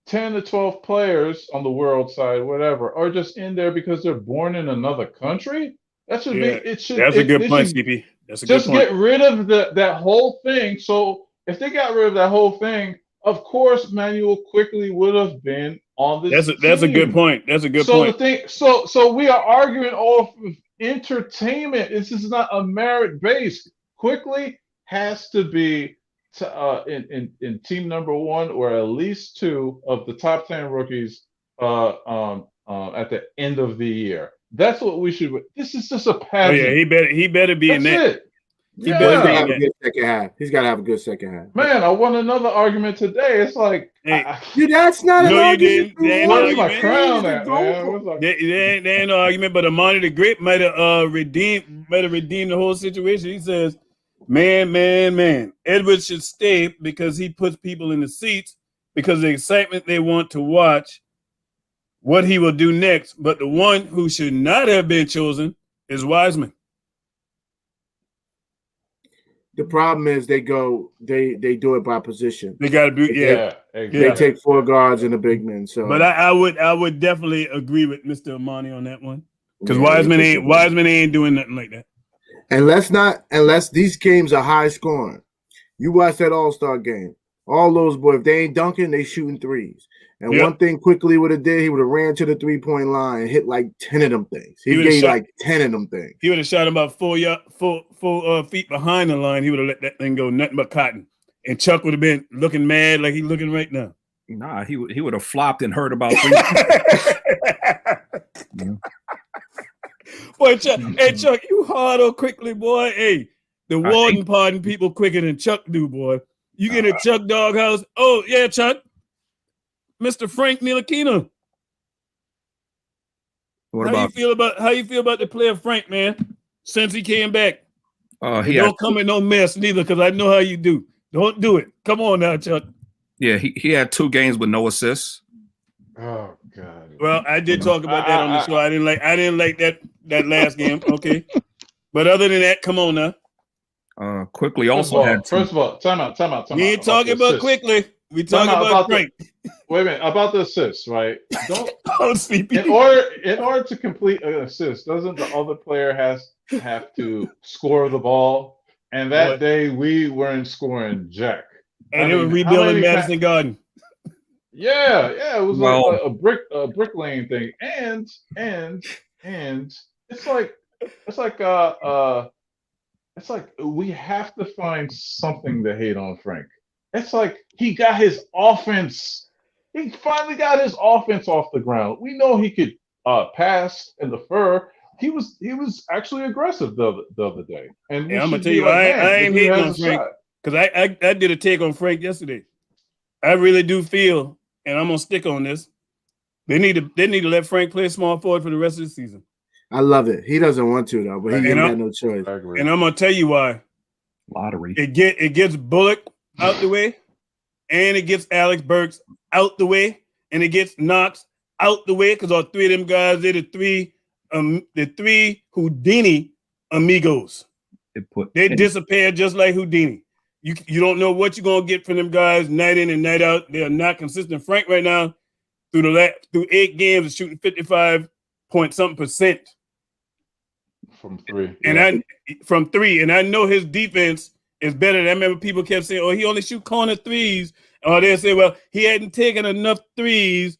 10 to 12 players on the world side, whatever, are just in there because they're born in another country. That should be. It should. That's a good point, CP. That's a good point. Just get rid of that whole thing. So if they got rid of that whole thing, of course, Manuel Quickly would have been on this. That's a good point. That's a good point. So we are arguing off of entertainment. This is not a merit based. Quickly has to be in team number 1 or at least 2 of the top 10 rookies at the end of the year. That's what we should. This is just a pageant. Oh yeah, he better be in that. He better have a good second half. He's got to have a good second half. Man, I won another argument today. It's like, that's not an argument. Where's my crown at, man? There ain't no argument, but Amani the Great might have redeemed the whole situation. He says, man, Edwards should stay because he puts people in the seats because of the excitement they want to watch what he will do next. But the one who should not have been chosen is Wiseman. The problem is they do it by position. They got to be They take 4 guards and a big man. So, but I would definitely agree with Mr. Amani on that one because Wiseman ain't doing nothing like that. Unless these games are high scoring. You watch that All-Star game. All those boys, if they ain't dunking, they shooting threes. And one thing Quickly would have did, he would have ran to the 3-point line and hit like 10 of them things. He gave like 10 of them things. He would have shot about 4 feet behind the line. He would have let that thing go nothing but cotton. And Chuck would have been looking mad like he's looking right now. Nah, he would have flopped and hurt about 3. Boy, Chuck, hey Chuck, you hard on Quickly, boy. Hey, the Warden pardon people quicker than Chuck do, boy. You get a Chuck doghouse. Oh yeah, Chuck. Mr. Frank Ntilikina. How you feel about the player Frank, man? Since he came back. Don't come in no mess neither, because I know how you do. Don't do it. Come on now, Chuck. Yeah, he had 2 games with no assists. Oh God. Well, I did talk about that on the show. I didn't like that last game. Okay, but other than that, come on now. Quickly also first of all, time out. We ain't talking about quickly. We talking about Frank. Wait a minute about the assists, right? Don't sleepy. In order to complete an assist, doesn't the other player have to score the ball? And that day we weren't scoring jack. And they were rebuilding Madison Garden. Yeah, it was like a bricklaying thing, and it's like we have to find something to hate on Frank. It's like he got his offense. He finally got his offense off the ground. We know he could pass and defer. He was actually aggressive the other day. And I'm gonna tell you, I ain't hating on Frank because I did a take on Frank yesterday. I really do feel, and I'm gonna stick on this. They need to let Frank play small forward for the rest of the season. I love it. He doesn't want to though, but he ain't got no choice. And I'm gonna tell you why. Lottery. It gets Bullock out the way, and it gets Alex Burks out the way, and it gets Knox out the way because all three of them guys, they're the three Houdini amigos. They disappear just like Houdini. You don't know what you're gonna get from them guys night in and night out. They are not consistent. Frank right now through 8 games is shooting 55% from 3. And I know his defense is better. I remember people kept saying, "Oh, he only shoot corner threes," or they say, "Well, he hadn't taken enough threes."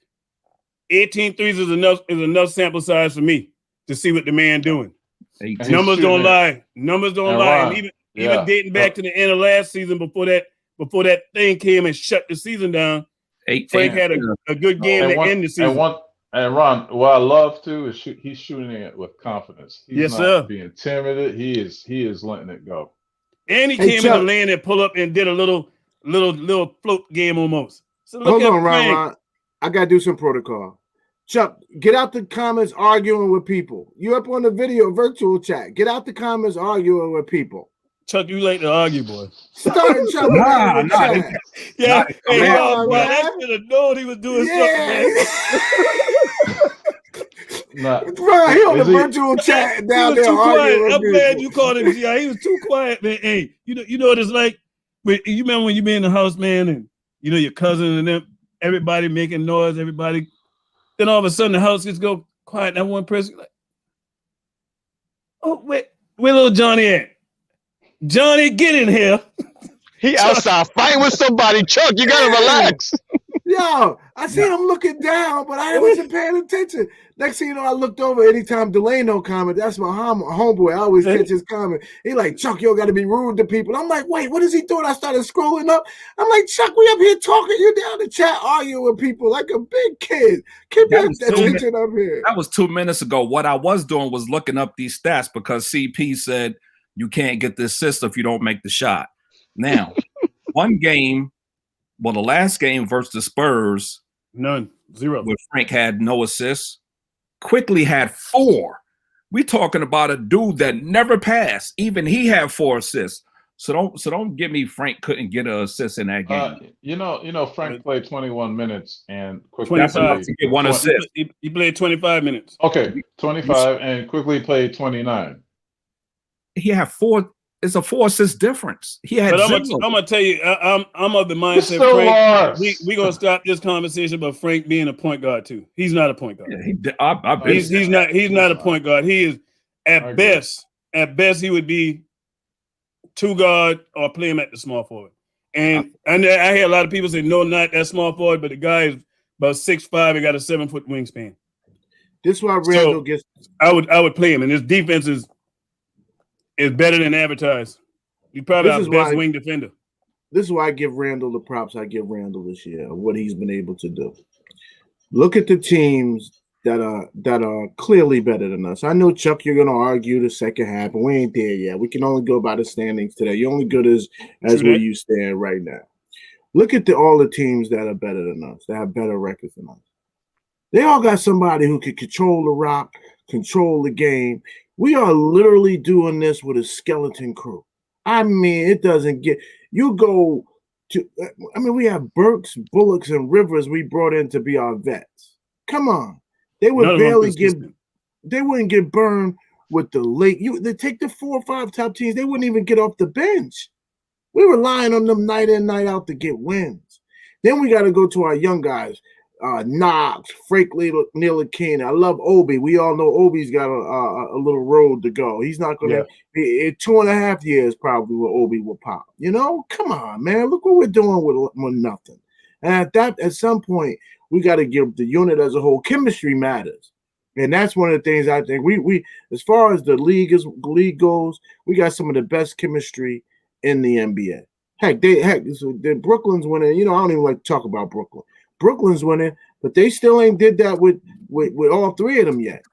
18 threes is enough sample size for me to see what the man doing. Numbers don't lie. Numbers don't lie. And even dating back to the end of last season, before that thing came and shut the season down, Frank had a good game to end the season. And Ron, what I love too is he's shooting it with confidence. He's not being timid. He is letting it go. And he came in the lane and pull up and did a little float game almost. So hold on, Ron. I gotta do some protocol. Chuck, get out the comments arguing with people. You up on the video virtual chat. Get out the comments arguing with people. Chuck, you like to argue, boy. Starting Chuck. Yeah. Hey, I should have known he was doing something, man. Bro, he on the virtual chat down there arguing. I'm glad you called him GI. He was too quiet, man. Hey, you know what it's like? You remember when you be in the house, man, and you know your cousin and them, everybody making noise, everybody. Then all of a sudden the house gets go quiet. And that one person like, oh, where little Johnny at? Johnny, get in here. He outside fighting with somebody. Chuck, you gotta relax. Yo, I seen him looking down, but I wasn't paying attention. Next thing you know, I looked over. Anytime Delano comment, that's my homeboy. I always catch his comment. He like, Chuck, you got to be rude to people. I'm like, wait, what is he doing? I started scrolling up. I'm like, Chuck, we up here talking. You down the chat arguing with people like a big kid. Keep your attention up here. That was 2 minutes ago. What I was doing was looking up these stats because CP said you can't get the assist if you don't make the shot. Now, one game. Well, the last game versus the Spurs, none, 0. Where Frank had no assists, Quickly had 4. We talking about a dude that never passed. Even he had 4 assists. So don't give me Frank couldn't get an assist in that game. You know, Frank played 21 minutes and Quickly 25 to get 1 assist. He played 25 minutes. Okay, 25 and Quickly played 29. He had 4. It's a 4 assist difference. He had. But I'm gonna tell you, I'm of the mindset. Frank, we gonna stop this conversation about Frank being a point guard too. He's not a point guard. Yeah, he's not a point guard. He is at best he would be 2 guard or play him at the small forward. And I hear a lot of people say no, not that small forward, but the guy is about 6'5" and got a 7-foot wingspan. This is why Randall gets. I would play him, and his defense is better than advertised. He's probably our best wing defender. This is why I give Randall the props I give Randall this year, what he's been able to do. Look at the teams that are clearly better than us. I know, Chuck, you're going to argue the second half, but we ain't there yet. We can only go by the standings today. You're only good as where you stand right now. Look at all the teams that are better than us, that have better records than us. They all got somebody who can control the rock, control the game. We are literally doing this with a skeleton crew. I mean, it doesn't get – you go I mean, we have Burks, Bullocks, and Rivers we brought in to be our vets. Come on, they would barely get. They wouldn't get burned with the late. They take the 4 or 5 top teams. They wouldn't even get off the bench. We relying on them night in, night out to get wins. Then we got to go to our young guys. Knox, Frank Ntilikina. I love Obi. We all know Obi's got a little road to go. He's not going to in 2.5 years probably where Obi will pop. You know, come on, man. Look what we're doing with nothing. And at some point, we got to give the unit as a whole. Chemistry matters, and that's one of the things I think we as far as the league goes, we got some of the best chemistry in the NBA. The Brooklyn's winning. You know, I don't even like to talk about Brooklyn. Brooklyn's winning, but they still ain't did that with all three of them yet.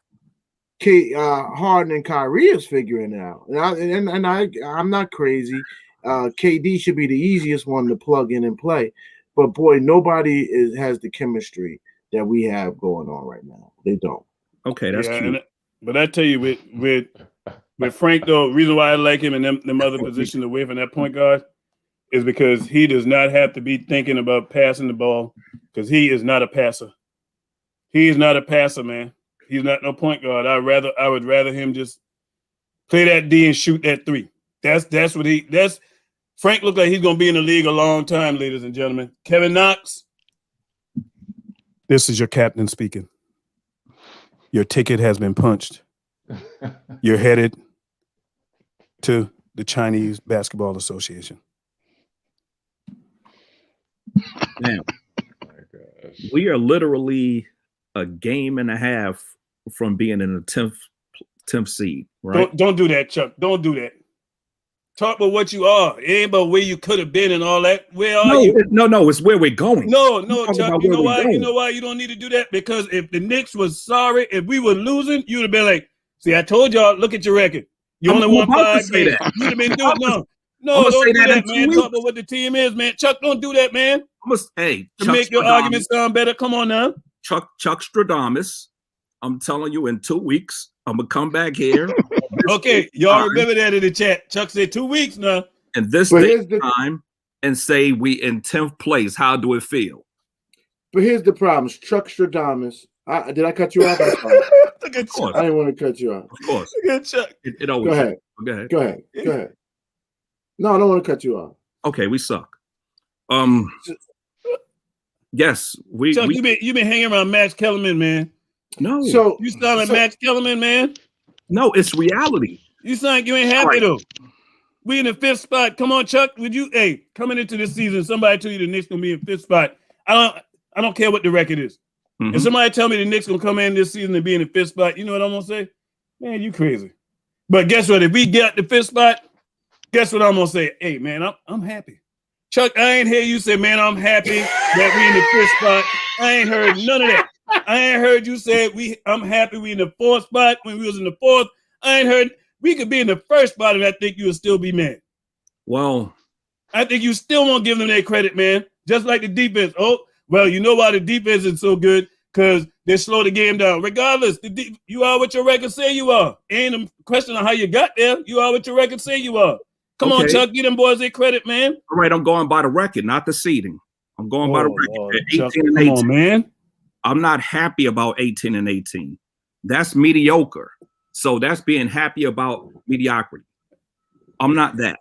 Harden and Kyrie is figuring it out, and I'm not crazy. KD should be the easiest one to plug in and play, but boy, nobody has the chemistry that we have going on right now. They don't. Okay, that's cute. But I tell you, with Frank though, reason why I like him in them other positions away from that point guard is because he does not have to be thinking about passing the ball because he is not a passer. He is not a passer, man. He's not no point guard. I would rather him just play that D and shoot that 3. That's what Frank looked like he's gonna be in the league a long time, ladies and gentlemen. Kevin Knox, this is your captain speaking. Your ticket has been punched. You're headed to the Chinese Basketball Association. Man, we are literally a game and a half from being in the 10th seed, right? Don't do that, Chuck. Don't do that. Talk about what you are. It ain't about where you could have been and all that. Where are you? No, it's where we're going. No, Chuck. You know why? You know why you don't need to do that? Because if the Knicks was sorry, if we were losing, you'd have been like, see, I told y'all, look at your record. You only won 5 games. You'd have been doing No, don't do that, man. Talk about what the team is, man. Chuck, don't do that, man. To make your argument sound better. Come on now. Chuck Stradamus. I'm telling you, in 2 weeks, I'm gonna come back here. Okay, y'all remember that in the chat. Chuck said 2 weeks now. And this time and say we in 10th place. How do it feel? But here's the problem. Chuck Stradamus. Did I cut you off? Look at Chuck. I didn't want to cut you off. Of course. Look at Chuck. It always Go ahead. No, I don't want to cut you off. Okay, we suck. Yes, Chuck, you been hanging around Max Kellerman, man. No. So you sound like Max Kellerman, man. No, it's reality. You sound like you ain't happy though. We in the 5th spot. Come on, Chuck. Coming into this season, somebody tell you the Knicks gonna be in 5th spot. I don't care what the record is. If somebody tell me the Knicks gonna come in this season and be in the 5th spot, you know what I'm gonna say? Man, you crazy. But guess what? If we get the 5th spot, guess what I'm gonna say? Hey, man, I'm happy. Chuck, I ain't hear you say, man, I'm happy that we in the 5th spot. I ain't heard none of that. I ain't heard you say I'm happy we in the 4th spot when we was in the 4th. I ain't heard we could be in the 1st spot and I think you would still be mad. Well, I think you still won't give them their credit, man. Just like the defense. Oh, well, you know why the defense is so good? Because they slow the game down. Regardless, you are what your record say you are. Ain't a question of how you got there. You are what your record say you are. Come on, Chuck, give them boys their credit, man. All right, I'm going by the record, not the seeding. I'm going by the record. 18 Chuck, and 18. Come on, man. I'm not happy about 18 and 18. That's mediocre. So that's being happy about mediocrity. I'm not that.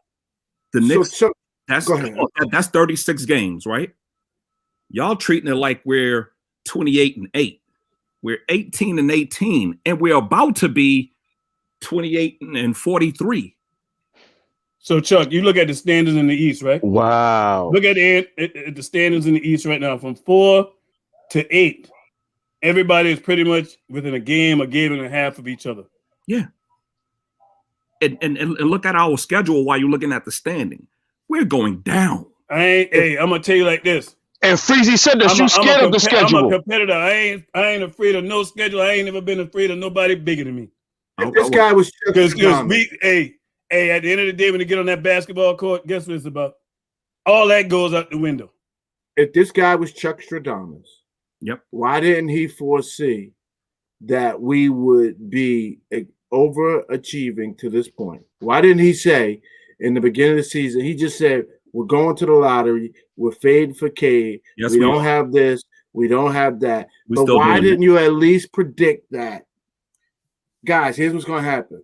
The Knicks, that's 36 games, right? Y'all treating it like we're 28 and 8. We're 18 and 18, and we're about to be 28 and 43. So, Chuck, you look at the standings in the East, right? Wow. Look at the standings in the East right now, from 4 to 8. Everybody is pretty much within a game and a half of each other. Yeah. And look at our schedule while you're looking at the standing. We're going down. I'm gonna tell you like this. And Freezy said this. You scared of the schedule. I'm a competitor. I ain't afraid of no schedule. I ain't never been afraid of nobody bigger than me. This guy was because we at the end of the day, when they get on that basketball court, guess what it's about? All that goes out the window. If this guy was Chuck Stradamus, why didn't he foresee that we would be overachieving to this point? Why didn't he say in the beginning of the season, he just said, We're going to the lottery. We're fading for Cade. Yes, we we don't are. have this. We don't have that. We but still why doing didn't you at least predict that? Guys, here's what's going to happen.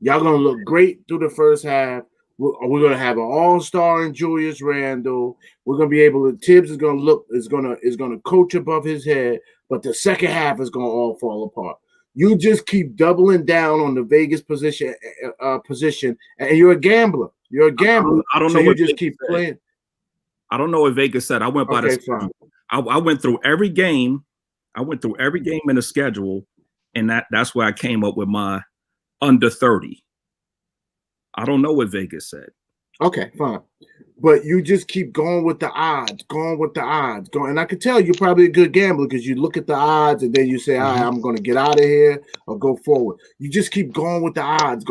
Y'all going to look great through the first half. We're going to have an all-star in Julius Randle. We're going to be able to. Tibbs is going to coach above his head, but the second half is going to all fall apart. You just keep doubling down on the Vegas position, and you're a gambler. You're a gambler. I don't so know you what just Vegas keep playing. I don't know what Vegas said. I went by the. Fine. I went through every game. I went through every game in the schedule, and that's where I came up with my under 30. I don't know what Vegas said. Okay, fine. But you just keep going with the odds, And I could tell you're probably a good gambler because you look at the odds and then you say, all right, I'm going to get out of here or go forward. You just keep going with the odds.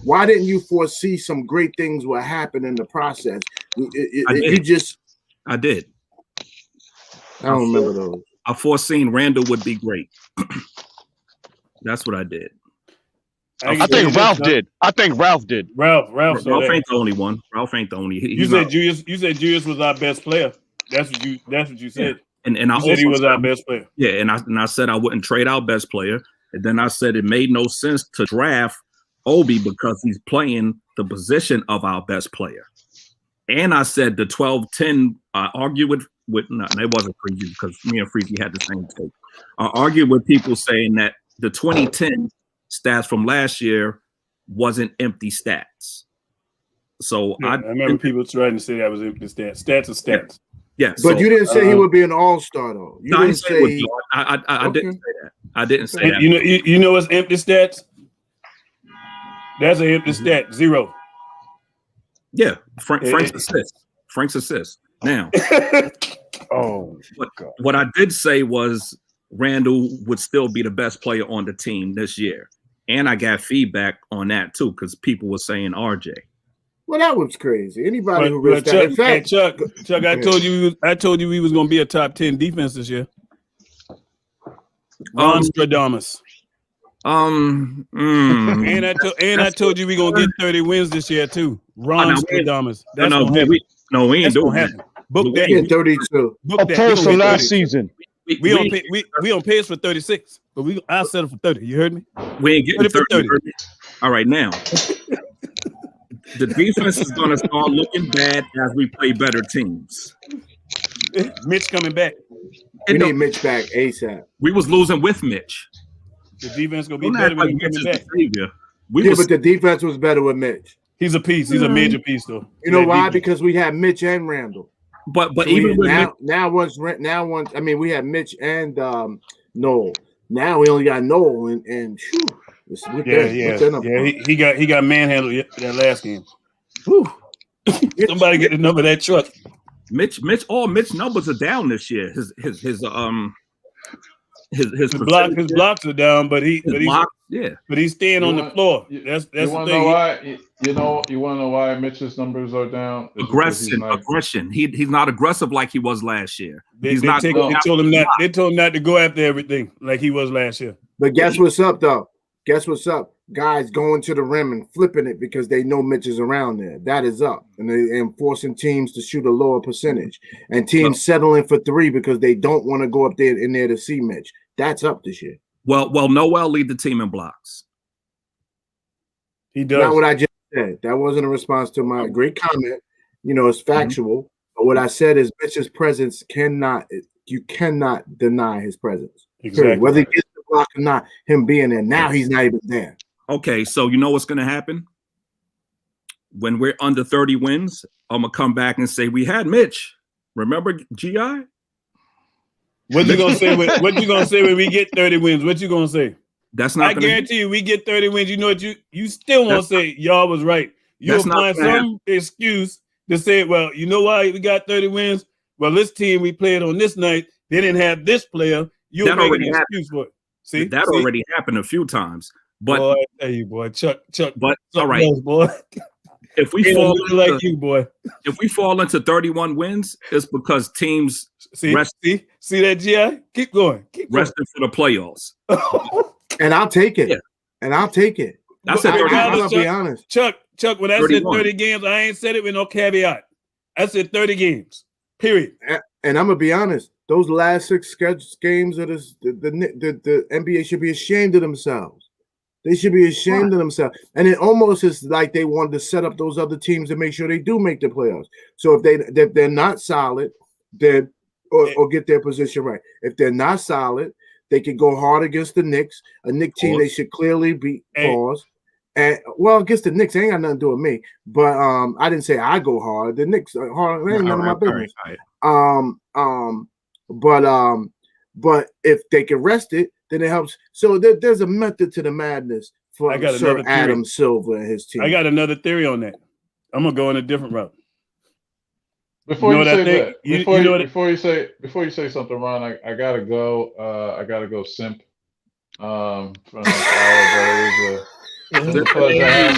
Why didn't you foresee some great things will happen in the process? I did. I don't remember those. I foreseen Randall would be great. That's what I did. I think Ralph did. Ralph ain't the only one. Ralph ain't the only. You said Julius was our best player. That's what you said. Yeah. And I said he was our best player. Yeah, and I said I wouldn't trade our best player. And then I said it made no sense to draft Obi because he's playing the position of our best player. And I said the 12-10. I argued with no, it wasn't Freezy because me and Freezy had the same take. I argued with people saying that the 2010 stats from last year wasn't empty stats. So I remember people trying to say that was empty stats. Stats are stats. Yeah, but you didn't say he would be an all-star though. You didn't say I didn't say that. I didn't say that. You know what's empty stats? That's an empty stat. 0. Yeah, Frank's assist. Now, what I did say was Randall would still be the best player on the team this year. And I got feedback on that too, because people were saying RJ. Well, that was crazy. Anybody who risked that. In fact, Chuck, I told you we was going to be a top 10 defense this year. Stradamus. And I told you we gonna get 30 wins this year too. Stradamus. We ain't doing that. Book that. 32. Opposed to last season. We on pace for 36, but I'll settle for 30. You heard me? We ain't getting 30. All right, now the defense is gonna start looking bad as we play better teams. Mitch coming back. We need Mitch back ASAP. We was losing with Mitch. The defense gonna be better when he comes back. But the defense was better with Mitch. He's a piece. He's a major pice, though. You know why? Because we had Mitch and Randall. But even with once I mean we had Mitch and Noel. Now we only got Noel and he got manhandled that last game. Whew. Somebody get the number of that truck. Mitch numbers are down this year. His blocks are down, but he's staying on the floor. That's the thing. Know why? You want to know why Mitch's numbers are down? Aggression. He's not aggressive like he was last year. They told him not to go after everything like he was last year. But guess what's up, though? Guess what's up? Guys going to the rim and flipping it because they know Mitch is around there. That is up. And forcing teams to shoot a lower percentage. And teams settling for 3 because they don't want to go up there in there to see Mitch. That's up this year. Well, Noel lead the team in blocks. He does. Not what I just said. That wasn't a response to my great comment. You know, it's factual. But what I said is Mitch's presence you cannot deny his presence. Exactly. Whether he gets the block or not, him being there. Now he's not even there. Okay, so you know what's going to happen? When we're under 30 wins, I'm going to come back and say, we had Mitch. Remember GI? What you gonna say when we get 30 wins? What you gonna say? That's not. I guarantee you, we get 30 wins. You know what? You still won't say y'all was right. You'll find some excuse to say, well, you know why we got 30 wins? Well, this team we played on this night, they didn't have this player. You'll make an excuse for it. See, that already happened a few times. But boy, I tell you, boy, Chuck. But all right, else, boy. If we fall if we fall into 31 wins, it's because teams see that GI. Keep going. Resting for the playoffs. And I'll take it. Yeah. And I'll take it. I said, I'll be honest. Chuck, Chuck, when I said 30 games, I ain't said it with no caveat. I said 30 games. Period. And I'm gonna be honest. Those last 6 games of the NBA should be ashamed of themselves. They should be ashamed of themselves. And it almost is like they wanted to set up those other teams to make sure they do make the playoffs. So if they're not solid, then or get their position right. If they're not solid, they can go hard against the Knicks. A Knicks team they should clearly beat. Pause. And well, against the Knicks, ain't got nothing to do with me. But I didn't say I go hard. The Knicks are hard. Ain't none of my business. But if they can rest it, then it helps. So there's a method to the madness for Sir Adam Silver and his team. I got another theory on that. I'm gonna go in a different route. Before you say that, before you say something, Ron, I gotta go. I gotta go simp. From the it's a pleasure having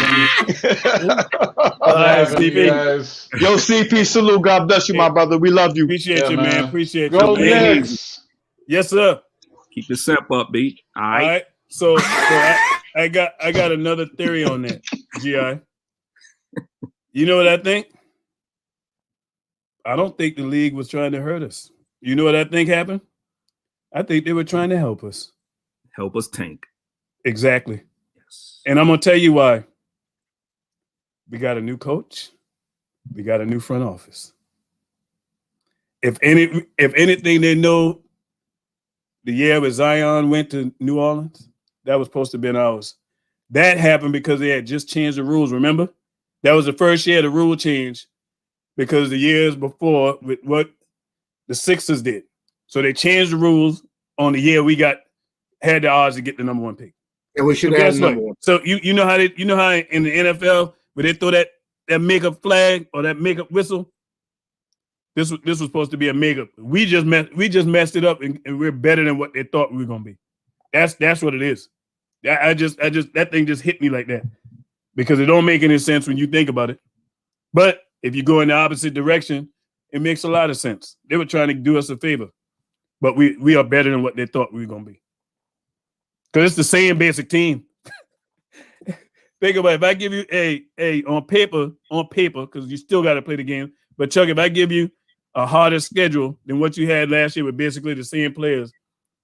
you guys. Yo, CP, salute. God bless you, my brother. We love you. Appreciate you, man. Appreciate you. Knicks. Yes, sir. Keep the simp up, B. All right. So I got another theory on that, GI. You know what I think? I don't think the league was trying to hurt us. You know what I think happened? I think they were trying to help us. Help us tank. Exactly. Yes. And I'm gonna tell you why. We got a new coach. We got a new front office. If anything, they know the year where Zion went to New Orleans, that was supposed to have been ours. That happened because they had just changed the rules. Remember? That was the first year the rule changed because the years before with what the Sixers did. So they changed the rules on the year we had the odds to get the number 1 pick. And we should have number 1. So you know how in the NFL where they throw that makeup flag or that makeup whistle. This was supposed to be a makeup. We just messed it up and we're better than what they thought we were gonna be. That's what it is. I just that thing just hit me like that because it don't make any sense when you think about it. But if you go in the opposite direction, it makes a lot of sense. They were trying to do us a favor, but we are better than what they thought we were gonna be. Because it's the same basic team. Think about it. If I give you a on paper, because you still got to play the game. But Chuck, if I give you a harder schedule than what you had last year with basically the same players,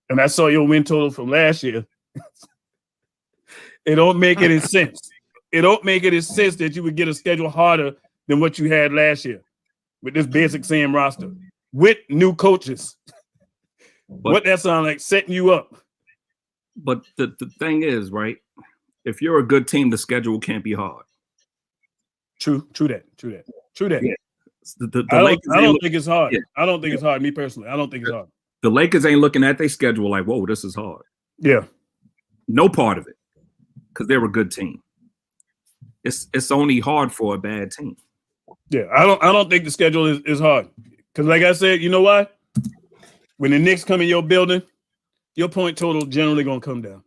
and I saw your win total from last year, it don't make any sense. It don't make any sense that you would get a schedule harder than what you had last year with this basic same roster with new coaches. What that sound like setting you up? But the thing is, right? If you're a good team, the schedule can't be hard. True that. Yeah. I don't think it's hard. Yeah. I don't think it's hard. Me personally, I don't think it's hard. The Lakers ain't looking at their schedule like, whoa, this is hard. Yeah. No part of it. Because they're a good team. It's only hard for a bad team. Yeah, I don't think the schedule is hard. Because like I said, you know why? When the Knicks come in your building, your point total generally gonna come down.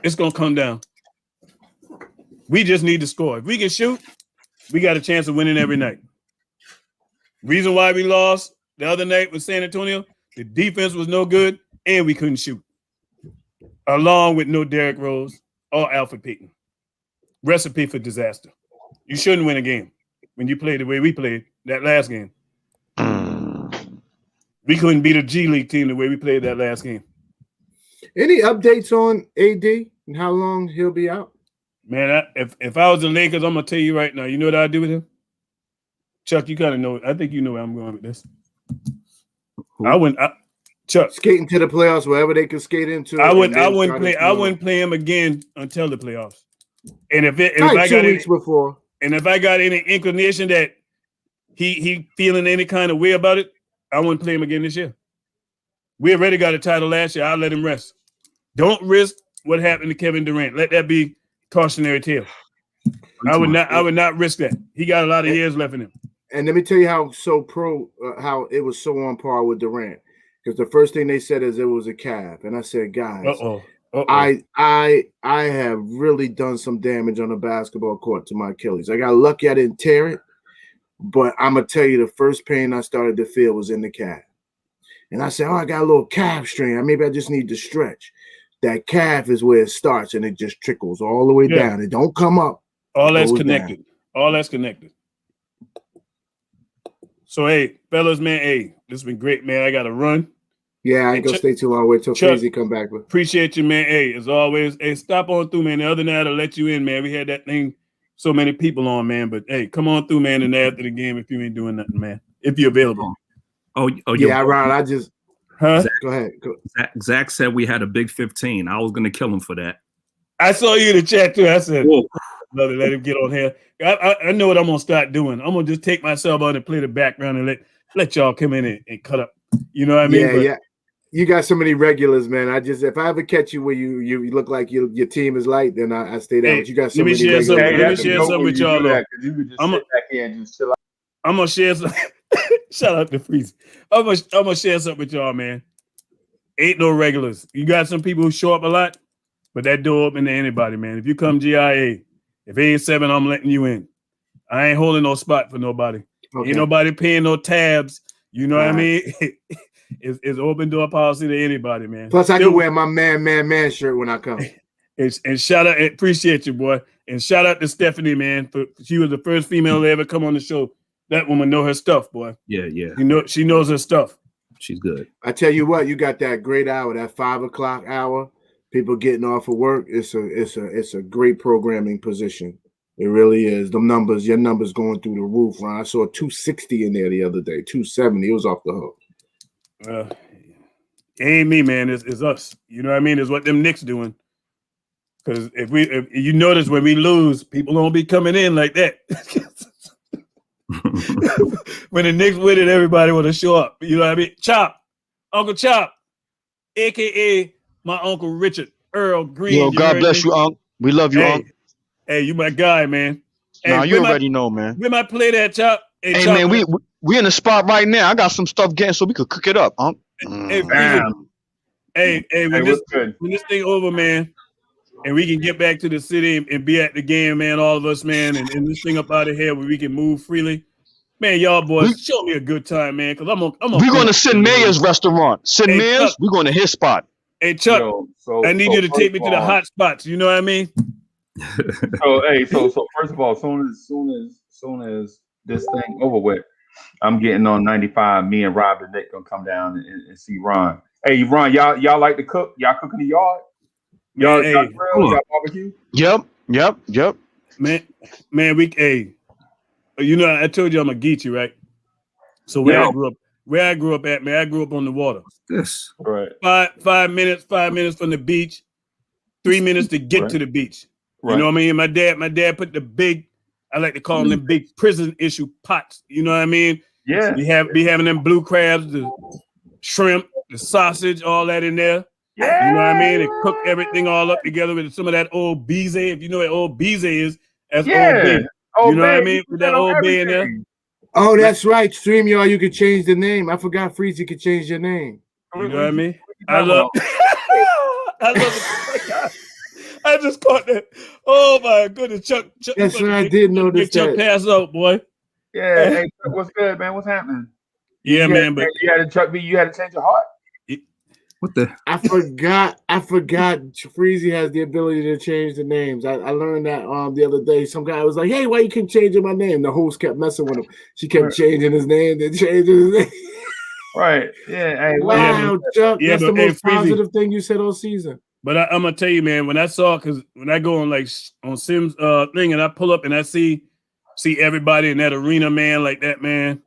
It's gonna come down. We just need to score. If we can shoot, we got a chance of winning every night. Reason why we lost the other night with San Antonio, the defense was no good and we couldn't shoot. Along with no Derrick Rose or Alfred Payton. Recipe for disaster. You shouldn't win a game when you play the way we played that last game. We couldn't beat a G League team the way we played that last game. Any updates on AD and how long he'll be out? Man, if I was the Lakers, I'm gonna tell you right now. You know what I'd do with him? Chuck, you kind of know. I think you know where I'm going with this. Chuck skating to the playoffs wherever they can skate into. I wouldn't play him again until the playoffs. And if I got any inclination that he feeling any kind of way about it, I wouldn't play him again this year. We already got a title last year. I'll let him rest. Don't risk what happened to Kevin Durant. Let that be cautionary tale. I would not risk that. He got a lot of years left in him. And let me tell you how how it was so on par with Durant. Because the first thing they said is it was a calf. And I said, guys, I have really done some damage on the basketball court to my Achilles. I got lucky I didn't tear it. But I'm going to tell you, the first pain I started to feel was in the calf. And I said, I got a little calf strain. Maybe I just need to stretch. That calf is where it starts, and it just trickles all the way down. It don't come up. All that's connected. All that's connected. So, hey, fellas, man, hey, this has been great, man. I got to run. Yeah, I ain't gonna stay too long. Wait till Freezy come back. Appreciate you, man. Hey, as always, hey, stop on through, man. The other night I let you in, man. We had that thing, so many people on, man. But hey, come on through, man. And after the game, if you ain't doing nothing, man, if you're available. Oh yeah, Ron. I just Huh? Zach, go ahead. Zach said we had a big 15. I was gonna kill him for that. I saw you in the chat too. I said, brother, let him get on here. I know what I'm gonna start doing. I'm gonna just take myself out and play the background and let y'all come in and cut up. You know what I mean? Yeah. You got so many regulars, man. If I ever catch you where you look like your team is light, then I stay down. But you got so many regulars. Let me share something with y'all. You can just sit back here and just chill out. I'm gonna share some. Shout out to Freeze. I'm gonna share something with y'all, man. Ain't no regulars. You got some people who show up a lot, but that door open to anybody, man. If you come GIA, if it ain't 7, I'm letting you in. I ain't holding no spot for nobody. Okay. Ain't nobody paying no tabs. You know what I mean? It's open door policy to anybody, man. Plus, I can wear my man shirt when I come. And shout out, appreciate you, boy. And shout out to Stephanie, man. She was the first female to ever come on the show. That woman know her stuff, boy. Yeah. She knows her stuff. She's good. I tell you what, you got that great hour, that 5 o'clock hour. People getting off of work. It's a great programming position. It really is. Your numbers going through the roof, Ron. I saw 260 in there the other day. 270. It was off the hook. It ain't me, man. It's us. You know what I mean? It's what them Knicks doing. Because if you notice when we lose, people don't be coming in like that. When the Knicks win it, everybody want to show up. You know what I mean? Chop, Uncle Chop, aka my Uncle Richard Earl Green. Yo, God bless you, Unc. We love you, Unc. Hey, you my guy, man. Nah, you already know, man. We might play that, Chop. Hey, Chop, man, we in the spot right now. I got some stuff getting so we could cook it up, Unc. Hey, when this thing over, man, and we can get back to the city and be at the game, man, all of us, man, and this thing up out of here where we can move freely. Man, y'all boys, show me a good time, man, because we're going to Sid Meier's restaurant. Sid Meier's, we're going to his spot. Hey, Chuck, I need you to take me to the hot spots. You know what I mean? So first of all, soon as this thing over with, I'm getting on 95. Me and Rob the Nick gonna come down and see Ron. Hey, Ron, y'all like to cook? Y'all cook in the yard? Y'all grill? Y'all barbecue? Yep. Man, you know, I told you I'm a Geechee, right? So where I grew up at, man, I grew up on the water. Yes. Right. 5 minutes from the beach, 3 minutes to get to the beach. Right. You know what I mean? My dad put the big, I like to call them the big prison issue pots. You know what I mean? Yeah. Be having them blue crabs, the shrimp, the sausage, all that in there. Yeah. You know what I mean? And cook everything all up together with some of that old bize. If you know what old bize is, that's old bay. You know what I mean? With that old bay in there. Oh, that's right. StreamYard, you could change the name. I forgot Freezy could change your name. You know what I mean? I love it. I just caught that. Oh my goodness, Chuck. That's right. I did notice that. Chuck pass out, boy. Yeah. Hey, what's good, man? What's happening? Yeah, man. But you had to Chuck B. You had to change your heart. What the? I forgot. Freezy has the ability to change the names. I learned that the other day. Some guy was like, "Hey, why you keep changing my name?" The host kept messing with him. She kept changing his name, then changing his name. Right. Yeah. Hey, wow, Chuck. That's the most Freezy, positive thing you said all season. But I'm gonna tell you, man. When I saw, because when I go on Sim's thing and I pull up and I see everybody in that arena, man, like that, man.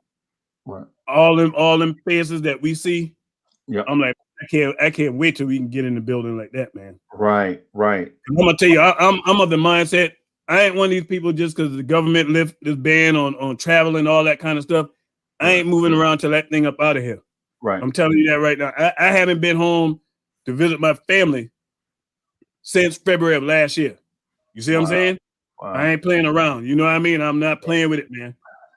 Right. All them faces that we see. Yeah. I'm like, I can't wait till we can get in the building like that, man. Right. I'm gonna tell you, I'm of the mindset. I ain't one of these people just because the government lift this ban on travel and all that kind of stuff. I ain't moving around till that thing up out of here. Right. I'm telling you that right now. I haven't been home to visit my family since February of last year. You see what I'm saying? Wow. I ain't playing around. You know what I mean? I'm not playing with it, man.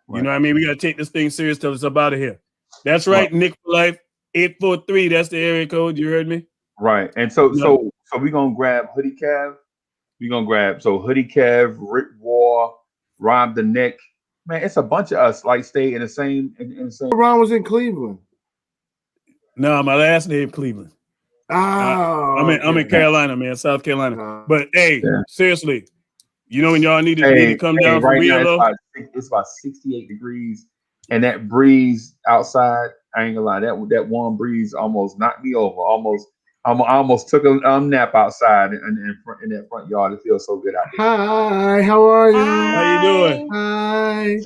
Right. You know what I mean? We got to take this thing serious till it's up out of here. That's right, Nick for life. 843. That's the area code. You heard me? Right. And so we're gonna grab Hoodie Kev. We're gonna grab Hoodie Kev, Rick War, Rob the Nick. Man, it's a bunch of us like stay in the same. Ron was in Cleveland. No, my last name Cleveland. Oh, I'm in Carolina, man, South Carolina. But hey, seriously, You know when y'all need to come down for right real now though? it's about 68 degrees, and that breeze outside, I ain't gonna lie, that warm breeze almost knocked me over. I almost took a nap outside in that front yard. It feels so good out there. Hi, how are you? How you doing? Hi.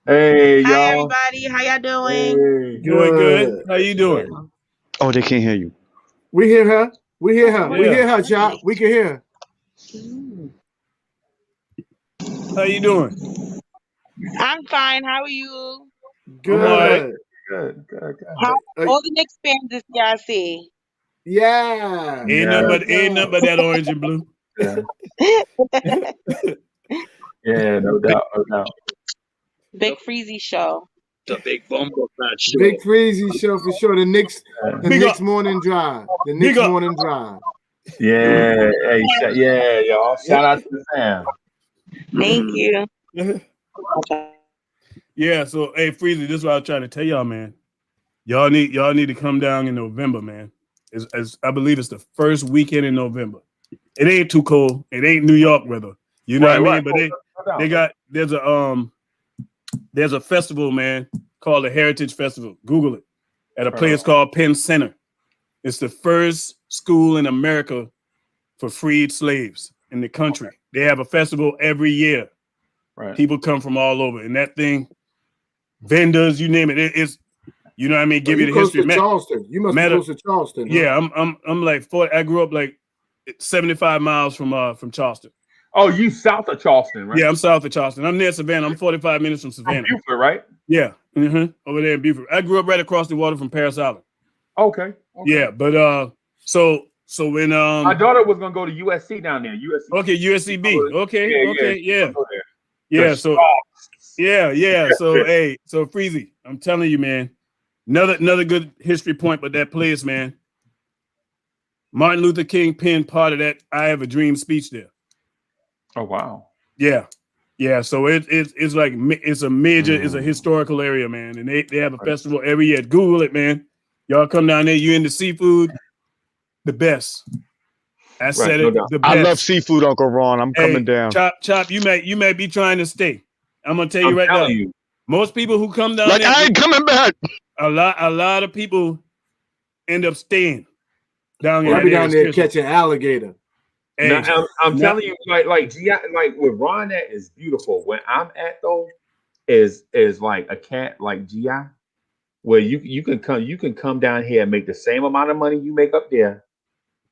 Hey, Hi, y'all. everybody. How y'all doing? Hey. Doing good. How you doing? Oh, they can't hear you. We hear her. We hear her. We Yeah. hear her, Chop. We can hear her. How you doing? I'm fine. How are you? Good. I'm all right. Good. How all the Knicks fans this y'all see? Yeah. Ain't nothing but that orange and blue. Yeah, no doubt. Big Freezy show. The Big Bumble Show. Big Freezy show for sure. The Knicks Big up. morning drive. The Big Knicks up. morning drive. Yeah, hey, y'all. Shout out to the fam. Thank you. Yeah, so hey Freezy, this is what I was trying to tell y'all, man. Y'all need to come down in November, man. As I believe it's the first weekend in November. It ain't too cold. It ain't New York weather. You know what I mean? But there's a festival, man, called the Heritage Festival. Google it. At a place called Penn Center. It's the first school in America for freed slaves in the country. They have a festival every year. Right. People come from all over, and that thing, vendors, you name it, it's, you know what I mean. Give you the history. Charleston. You must be close to Charleston. Huh? Yeah, I'm like 40. I grew up like 75 miles from Charleston. Oh, you south of Charleston, right? Yeah, I'm south of Charleston. I'm near Savannah. I'm 45 minutes from Savannah. From Buford, right? Yeah, over there in Buford. I grew up right across the water from Paris Island. Okay. Yeah, but so when my daughter was gonna go to USC down there. USC. Okay, USCB. Okay, yeah. Yeah, so so Freezy, I'm telling you, man, another good history point, but that place, man. Martin Luther King penned part of that "I Have a Dream" speech there. Oh wow. Yeah. So it's like it's a major, it's a historical area, man, and they have a festival every year. Google it, man. Y'all come down there. You into seafood? The best. I said it. The best. I love seafood, Uncle Ron. I'm coming down. Chop. You may be trying to stay. I'm gonna tell you right now. Most people who come down there, I ain't coming back. A lot of people end up staying down I'll be down there catching alligator. Hey, now, I'm telling you, like GI, like where Ron at is beautiful. When I'm at though, is like a cat like GI, where you can come down here and make the same amount of money you make up there,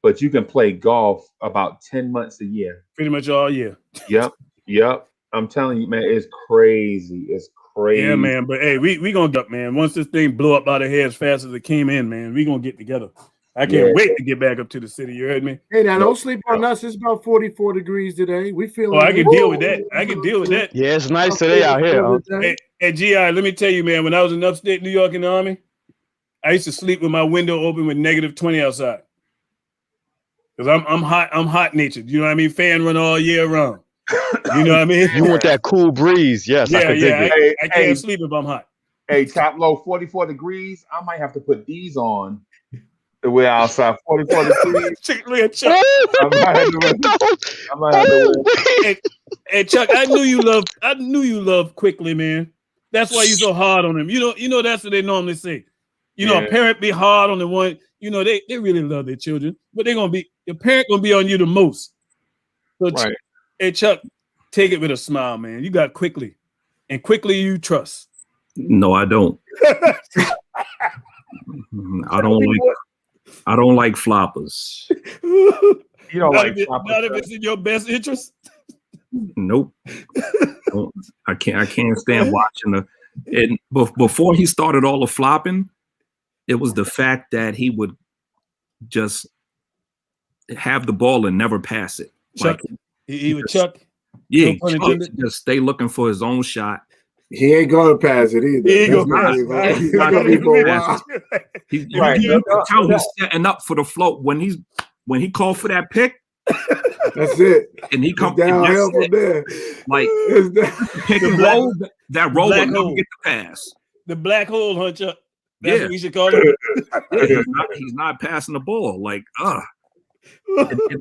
but you can play golf about 10 months a year. Pretty much all year. Yep. I'm telling you, man, it's crazy. It's crazy. Yeah, man. But hey, we gonna get, man. Once this thing blew up out of here as fast as it came in, man, we gonna get together. I can't wait to get back up to the city. You heard me? Hey, now don't sleep on us. It's about 44 degrees today. We feeling. Oh, I can deal with that. I can deal with that. Yeah, it's nice today out here. Hey, GI, let me tell you, man. When I was in upstate New York in the Army, I used to sleep with my window open with -20 outside. Because I'm hot natured. You know what I mean? Fan run all year round. You know what I mean? You want that cool breeze. Yes, I can dig it. I can't sleep if I'm hot. Hey, top low 44 degrees. I might have to put these on. The way outside 44 degrees. I might have to Hey, Chuck, I knew you love quickly, man. That's why you're so hard on him. You know that's what they normally say. You know, a parent be hard on the one, you know, they really love their children, but your parent gonna be on you the most. So hey, Chuck, take it with a smile, man. You got quickly, and quickly you trust. No, I don't. I don't like floppers. You don't like floppers. Not if it's in your best interest. Nope. I can't stand watching before he started all the flopping, it was the fact that he would just have the ball and never pass it. Chuck, like, he would Chuck. Yeah, Chuck just stay looking for his own shot. He ain't gonna pass it either. He's setting up for the float when he called for that pick. That's it. And he comes downhill from there. Like pick and roll. That roll will never get the pass. The black hole, huh, Chuck? That's what we should call it. Yeah, he's not passing the ball. Like,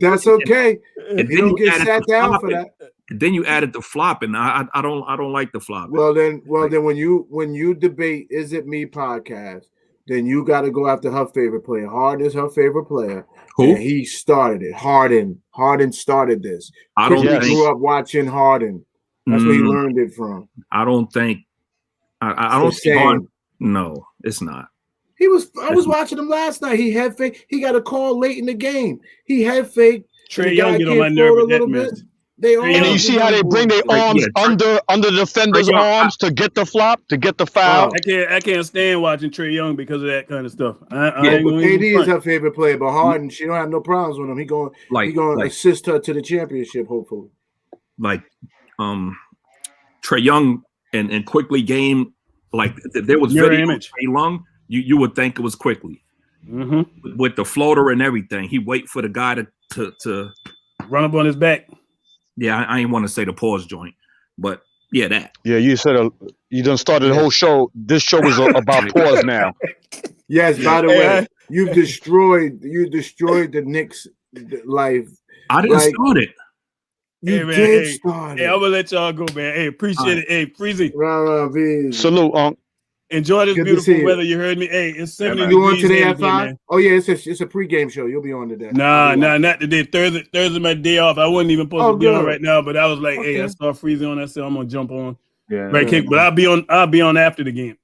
That's okay. And You then don't you get added sat the down for flopping. that. And then you added the flopping. I don't like the flopping. Well then when you debate Is It Me podcast, then you got to go after her favorite player. Harden is her favorite player. Who? And he started it. Harden started this. I don't Quickly think grew up watching Harden. That's where he learned it from. I don't think I don't think Harden. No, it's not. I was watching him last night. He head fake. He got a call late in the game. He head fake. Trey Young get on my nerve with that mess. They all And you see how they bring their arms under the defender's arms to get the flop, to get the foul. I can't stand watching Trey Young because of that kind of stuff. KD is her favorite player, but Harden, she don't have no problems with him. He going to assist her to the championship, hopefully. Like Trey Young and Quickly game, like there was Mirror video image. of Trey Young, you would think it was Quickly. With the floater and everything. He wait for the guy to run up on his back. Yeah, I ain't want to say the pause joint, but yeah, that. Yeah, you said you done started the whole show. This show is about pause now. Yes, by the way, you destroyed the Knicks life. I didn't start it. You did start it. Hey, I'm gonna let y'all go, man. Hey, appreciate it. Hey, Freezy. Salute, Unc. Enjoy this beautiful weather. You heard me. Hey, it's 70 degrees. You on today at 5? Man. Oh yeah, it's a pregame show. You'll be on today. Nah, not today. Thursday my day off. I wasn't even supposed to be on right now, but I was like, hey, I start freezing on that, so I'm gonna jump on. Yeah. Right, kick. But I'll be on after the game.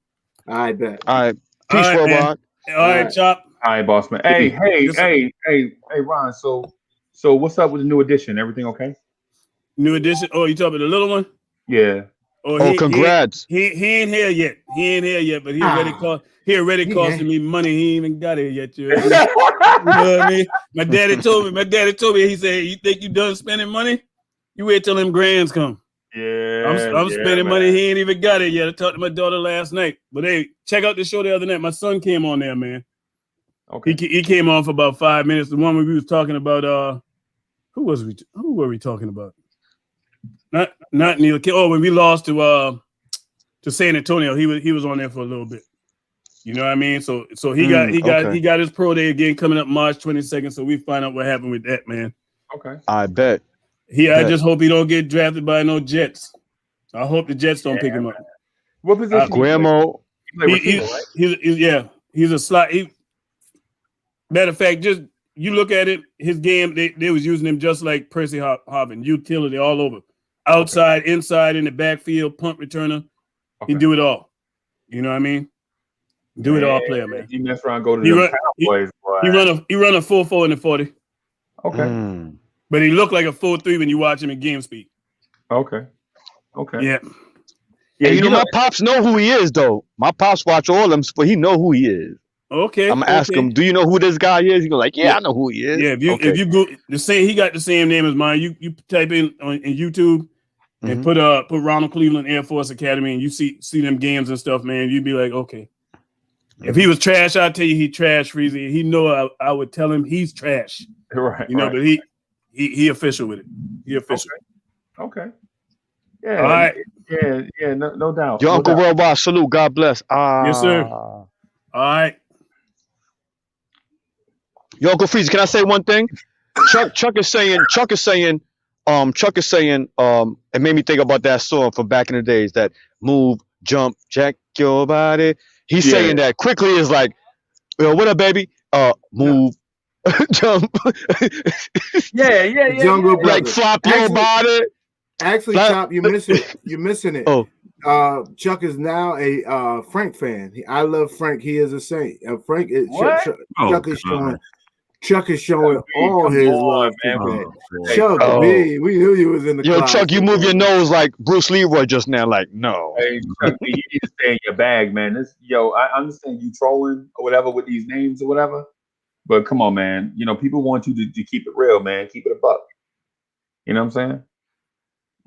I bet. All right. Peace, Robot. All right, Chop. All right, boss man. Hey, Ron. So what's up with the new edition? Everything okay? New edition. Oh, you talking about the little one? Yeah. Oh, congrats. He ain't here yet. But he already costing me money. He ain't even got it yet. You know what I mean? My daddy told me, he said, you think you done spending money? You wait till them grands come. Yeah. I'm spending money. He ain't even got it yet. I talked to my daughter last night. But hey, check out the show the other night. My son came on there, man. Okay. He came on for about 5 minutes. The one where we was talking about who were we talking about? Not Ntilikina. Oh, when we lost to San Antonio, he was on there for a little bit. You know what I mean? So he got his pro day again coming up March 22nd. So we find out what happened with that, man. Okay. I bet. I just hope he don't get drafted by no Jets. I hope the Jets don't pick him up. What position? Guillermo. He's a slot. Matter of fact, just you look at it, his game, they was using him just like Percy Harvin, utility all over. Outside, inside, in the backfield, punt returner. Okay. He do it all. You know what I mean? Do it all player, man. He mess around, go to the Cowboys. He run a 4.4 in the 40. Okay. But he looked like a 4.3 when you watch him in game speed. Okay. Yeah. Yeah, you know, my pops know who he is, though. My pops watch all them, but he know who he is. Okay. I'm gonna ask him, do you know who this guy is? He go like, I know who he is. Yeah, if you go he got the same name as mine. You type in YouTube and put Ronald Cleveland Air Force Academy and you see them games and stuff, man. You'd be like, okay. If he was trash, I'd tell you he trash, Freezy. He know I would tell him he's trash. Right. You know, but he official with it. He official. Okay. Yeah. All right. Yeah, no doubt. Your Uncle Worldwide, salute. God bless. Yes, sir. All right. Yo, Uncle Freeze, can I say one thing? Chuck is saying, it made me think about that song from back in the days, that move, jump, jack your body. He's saying that quickly is like, what up, baby? Move, jump. Yeah. Jungle like flop your body. Actually, Chop, you're missing it. Oh. Chuck is now a Frank fan. I love Frank. He is a saint. Frank is Chuck is showing all his love today. Chuck, B, we knew you was in the class. Chuck, you move your nose like Bruce Leroy just now. Like, no. Hey, Chuck, you need to stay in your bag, man. I understand you trolling or whatever with these names or whatever, but come on, man. You know, people want you to keep it real, man. Keep it a buck. You know what I'm saying?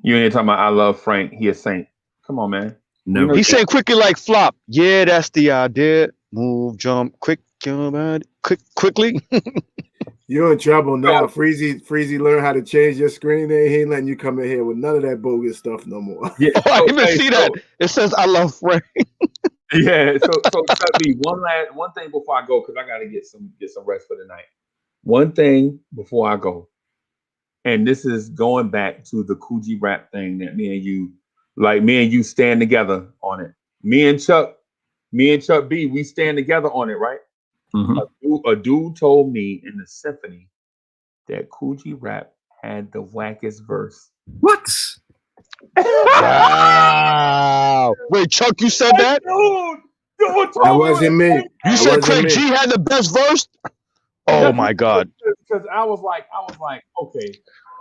You ain't talking about I love Frank. He a saint. Come on, man. No, he's saying quickly like flop. Yeah, that's the idea. Move, jump, quickly. You're in trouble now. Freezy learn how to change your screen there. He ain't letting you come in here with none of that bogus stuff no more. Yeah. I didn't even see that. It says I love Frank. Yeah. So one thing before I go, because I gotta get some rest for the night. One thing before I go, and this is going back to the Coogee rap thing that me and you stand together on it. Me and Chuck B, we stand together on it, right? A dude told me in the symphony that Coogee rap had the wackest verse. What? Wow. Wait, Chuck, you said that? Dude, That wasn't me. You said Craig G had the best verse? Oh my God. Because I was like, okay.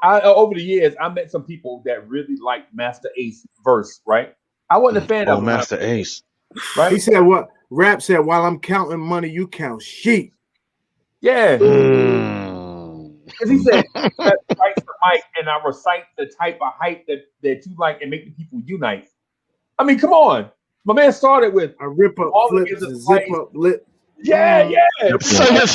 Over the years, I met some people that really liked Master Ace verse, right? I wasn't a fan of Master Ace. Right? He said what? Rap said, while I'm counting money, you count sheep. Yeah. Because he said, that's price for Mike, and I recite the type of hype that you like and make the people unite. I mean, come on. My man started with a rip up flips, a zip up lip. Yeah. Say it.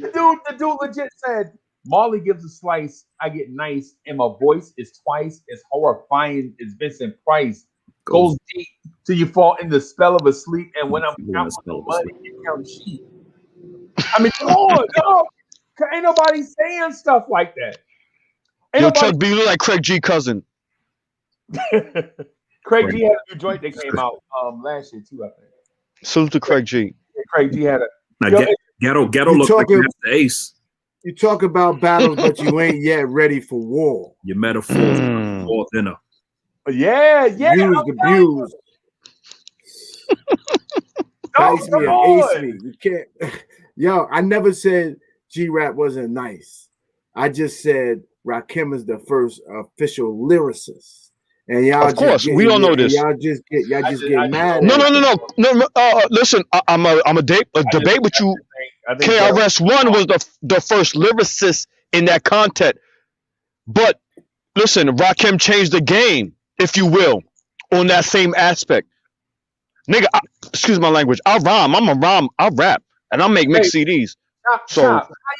The dude legit said, Marley gives a slice, I get nice, and my voice is twice as horrifying as Vincent Price. Goes deep till you fall in the spell of a sleep, and when I'm counting the money, you count sheep. I mean, come on, dog. Ain't nobody saying stuff like that. Chuck B, look like Craig G cousin. Craig G had a new joint that came out last year too, I think. Salute to Craig G. Craig G had a Ghetto looks like Master Ace. You talk about battles, but you ain't yet ready for war. Your metaphors for dinner. Yeah. Abused. Dice me and ace me. You can't. Yo, I never said G-Rap wasn't nice. I just said Rakim is the first official lyricist. And y'all, of course, we all know this. Y'all just get mad. No. Listen, I'm a debate with you. KRS-One was the first lyricist in that content. But listen, Rakim changed the game, if you will, on that same aspect. Nigga, excuse my language. I'll rhyme. I'll rap, and I'll make mixed CDs. How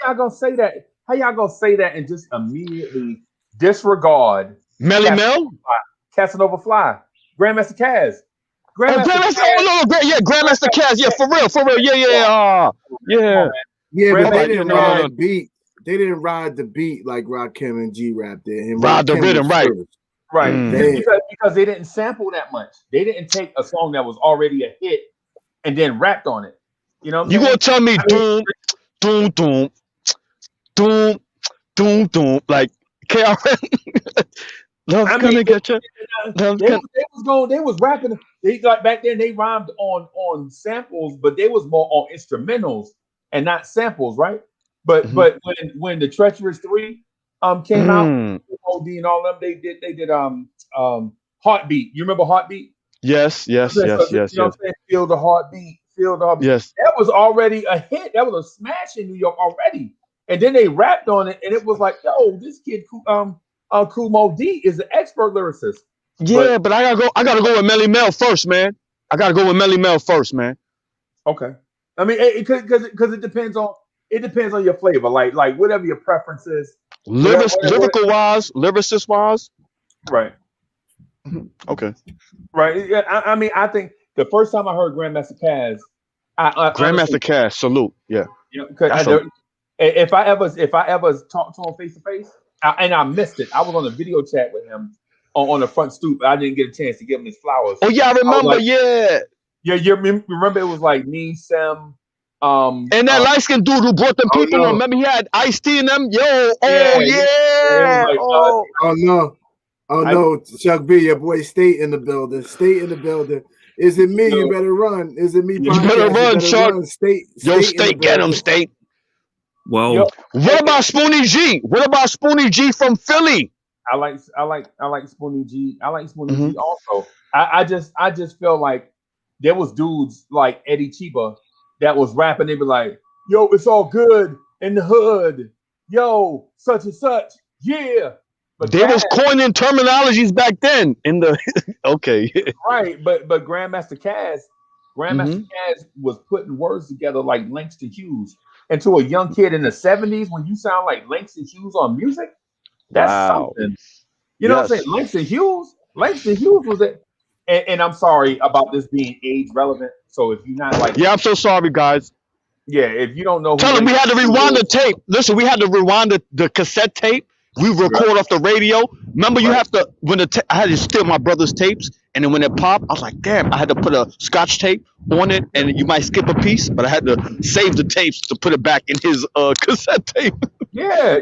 y'all gonna say that? How y'all gonna say that and just immediately disregard Mel? Casanova Fly, Grandmaster Caz. Grandmaster Caz. Yeah, for real. Yeah. Yeah, but they didn't ride the beat. They didn't ride the beat like Rakim and G-Rap did. Ride the rhythm, right? Right. Because they didn't sample that much. They didn't take a song that was already a hit and then rapped on it. You know what I'm gonna tell me doom, like KRS. Love's gonna get you. They was rapping. They like back then they rhymed on samples, but they was more on instrumentals and not samples, right? But when the Treacherous 3 came out, OD and all of them, they did Heartbeat. You remember Heartbeat? Yes. You know what I'm saying? Feel the heartbeat. Yes. That was already a hit. That was a smash in New York already. And then they rapped on it, and it was like, yo, this kid Kool Mo D is an expert lyricist. Yeah, but I gotta go with Melly Mel first, man. Okay. I mean, because it depends on your flavor, like whatever your preference is. Lyrical wise, lyricist wise. Right. Okay. Right. Yeah. I mean, I think the first time I heard Grandmaster Caz, Grandmaster Caz, salute. Yeah. If I ever talked to him face to face, and I missed it, I was on a video chat with him on the front stoop. I didn't get a chance to give him his flowers. Oh yeah, I remember. Yeah. You remember it was like me, Sam, and that light skinned dude who brought them people. Remember he had Ice-T in them. Oh no, Chuck B, your boy State in the building. Is it me? You better run. Is it me? You better run, Chuck. State, get him, State. Well, what about Spoonie G? What about Spoonie G from Philly? I like Spoonie G. I like Spoonie G also. I just feel like there was dudes like Eddie Chiba that was rapping. They be like, "Yo, it's all good in the hood. Yo, such and such, yeah." But they was coining terminologies back then in the okay. Right, but Grandmaster Caz was putting words together like Langston Hughes. And to a young kid in the 70s, when you sound like Langston Hughes on music, that's something. You know what I'm saying? Langston Hughes was it. And I'm sorry about this being age relevant. So if you're not like, I'm so sorry, guys. Yeah, if you don't know who Tell him we had to Ntilikina rewind the is, tape. Listen, we had to rewind the cassette tape. We record off the radio. Remember, you Right. have to I had to steal my brother's tapes, and then when it popped, I was like, damn, I had to put a scotch tape on it, and you might skip a piece, but I had to save the tapes to put it back in his cassette tape. Yeah.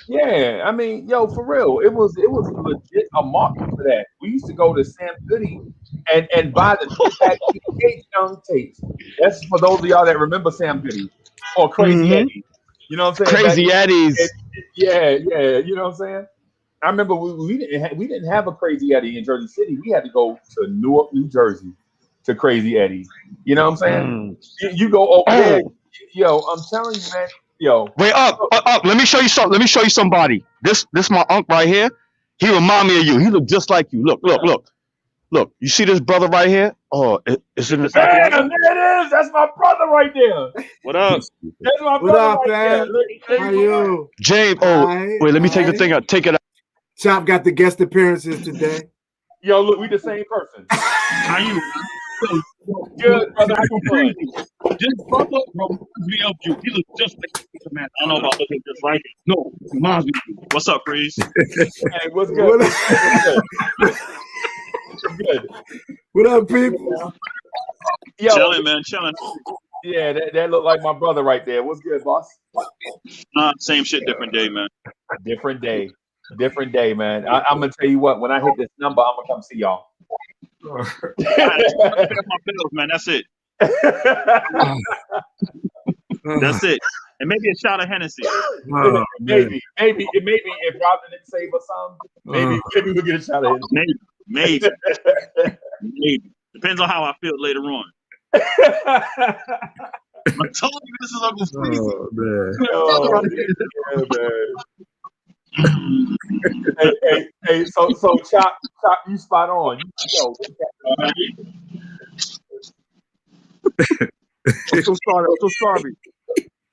Yeah, I mean, yo, for real, it was legit a market for that. We used to go to Sam Goody and buy the 2-pack TK Young tapes. That's for those of y'all that remember Sam Goody or Crazy Eddie. You know what I'm saying? Crazy Eddies. Yeah, you know what I'm saying? I remember we didn't have a Crazy Eddie in Jersey City. We had to go to Newark, New Jersey to Crazy Eddie. You know what I'm saying? You go over there, yo. I'm telling you, man. Yo, wait up. Let me show you something. Let me show you somebody. This my uncle right here. He remind me of you. He look just like you. Look. You see this brother right here? Oh, it's in the. Damn, there it is. That's my brother right there. What up? That's my What brother up, right man? there. How you? James. Alright, Wait. Let me take the alright. thing out. Take it out. Chop got the guest appearances today. Yo, look, we the same person. How you? Good, brother. How you doing? This brother reminds me of you. He looks just like you, man. I don't know about looking just like him. No, he reminds me of you. What's up, Freeze? Hey, what's good? What's good? What up, people? Yo, Chilling, man. Chilling. yeah, that looked like my brother right there. What's good, boss? Nah, same shit, different day, man. Different day, man. I'm gonna tell you what. When I hit this number, I'm gonna come see y'all. That's my bills, man. That's it. That's it. And maybe a shot of Hennessy. Maybe if Robin didn't save us some, maybe we'll get a shot of it. Maybe. Depends on how I feel later on. I told you this is Uncle Freezy. Hey, so Chop, you spot on. Yo, I'm so sorry.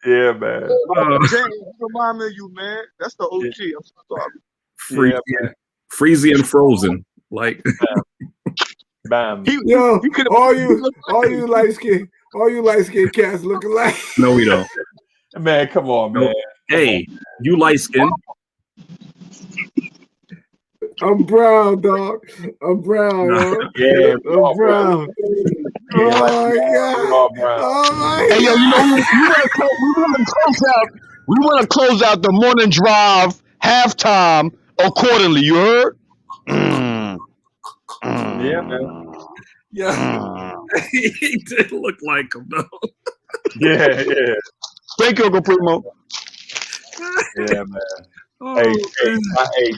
yeah, man. James, remind me of you, man. That's the OG. I'm so sorry. Freezy and Frozen. Like Bam. Yo, all you light skin cats look alike. No, we don't. Man, come on, man. Hey, you light skin. I'm brown, dog. I'm brown, yo. Yeah, I'm brown. Oh my god. Oh my Hey, yo, we want to close out the morning drive halftime accordingly. You heard? Yeah, man. Yeah, he did look like him though. Yeah. Thank you, Uncle Primo. Yeah, man. Hey,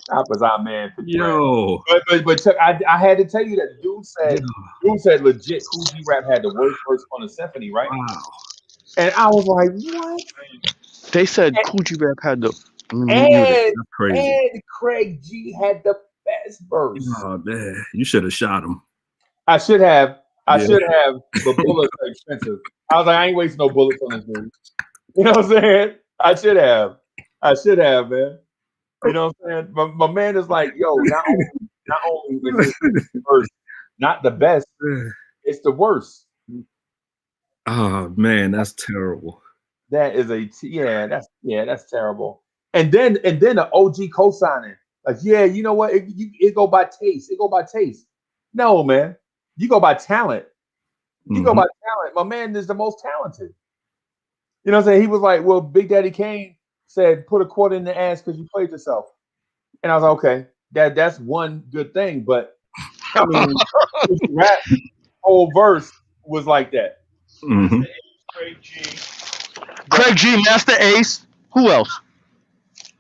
Chop is our man. Yo, but Chuck, I had to tell you that dude said legit Cool G Rap had the worst verse on the symphony, right? wow. And I was like, what? They said Cool G Rap had the. And Crazy. Craig G had the best verse. Oh man, you should have shot him. I should have, but bullets are expensive. I was like, I ain't wasting no bullets on this dude. You know what I'm saying? I should have, man. You know what I'm saying? My man is like, yo, not only is this verse not the best, it's the worst. Oh man, that's terrible. That is that's terrible. And then the OG co-signing, like, yeah, you know what? It go by taste. It go by taste. No, man, you go by talent. You go by talent. My man is the most talented. You know what I'm saying? He was like, well, Big Daddy Kane said, put a quarter in the ass because you played yourself. And I was like, okay, that's one good thing. But I mean, rap whole verse was like that. Mm-hmm. Craig G, Master Ace. Who else?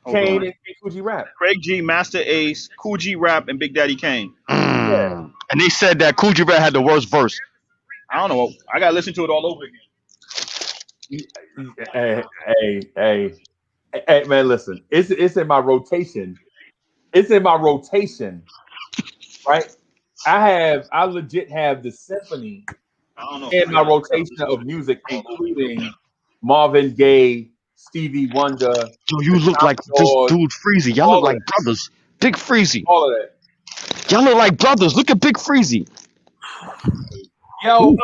Kane and Cool G Rap. Craig G, Master Ace, Cool G Rap, and Big Daddy Kane. Yeah. And they said that Cool G Rap had the worst verse. I don't know. I gotta listen to it all over again. Hey, man, listen. It's in my rotation. It's in my rotation, right? I legit have the symphony in my rotation of music, including Marvin Gaye, Stevie Wonder. Yo, you look like this dude Freezy. Y'all look like brothers. Big Freezy. All of that. Y'all look like brothers. Look at Big Freezy. Yo,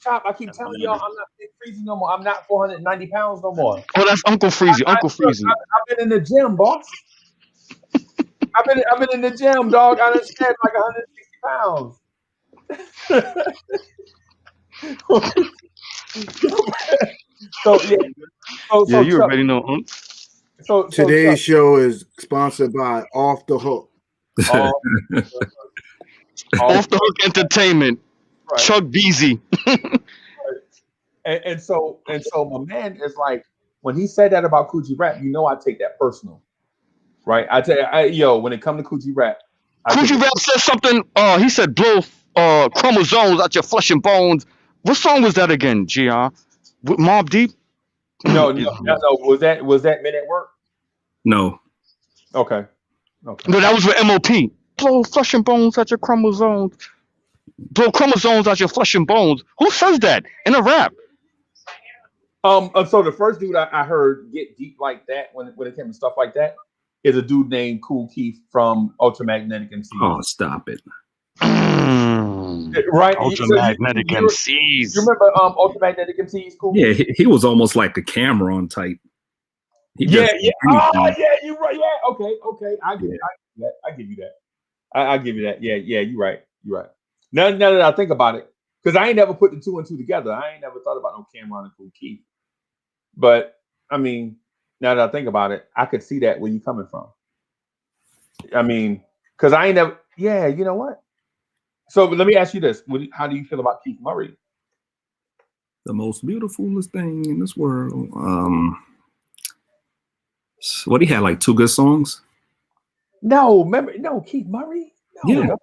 Chop, I keep telling y'all I'm not Freezy no more. I'm not 490 pounds no more. Oh, that's Uncle Freezy. Uncle Freezy. I've been in the gym, boss. I've been in the gym, dog. I done shed like 160 pounds. So yeah. Yeah, you Chuck, already know. so Today's Chuck, show is sponsored by Off the Hook. Off the Hook Entertainment. Right. Chuck Beasy. And so my man is like, when he said that about Coogee Rap, you know I take that personal, right? I tell you, when it comes to Coogee Rap, Coogee Rap said something. He said blow chromosomes out your flesh and bones. What song was that again, Gr? With Mobb Deep? No. Was that Men at Work? No. Okay. No, that was with MOP. Blow flesh and bones out your chromosomes. Blow chromosomes out your flesh and bones. Who says that in a rap? So the first dude I heard get deep like that when it came to stuff like that is a dude named Kool Keith from Ultramagnetic MCs. Oh, stop it. Right? Ultramagnetic MCs. You remember Ultramagnetic MCs, Kool? Yeah, he was almost like a Cameron type. Yeah. Oh, yeah, you're right. Yeah, okay. I give you that. I give you that. Yeah, you're right. Now that I think about it, because I ain't never put the two and two together. I ain't never thought about no Cameron and Kool Keith. But I mean, now that I think about it, I could see that where you're coming from. I mean, because I ain't never. Yeah, you know what? So let me ask you this: how do you feel about Keith Murray? The most beautifulest thing in this world. What, he had like 2 good songs? No, Keith Murray. No, yeah.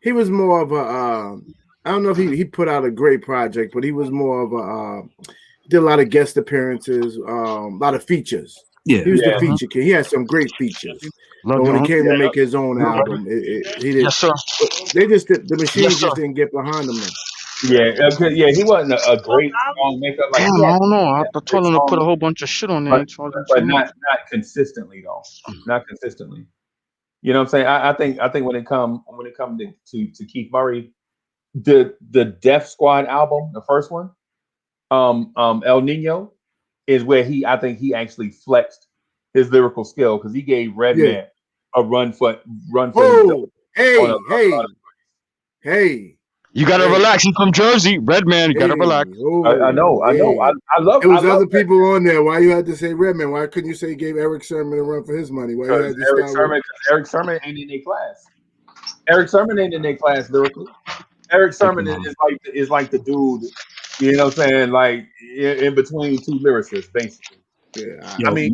He was more of a I don't know if he put out a great project, but he was more of a did a lot of guest appearances, a lot of features. Yeah, he was the feature kid. He had some great features. But when he came to make his own album, he didn't. Yes, sir. The machines just didn't get behind him. Yeah, he wasn't a great song maker. Like, damn, I don't know. I told him to put a whole bunch of shit on there, but not consistently though. Not consistently. You know what I'm saying? I think when it come to Keith Murray, the Def Squad album, the first one, El Nino, is where I think he actually flexed his lyrical skill because he gave Redman a run for Hey. You gotta relax. He's from Jersey, Redman. You gotta relax. I know. I love. It was other people on there. Why you had to say Redman? Why couldn't you say he gave Eric Sermon a run for his money? Why you had to Eric Sermon ain't in their class. Eric Sermon ain't in their class lyrically. Eric Sermon is like the dude. You know what I'm saying? Like in between two lyricists, basically. Yeah, I mean,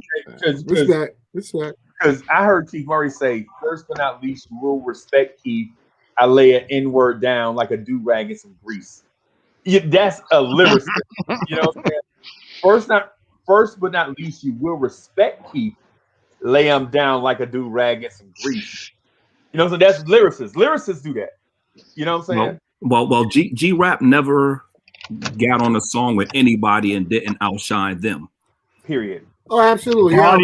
respect. Because I heard Keith Murray say, "First but not least, you will respect Keith. I lay an N-word down like a do-rag in some grease." That's a lyricist. You know what I'm saying? First but not least, you will respect Keith. Lay him down like a do-rag in some grease. You know, so that's lyricists. Lyricists do that. You know what I'm saying? Well, G-Rap never got on a song with anybody and didn't outshine them. Period. Oh, absolutely. Y'all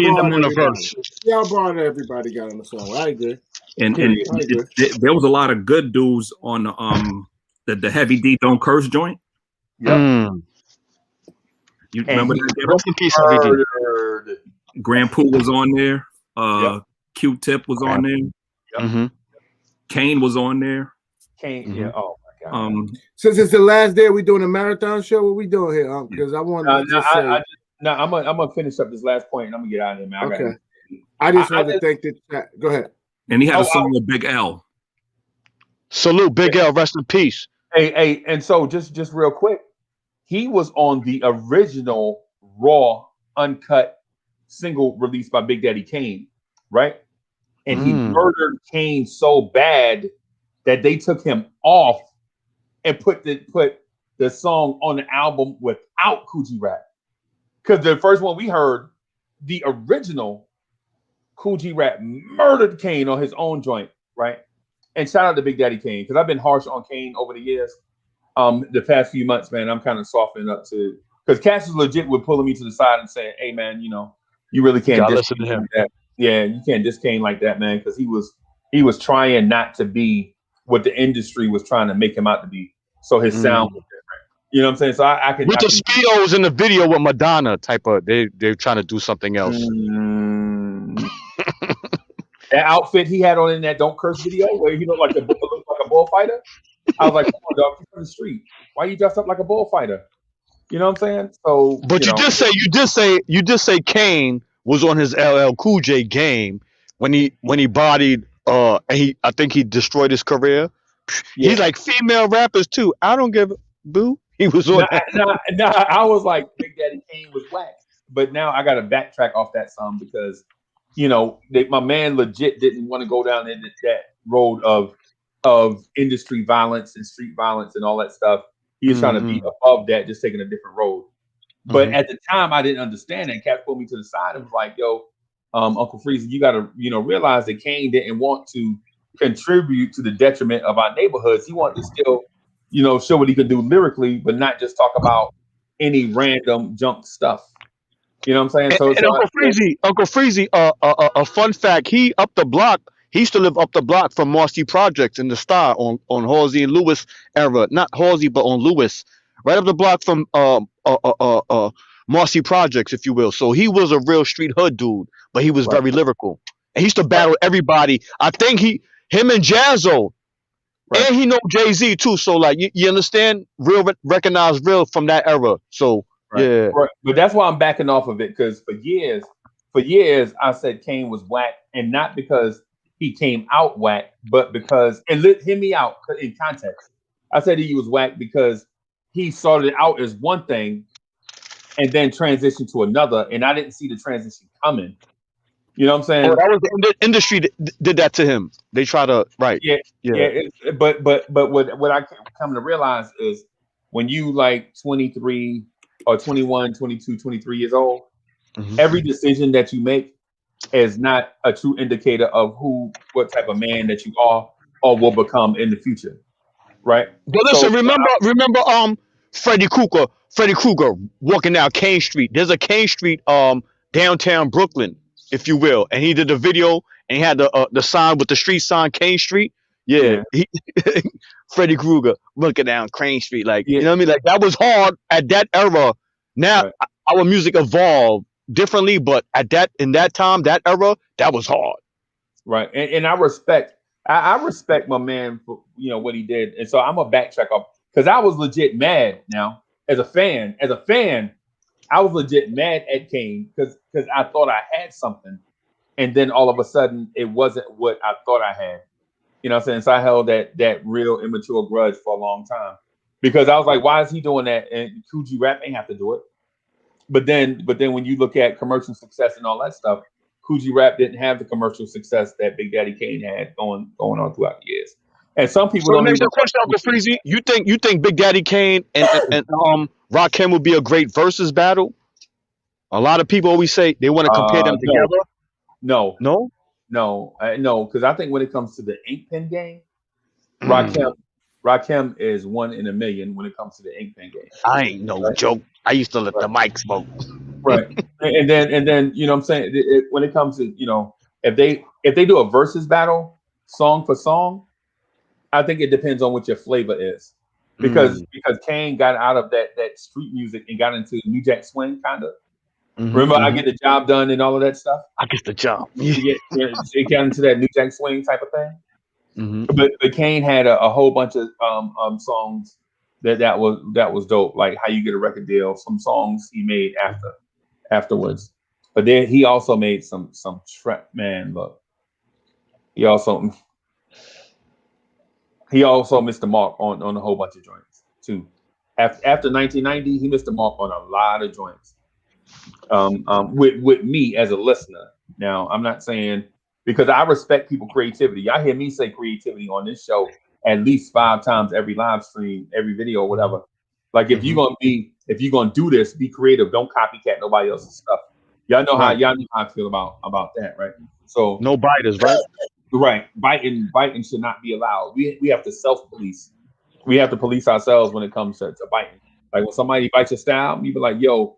brought everybody got on the song. I agree. And there was a lot of good dudes on the Heavy D Don't Curse joint. Yeah. You remember that? Rest in peace, Heavy D. Grand Poo was on there. Q-Tip was on there. Mm-hmm. Kane was on there. Kane, yeah. Oh my God. Since it's the last day, we doing a marathon show. What we doing here? Because I wanted to just say. I'm gonna finish up this last point and I'm gonna get out of here, man. Okay. I just want to thank the chat. Go ahead. And he had a song with Big L. Salute, Big L. Rest in peace. Hey, and so just real quick, he was on the original raw, uncut single released by Big Daddy Kane, right? And he murdered Kane so bad that they took him off and put the song on the album without Coogee Rap. Because the first one we heard, the original Coogee Rap murdered Kane on his own joint, right? And shout out to Big Daddy Kane, because I've been harsh on Kane over the years. The past few months, man, I'm kind of softening up to, because Cass is legit with pulling me to the side and saying, "Hey, man, you know, you really can't listen to him. Like that. Yeah, you can't diss Kane like that, man," because he was trying not to be what the industry was trying to make him out to be. so his sound was different. You know what I'm saying? So I can with the speedos in the video with Madonna type of they're trying to do something else. That outfit he had on in that "Don't Curse" video, where he looked like a bullfighter. I was like, "Come on, dog, you're from the street. Why you dressed up like a bullfighter?" You know what I'm saying? So, but you did say Kane was on his LL Cool J game when he bodied and I think he destroyed his career. Yeah. He's like female rappers too. I don't give a boo. He was on. I was like, Big Daddy Kane was whack, but now I got to backtrack off that some because my man legit didn't want to go down that road of industry violence and street violence and all that stuff. He was trying to be above that, just taking a different road. But at the time, I didn't understand that. Cat pulled me to the side and was like, "Yo, Uncle Freezy, you got to realize that Kane didn't want to contribute to the detriment of our neighborhoods. He wanted to still, show what he could do lyrically, but not just talk about any random junk stuff." You know what I'm saying? And Uncle Freezy, a fun fact, he up the block. He used to live up the block from Marcy Projects in the Star on Halsey and Lewis era. Not Halsey, but on Lewis. Right up the block from Marcy Projects, if you will. So he was a real street hood dude, but he was very lyrical. And he used to battle everybody. I think him and Jazzo. Right. And he know Jay-Z too. So like you understand? Real recognize real from that era. So yeah. Right. But that's why I'm backing off of it, because for years I said Kane was whack, and not because he came out whack, but because, and hear me out in context. I said he was whack because he started out as one thing and then transitioned to another, and I didn't see the transition coming. You know what I'm saying? Oh, that was the industry that did that to him. They try to Yeah. But what I come to realize is when you like 23 or 21, 22, 23 years old, every decision that you make is not a true indicator of what type of man that you are or will become in the future, right? But listen, remember Freddy Krueger walking down Kane Street. There's a Kane Street downtown Brooklyn, if you will, and he did a video and he had the sign with the street sign Kane Street. Yeah. Freddy Krueger walking down Crane Street, like you know what I mean? Like that was hard at that era. Now our music evolved differently, but in that time, that era, that was hard. Right. And I respect my man for what he did. And so I'm a backtrack off because I was legit mad now as a fan. I was legit mad at Kane because I thought I had something. And then all of a sudden it wasn't what I thought I had. You know what I'm saying? So I held that real immature grudge for a long time because I was like, why is he doing that? And Coogee Rap ain't have to do it. But then when you look at commercial success and all that stuff, Coogee Rap didn't have the commercial success that Big Daddy Kane had going on throughout the years. And some people don't even question, Uncle Freezy. You think Big Daddy Kane and Rakim would be a great versus battle? A lot of people always say they want to compare them together. No, because I think when it comes to the ink pen game, Rakim is 1 in a million when it comes to the ink pen game. I ain't no joke. I used to let the mic smoke. Right. and then you know what I'm saying, when it comes to if they do a versus battle song for song, I think it depends on what your flavor is. Because Kane got out of that street music and got into New Jack Swing kind of. Remember, I Get the Job Done and all of that stuff. I Get the Job. It got into that New Jack Swing type of thing. But Kane had a whole bunch of songs that was dope, like How You Get a Record Deal. Some songs he made afterwards. But then he also made some trap, man. Look, he also missed the mark on a whole bunch of joints too. After 1990, he missed the mark on a lot of joints. With me as a listener. Now, I'm not saying, because I respect people's creativity. Y'all hear me say creativity on this show at least 5 times every live stream, every video, whatever. Like if you're gonna do this, be creative. Don't copycat nobody else's stuff. Y'all know how I feel about that, right? So no biters, right? Right. Biting should not be allowed. We have to self-police. We have to police ourselves when it comes to biting. Like when somebody bites your style, you be like, yo,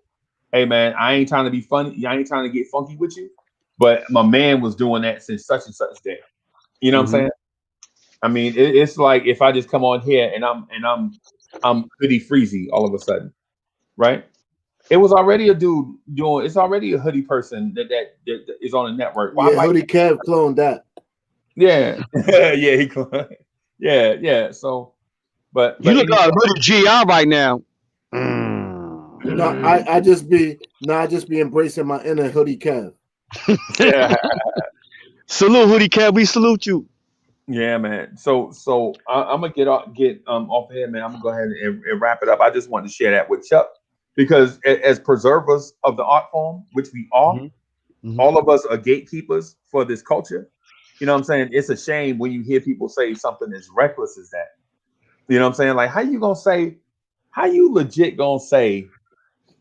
hey man, I ain't trying to be funny. I ain't trying to get funky with you. But my man was doing that since such and such day. You know what I'm saying? I mean, it's like if I just come on here and I'm hoodie freezy all of a sudden, right? It was already a dude doing. It's already a hoodie person that is on the network. Why Yeah, might? Hoodie Kev cloned that. Yeah, yeah, yeah. So, but You look anyway, like a hoodie GI right now. No, I just be embracing my inner Hoodie Kev. yeah, Salute, hoodie Kev. We salute you. yeah, man. So I'm gonna get off here, man. I'm gonna go ahead and wrap it up. I just wanted to share that with Chuck because as preservers of the art form, which we are, all of us are gatekeepers for this culture. You know what I'm saying? It's a shame when you hear people say something as reckless as that. You know what I'm saying? Like, how you legit gonna say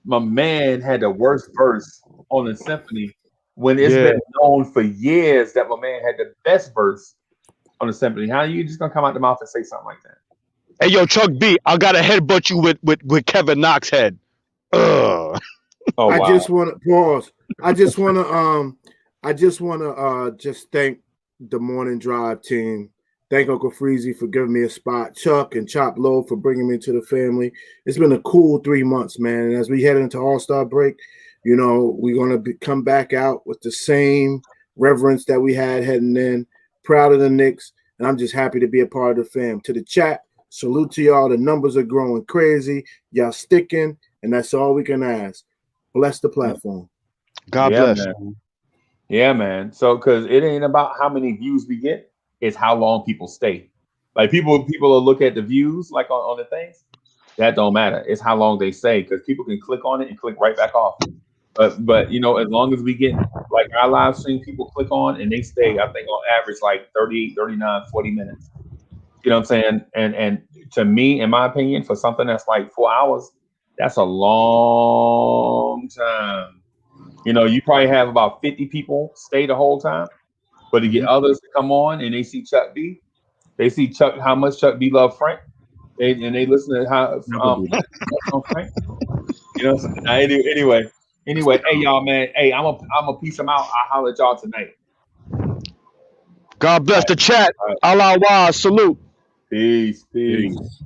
my man had the worst verse on the symphony when it's Yeah. been known for years that my man had the best verse on the symphony? How are you just gonna come out the mouth and say something like that? Hey, yo, Chuck B, I gotta headbutt you with Kevin Knox head. Ugh. Oh I wow. just want to pause. I just want to just thank the Morning Drive team. Thank Uncle Freezy for giving me a spot. Chuck and Chop Low for bringing me to the family. It's been a cool 3 months, man. And as we head into All-Star break, you know, we're going to come back out with the same reverence that we had heading in. Proud of the Knicks. And I'm just happy to be a part of the fam. To the chat, salute to y'all. The numbers are growing crazy. Y'all sticking. And that's all we can ask. Bless the platform. God Yeah, bless. man. Yeah, man. So, because it ain't about how many views we get, it's how long people stay. Like people will look at the views like on the things. That don't matter. It's how long they stay because people can click on it and click right back off. But you know, as long as we get like our live stream, people click on and they stay. I think on average like 38, 39, 40 minutes. You know what I'm saying? And to me, in my opinion, for something that's like 4 hours, that's a long time. You know, you probably have about 50 people stay the whole time, but to get others to come on and they see Chuck B, they see Chuck how much Chuck B love Frank, and they listen to how Frank. You know, anyway. Hey y'all, man. Hey, I'm a piece them out. I'll holler at y'all tonight. God bless the chat. Allah, salute. Peace. Peace.